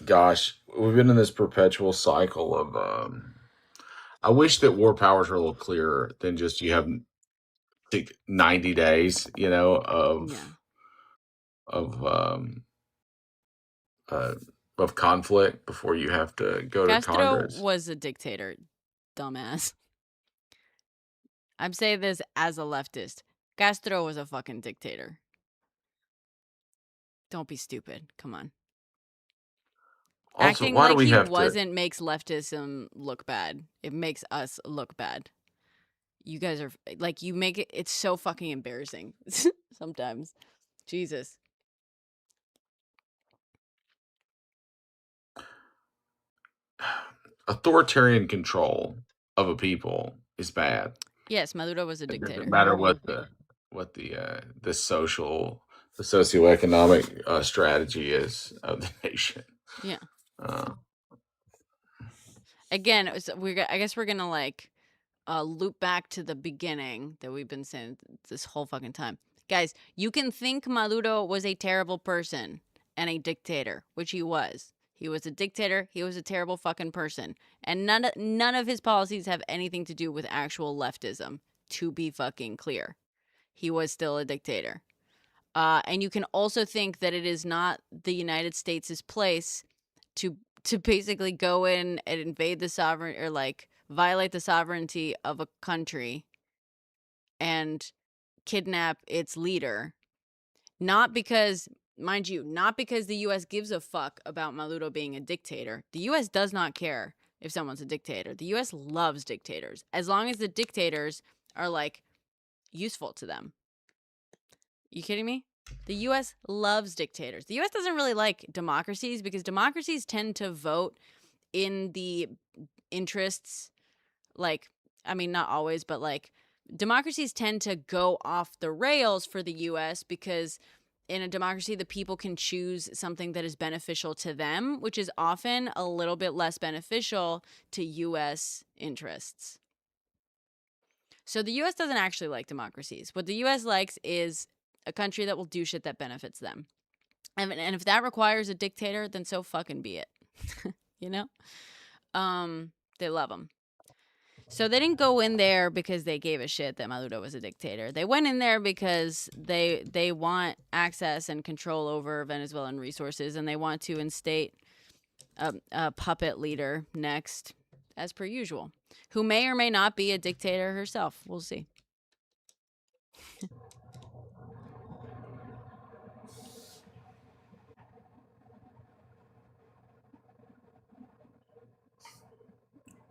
Gosh, we've been in this perpetual cycle of I wish that war powers were a little clearer than just you have 90 days, you know, of conflict before you have to go to Congress. Castro was a dictator, dumbass. I'm saying this as a leftist. Castro was a fucking dictator. Don't be stupid. Come on. Also, acting like he wasn't makes leftism look bad. It makes us look bad. You guys are like, you make it, it's so fucking embarrassing sometimes. Jesus. Authoritarian control of a people is bad. Yes, Maduro was a dictator. No matter what the socioeconomic strategy is of the nation. Yeah. Again, I guess we're gonna like loop back to the beginning that we've been saying this whole fucking time. Guys, you can think Maduro was a terrible person and a dictator, which he was. He was a dictator. He was a terrible fucking person. And none of his policies have anything to do with actual leftism, to be fucking clear. He was still a dictator. And you can also think that it is not the United States' place to to basically go in and invade the sovereign or like violate the sovereignty of a country and kidnap its leader. Not because, mind you, not because the US gives a fuck about Maduro being a dictator. The US does not care if someone's a dictator. The US loves dictators as long as the dictators are like useful to them. You kidding me? The US loves dictators. The US doesn't really like democracies because democracies tend to vote in the interests, like, I mean, not always, but like democracies tend to go off the rails for the US because in a democracy, the people can choose something that is beneficial to them, which is often a little bit less beneficial to US interests. So the US doesn't actually like democracies. What the US likes is a country that will do shit that benefits them. And if that requires a dictator, then so fucking be it. You know? They love them. So they didn't go in there because they gave a shit that Maduro was a dictator. They went in there because they want access and control over Venezuelan resources, and they want to instate a puppet leader next, as per usual, who may or may not be a dictator herself. We'll see.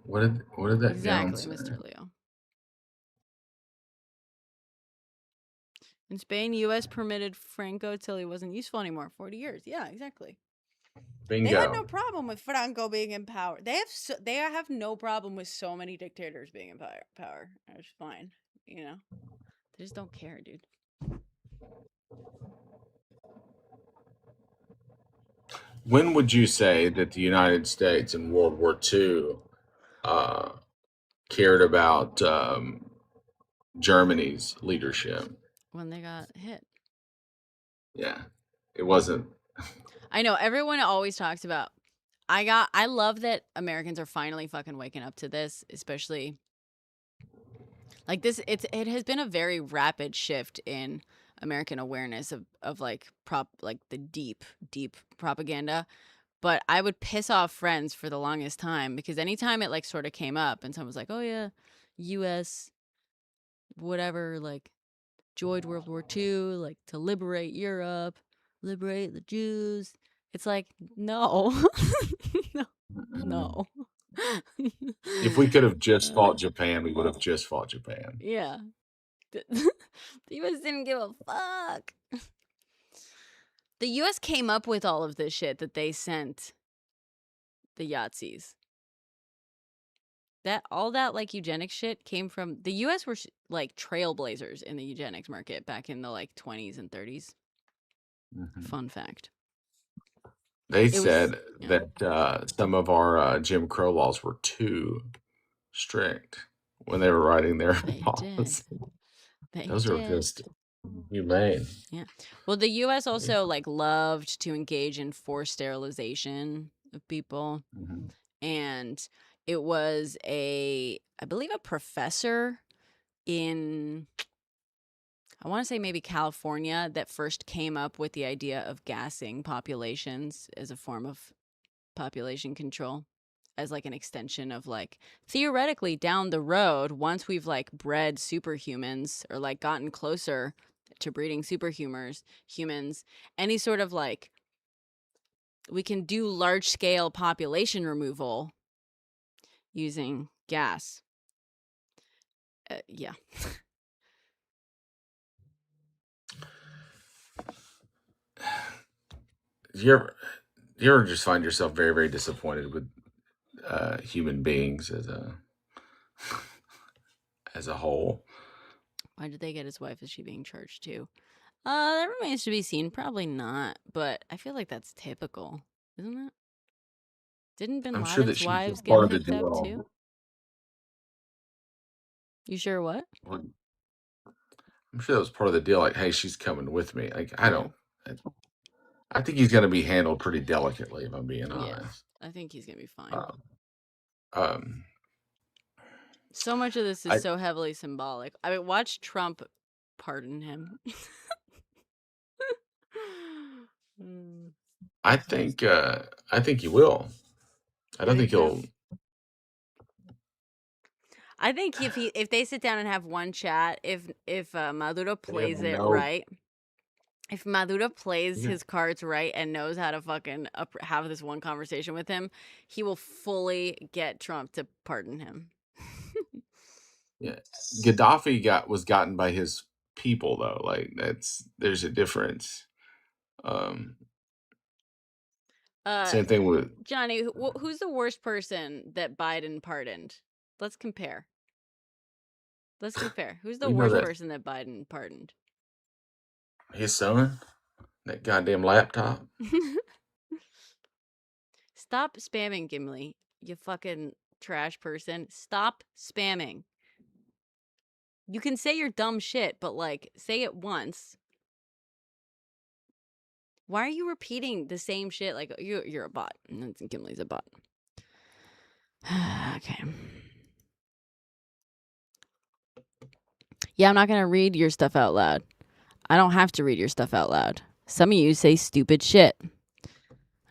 What did that exactly, gown say? Mr. Leo? In Spain, U.S. permitted Franco till he wasn't useful anymore. 40 years. Yeah, exactly. Bingo. They had no problem with Franco being in power. They have no problem with so many dictators being in power. It's fine, you know. They just don't care, dude. When would you say that the United States in World War II cared about Germany's leadership? When they got hit. Yeah, it wasn't. I know everyone always talks about. I love that Americans are finally fucking waking up to this, especially like this. It has been a very rapid shift in American awareness of like the deep propaganda. But I would piss off friends for the longest time because anytime it like sort of came up and someone was like, "Oh yeah, U.S. whatever, like joined World War II, like to liberate Europe, liberate the Jews." It's like, no, no. If we could have just fought Japan, we would have just fought Japan. Yeah. The U.S. didn't give a fuck. The U.S. came up with all of this shit that they sent the Yahtzees. All that like eugenics shit came from the U.S. were like trailblazers in the eugenics market back in the like 20s and 30s. Mm-hmm. Fun fact. They said that some of our Jim Crow laws were too strict when they were writing their laws. Those are just humane. Yeah. Well, the U.S. also like loved to engage in forced sterilization of people, and it was I believe a professor in, I want to say maybe California, that first came up with the idea of gassing populations as a form of population control, as like an extension of like theoretically down the road, once we've like bred superhumans or like gotten closer to breeding humans, any sort of like, we can do large scale population removal using gas. Yeah. You ever just find yourself very, very disappointed with human beings as a whole? Why did they get his wife? Is she being charged too? That remains to be seen. Probably not, but I feel like that's typical, isn't it? Didn't Bin Laden's wives get picked up too? You sure what? I'm sure that was part of the deal. Like, hey, she's coming with me. Like, I think he's going to be handled pretty delicately, if I'm being honest. I think he's going to be fine. So much of this is so heavily symbolic. I mean, watch Trump pardon him. I think he will. I don't think he'll. I think if they sit down and have one chat, if Maduro plays it no- right, if Maduro plays his cards right and knows how to fucking have this one conversation with him, he will fully get Trump to pardon him. Yeah, Gaddafi was gotten by his people though. Like there's a difference. Same thing with Johnny. Who's the worst person that Biden pardoned? Let's compare. Who's the worst person that Biden pardoned? His son, that goddamn laptop. Stop spamming, Gimli. You fucking trash person. Stop spamming. You can say your dumb shit, but like say it once. Why are you repeating the same shit? Like you're a bot. Gimli's a bot. Okay. Yeah, I'm not gonna read your stuff out loud. I don't have to read your stuff out loud. Some of you say stupid shit.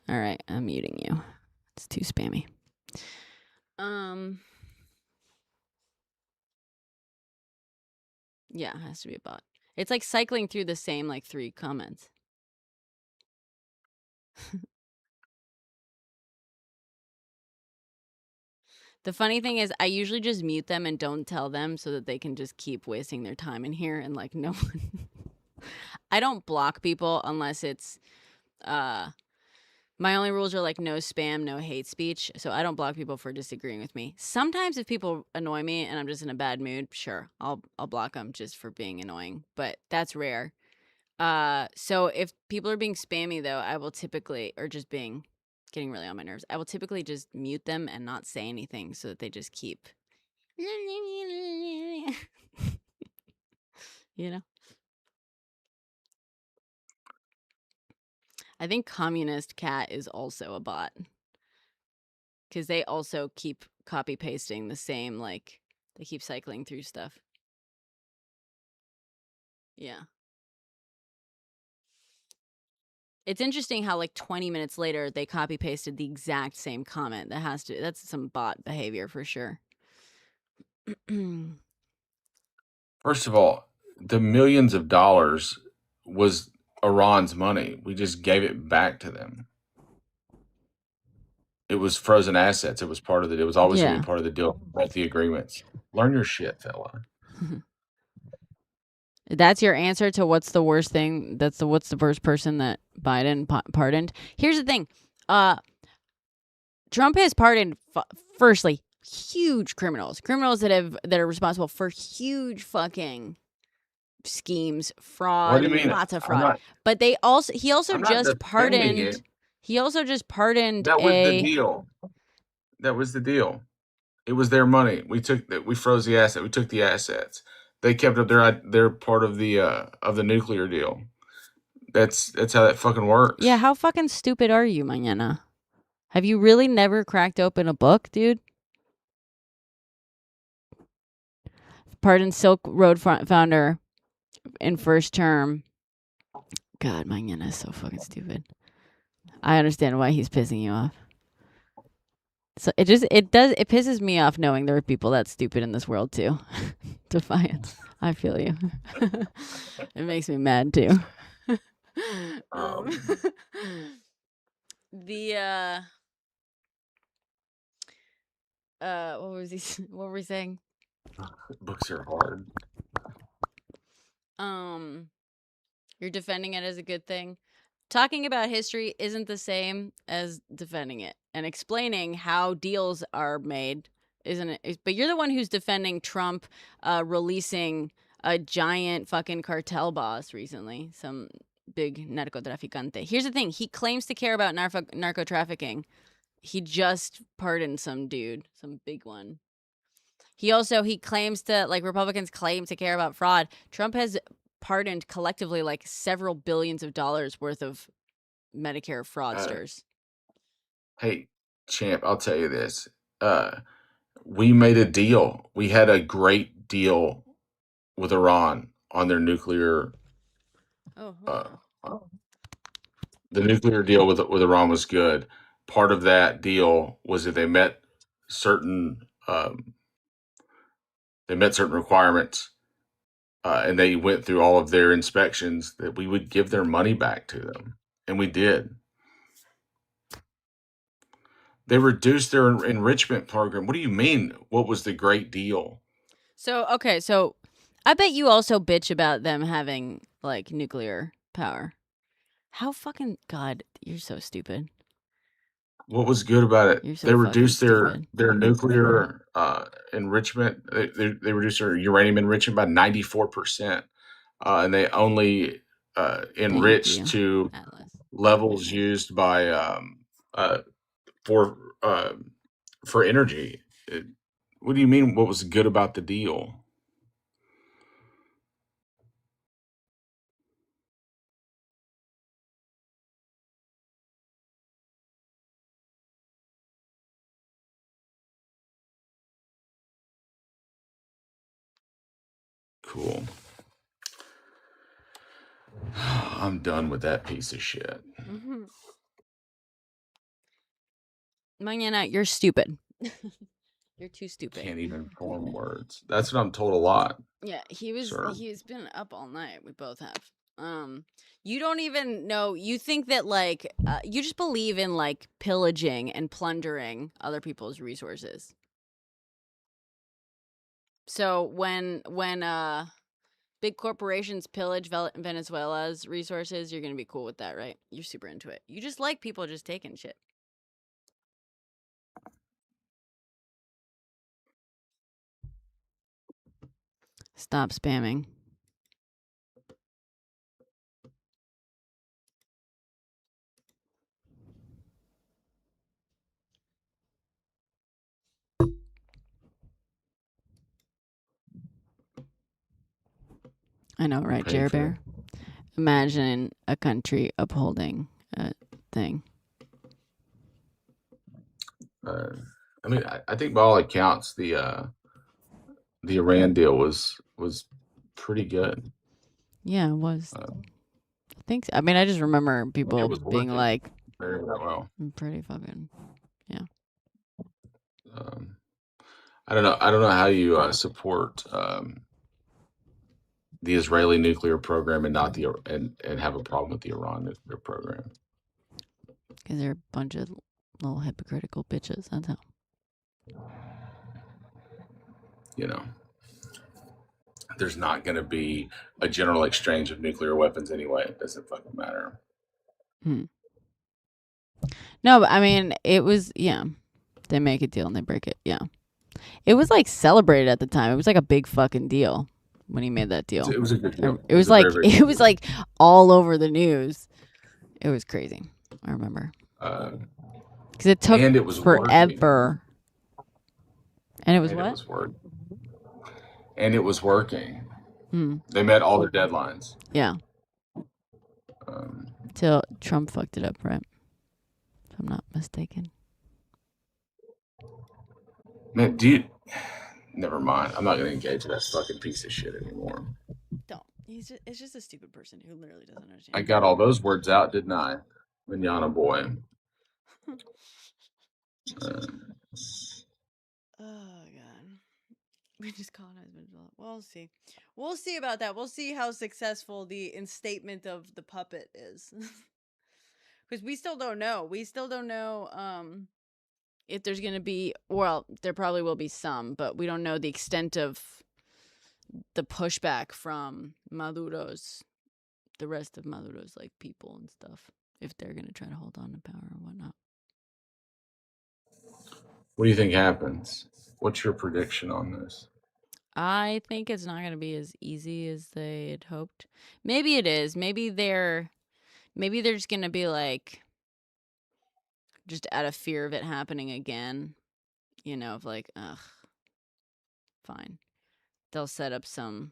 All right, I'm muting you. It's too spammy. Yeah, it has to be a bot. It's like cycling through the same like 3 comments. The funny thing is I usually just mute them and don't tell them so that they can just keep wasting their time in here and like no one. I don't block people unless it's my only rules are like no spam, no hate speech. So I don't block people for disagreeing with me. Sometimes if people annoy me and I'm just in a bad mood, sure, I'll block them just for being annoying, but that's rare. So if people are being spammy though, I will typically, or just getting really on my nerves, I will typically just mute them and not say anything so that they just keep you know. I think Communist Cat is also a bot because they also keep copy pasting the same, like they keep cycling through stuff. Yeah. It's interesting how like 20 minutes later they copy pasted the exact same comment. That's some bot behavior for sure. First of all, the millions of dollars was Iran's money. We just gave it back to them. It was frozen assets. It was part of it. It was always going to be part of the deal. With the agreements. Learn your shit, fella. That's your answer to what's the worst thing? What's the worst person that Biden pardoned? Here's the thing. Trump has pardoned firstly huge criminals that are responsible for huge fucking schemes, fraud. What do you mean? Lots of fraud. But he also just pardoned. He also just pardoned. That was the deal. That was the deal. It was their money. We froze the asset. We took the assets. They kept up their part of the nuclear deal. That's how that fucking works. Yeah, how fucking stupid are you, mañana? Have you really never cracked open a book, dude? Pardon Silk Road founder in first term. God, mañana is so fucking stupid. I understand why he's pissing you off. So it pisses me off knowing there are people that stupid in this world too. Defiance. I feel you. It makes me mad too. What were we saying? Books are hard. You're defending it as a good thing. Talking about history isn't the same as defending it, and explaining how deals are made isn't it? But you're the one who's defending Trump releasing a giant fucking cartel boss recently, some big narcotraficante. Here's the thing. He claims to care about narco trafficking. He just pardoned some dude, some big one. He claims to, like, Republicans claim to care about fraud. Trump has pardoned collectively like several billions of dollars worth of Medicare fraudsters. Hey, champ, I'll tell you this. We made a deal. We had a great deal with Iran on their nuclear. The nuclear deal with Iran was good. part of that deal was that they met certain requirements, and they went through all of their inspections, that we would give their money back to them, and we did. They reduced their enrichment program. What do you mean? What was the great deal? So, okay, so I bet you also bitch about them having like nuclear power. How fucking God, you're so stupid. What was good about it? You're so They reduced fucking their nuclear enrichment. They reduced their uranium enrichment by 94%, and they only enriched to Atlas. levels used by for energy. What do you mean? What was good about the deal? Cool. I'm done with that piece of shit. Mañana, you're stupid. You're too stupid. Can't even form words. That's what I'm told a lot. Yeah, he's been up all night. We both have. You don't even know. You think that like you just believe in like pillaging and plundering other people's resources. So when big corporations pillage Venezuela's resources, you're gonna be cool with that, right? You're super into it. You just like people just taking shit. Stop spamming. I know, right, Jerry Bear? Imagine a country upholding a thing. I mean, I think by all accounts, the Iran deal was pretty good. Yeah, it was. I think so. I mean, I just remember people being like, very well. Pretty fucking, yeah. I don't know how you support the Israeli nuclear program and not the and have a problem with the Iran nuclear program. Because they're a bunch of little hypocritical bitches. That's how. You know, there's not going to be a general exchange of nuclear weapons anyway. It doesn't fucking matter. No, but I mean, it was, yeah. They make a deal and they break it. Yeah. It was like celebrated at the time. It was like a big fucking deal when he made that deal. It was a good deal. It was like, it was like all over the news. It was crazy. I remember. Because it took forever. And it was what? And it was working. They met all their deadlines. Yeah. Till Trump fucked it up, right? If I'm not mistaken. Man, never mind. I'm not going to engage with that fucking piece of shit anymore. Don't. It's just a stupid person who literally doesn't understand. I got all those words out, didn't I? Manana boy. Oh, God. We just colonized Venezuela. We'll see. We'll see about that. We'll see how successful the instatement of the puppet is. Because we still don't know. We still don't know if there's going to be, well, there probably will be some, but we don't know the extent of the pushback from the rest of Maduro's like people and stuff, if they're going to try to hold on to power or whatnot. What do you think happens? What's your prediction on this? I think it's not going to be as easy as they had hoped. Maybe it is. Maybe they're just going to be like, just out of fear of it happening again, you know, of like, ugh, fine. They'll set up some,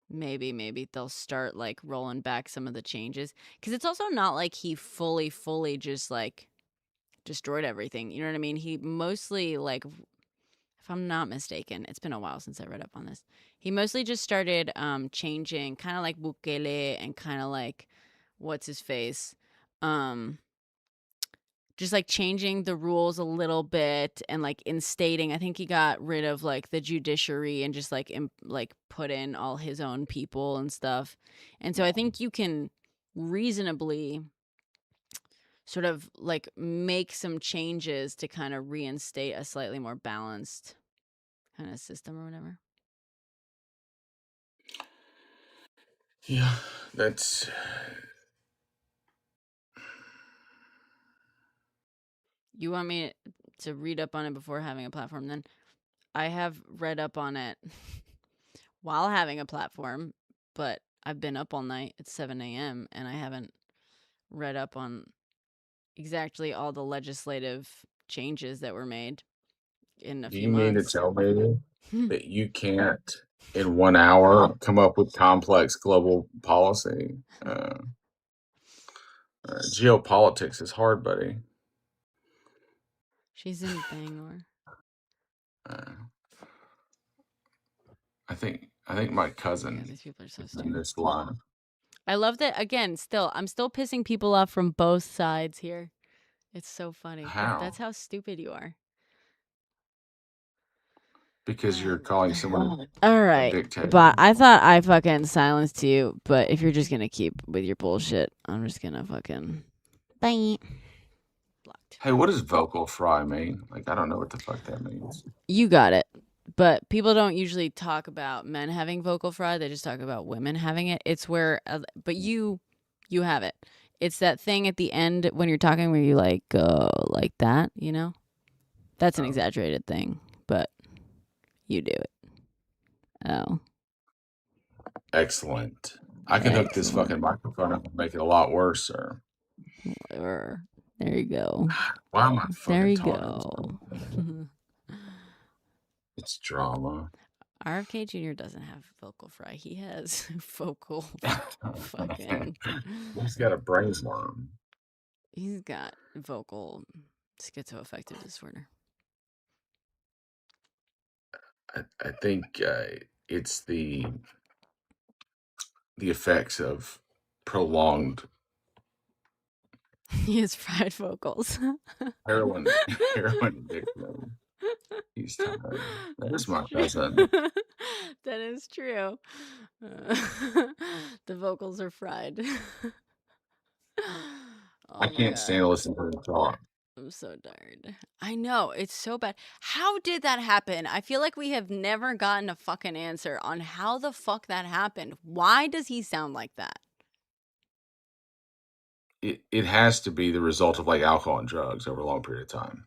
maybe they'll start like rolling back some of the changes. Because it's also not like he fully just like destroyed everything. You know what I mean? He mostly, like, if I'm not mistaken, it's been a while since I read up on this. He mostly just started changing, kind of like Bukele and kind of like what's his face, just like changing the rules a little bit and like instating. I think he got rid of like the judiciary and just like put in all his own people and stuff. And so I think you can reasonably sort of like make some changes to kind of reinstate a slightly more balanced kind of system or whatever. Yeah, that's. You want me to read up on it before having a platform? Then I have read up on it while having a platform, but I've been up all night at 7 a.m. and I haven't read up on exactly all the legislative changes that were made in a Do few you mean to months. tell me that you can't, in 1 hour, come up with complex global policy? Geopolitics is hard, buddy. She's in Bangor. I think my cousin. Yeah, these people are so in stupid. this line. I love that. Again, I'm still pissing people off from both sides here. It's so funny. How? That's how stupid you are. Because you're calling someone all a right, dictator. but I thought I fucking silenced you. But if you're just gonna keep with your bullshit, I'm just gonna fucking bye. Blocked. Hey, what does vocal fry mean? Like, I don't know what the fuck that means. You got it. But people don't usually talk about men having vocal fry. They just talk about women having it. It's where, but you have it. It's that thing at the end when you're talking where you like go like that, you know? That's an exaggerated thing, but you do it. Oh. Excellent. I can hook this fucking microphone up and make it a lot worse, sir. There you go. Why am I fucking There you talking? go. It's drama. RFK Jr. doesn't have vocal fry. He has vocal fucking. He's got a brain worm. He's got vocal schizoaffective disorder. I think it's the effects of prolonged He has fried vocals. heroin addiction. He's tired. That is my cousin. That is true. The vocals are fried. Oh I can't stand to listen to him talk. I'm so tired. I know, it's so bad. How did that happen? I feel like we have never gotten a fucking answer on how the fuck that happened. Why does he sound like that? It has to be the result of like alcohol and drugs over a long period of time.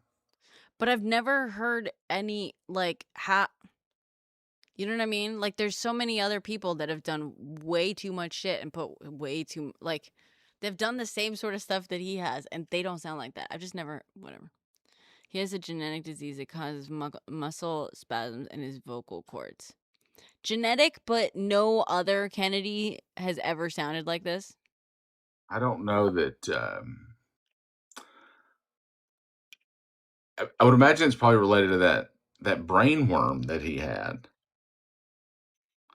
But I've never heard any like you know what I mean? Like there's so many other people that have done way too much shit and put way too like they've done the same sort of stuff that he has and they don't sound like that. I've just never whatever. He has a genetic disease that causes muscle spasms in his vocal cords. Genetic, but no other Kennedy has ever sounded like this. I don't know that. I would imagine it's probably related to that brain worm that he had.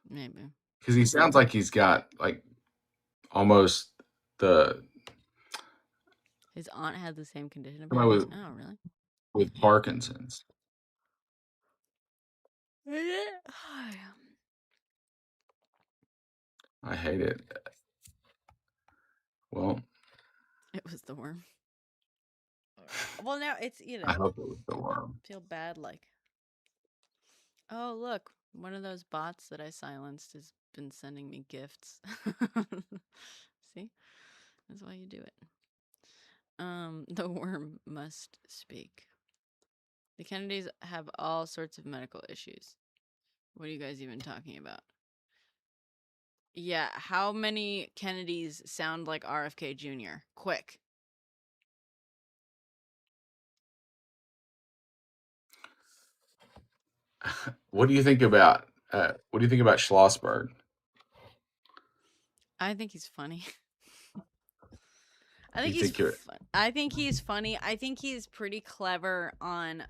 Maybe. Because he sounds like he's got like almost the. His aunt had the same condition. Oh, really? With Parkinson's. I hate it. Well, it was the worm. Well, now it's, you know. I hope it was the worm. Feel bad, like. Oh, look. One of those bots that I silenced has been sending me gifts. See? That's why you do it. The worm must speak. The Kennedys have all sorts of medical issues. What are you guys even talking about? Yeah, how many Kennedys sound like RFK Jr.? Quick. What do you think about Schlossberg? I think he's funny. I think he's funny. I think he's pretty clever on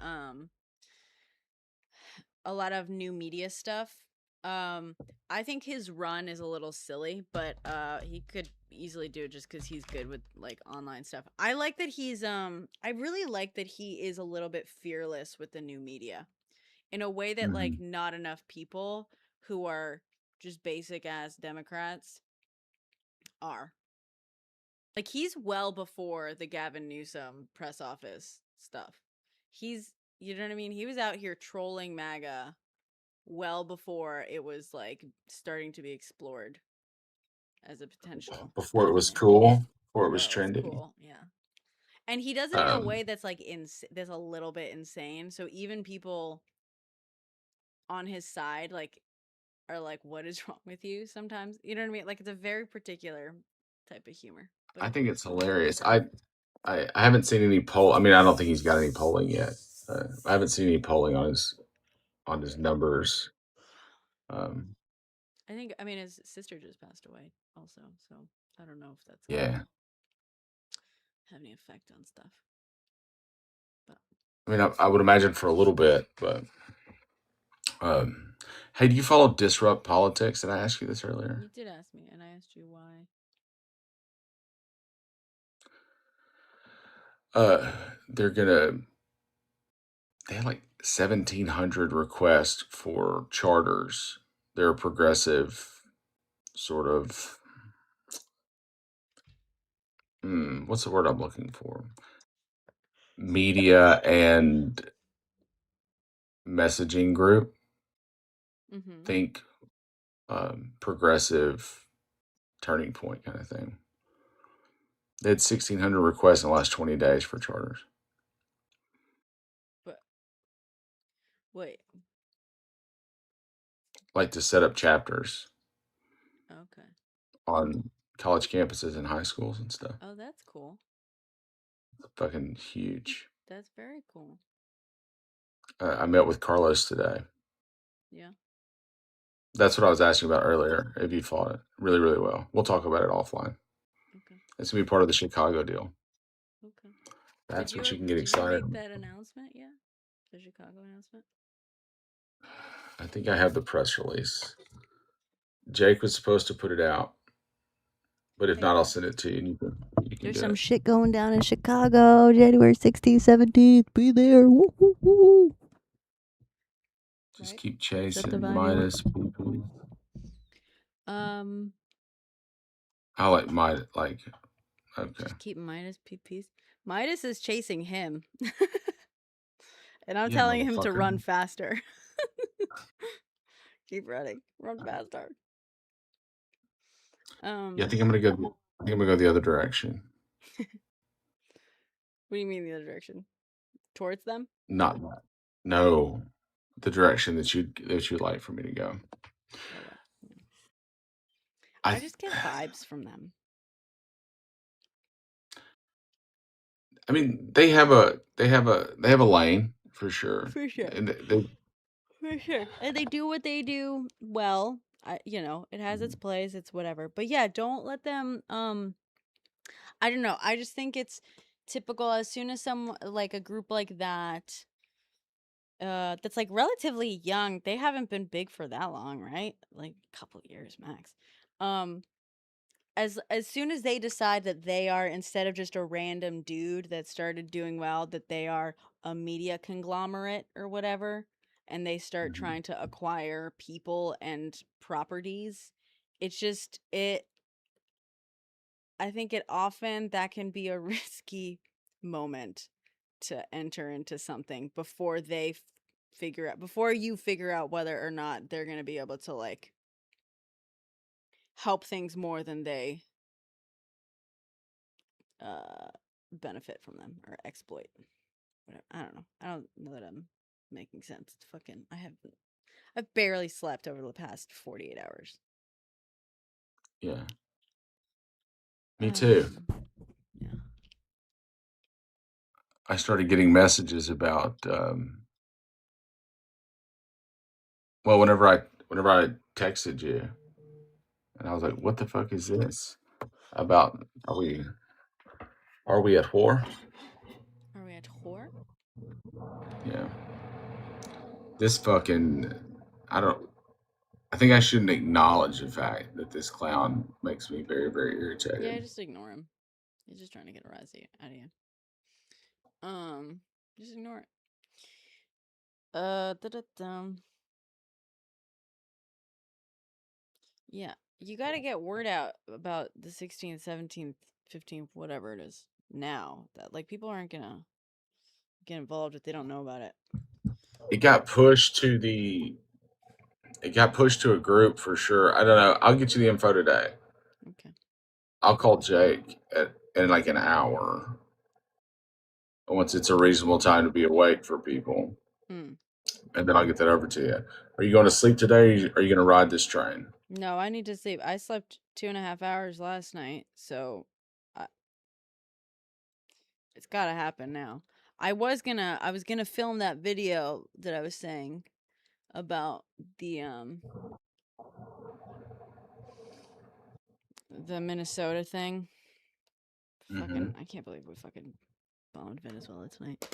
a lot of new media stuff. I think his run is a little silly, but he could easily do it just because he's good with like online stuff. I like that he's I really like that he is a little bit fearless with the new media in a way that like not enough people who are just basic ass Democrats are. Like he's well before the Gavin Newsom press office stuff. He's, you know what I mean? He was out here trolling MAGA well before it was like starting to be explored as a potential. Before it was cool, before it was It was trendy. cool, yeah. And he does it in a way that's like that's a little bit insane. So even people on his side like are like, "What is wrong with you?" Sometimes, you know what I mean? Like it's a very particular type of humor. But I think it's hilarious. I haven't seen any poll. I mean, I don't think he's got any polling yet. I haven't seen any polling on his numbers. I think, I mean, his sister just passed away also, so I don't know if that's Yeah. have any effect on stuff. But I mean, I would imagine for a little bit, but hey, do you follow Disrupt Politics? Did I ask you this earlier? you did ask me, and I asked you why. They had like 1,700 requests for charters. They're a progressive sort of, what's the word I'm looking for? Media and messaging group. Think progressive turning point kind of thing. They had 1,600 requests in the last 20 days for charters. But wait, like to set up chapters okay. on college campuses and high schools and stuff. Oh, that's cool. Fucking huge. That's very cool. I met with Carlos today. Yeah. That's what I was asking about earlier. If you fought it really, really well, we'll talk about it offline. Okay. It's gonna be part of the Chicago deal. Okay. That's what you can get excited. Did you make that announcement yet? The Chicago announcement? I think I have the press release. Jake was supposed to put it out, but if not, I'll send it to you. And you can There's do some it. shit going down in Chicago, January 16th, 17th. Be there. Woo, woo, woo. Just Right? keep chasing the vibe you minus want? people. I like okay. Just keep Midas PPs. Midas is chasing him. And I'm Yeah, telling him to motherfucker. run faster. Keep running. Run faster. Yeah, I think I'm gonna go the other direction. What do you mean the other direction? Towards them? Not that. No, the direction that you'd like for me to go. Okay. I just get vibes from them. I mean, they have a lane for sure. For sure. And For sure. And they do what they do well. It has its place, it's whatever. But yeah, don't let them I don't know. I just think it's typical as soon as a group like that that's like relatively young, they haven't been big for that long, right? Like a couple years max. As soon as they decide that they are, instead of just a random dude that started doing well, that they are a media conglomerate or whatever, and they start trying to acquire people and properties, I think that can be a risky moment to enter into something before you figure out whether or not they're going to be able to like help things more than they benefit from them or exploit. Whatever. I don't know. I don't know that I'm making sense. It's fucking I've barely slept over the past 48 hours. yeah. Me too. Yeah. I started getting messages about whenever I texted you, and I was like, what the fuck is this? About are we at war? Are we at war? Yeah. This fucking I think I shouldn't acknowledge the fact that this clown makes me very, very irritated. Yeah, just ignore him. He's just trying to get a rise out of you. Just ignore it. Yeah, you got to get word out about the 16th, 17th, 15th, whatever it is now. That like people aren't gonna get involved if they don't know about it. It got pushed to a group for sure. I don't know. I'll get you the info today. Okay. I'll call Jake in like an hour once it's a reasonable time to be awake for people. And then I'll get that over to you. Are you going to sleep today, or are you going to ride this train? No, I need to sleep. I slept 2.5 hours last night, so it's got to happen now. I was gonna film that video that I was saying about the Minnesota thing. Fucking, I can't believe we fucking bombed Venezuela tonight.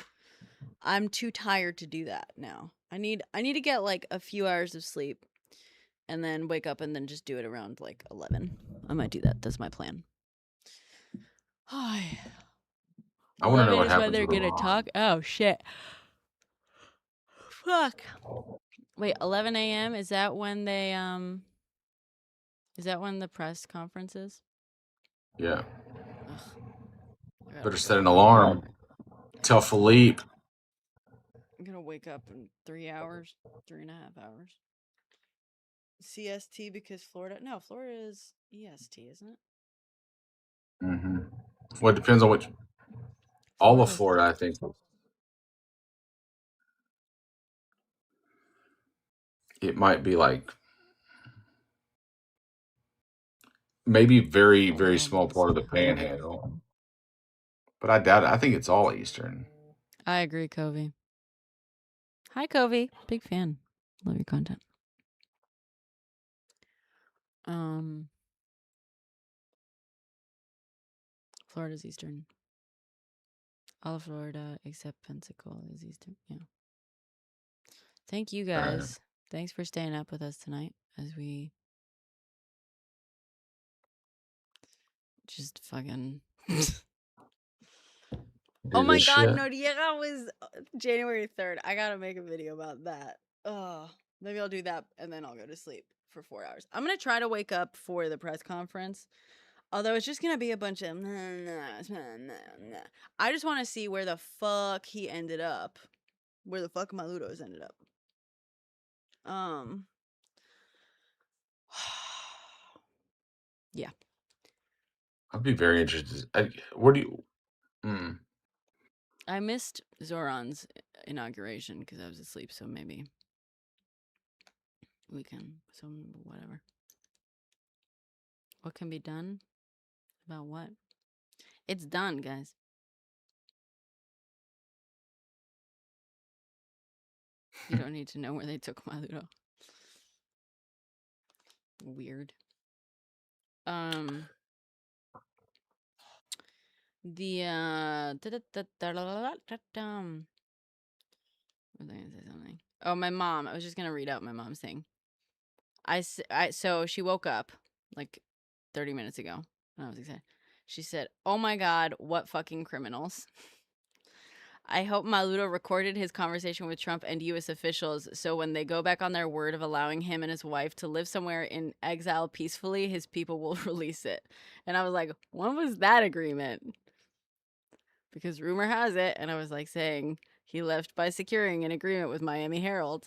I'm too tired to do that now. I need to get like a few hours of sleep and then wake up and then just do it around like 11. I might do that. That's my plan. I want to know what happens. They're gonna talk. Oh shit. Fuck. Wait, 11 a.m. Is that when they Is that when the press conference is? Yeah. Ugh. Better set an alarm. Tell Philippe. I'm gonna wake up in 3 hours, 3.5 hours. CST because Florida. No, Florida is EST, isn't it? Well, it depends on which. All of Florida, I think. It might be like maybe very, very small part of the panhandle. But I doubt it. I think it's all Eastern. I agree, Covey. Hi, Covey. Big fan. Love your content. Florida's Eastern. All of Florida except Pensacola is Eastern. Yeah. Thank you guys. Thanks for staying up with us tonight as we just fucking. Oh my god, Noriega was January 3rd. I gotta make a video about that. Maybe I'll do that and then I'll go to sleep for 4 hours. I'm gonna try to wake up for the press conference. Although it's just gonna be a bunch of I just want to see where the fuck he ended up. Where the fuck Maludo's ended up. Yeah. I'd be very interested. Where do you? I missed Zoran's inauguration because I was asleep, so maybe we can. So whatever. What can be done? About what? It's done, guys. You don't need to know where they took Maludo. Weird. The was I gonna say something? Oh, my mom. I was just gonna read out my mom's thing. So she woke up like 30 minutes ago, and I was excited. She said, "Oh my god, what fucking criminals!" I hope Maludo recorded his conversation with Trump and U.S. officials, so when they go back on their word of allowing him and his wife to live somewhere in exile peacefully, his people will release it. And I was like, when was that agreement? Because rumor has it, and I was like saying, he left by securing an agreement with Miami Herald.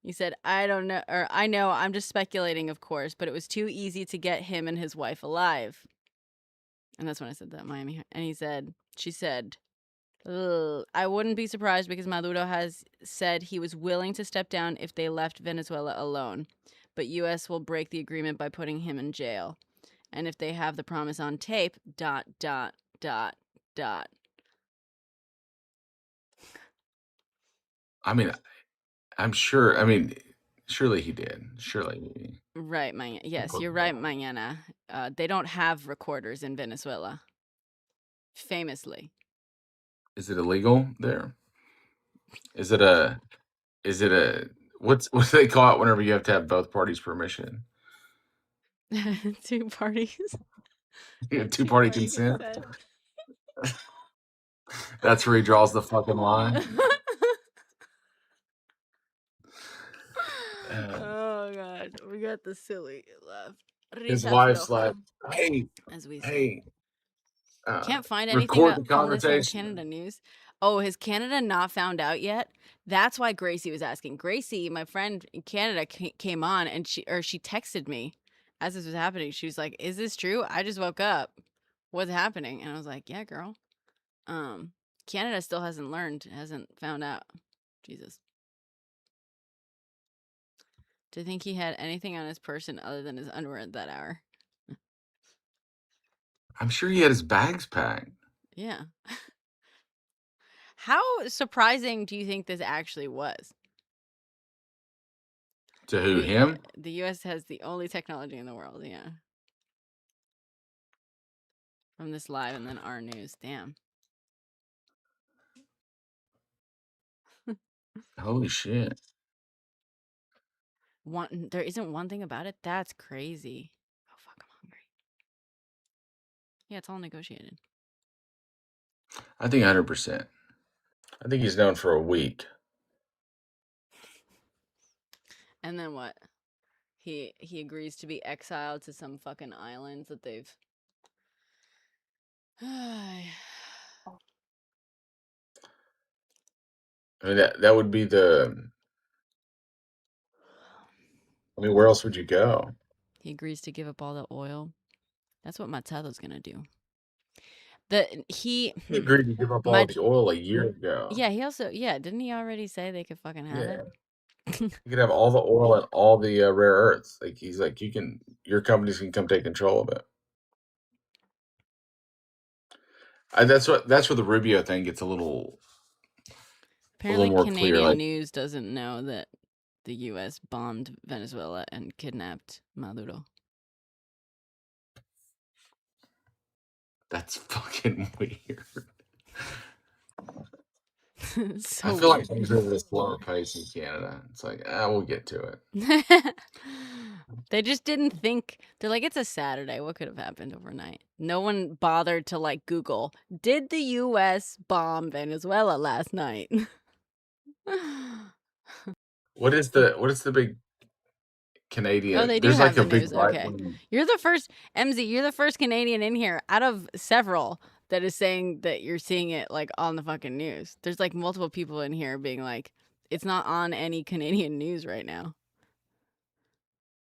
He said, I don't know, or I know, I'm just speculating, of course, but it was too easy to get him and his wife alive. And that's when I said that, Miami. And she said, I wouldn't be surprised because Maduro has said he was willing to step down if they left Venezuela alone. But U.S. will break the agreement by putting him in jail. And if they have the promise on tape, ... I mean, I'm sure. I mean, surely he did. Surely. Right, yes, you're right, Mañana. They don't have recorders in Venezuela. Famously. Is it illegal there? Is it a what do they call it whenever you have to have both parties' permission? 2 parties. Yeah, two-party consent. That's where he draws the fucking line. Oh god, we got the silly left. His Risa wife's floja, like, "Hey, as we say. hey, Can't find anything record the on this on conversation." Canada News. Oh, has Canada not found out yet? That's why Gracie was asking. Gracie, my friend in Canada, came on and she texted me as this was happening. She was like, "Is this true? I just woke up. What's happening?" And I was like, "Yeah, girl. Canada still hasn't learned, hasn't found out." Jesus. Do you think he had anything on his person other than his underwear at that hour? I'm sure he had his bags packed. Yeah. How surprising do you think this actually was? To who? Him? The U.S. has the only technology in the world, yeah. From this live and then our news. Damn. Holy shit. There isn't one thing about it? That's crazy. Oh, fuck, I'm hungry. Yeah, it's all negotiated. I think 100%. I think he's known for a week. And then what? He agrees to be exiled to some fucking islands that they've... I mean, that would be the... I mean, where else would you go? He agrees to give up all the oil. That's what Matato's gonna do. He agreed to give up all the oil a year ago. Yeah, he also... Yeah, didn't he already say they could fucking have it? You could have all the oil and all the rare earths. Like, he's like, your companies can come take control of it. That's where the Rubio thing gets a little Apparently, more Canadian clear. news doesn't know that the U.S. bombed Venezuela and kidnapped Maduro. That's fucking weird. So I feel like things are at a slower pace in Canada. It's like, we'll get to it. They just didn't think. They're like, it's a Saturday. What could have happened overnight? No one bothered to like Google, did the U.S. bomb Venezuela last night? What is the big Canadian? Oh, they do There's have like a the big news. Okay. You're the first, MZ, you're the first Canadian in here out of several that is saying that you're seeing it like on the fucking news. There's like multiple people in here being like, it's not on any Canadian news right now.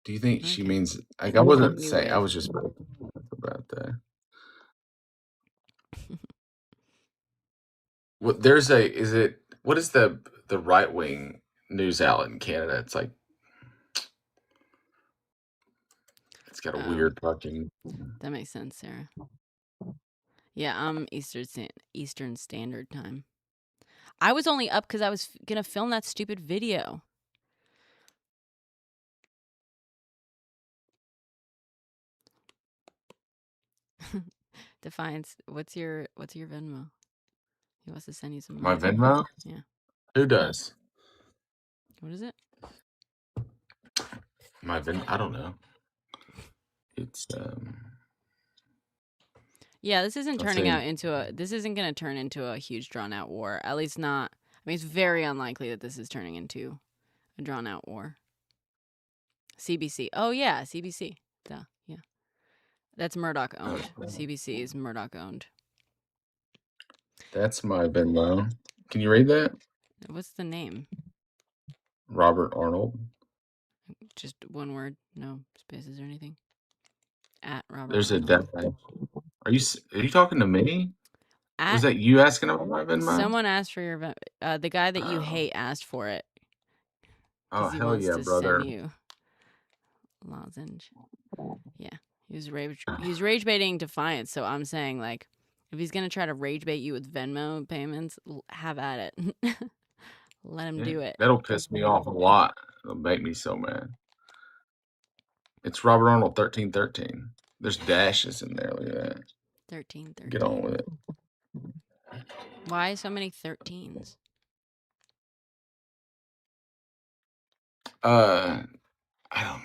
Do you think she means, like, I wasn't saying, I was just about that. What what is the right wing news outlet in Canada? It's like, it's got a weird fucking. That makes sense, Sarah. Yeah, I'm Eastern Standard Time. I was only up because I was gonna film that stupid video. Defiance, what's your Venmo? He wants to send you some money. My Venmo? Yeah. Who does? What is it? My Venmo? I don't know. It's Yeah, this isn't turning out into this isn't going to turn into a huge drawn out war. At least not. I mean, it's very unlikely that this is turning into a drawn out war. CBC. Oh yeah, CBC. Duh. Yeah. That's Murdoch owned. CBC is Murdoch owned. That's my Venmo. Can you read that? What's the name? Robert Arnold. Just one word, no spaces or anything. At Robert. There's a definite. Are you talking to me? Was that you asking about my Venmo? Someone asked for your the guy that you hate asked for it. Oh hell yeah, brother! Send you lozenge. Yeah, he was rage baiting Defiance. So I'm saying, like, if he's gonna try to rage bait you with Venmo payments, have at it. Let him do it. That'll piss me off a lot. It'll make me so mad. It's Robert Arnold 1313. There's dashes in there. Look at that. 1313. Get on with it. Why so many 13s? I don't.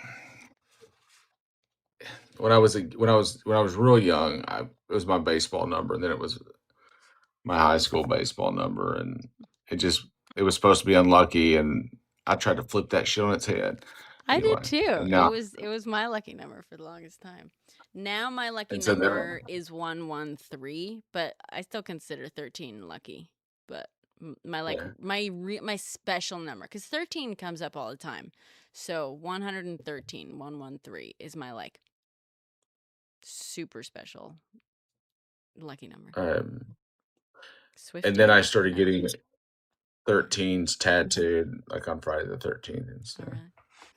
When I was real young, it was my baseball number, and then it was my high school baseball number, and it was supposed to be unlucky, and I tried to flip that shit on its head. I did Anyway, too. and now It was my lucky number for the longest time. Now my lucky and so then number is 113, but I still consider 13 lucky. But my yeah. my special number, because 13 comes up all the time. So 113, 113 is my like super special lucky number. And then I started getting 13s tattooed like on Friday the 13th and stuff.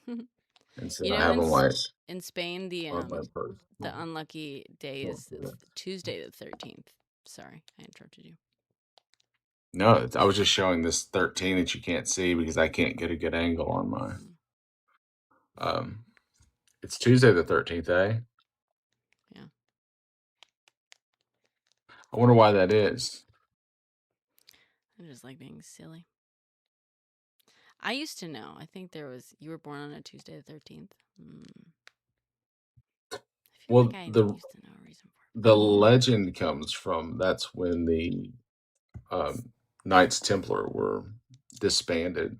And so You I know, have them like in Spain, the on my purse. unlucky day is Tuesday the 13th. Sorry, I interrupted you. No, I was just showing this 13 that you can't see because I can't get a good angle on my. It's Tuesday the 13th, eh? Yeah. I wonder why that is. I just like being silly. I used to know. I think you were born on a Tuesday the 13th. I feel like I used to know a reason for it. The legend comes from that's when the Knights Templar were disbanded.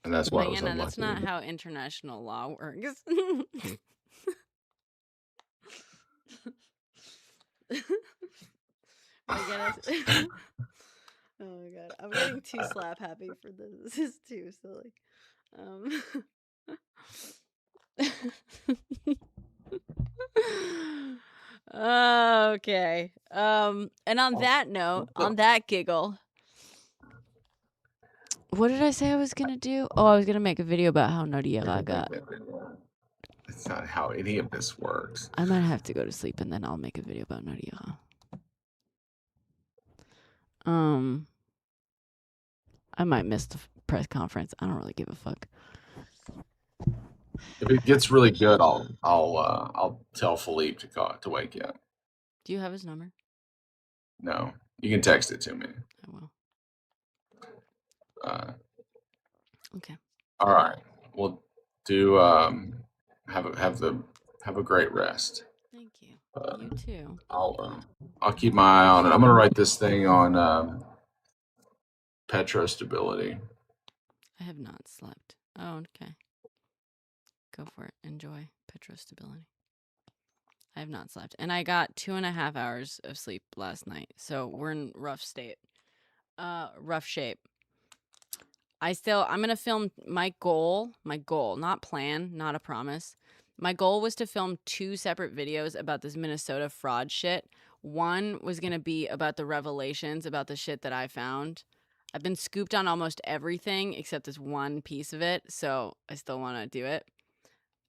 And that's why it was unlucky. That's not how international law works. Oh my god, I'm getting too slap happy for this. This is too silly. Okay. And on that note, on that giggle, what did I say I was gonna do? Oh, I was gonna make a video about how Noriega got. That's not how any of this works. I might have to go to sleep and then I'll make a video about Noriega. I might miss the press conference. I don't really give a fuck. If it gets really good, I'll tell Philippe to wake you up. Do you have his number? No, you can text it to me. I will. Okay. All right. Well, do have a great rest. Thank you. You too. I'll keep my eye on it. I'm gonna write this thing on petrostability. I have not slept. Oh, okay. Go for it. Enjoy petrostability. I have not slept. And I got 2.5 hours of sleep last night. So we're in rough shape. I'm going to film my goal, not plan, not a promise. My goal was to film 2 separate videos about this Minnesota fraud shit. One was going to be about the revelations about the shit that I found. I've been scooped on almost everything except this one piece of it. So I still want to do it.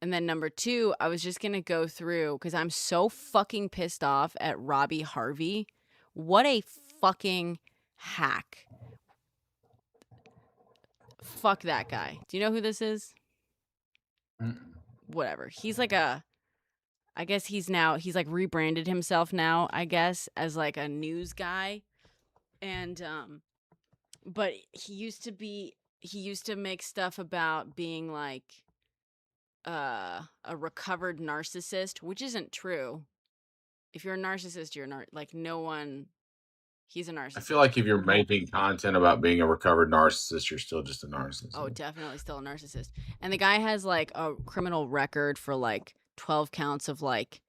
And then number 2, I was just going to go through because I'm so fucking pissed off at Robbie Harvey. What a fucking hack. Fuck that guy. Do you know who this is? Whatever. He's like I guess he's like rebranded himself now, I guess, as like a news guy. And, but he used to make stuff about being like, a recovered narcissist, which isn't true. If you're a narcissist, you're he's a narcissist. I feel like if you're making content about being a recovered narcissist, you're still just a narcissist. Oh, definitely still a narcissist. And the guy has like a criminal record for like 12 counts of like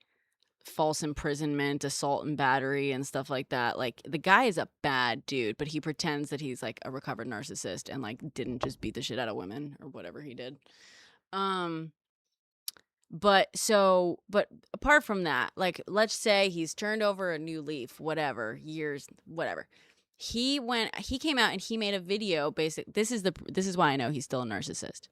false imprisonment, assault and battery and stuff like that. Like the guy is a bad dude, but he pretends that he's like a recovered narcissist and like didn't just beat the shit out of women or whatever he did. But apart from that, like, let's say he's turned over a new leaf, whatever, years, whatever. He came out and he made a video. This is why I know he's still a narcissist.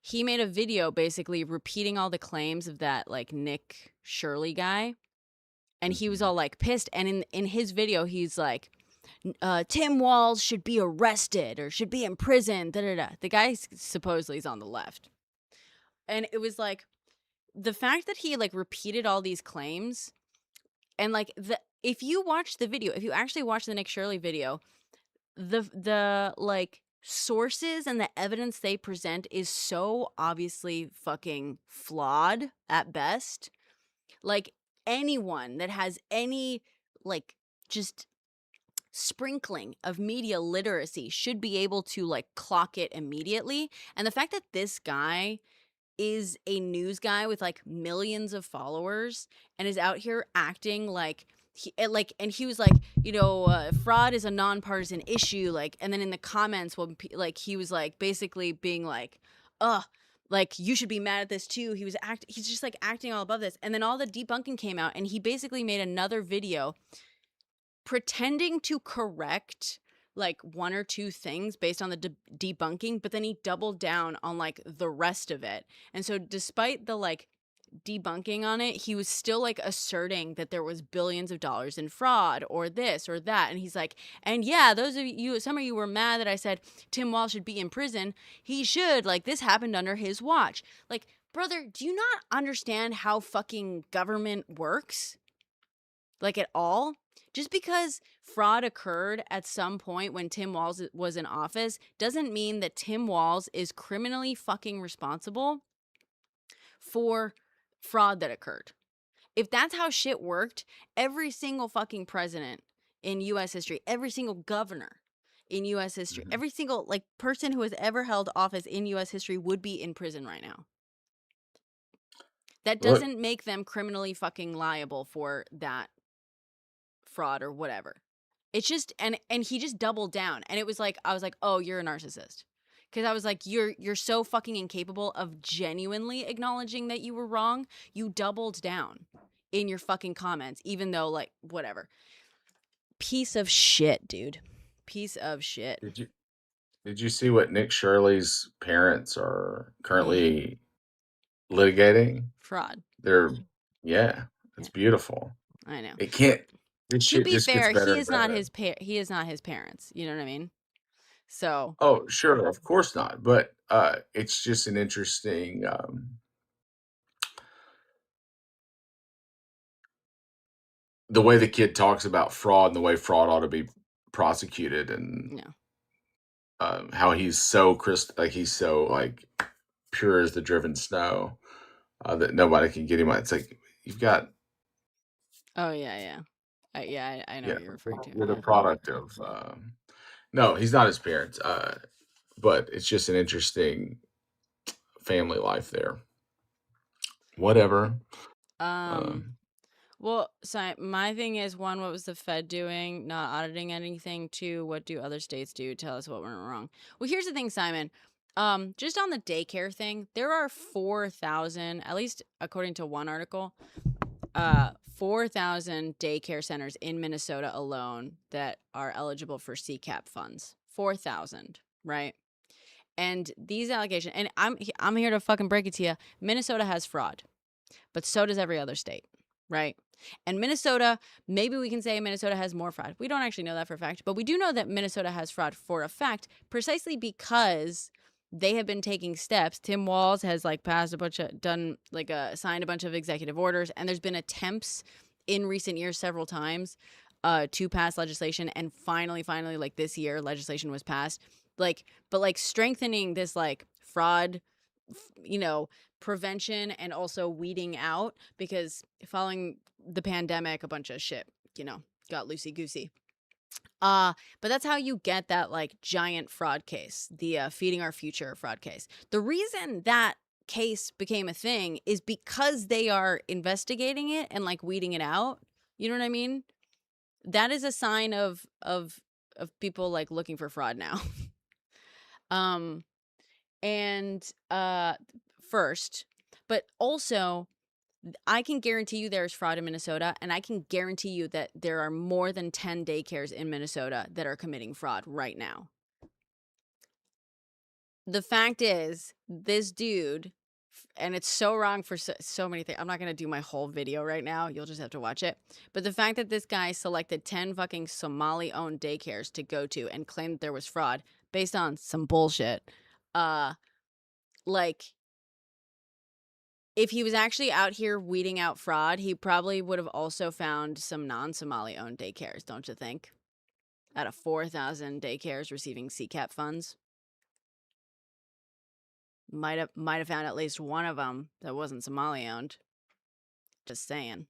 He made a video basically repeating all the claims of that like Nick Shirley guy. And he was all like pissed. And in his video, he's like, Tim Walz should be arrested or should be in prison. The guy supposedly is on the left. And it was like the fact that he like repeated all these claims and like if you watch the video, if you actually watch the Nick Shirley video, the like sources and the evidence they present is so obviously fucking flawed at best. Like, anyone that has any, like, just sprinkling of media literacy should be able to, like, clock it immediately. And the fact that this guy is a news guy with, like, millions of followers and is out here acting like and he was like, fraud is a nonpartisan issue, like, and then in the comments, when like, he was like basically being like, like, you should be mad at this too. He's just like acting all above this. And then all the debunking came out, and he basically made another video pretending to correct like one or two things based on the debunking, but then he doubled down on like the rest of it. And so despite the like debunking on it, he was still like asserting that there was billions of dollars in fraud or this or that. And he's like, and yeah, some of you were mad that I said Tim Walz should be in prison. He should, like, this happened under his watch. Like, brother, do you not understand how fucking government works? Like, at all? Just because fraud occurred at some point when Tim Walz was in office doesn't mean that Tim Walz is criminally fucking responsible for fraud that occurred. If that's how shit worked, every single fucking president in U.S. history, every single governor in U.S. history, every single like person who has ever held office in U.S. history would be in prison right now. That doesn't make them criminally fucking liable for that fraud or whatever. It's just, and he just doubled down, and it was like, I was like, oh, you're a narcissist. Because I was like, you're so fucking incapable of genuinely acknowledging that you were wrong. You doubled down in your fucking comments, even though, like, whatever. Piece of shit, dude. Piece of shit. Did you see what Nick Shirley's parents are currently litigating? Fraud. It's beautiful. I know. It can't. This To shit be just fair, gets better he is and not better. he is not his parents. You know what I mean? So. Oh, sure, of course not. But it's just an interesting. The way the kid talks about fraud and the way fraud ought to be prosecuted, and how he's so he's so like pure as the driven snow, that nobody can get him. It's like you've got. Oh yeah. I know what you're referring to. You're the product of. No, he's not his parents. But it's just an interesting family life there. Whatever. Well, so my thing is, one, what was the Fed doing? Not auditing anything. Two, what do other states do? Tell us what went wrong. Well, here's the thing, Simon. Just on the daycare thing, there are 4,000, at least according to one article, 4,000 daycare centers in Minnesota alone that are eligible for CCAP funds. 4,000, right? And these allegations, and I'm here to fucking break it to you. Minnesota has fraud, but so does every other state, right? And Minnesota, maybe we can say Minnesota has more fraud. We don't actually know that for a fact, but we do know that Minnesota has fraud for a fact, precisely because they have been taking steps. Tim Walz has like signed a bunch of executive orders, and there's been attempts in recent years several times to pass legislation, and finally, like this year, legislation was passed. But strengthening this like fraud, prevention and also weeding out, because following the pandemic, a bunch of shit, got loosey-goosey. But that's how you get that like giant fraud case, the Feeding Our Future fraud case. The reason that case became a thing is because they are investigating it and like weeding it out. You know what I mean? That is a sign of people like looking for fraud now. First, but also I can guarantee you there's fraud in Minnesota, and I can guarantee you that there are more than 10 daycares in Minnesota that are committing fraud right now. The fact is, this dude, and it's so wrong for so many things. I'm not going to do my whole video right now. You'll just have to watch it. But the fact that this guy selected 10 fucking Somali-owned daycares to go to and claimed that there was fraud based on some bullshit, if he was actually out here weeding out fraud, he probably would have also found some non-Somali owned daycares, don't you think? Out of 4,000 daycares receiving CCAP funds. Might have found at least one of them that wasn't Somali owned. Just saying.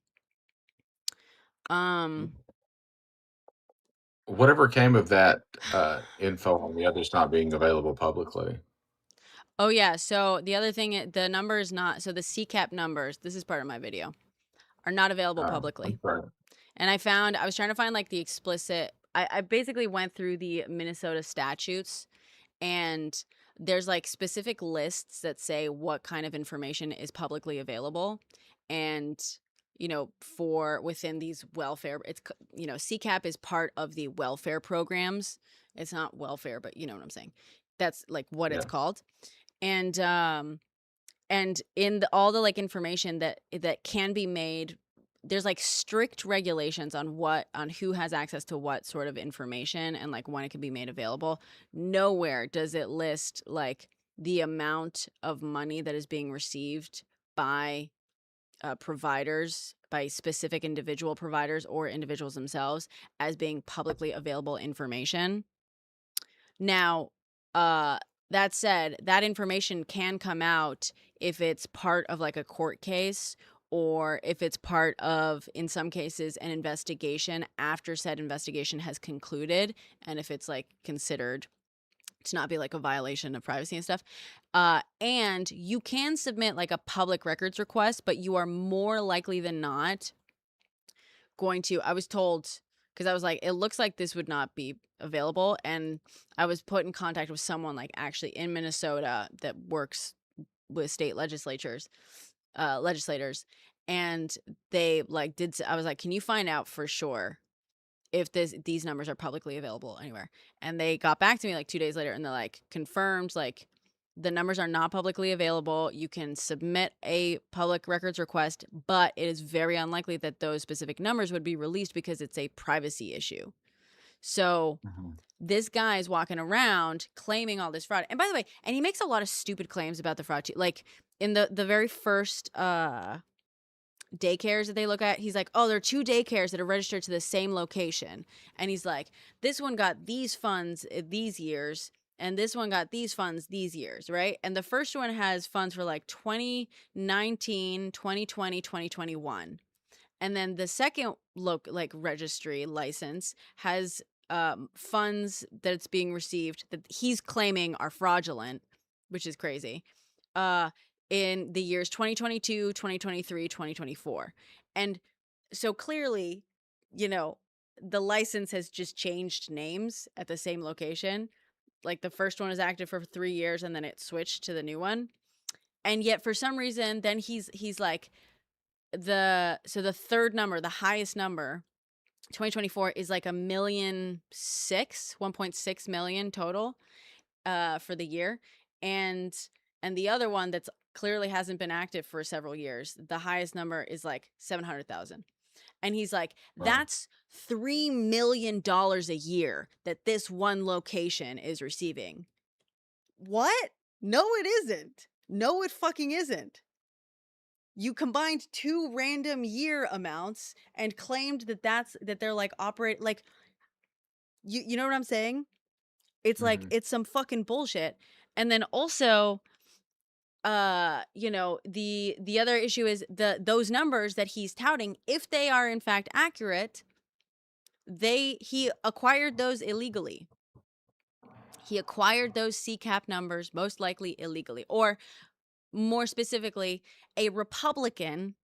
Whatever came of that info on the others not being available publicly? Oh yeah, so the other thing, the number is not, so the CCAP numbers, this is part of my video, are not available publicly. And I was trying to find like the explicit, I basically went through the Minnesota statutes, and there's like specific lists that say what kind of information is publicly available. And, you know, for within these welfare, it's, you know, CCAP is part of the welfare programs. It's not welfare, but you know what I'm saying. That's like what it's called. And in all the like information that can be made, there's like strict regulations on who has access to what sort of information and like when it can be made available. Nowhere does it list like the amount of money that is being received by providers, by specific individual providers or individuals themselves, as being publicly available information. Now, that said, that information can come out if it's part of like a court case, or if it's part of, in some cases, an investigation after said investigation has concluded, and if it's like considered to not be like a violation of privacy and stuff. And you can submit like a public records request, but you are more likely than not going to, I was told, because I was like, it looks like this would not be available. And I was put in contact with someone like actually in Minnesota that works with state legislators. And they like I was like, can you find out for sure if these numbers are publicly available anywhere? And they got back to me like 2 days later, and they're like, confirmed, like the numbers are not publicly available. You can submit a public records request, but it is very unlikely that those specific numbers would be released because it's a privacy issue. So this guy is walking around claiming all this fraud. And by the way, and he makes a lot of stupid claims about the fraud too. Like in the very first daycares that they look at, he's like, oh, there are 2 daycares that are registered to the same location. And he's like, this one got these funds these years, and this one got these funds these years, right? And the first one has funds for like 2019, 2020, 2021. And then the second registry license has funds that it's being received that he's claiming are fraudulent, which is crazy, in the years 2022, 2023, 2024. And so clearly, you know, the license has just changed names at the same location. Like the first one is active for 3 years and then it switched to the new one. And yet for some reason, then he's like, the third number, the highest number, 2024, is like 1.6 million total for the year. And the other one that's clearly hasn't been active for several years, the highest number is like 700,000. And he's like, that's $3 million a year that this one location is receiving. What? No, it isn't. No, it fucking isn't. You combined 2 random year amounts and claimed that they're like operate like, you know what I'm saying? It's like, it's some fucking bullshit. And then also, you know, the other issue is those numbers that he's touting, if they are in fact accurate, he acquired those illegally. He acquired those CCAP numbers most likely illegally, or more specifically, a Republican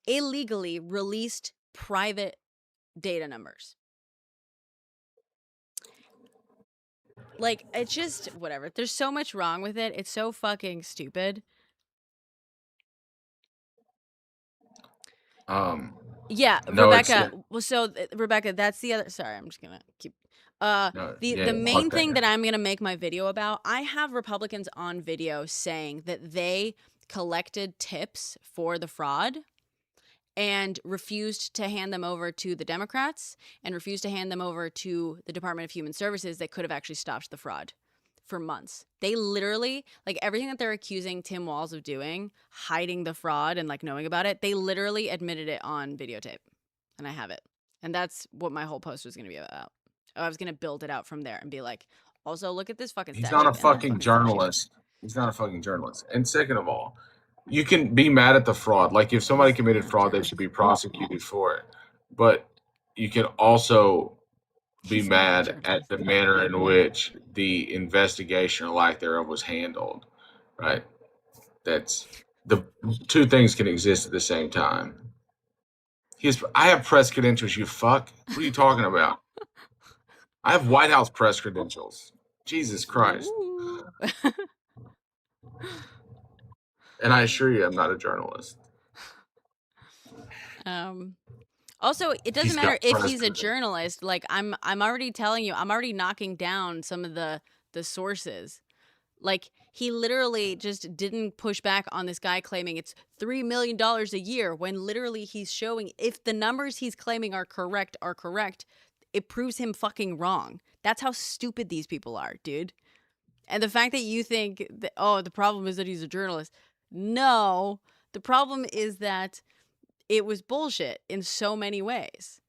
illegally released private data numbers. Like, it's just whatever. There's so much wrong with it. It's so fucking stupid. Yeah, no, Rebecca. Well, so Rebecca, that's the other. Sorry, I'm just gonna keep. The main thing that I'm gonna make my video about. I have Republicans on video saying that they collected tips for the fraud and refused to hand them over to the Democrats and refused to hand them over to the Department of Human Services that could have actually stopped the fraud for months. They literally, like everything that they're accusing Tim Walz of doing, hiding the fraud and like knowing about it, they literally admitted it on videotape. And I have it. And that's what my whole post was going to be about. I was going to build it out from there and be like, also look at this fucking statute. He's not a fucking journalist. He's not a fucking journalist. And second of all, you can be mad at the fraud. Like if somebody committed fraud, they should be prosecuted for it. But you can also be mad at the manner in which the investigation or lack thereof was handled. Right? That's the two things can exist at the same time. I have press credentials, you fuck. What are you talking about? I have White House press credentials. Jesus Christ. And I assure you, I'm not a journalist. Also, it doesn't He's matter got if press he's a credentials. journalist. Like I'm already telling you, I'm already knocking down some of the sources. Like he literally just didn't push back on this guy claiming it's $3 million a year when literally he's showing if the numbers he's claiming are correct, it proves him fucking wrong. That's how stupid these people are, dude. And the fact that you think that, oh, the problem is that he's a journalist. No, the problem is that it was bullshit in so many ways.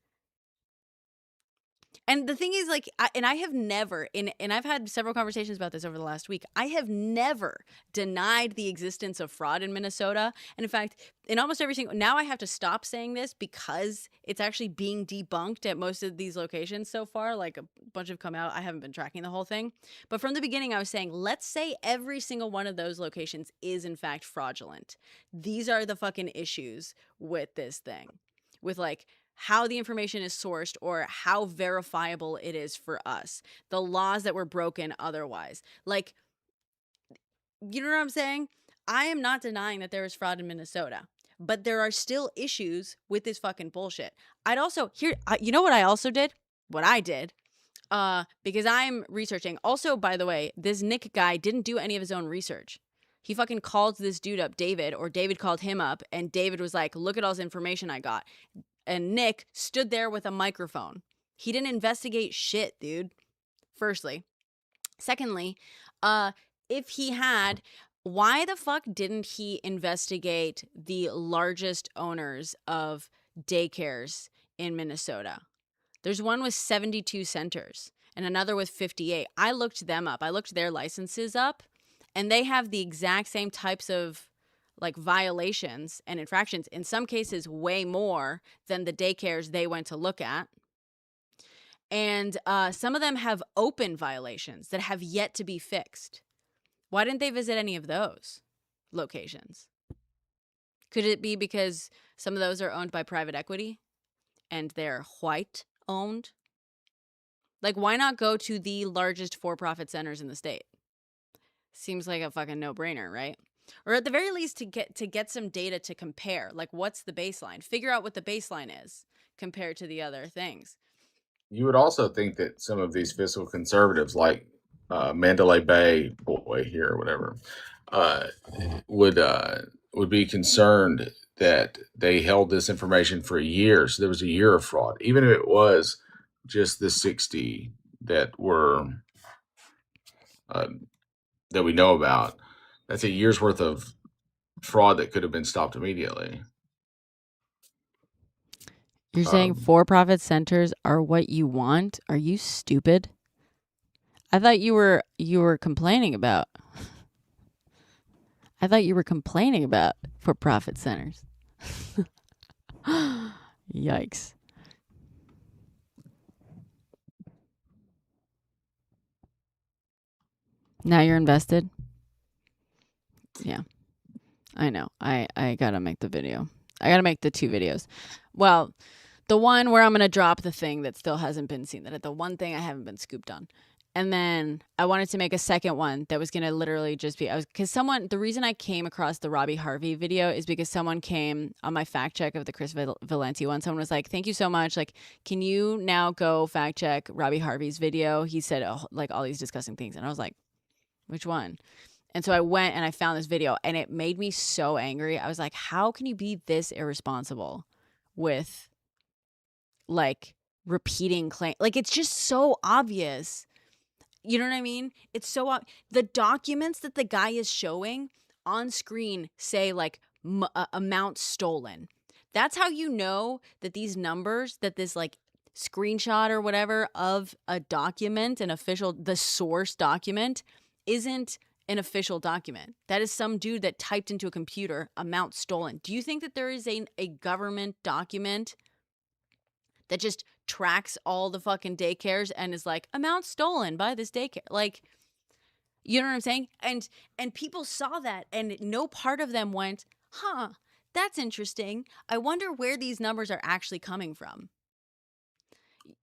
And the thing is, like, I have never, and I've had several conversations about this over the last week, I have never denied the existence of fraud in Minnesota. And in fact, in almost every single, now I have to stop saying this because it's actually being debunked at most of these locations so far. Like a bunch have come out. I haven't been tracking the whole thing. But from the beginning, I was saying, let's say every single one of those locations is in fact fraudulent. These are the fucking issues with this thing. With like, how the information is sourced or how verifiable it is for us. The laws that were broken otherwise. Like, you know what I'm saying? I am not denying that there is fraud in Minnesota, but there are still issues with this fucking bullshit. I'd also, you know what I also did? What I did, because I'm researching. Also, by the way, this Nick guy didn't do any of his own research. He fucking called this dude up, David, or David called him up, and David was like, look at all this information I got. And Nick stood there with a microphone. He didn't investigate shit, dude. Firstly. Secondly, if he had, why the fuck didn't he investigate the largest owners of daycares in Minnesota? There's one with 72 centers and another with 58. I looked them up. I looked their licenses up, and they have the exact same types of like violations and infractions, in some cases way more than the daycares they went to look at. And some of them have open violations that have yet to be fixed. Why didn't they visit any of those locations? Could it be because some of those are owned by private equity and they're white owned? Like, why not go to the largest for-profit centers in the state? Seems like a fucking no-brainer, right? Or at the very least to get some data to compare. Like, what's the baseline? Figure out what the baseline is compared to the other things. You would also think that some of these fiscal conservatives, like Mandalay Bay boy here or whatever, would be concerned that they held this information for years. So there was a year of fraud, even if it was just the 60 that were that we know about. That's a year's worth of fraud that could have been stopped immediately. You're saying for-profit centers are what you want? Are you stupid? I thought you were complaining about. I thought you were complaining about for-profit centers. Yikes. Now you're invested? Yeah. I know. I gotta make the video. I gotta make the 2 videos. Well, the one where I'm gonna drop the thing that still hasn't been seen, the one thing I haven't been scooped on. And then I wanted to make a second one that was gonna literally just be, the reason I came across the Robbie Harvey video is because someone came on my fact check of the Chris Valenti one. Someone was like, thank you so much. Like, can you now go fact check Robbie Harvey's video? He said like all these disgusting things. And I was like, which one? And so I went and I found this video, and it made me so angry. I was like, how can you be this irresponsible with like repeating claim? Like, it's just so obvious. You know what I mean? It's so the documents that the guy is showing on screen say like amount stolen. That's how you know that these numbers, that this like screenshot or whatever of a document, the source document, isn't an official document. That is some dude that typed into a computer amount stolen. Do you think that there is a government document that just tracks all the fucking daycares and is like, amount stolen by this daycare? Like, you know what I'm saying? And people saw that, and no part of them went, huh, that's interesting. I wonder where these numbers are actually coming from.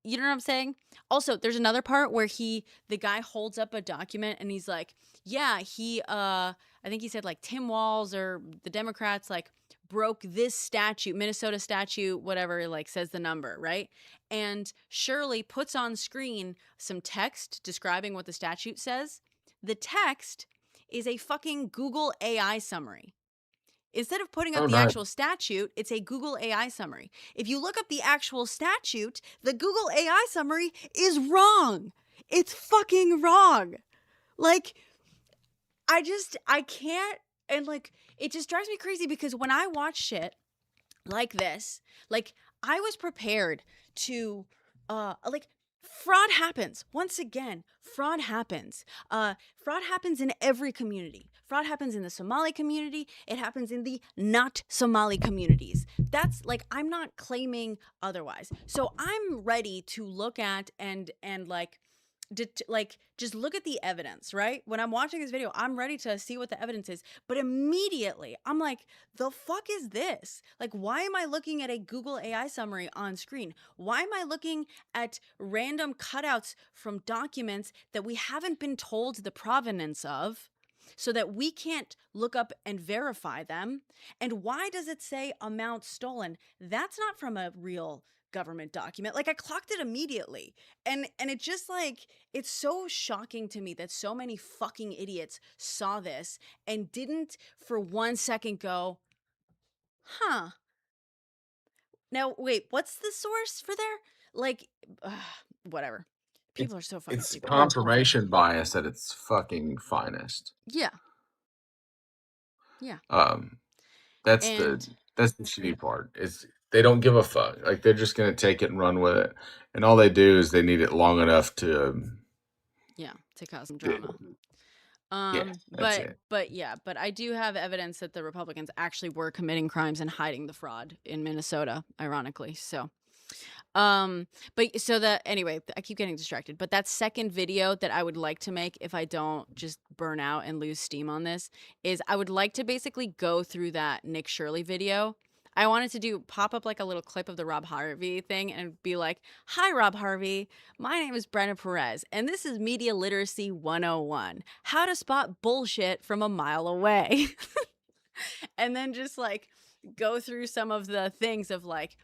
You know what I'm saying? Also, there's another part where the guy holds up a document and he's like, yeah, I think he said like Tim Walz or the Democrats like broke this statute, Minnesota statute, whatever, like says the number, right? And Shirley puts on screen some text describing what the statute says. The text is a fucking Google AI summary. Instead of putting up the actual statute, it's a Google AI summary. If you look up the actual statute, the Google AI summary is wrong. It's fucking wrong. Like, I can't, and like, it just drives me crazy because when I watch shit like this, like, I was prepared to, like, fraud happens. Once again, fraud happens. Fraud happens in every community. Fraud happens in the Somali community. It happens in the not Somali communities. That's like, I'm not claiming otherwise. So I'm ready to look at and like, just look at the evidence, right? When I'm watching this video, I'm ready to see what the evidence is. But immediately, I'm like, the fuck is this? Like, why am I looking at a Google AI summary on screen? Why am I looking at random cutouts from documents that we haven't been told the provenance of, so that we can't look up and verify them? And why does it say amount stolen? That's not from a real government document. Like, I clocked it immediately. And it just like, it's so shocking to me that so many fucking idiots saw this and didn't for 1 second go, huh. Now, wait, what's the source for there? Like, whatever. People are so fucking It's stupid. confirmation bias at its fucking finest. Yeah. Yeah. That's the shitty part. Is they don't give a fuck. Like, they're just gonna take it and run with it. And all they do is they need it long enough to cause some drama. But I do have evidence that the Republicans actually were committing crimes and hiding the fraud in Minnesota, ironically. So, anyway, I keep getting distracted. But that second video that I would like to make, if I don't just burn out and lose steam on this, is I would like to basically go through that Nick Shirley video. I wanted to pop up like a little clip of the Rob Harvey thing and be like, hi, Rob Harvey. My name is Brenna Perez, and this is Media Literacy 101. How to spot bullshit from a mile away. And then just like go through some of the things of like,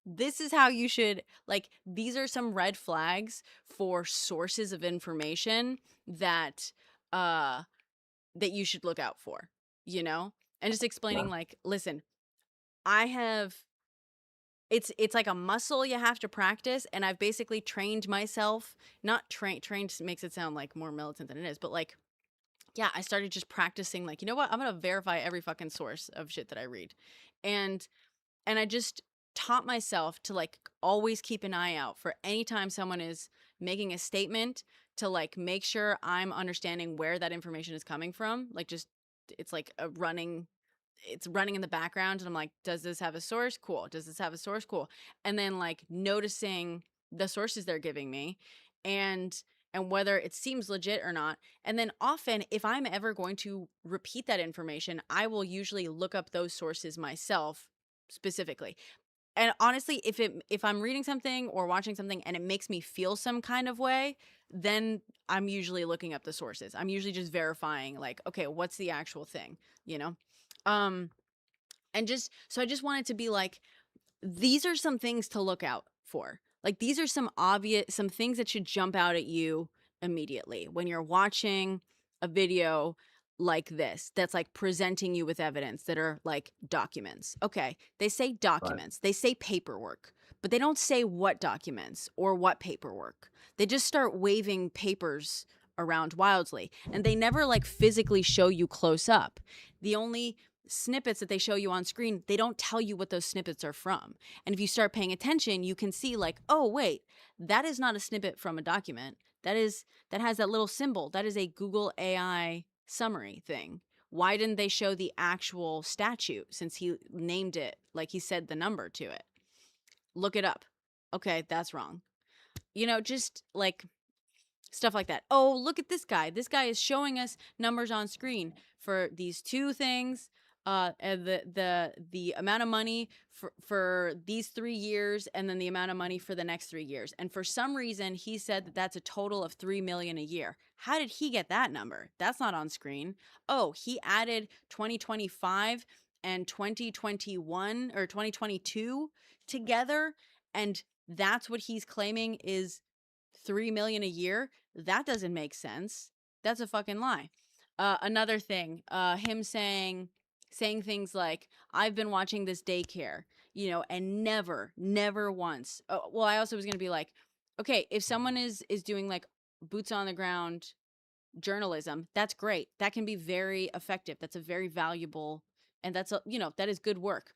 this is how you should, like, these are some red flags for sources of information that you should look out for, you know? And just explaining like, listen, it's like a muscle you have to practice, and I've basically trained myself, not trained makes it sound like more militant than it is, but like, yeah, I started just practicing like, you know what? I'm going to verify every fucking source of shit that I read. And I just taught myself to like always keep an eye out for any time someone is making a statement, to like make sure I'm understanding where that information is coming from. Like, just, it's like it's running in the background, and I'm like, does this have a source? Cool. Does this have a source? Cool. And then like noticing the sources they're giving me and whether it seems legit or not. And then often, if I'm ever going to repeat that information, I will usually look up those sources myself specifically. And honestly, if I'm reading something or watching something and it makes me feel some kind of way, then I'm usually looking up the sources. I'm usually just verifying like, okay, what's the actual thing, you know? And so I just wanted to be like, these are some things to look out for. Like, these are some things that should jump out at you immediately when you're watching a video like this, that's like presenting you with evidence that are like documents. Okay, they say documents, they say paperwork, but they don't say what documents or what paperwork. They just start waving papers around wildly, and they never like physically show you close up. The only snippets that they show you on screen, they don't tell you what those snippets are from. And if you start paying attention, you can see like, oh wait, that is not a snippet from a document. That has that little symbol. That is a Google AI summary thing? Why didn't they show the actual statute since he named it, like he said the number to it? Look it up. Okay, that's wrong. You know, just like stuff like that. Oh, look at this guy. This guy is showing us numbers on screen for these two things. And the amount of money for these 3 years, and then the amount of money for the next 3 years. And for some reason, he said that that's a total of $3 million a year. How did he get that number? That's not on screen. Oh, he added 2025 and 2021 or 2022 together, and that's what he's claiming is $3 million a year. That doesn't make sense. That's a fucking lie. Another thing, him saying things like, I've been watching this daycare, you know, and never once. Well, I also was going to be like, okay, if someone is doing like boots on the ground journalism, that's great. That can be very effective. That's a very valuable, and that's, you know, that is good work.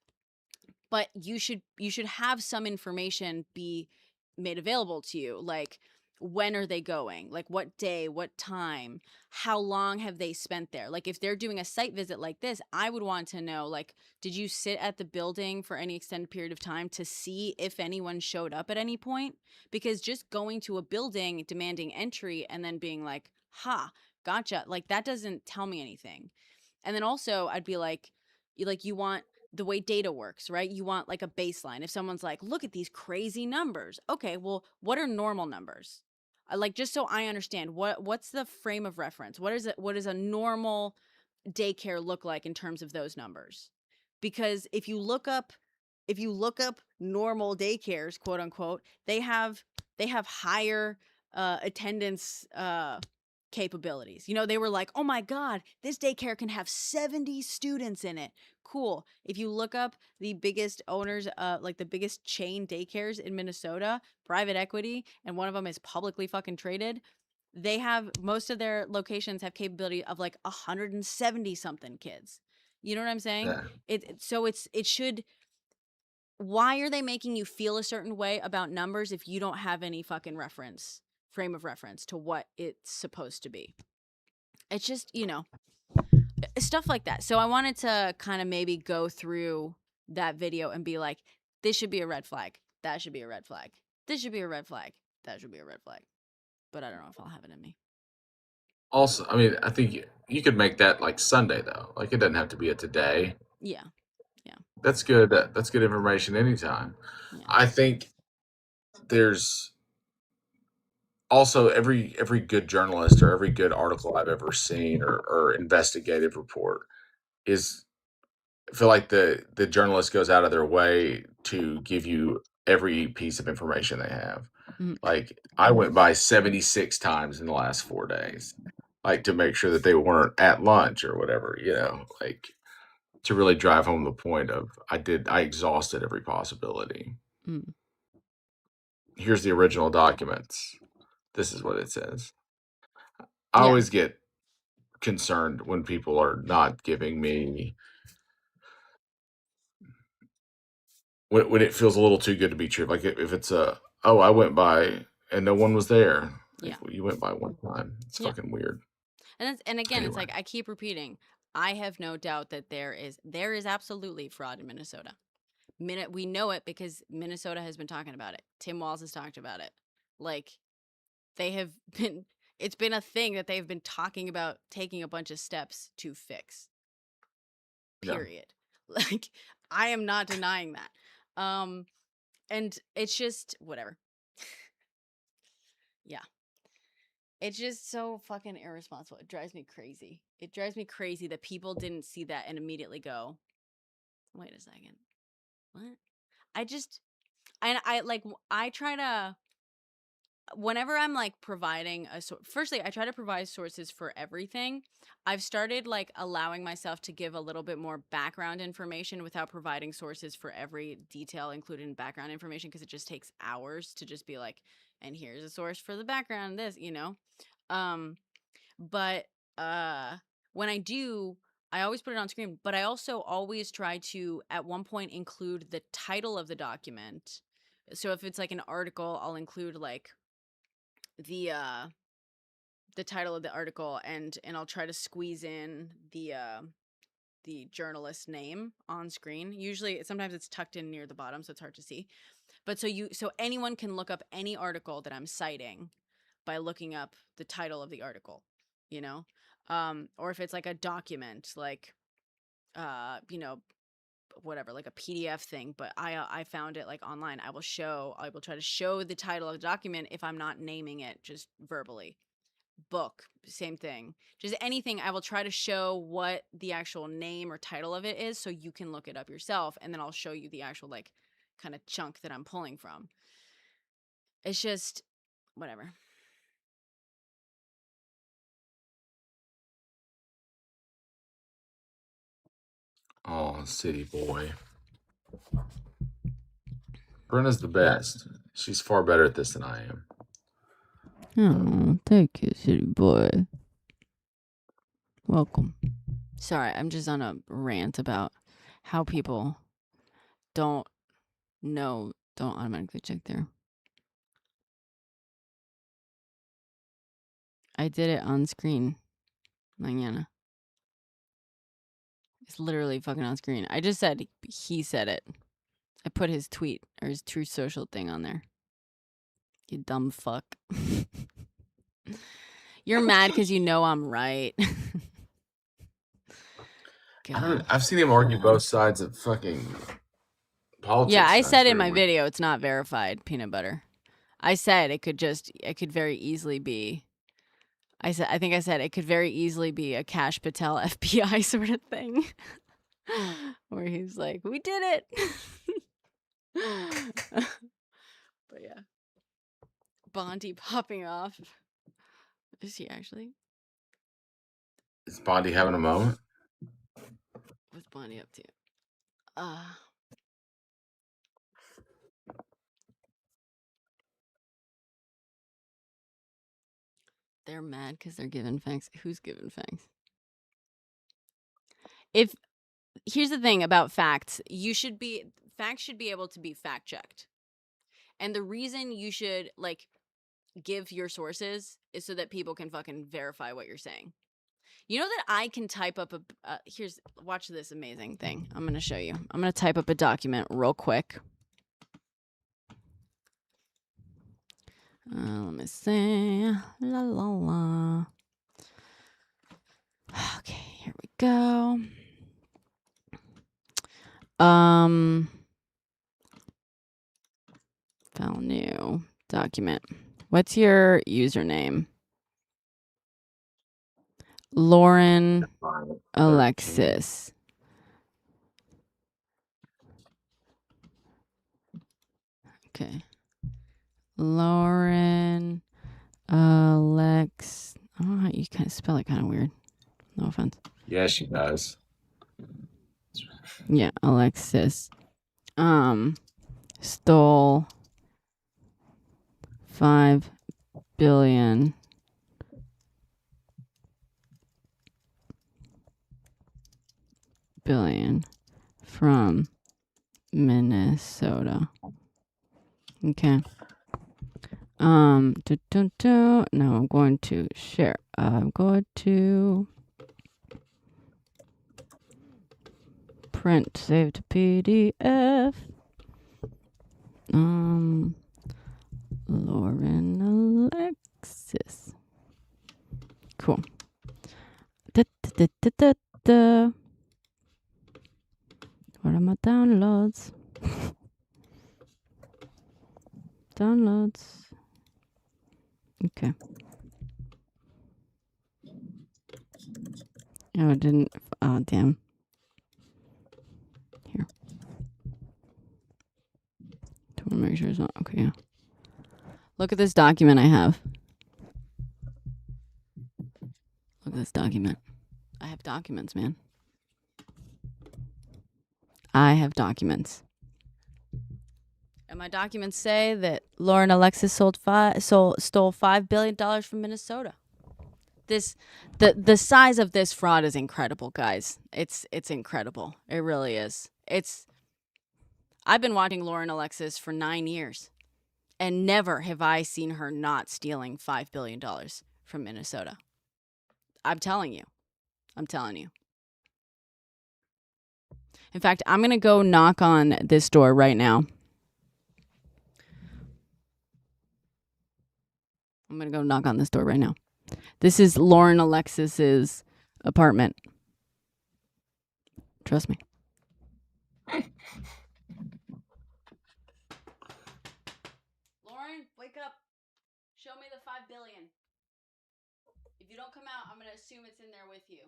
But you should have some information be made available to you, like, when are they going? Like, what day, what time, how long have they spent there? Like, if they're doing a site visit like this, I would want to know, like, did you sit at the building for any extended period of time to see if anyone showed up at any point? Because just going to a building, demanding entry, and then being like, ha, gotcha, like, that doesn't tell me anything. And then also I'd be like, you want the way data works, right? You want like a baseline. If someone's like, look at these crazy numbers. Okay, well, what are normal numbers? Like, just so I understand, what's the frame of reference? What does a normal daycare look like in terms of those numbers? Because if you look up normal daycares, quote unquote, they have higher attendance capabilities. You know, they were like, oh my God, this daycare can have 70 students in it. Cool. If you look up the biggest owners, like the biggest chain daycares in Minnesota, private equity, and one of them is publicly fucking traded, they have, most of their locations have capability of like 170 something kids. You know what I'm saying? Yeah. It should, why are they making you feel a certain way about numbers if you don't have any fucking frame of reference to what it's supposed to be? It's just, you know, stuff like that. So I wanted to kind of maybe go through that video and be like, this should be a red flag. That should be a red flag. This should be a red flag. That should be a red flag. But I don't know if I'll have it in me. Also, I mean, I think you could make that like Sunday though. Like, it doesn't have to be a today. Yeah. That's good. That's good information anytime. Yeah. I think there's also every good journalist or every good article I've ever seen or investigative report is, I feel like the journalist goes out of their way to give you every piece of information they have. Mhm. Like, I went by 76 times in the last 4 days, like, to make sure that they weren't at lunch or whatever, you know, like, to really drive home the point of I exhausted every possibility. Mm. Here's the original documents. This is what it says. I Yeah. always get concerned when people are not giving me, when it feels a little too good to be true. Like, if it's I went by and no one was there. Like, Yeah. you went by one time. It's Yeah. fucking weird. And again, it's Anyway. like I keep repeating, I have no doubt that there is absolutely fraud in Minnesota. We know it because Minnesota has been talking about it. Tim Walz has talked about it. Like, they have been, it's been a thing that they've been talking about taking a bunch of steps to fix. Yeah. Period. Like, I am not denying that. And it's just whatever. Yeah. It's just so fucking irresponsible. It drives me crazy. It drives me crazy that people didn't see that and immediately go, wait a second. What? I try to, whenever I'm like providing firstly, I try to provide sources for everything. I've started like allowing myself to give a little bit more background information without providing sources for every detail included in background information, because it just takes hours to just be like, and here's a source for the background, this, you know. But when I do, I always put it on screen, but I also always try to at one point include the title of the document. So if it's like an article, I'll include like the the title of the article, and I'll try to squeeze in the journalist's name on screen. Usually, sometimes it's tucked in near the bottom, so it's hard to see. But so anyone can look up any article that I'm citing by looking up the title of the article, you know? Or if it's like a document, like, you know, whatever, like a PDF thing, but I found it like online. I will try to show the title of the document if I'm not naming it just verbally. Book, same thing. Just anything, I will try to show what the actual name or title of it is so you can look it up yourself, and then I'll show you the actual like kind of chunk that I'm pulling from. It's just whatever. Oh, city boy. Brenna's the best. She's far better at this than I am. Oh, thank you, city boy. Welcome. Sorry, I'm just on a rant about how people don't automatically check there. I did it on screen, mañana. It's literally fucking on screen. I just said he said it. I put his tweet or his True Social thing on there. You dumb fuck. You're mad because you know I'm right. I've seen him argue both sides of fucking politics. Yeah, I said in my video it's not verified peanut butter. I said it could very easily be. I think I said it could very easily be a Kash Patel FBI sort of thing. Where he's like, we did it. But yeah. Bondi popping off. Is he actually? Is Bondi having a moment? What's Bondi up to? They're mad because they're giving facts. Who's giving facts? Here's the thing about facts. Facts should be able to be fact checked. And the reason you should like give your sources is so that people can fucking verify what you're saying. You know that I can type up watch this amazing thing. I'm going to show you. I'm going to type up a document real quick. Let me see. La la la. Okay, here we go. File new document. What's your username? Lauren Alexis. Okay. Lauren Alex. I don't know how you kind of spell it kind of weird. No offense. Yeah, she does. Yeah, Alexis. Stole 5 billion from Minnesota. Okay. Now I'm going to share. I'm going to print, save to PDF. Lauren Alexis. Cool. What are my downloads? Downloads. Okay. Oh, it didn't. Oh, damn. Here. I want to make sure it's not. Okay, yeah. Look at this document I have. Look at this document. I have documents, man. I have documents. And my documents say that Lauren Alexis stole $5 billion from Minnesota. The size of this fraud is incredible, guys. It's incredible. It really is. I've been watching Lauren Alexis for 9 years, and never have I seen her not stealing $5 billion from Minnesota. I'm telling you. In fact, I'm going to go knock on this door right now. This is Lauren Alexis's apartment. Trust me. Lauren, wake up. Show me the $5 billion. If you don't come out, I'm going to assume it's in there with you.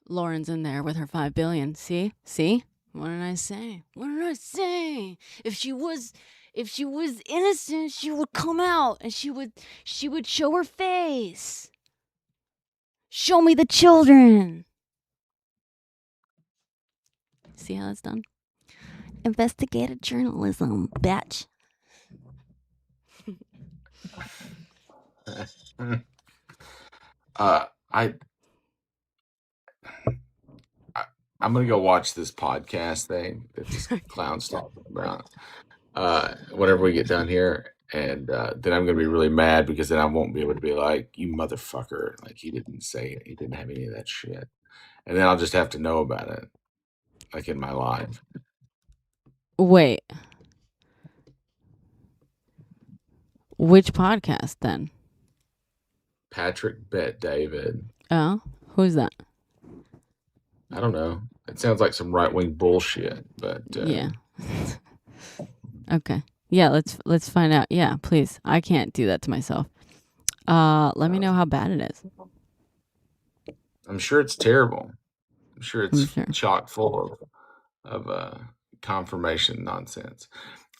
Lauren's in there with her $5 billion. See? What did I say? If she was innocent, she would come out and she would show her face. Show me the children. See how that's done? Investigative journalism, bitch. I'm gonna go watch this podcast thing that this clown's talking about. Whenever we get done here, and then I'm gonna be really mad because then I won't be able to be like, you motherfucker, like he didn't say it, he didn't have any of that shit, and then I'll just have to know about it, like in my life. Wait. Which podcast then? Patrick Bet David. Oh, who's that? I don't know. It sounds like some right wing bullshit, but yeah. Okay. Yeah, let's find out. Yeah, please. I can't do that to myself. Let me know how bad it is. I'm sure it's terrible. I'm sure it's chock full of confirmation nonsense.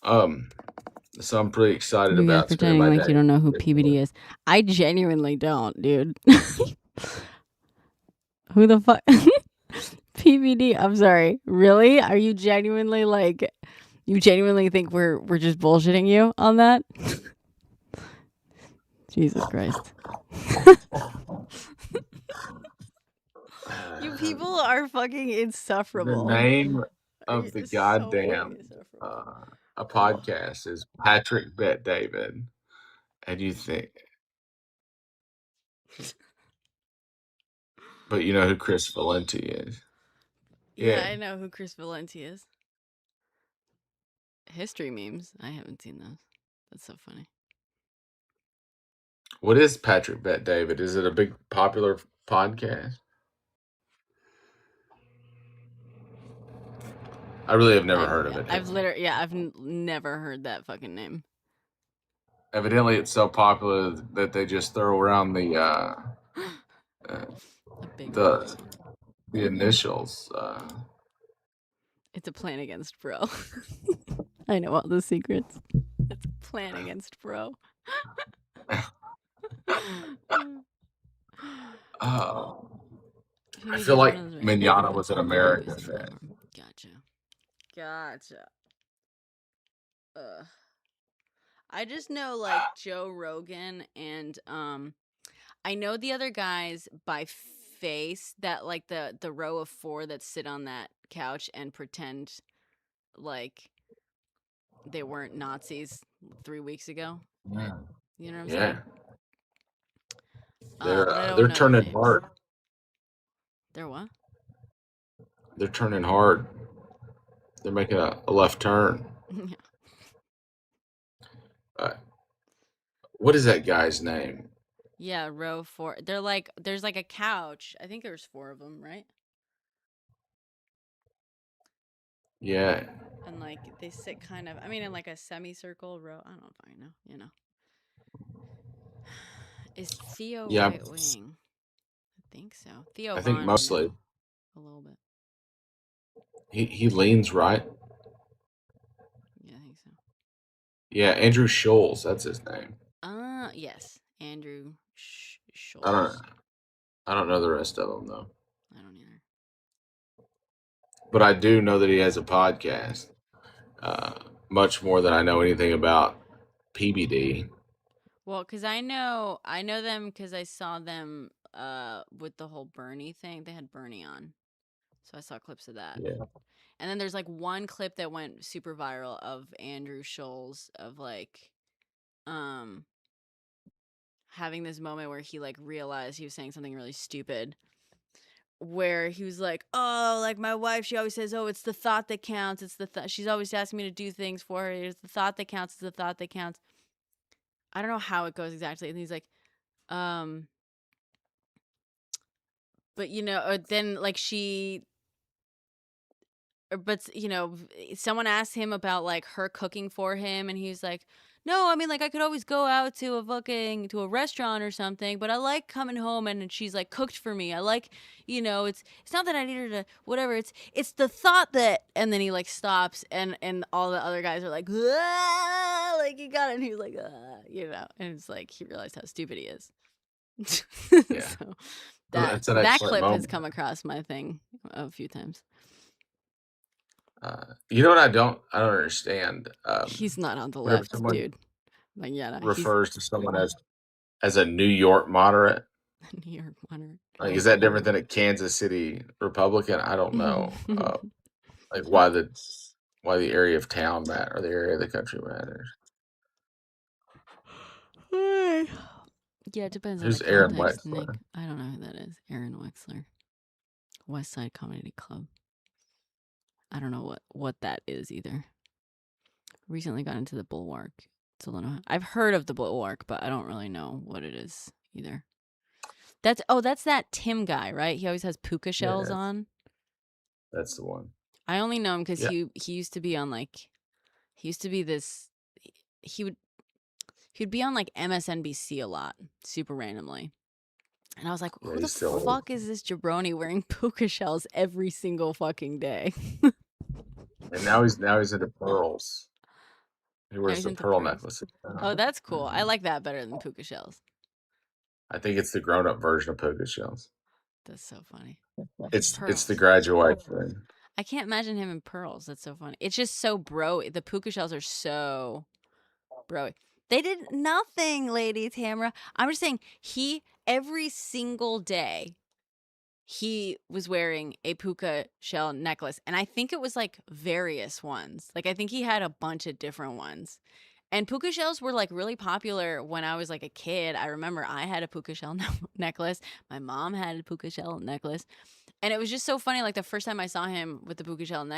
So I'm pretty excited you guys about pretending like you don't know who PBD is. I genuinely don't, dude. Who the fuck? PBD. I'm sorry. Really? Are you genuinely like? You genuinely think we're just bullshitting you on that? Jesus Christ. You people are fucking insufferable. The name of the goddamn a podcast is Patrick Bet David, and you think, but you know who Chris Valenti is? Yeah, I know who Chris Valenti is. History memes. I haven't seen those. That's so funny. What is Patrick Bet David? Is it a big popular podcast? I really have never heard of it. I've never heard that fucking name. Evidently, it's so popular that they just throw around the initials. It's a plan against bro. I know all the secrets. It's a plan against bro. I feel like Mignana was an American fan. Gotcha. I just know like Joe Rogan and I know the other guys by face, that like the row of 4 that sit on that couch and pretend like they weren't Nazis 3 weeks ago. Yeah. You know what I'm saying? They're turning hard. They're what? They're turning hard. They're making a left turn. What is that guy's name? Yeah, row 4. They're like, there's like a couch. I think there's 4 of them, right? Yeah. And like they sit kind of, I mean, in like a semicircle row. I don't fucking know, you know. Is Theo right wing? I think so. Theo. I think mostly. A little bit. He leans right. Yeah, I think so. Yeah, Andrew Scholes, that's his name. Yes, Andrew Scholes. I don't know the rest of them though. I don't either. But I do know that he has a podcast. Much more than I know anything about PBD. Well, because I know them because I saw them with the whole Bernie thing. They had Bernie on. So I saw clips of that. Yeah. And then there's like one clip that went super viral of Andrew Scholes of like having this moment where he like realized he was saying something really stupid, where he was like, oh, like my wife, she always says, oh, it's the thought that counts. It's the she's always asking me to do things for her. It's the thought that counts. It's the thought that counts. I don't know how it goes exactly. And he's like, but you know, then like but you know, someone asked him about like her cooking for him, and he's like, no, I mean, like I could always go out to a restaurant or something, but I like coming home and she's like cooked for me. I like, you know, it's not that I need her to whatever. It's the thought that, and then he like stops, and all the other guys are like, ah, like you got it, and he's like, ah, you know, and it's like he realized how stupid he is. Yeah. So That's an that excellent clip has moment. come across my thing a few times. You know what I don't understand? He's not on the Whenever left, someone dude. Like, yeah, no, he's refers to someone as a New York moderate, New York moderate. like, is that different than a Kansas City Republican? I don't know. Like why the area of town matter or the area of the country matters. Yeah, it depends Who's on the Aaron context, Wexler? Nick. I don't know who that is. Aaron Wexler. West Side Comedy Club. I don't know what that is either. Recently got into the Bulwark. Still don't know. I've heard of the Bulwark, but I don't really know what it is either. That's that Tim guy, right? He always has puka shells on. That's the one. I only know him because he used to be on like, he used to be this, he'd be on like MSNBC a lot, super randomly. And I was like, who the fuck is this jabroni wearing puka shells every single fucking day? And now he's into pearls. He wears the pearl necklace. Oh, that's cool. I like that better than puka shells. I think it's the grown-up version of puka shells. That's so funny. It's the graduation. I can't imagine him in pearls. That's so funny. It's just so bro. The puka shells are so bro. They did nothing, Lady Tamara. I'm just saying, every single day, he was wearing a puka shell necklace. And I think it was like various ones. Like I think he had a bunch of different ones. And puka shells were like really popular when I was like a kid. I remember I had a puka shell necklace. My mom had a puka shell necklace. And it was just so funny. Like the first time I saw him with the puka shell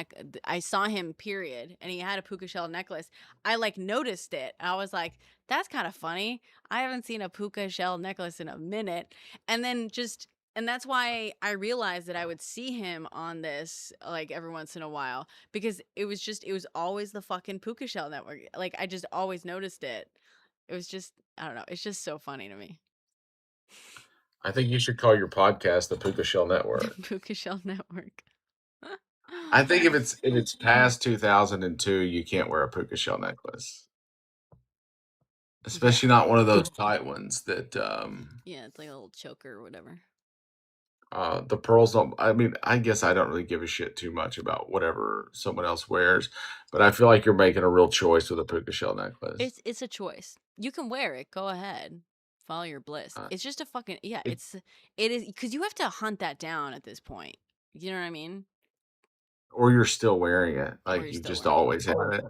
I saw him, period. And he had a puka shell necklace. I like noticed it. I was like, that's kind of funny. I haven't seen a puka shell necklace in a minute. And then and that's why I realized that I would see him on this like every once in a while, because it was always the fucking puka shell network. Like I just always noticed it. It was just, I don't know. It's just so funny to me. I think you should call your podcast the Puka Shell Network. Puka Shell Network. I think if it's past 2002, you can't wear a puka shell necklace, especially not one of those tight ones that. Yeah, it's like a little choker or whatever. The pearls don't. I mean, I guess I don't really give a shit too much about whatever someone else wears, but I feel like you're making a real choice with a puka shell necklace. It's a choice. You can wear it. Go ahead. Follow your bliss. It's just a fucking it is because you have to hunt that down at this point. You know what I mean? Or you're still wearing it, like you just always had it.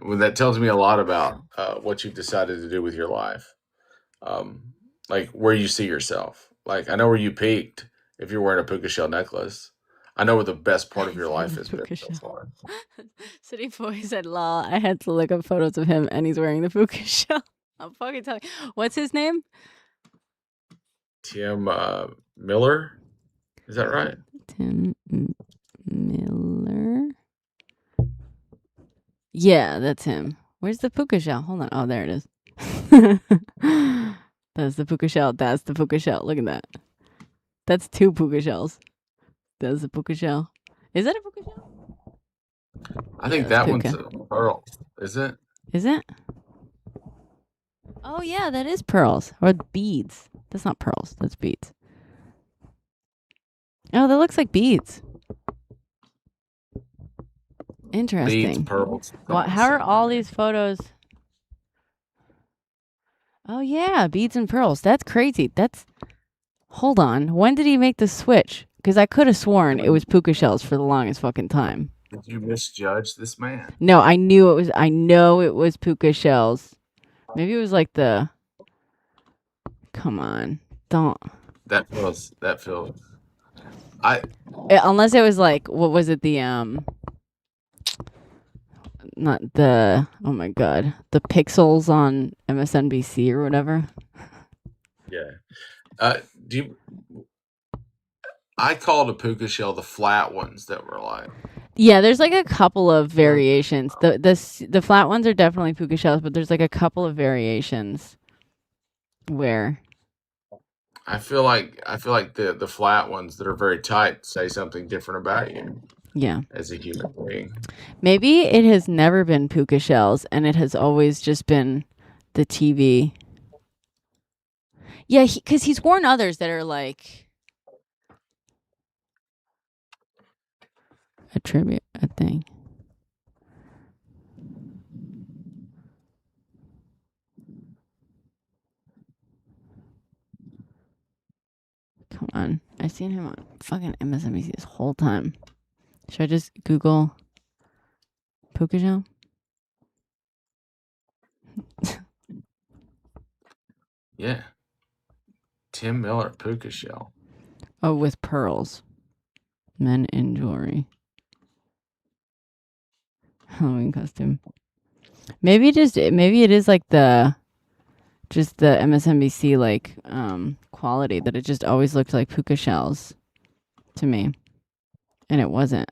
Well, that tells me a lot about what you've decided to do with your life, like where you see yourself. Like I know where you peaked if you're wearing a puka shell necklace. I know what the best part of your life has been so far. City Boy said, "Lol, I had to look up photos of him, and he's wearing the puka shell." I'm fucking telling you. What's his name? Tim Miller. Is that right? Tim Miller. Yeah, that's him. Where's the puka shell? Hold on. Oh, there it is. That's the puka shell. That's the puka shell. Look at that. That's two puka shells. That's a puka shell. Is that a puka shell? I think that one's a pearl. Is it? Is it? Oh, yeah, that is pearls. Or beads. That's not pearls. That's beads. Oh, that looks like beads. Interesting. Beads, pearls. How are all these photos? Oh, yeah, beads and pearls. That's crazy. Hold on. When did he make the switch? because I could have sworn it was puka shells for the longest fucking time. Did you misjudge this man? No, I know it was puka shells. Maybe it was like the. Come on, don't. That feels. Unless it was like, what was it? The not the. Oh my god, the pixels on MSNBC or whatever. Yeah. I called a puka shell the flat ones that were like. Yeah, there's like a couple of variations. The flat ones are definitely puka shells, but there's like a couple of variations where I feel like the flat ones that are very tight say something different about you. Yeah. As a human being. Maybe it has never been puka shells and it has always just been the TV. Yeah, because he's worn others that are like a tribute, a thing. Come on. I've seen him on fucking MSNBC this whole time. Should I just Google puka shell? Yeah. Tim Miller puka shell. Oh, with pearls. Men in jewelry. Halloween costume. Maybe it is like the MSNBC like quality that it just always looked like puka shells to me. And it wasn't.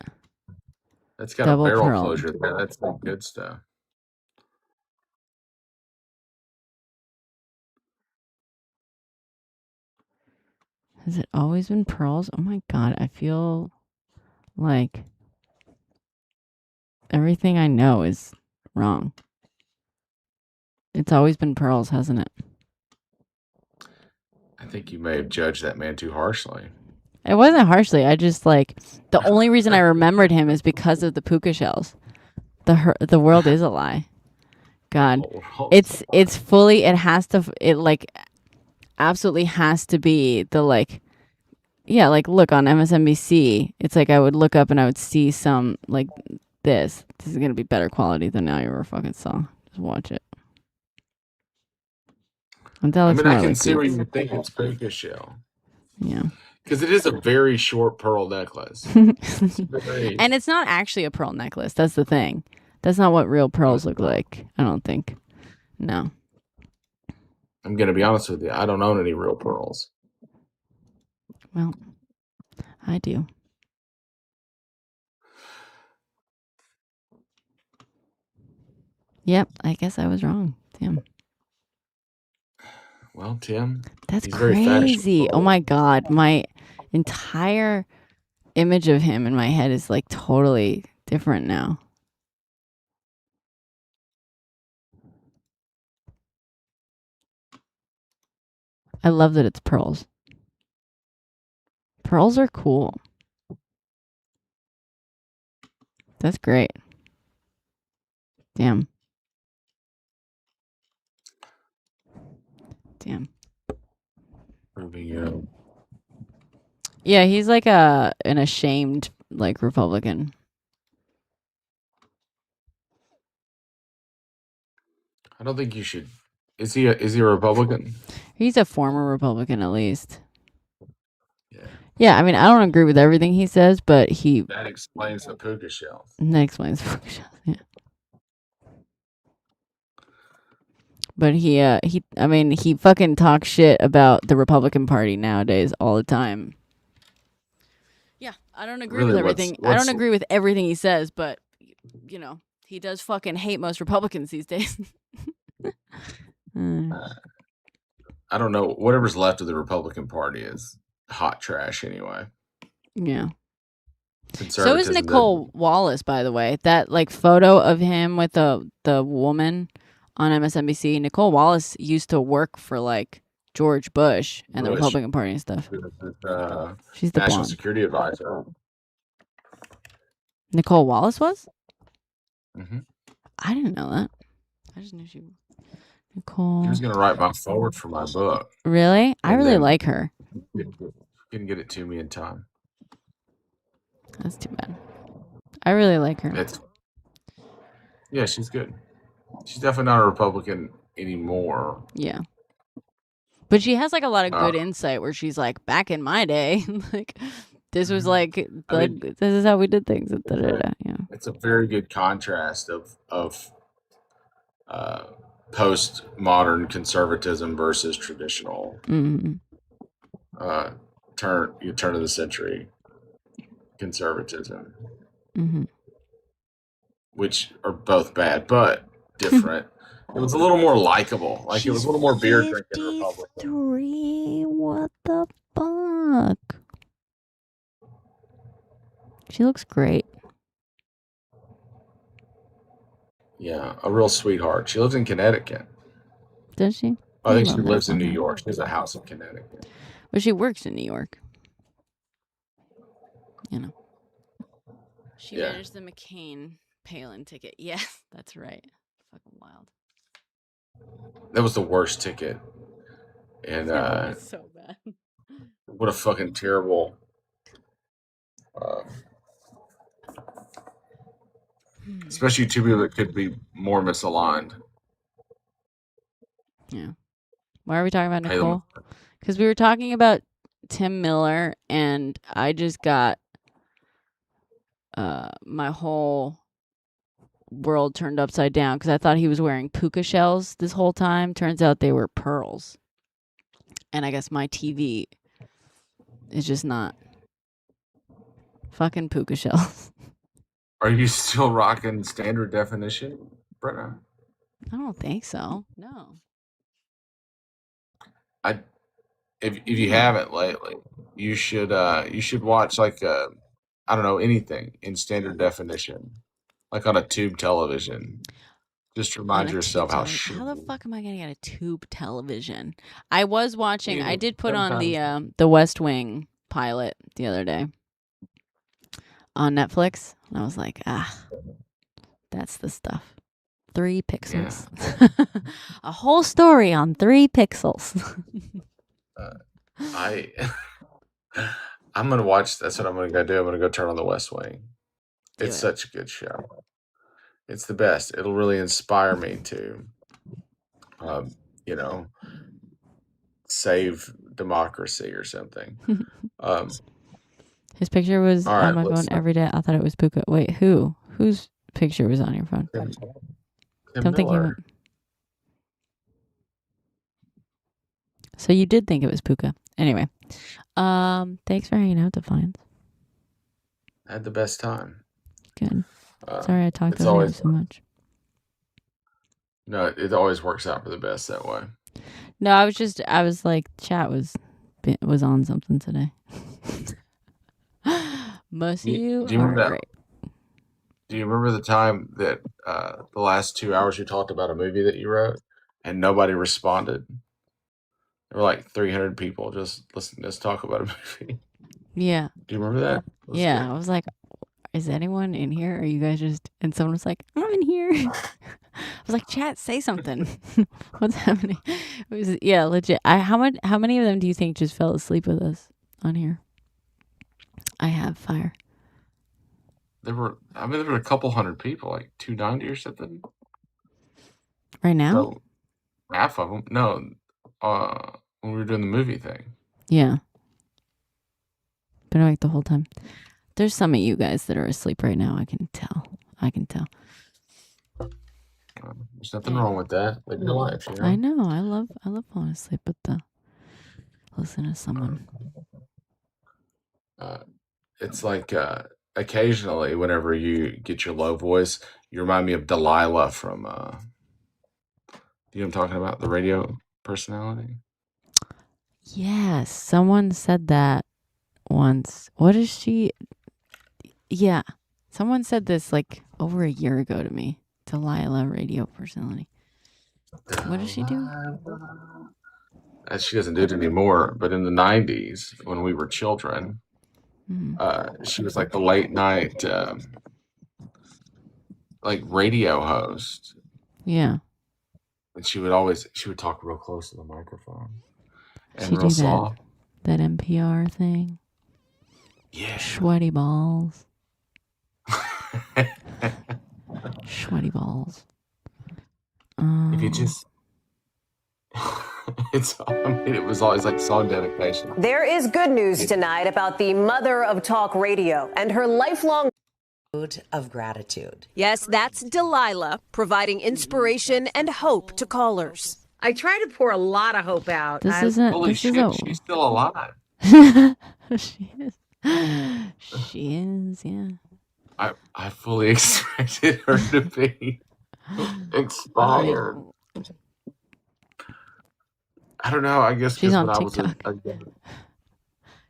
That's got Double a barrel pearl. closure there. That's some good stuff. Has it always been pearls? Oh my god, I feel like everything I know is wrong. It's always been pearls, hasn't it? I think you may have judged that man too harshly. It wasn't harshly. I just like the only reason I remembered him is because of the puka shells. The world is a lie. God, it's fully. It has to. It like absolutely has to be the like. Yeah, like look on MSNBC. It's like I would look up and I would see some like this. This is gonna be better quality than I ever fucking saw. Just watch it. I can see where you would think it's puka shell. Yeah. Because it is a very short pearl necklace. And it's not actually a pearl necklace. That's the thing. That's not what real pearls look like. I don't think. No. I'm going to be honest with you. I don't own any real pearls. Well, I do. Yep. I guess I was wrong. Damn. Well, Tim. That's crazy. Oh my God. My entire image of him in my head is like totally different now. I love that it's pearls. Pearls are cool. That's great. Damn. Damn. Yeah, he's like an ashamed like Republican. I don't think you should. Is he a Republican? He's a former Republican, at least. Yeah, I mean, I don't agree with everything he says, but that explains the puka shells. That explains the puka shells. Yeah. But he fucking talks shit about the Republican Party nowadays all the time. Yeah, I don't agree with everything. I don't agree with everything he says, but you know, he does fucking hate most Republicans these days. I don't know. Whatever's left of the Republican Party is hot trash anyway. Yeah. So is Nicole Wallace, by the way. That like photo of him with the woman on MSNBC. Nicole Wallace used to work for like George Bush and the Republican Party and stuff. She's the National Security Advisor. Nicole Wallace was? Mm-hmm. I didn't know that. I just knew she was. Nicole. She was going to write my forward for my book. Really? I really like her. Couldn't get it to me in time. That's too bad. I really like her. Yeah, she's good. She's definitely not a Republican anymore. Yeah. But she has like a lot of good insight where she's like, back in my day, like this was like this is how we did things. Yeah. It's a very good contrast of postmodern conservatism versus traditional turn of the century conservatism, which are both bad but different. It was a little more likable. Like, it was a little more beer drinking Republican. What the fuck? She looks great. Yeah, a real sweetheart. She lives in Connecticut. Does she? I think she lives in New York. She has a house in Connecticut. Well, she works in New York. You know. She managed the McCain-Palin ticket. Yes, that's right. Fucking wild. That was the worst ticket. And it was so bad. What a fucking terrible especially two people that could be more misaligned. Yeah. Why are we talking about Nicole? Because we were talking about Tim Miller, and I just got my whole world turned upside down because I thought he was wearing puka shells this whole time. Turns out they were pearls. And I guess my TV is just not fucking puka shells. Are you still rocking standard definition, Brenna? I don't think so. No. If you haven't lately, you should watch like I don't know, anything in standard definition, like on a tube television. Just remind yourself how the fuck am I gonna get a tube television? I was watching. I did put on the West Wing pilot the other day on Netflix, and I was like, that's the stuff. 3 pixels. Yeah. A whole story on 3 pixels. I'm gonna watch. That's what I'm gonna go do. I'm gonna go turn on the West Wing. It's such a good show. It's the best. It'll really inspire me to, save democracy or something. His picture was on my phone every day. I thought it was Puka. Wait, who? Whose picture was on your phone? Don't think he went. So you did think it was Puka. Anyway, thanks for hanging out, Defiance. I had the best time. Good. Sorry I talked about you so much. No, it always works out for the best that way. No, I was like, chat was on something today. Most of you are great. Do you remember the time that the last 2 hours you talked about a movie that you wrote and nobody responded? There were like 300 people just listening to us talk about a movie. Yeah. Do you remember that? Yeah. Good. I was like, is anyone in here? Are you guys just... And someone was like, I'm in here. I was like, chat, say something. What's happening? It was, yeah, legit. How many of them do you think just fell asleep with us on here? I have fire. There were a couple hundred people, like 290 or something. Right now? So, half of them. No, when we were doing the movie thing. Yeah. Been awake the whole time. There's some of you guys that are asleep right now. I can tell. There's nothing wrong with that. Live your life, you know? I know. I love falling asleep with listen to someone. It's like occasionally, whenever you get your low voice, you remind me of Delilah from. You know what I'm talking about? The radio personality. Yes, someone said that once. What is she? Yeah, someone said this like over a year ago to me. Delilah, radio personality. What does she do? She doesn't do it anymore, but in the 90s, when we were children, she was like the late night like radio host. Yeah. And she would talk real close to the microphone. And she real do soft. That NPR thing. Yeah. Sweaty balls. Sweaty balls. If you just, it was always like song dedication. There is good news tonight about the mother of talk radio and her lifelong of gratitude. Yes, that's Delilah, providing inspiration and hope to callers. I try to pour a lot of hope out. Holy shit, she's still alive. She is. She is, yeah. I fully expected her to be expired. I don't know. I guess she's on when TikTok. I was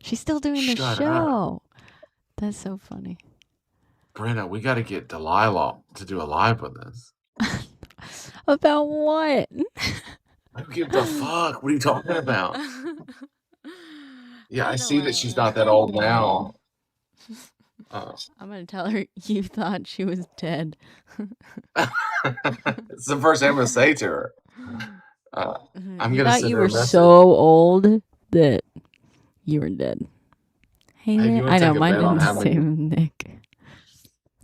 She's still doing the Shut show. That's so funny. Brenna, we got to get Delilah to do a live with us. About what? I don't give a fuck. What are you talking about? Yeah, I see that she's not that old now. I'm going to tell her you thought she was dead. It's the first thing I'm going to say to her. I'm going to send you her were a message. so old that you were dead. Hey, Hey, I know, mine didn't the same Nick.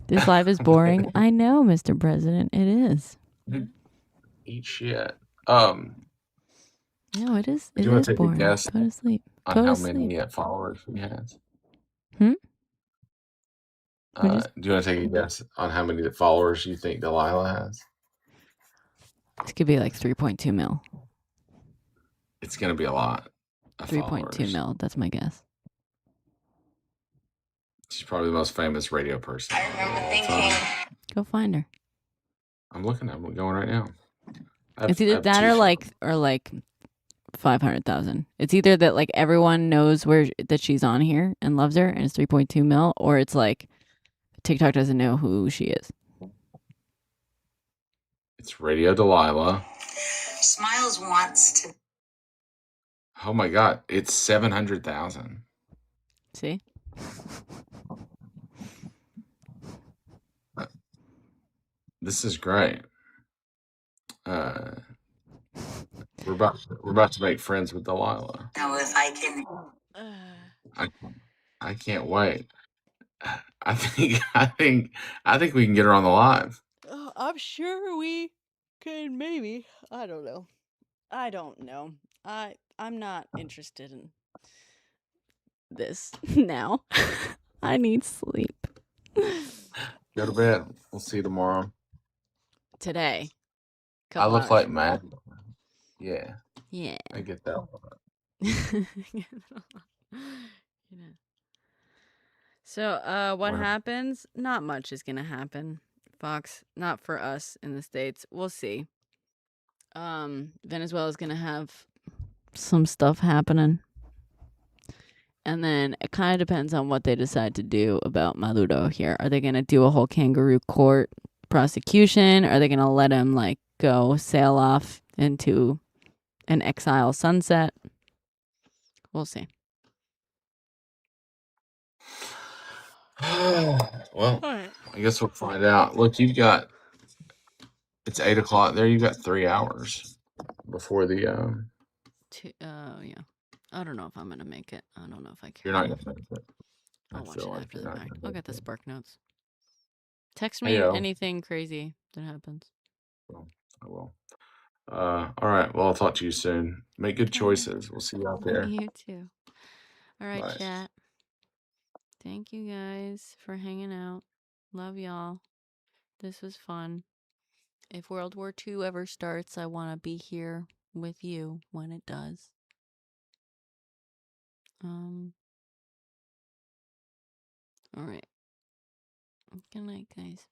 This life is boring. I know, Mr. President, it is. Eat shit. No, it is. It do you want is to take boring. a guess Go to sleep. on Go how to many sleep. followers he has? Hmm? Do you want to take a guess on how many followers you think Delilah has? This could be like 3.2 mil. It's going to be a lot. 3.2 mil. That's my guess. She's probably the most famous radio person. I remember thinking. Go find her. I'm going right now. It's either that or like 500,000. It's either that like everyone knows that she's on here and loves her and it's 3.2 mil, or it's like TikTok doesn't know who she is. It's Radio Delilah. Smiles wants to. Oh my God, it's 700,000. See? This is great. We're about to make friends with Delilah. Now, if I can. I can't wait. I think we can get her on the live. I'm sure we can, maybe. I don't know. I'm not interested in this now. I need sleep. Go to bed. We'll see you tomorrow. Today. I look like Matt. Yeah. Yeah. I get that one. So, what happens? Not much is gonna happen, Fox. Not for us in the States. We'll see. Venezuela's gonna have some stuff happening. And then it kind of depends on what they decide to do about Maduro here. Are they gonna do a whole kangaroo court prosecution? Are they gonna let him like go sail off into an exile sunset? We'll see. Well, I guess we'll find out. Look, it's 8:00 there. You've got 3 hours before the Yeah. I don't know if I'm gonna make it. I don't know if I care. You're not gonna make it. I'll watch it after the fact. I'll get the Spark. Spark Notes. Text me anything crazy that happens. Well, I will. All right. Well, I'll talk to you soon. Make good choices. We'll see you out there. You too. All right, Bye. chat. Thank you guys for hanging out. Love y'all. This was fun. If World War II ever starts, I want to be here with you when it does. All right. Good night, guys.